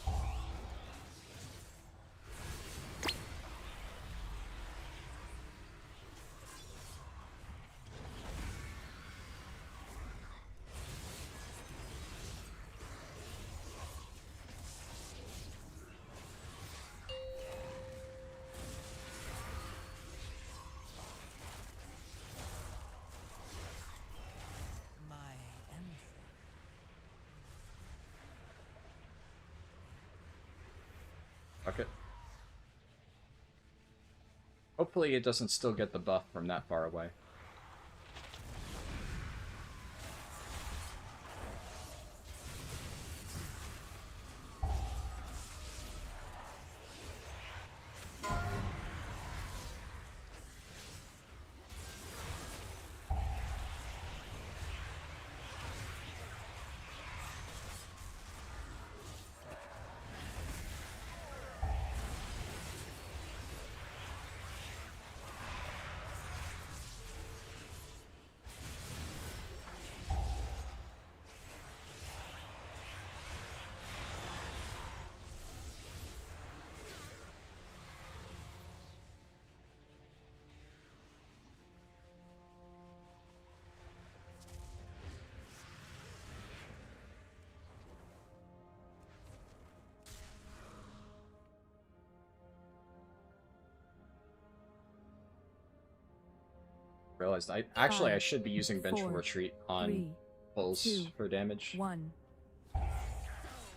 [SPEAKER 2] My emissary.
[SPEAKER 1] Fuck it. Hopefully it doesn't still get the buff from that far away. Realized I should be using vengeful
[SPEAKER 5] 4,
[SPEAKER 1] retreat on
[SPEAKER 5] 3,
[SPEAKER 1] pulls
[SPEAKER 5] 2,
[SPEAKER 1] for damage.
[SPEAKER 5] 1.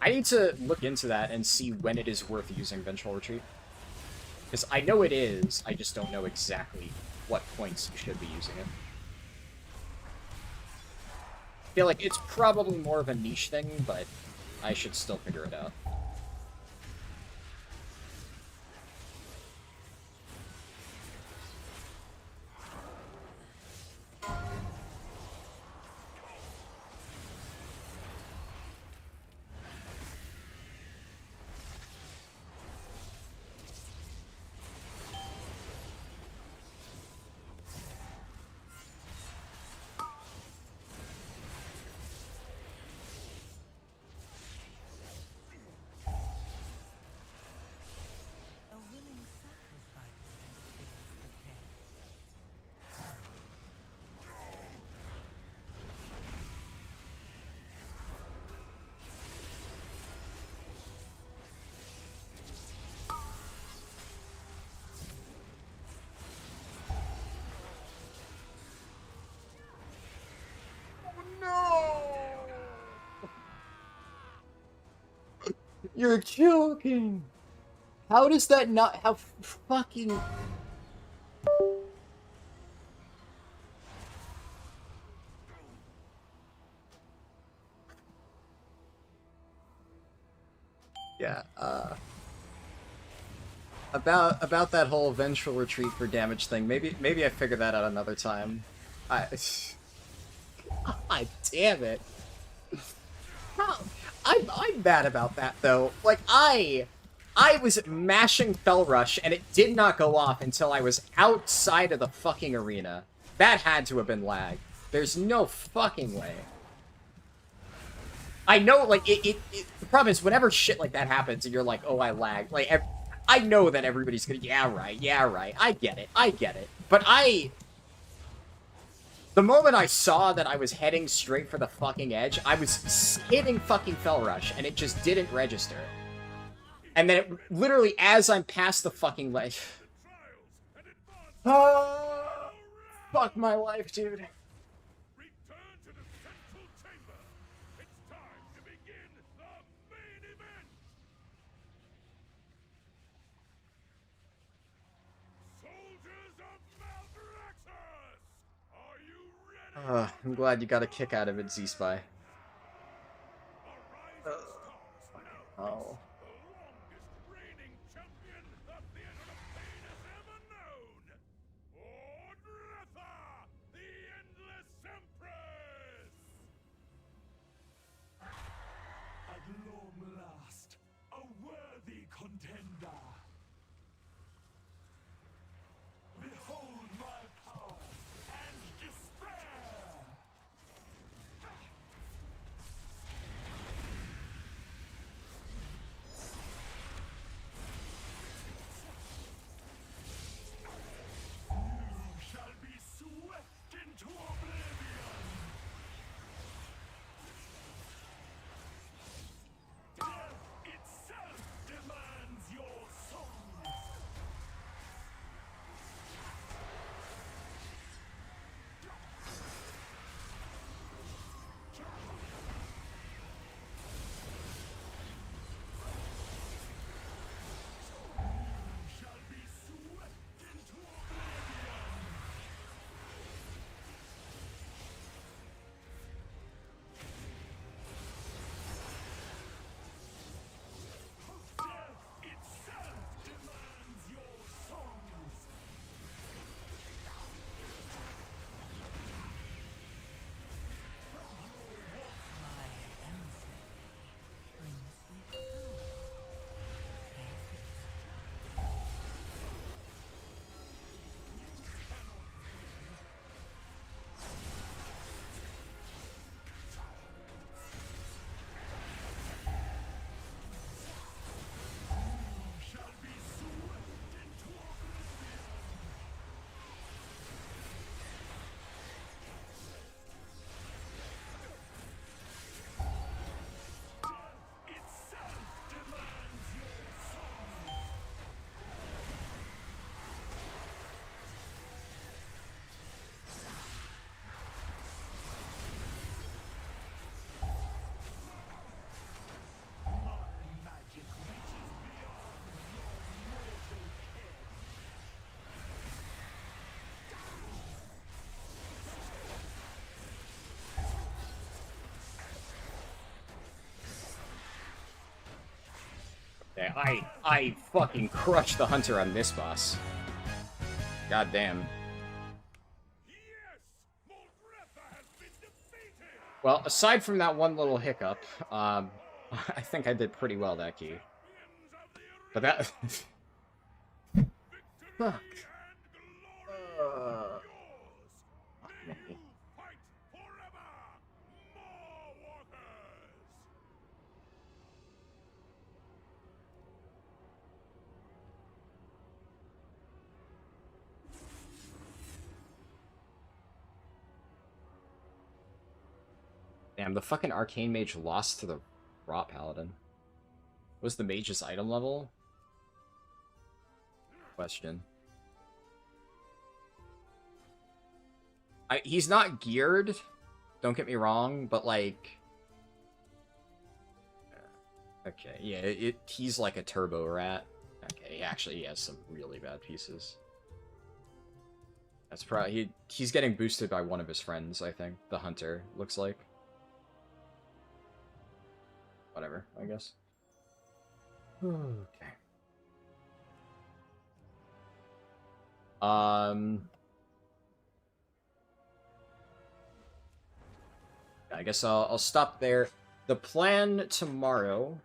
[SPEAKER 1] I need to look into that and see when it is worth using vengeful retreat. Because I know it is, I just don't know exactly what points you should be using it. I feel like it's probably more of a niche thing, but I should still figure it out.
[SPEAKER 2] A willing sacrifice has saved the day.
[SPEAKER 1] You're joking! How does that not... How fucking... Yeah, About that whole vengeful retreat for damage thing, maybe I figure that out another time. God damn it. I'm mad about that, though. Like, I was mashing Fell Rush, and it did not go off until I was outside of the fucking arena. That had to have been lag. There's no fucking way. I know, like, the problem is, whenever shit like that happens, and you're like, oh, I lagged, like, I know that everybody's gonna, yeah, right, I get it. But the moment I saw that I was heading straight for the fucking edge, I was hitting fucking Fell Rush, and it just didn't register. And then, literally, as I'm past the fucking ledge... Oh, fuck my life, dude.
[SPEAKER 7] Return to the central chamber. It's time to begin the main event. Soldiers of Maldraxxus, are you ready?
[SPEAKER 1] I'm glad you got a kick out of it, Z-Spy. Oh.
[SPEAKER 7] The longest reigning champion that the End of Pain has ever known. Horde, the Endless Empress.
[SPEAKER 10] At long last, a worthy contender. Behold my power and despair! You shall be swept into oblivion! Death itself demands your souls! You shall be swept into oblivion! Death itself demands your souls! You shall be swept into oblivion! Death itself demands your souls! My magic reaches beyond your mortal ken.
[SPEAKER 1] Yeah, I fucking crushed the Hunter on this boss. God damn.
[SPEAKER 7] Yes, Moldretha has been defeated.
[SPEAKER 1] Well, aside from that one little hiccup, I think I did pretty well that key. But that... Fuck.
[SPEAKER 7] May you fight forever. More walkers.
[SPEAKER 1] Damn, the fucking Arcane Mage lost to the Rot Paladin. Was the mage's item level? Question. He's not geared, don't get me wrong, but like... Okay, yeah, he's like a turbo rat. Okay, actually he has some really bad pieces. That's probably... He's getting boosted by one of his friends, I think. The Hunter, looks like. Whatever, I guess. Okay. I guess I'll stop there. The plan tomorrow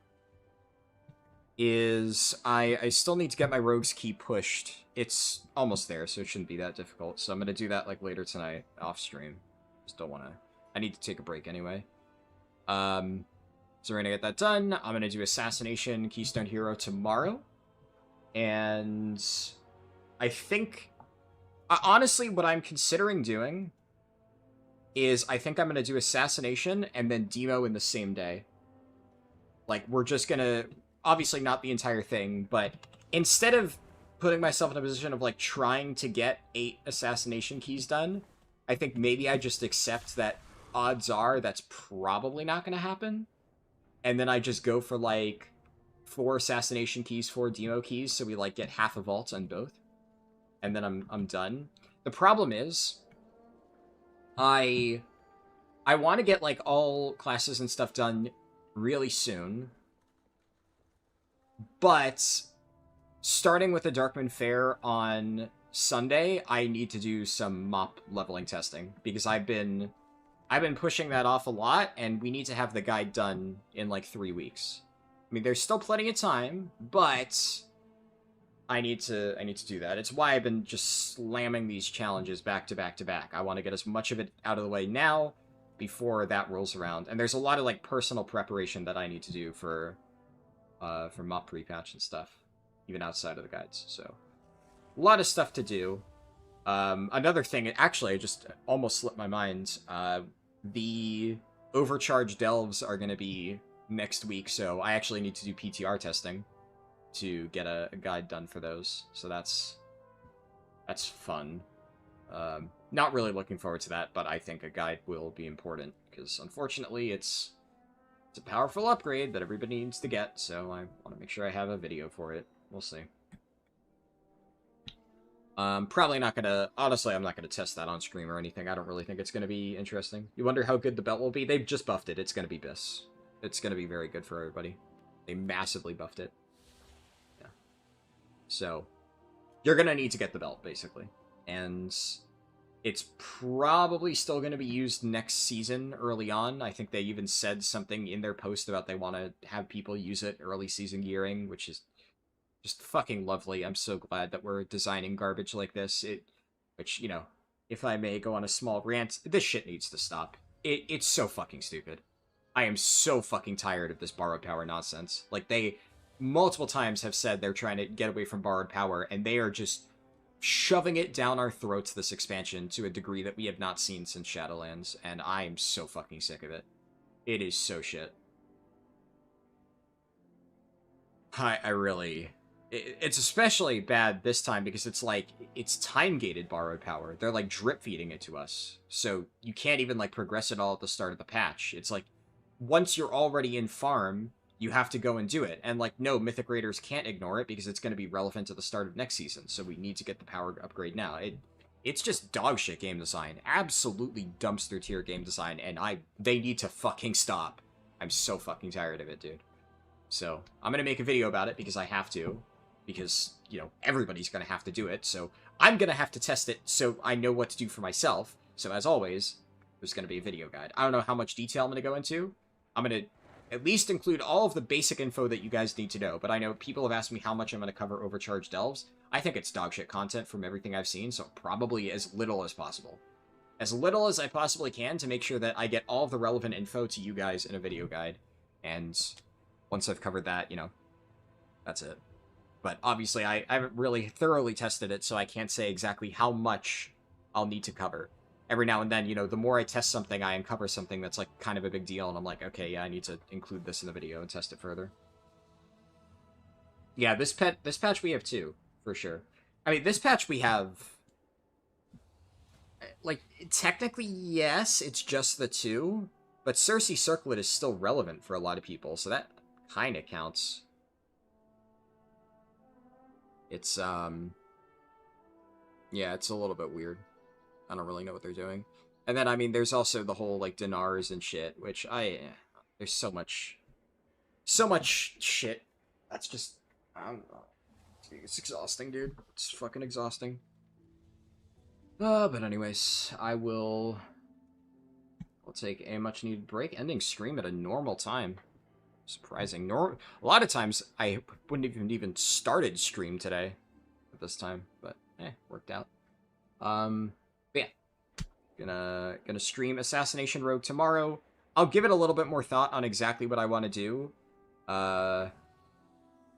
[SPEAKER 1] is I still need to get my Rogue's Key pushed. It's almost there, so it shouldn't be that difficult. So I'm gonna do that like later tonight off stream. Just don't wanna. I need to take a break anyway. So we're gonna get that done. I'm gonna do Assassination Keystone Hero tomorrow. And I think, honestly, what I'm considering doing is I think I'm going to do Assassination and then Demo in the same day. Like, we're just going to, obviously not the entire thing, but instead of putting myself in a position of, like, trying to get 8 Assassination keys done, I think maybe I just accept that odds are that's probably not going to happen. And then I just go for, like, 4 Assassination keys, 4 Demo keys, so we, like, get half a vault on both. And then I'm done. The problem is, I want to get, like, all classes and stuff done really soon. But starting with the Darkmoon Fair on Sunday, I need to do some mop leveling testing because I've been pushing that off a lot, and we need to have the guide done in like 3 weeks. I mean, there's still plenty of time, but I need to do that. It's why I've been just slamming these challenges back to back to back. I want to get as much of it out of the way now before that rolls around. And there's a lot of like personal preparation that I need to do for mop pre-patch and stuff, even outside of the guides. So a lot of stuff to do. Another thing, actually, I just almost slipped my mind. The overcharged delves are going to be next week, so I actually need to do PTR testing to get a guide done for those. So that's fun. Not really looking forward to that, but I think a guide will be important, because unfortunately it's a powerful upgrade that everybody needs to get, so I want to make sure I have a video for it. We'll see. Probably not gonna... Honestly, I'm not gonna test that on stream or anything. I don't really think it's gonna be interesting. You wonder how good the belt will be? They've just buffed it. It's gonna be BIS. It's gonna be very good for everybody. They massively buffed it. Yeah. So, you're gonna need to get the belt, basically. And it's probably still gonna be used next season early on. I think they even said something in their post about they want to have people use it early season gearing, which is just fucking lovely. I'm so glad that we're designing garbage like this. Which, you know, if I may go on a small rant, this shit needs to stop. It's so fucking stupid. I am so fucking tired of this borrowed power nonsense. Like, they multiple times have said they're trying to get away from borrowed power, and they are just shoving it down our throats, this expansion, to a degree that we have not seen since Shadowlands, and I am so fucking sick of it. It is so shit. I really... It's especially bad this time because it's like, it's time-gated borrowed power. They're like drip-feeding it to us. So you can't even like progress it all at the start of the patch. It's like, once you're already in farm, you have to go and do it. And like, no, Mythic Raiders can't ignore it because it's going to be relevant to the start of next season. So we need to get the power upgrade now. It's just dog shit game design. Absolutely dumpster tier game design. And they need to fucking stop. I'm so fucking tired of it, dude. So I'm going to make a video about it because I have to. Because, you know, everybody's going to have to do it, so I'm going to have to test it so I know what to do for myself. So, as always, there's going to be a video guide. I don't know how much detail I'm going to go into. I'm going to at least include all of the basic info that you guys need to know, but I know people have asked me how much I'm going to cover overcharged delves. I think it's dogshit content from everything I've seen, so probably as little as possible. As little as I possibly can to make sure that I get all of the relevant info to you guys in a video guide. And once I've covered that, you know, that's it. But obviously, I haven't really thoroughly tested it, so I can't say exactly how much I'll need to cover. Every now and then, you know, the more I test something, I uncover something that's, like, kind of a big deal, and I'm like, okay, yeah, I need to include this in the video and test it further. Yeah, this patch we have two, for sure. I mean, this patch we have... Like, technically, yes, it's just the two, but Cersei Circlet is still relevant for a lot of people, so that kind of counts. It's, yeah, it's a little bit weird. I don't really know what they're doing. And then, I mean, there's also the whole, like, dinars and shit, which there's so much shit. That's just, I don't know. It's exhausting, dude. It's fucking exhausting. But anyways, I'll take a much-needed break, ending stream at a normal time. Surprising. A lot of times I wouldn't even started stream today at this time, but worked out. But yeah, gonna stream Assassination Rogue tomorrow. I'll give it a little bit more thought on exactly what I want to do.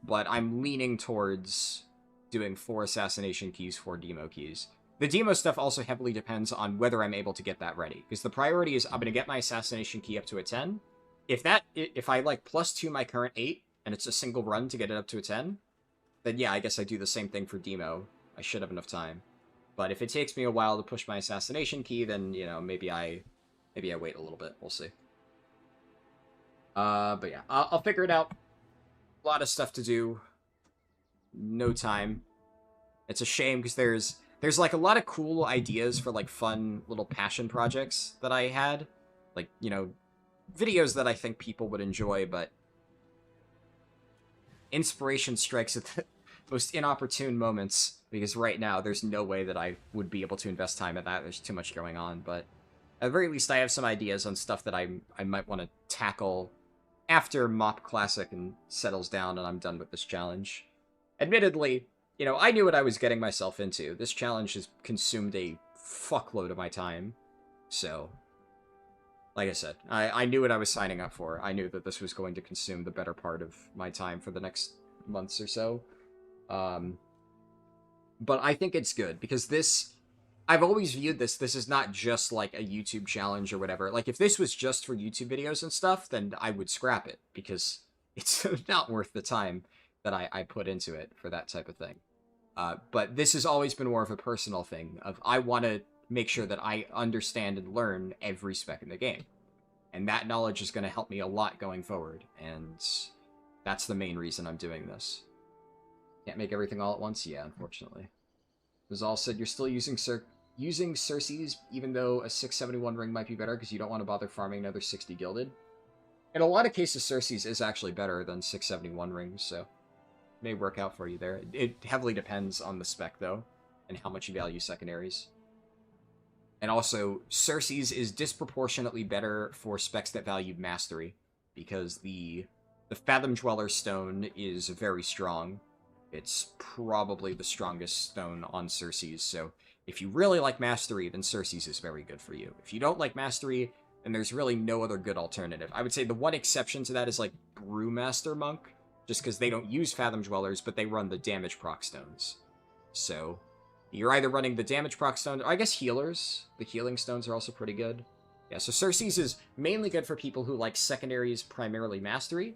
[SPEAKER 1] but I'm leaning towards doing 4 assassination keys, 4 demo keys. The demo stuff also heavily depends on whether I'm able to get that ready, because the priority is I'm going to get my assassination key up to a 10. If I like +2 my current 8, and it's a single run to get it up to a 10, then yeah, I guess I do the same thing for demo. I should have enough time. But if it takes me a while to push my assassination key, then, you know, maybe I wait a little bit. We'll see. But yeah, I'll figure it out. A lot of stuff to do. No time. It's a shame because there's like a lot of cool ideas for like fun little passion projects that I had. Like, you know, videos that I think people would enjoy, but inspiration strikes at the most inopportune moments, because right now there's no way that I would be able to invest time at that. There's too much going on, but at the very least I have some ideas on stuff that I might want to tackle after Mop Classic and settles down and I'm done with this challenge. Admittedly, you know, I knew what I was getting myself into. This challenge has consumed a fuckload of my time, so like I said, I knew what I was signing up for. I knew that this was going to consume the better part of my time for the next months or so. But I think it's good, because this... I've always viewed this is not just like a YouTube challenge or whatever. Like, if this was just for YouTube videos and stuff, then I would scrap it, because it's not worth the time that I put into it for that type of thing. But this has always been more of a personal thing, of I want to make sure that I understand and learn every spec in the game. And that knowledge is going to help me a lot going forward, and that's the main reason I'm doing this. Can't make everything all at once? Yeah, unfortunately. Zal said you're still using Circe's, even though a 671 ring might be better because you don't want to bother farming another 60 gilded. In a lot of cases, Circe's is actually better than 671 rings, so it may work out for you there. It heavily depends on the spec, though, and how much you value secondaries. And also, Circe's is disproportionately better for specs that value mastery, because the Fathom Dweller stone is very strong. It's probably the strongest stone on Circe's, so if you really like mastery, then Circe's is very good for you. If you don't like mastery, then there's really no other good alternative. I would say the one exception to that is like Brewmaster Monk, just because they don't use Fathom Dwellers, but they run the damage proc stones. So you're either running the damage proc stone, or I guess healers. The healing stones are also pretty good. Yeah, so Circe's is mainly good for people who like secondaries, primarily mastery.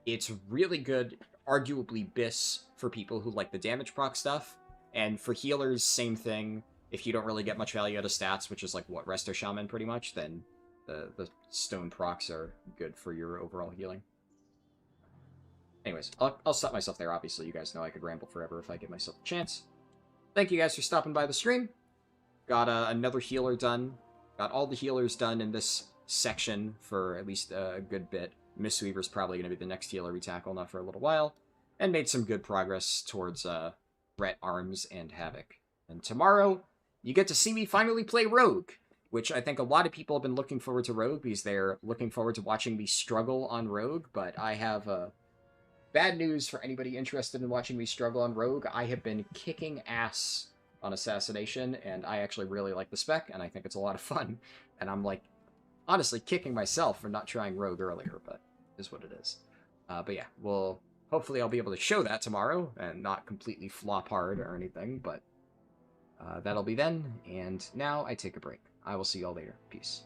[SPEAKER 1] It's really good, arguably Bis, for people who like the damage proc stuff. And for healers, same thing. If you don't really get much value out of stats, which is like, what, Resto Shaman pretty much, then the stone procs are good for your overall healing. Anyways, I'll stop myself there. Obviously, you guys know I could ramble forever if I give myself a chance. Thank you guys for stopping by the stream. Got another healer done. Got all the healers done in this section for at least a good bit. Mistweaver's probably going to be the next healer we tackle, not for a little while. And made some good progress towards Brett, Arms, and Havoc. And tomorrow, you get to see me finally play Rogue, which I think a lot of people have been looking forward to Rogue, because they're looking forward to watching me struggle on Rogue, but I have bad news for anybody interested in watching me struggle on Rogue. I have been kicking ass on Assassination, and I actually really like the spec, and I think it's a lot of fun. And I'm, like, honestly kicking myself for not trying Rogue earlier, but it is what it is. But yeah, hopefully I'll be able to show that tomorrow, and not completely flop hard or anything, but that'll be then. And now I take a break. I will see you all later. Peace.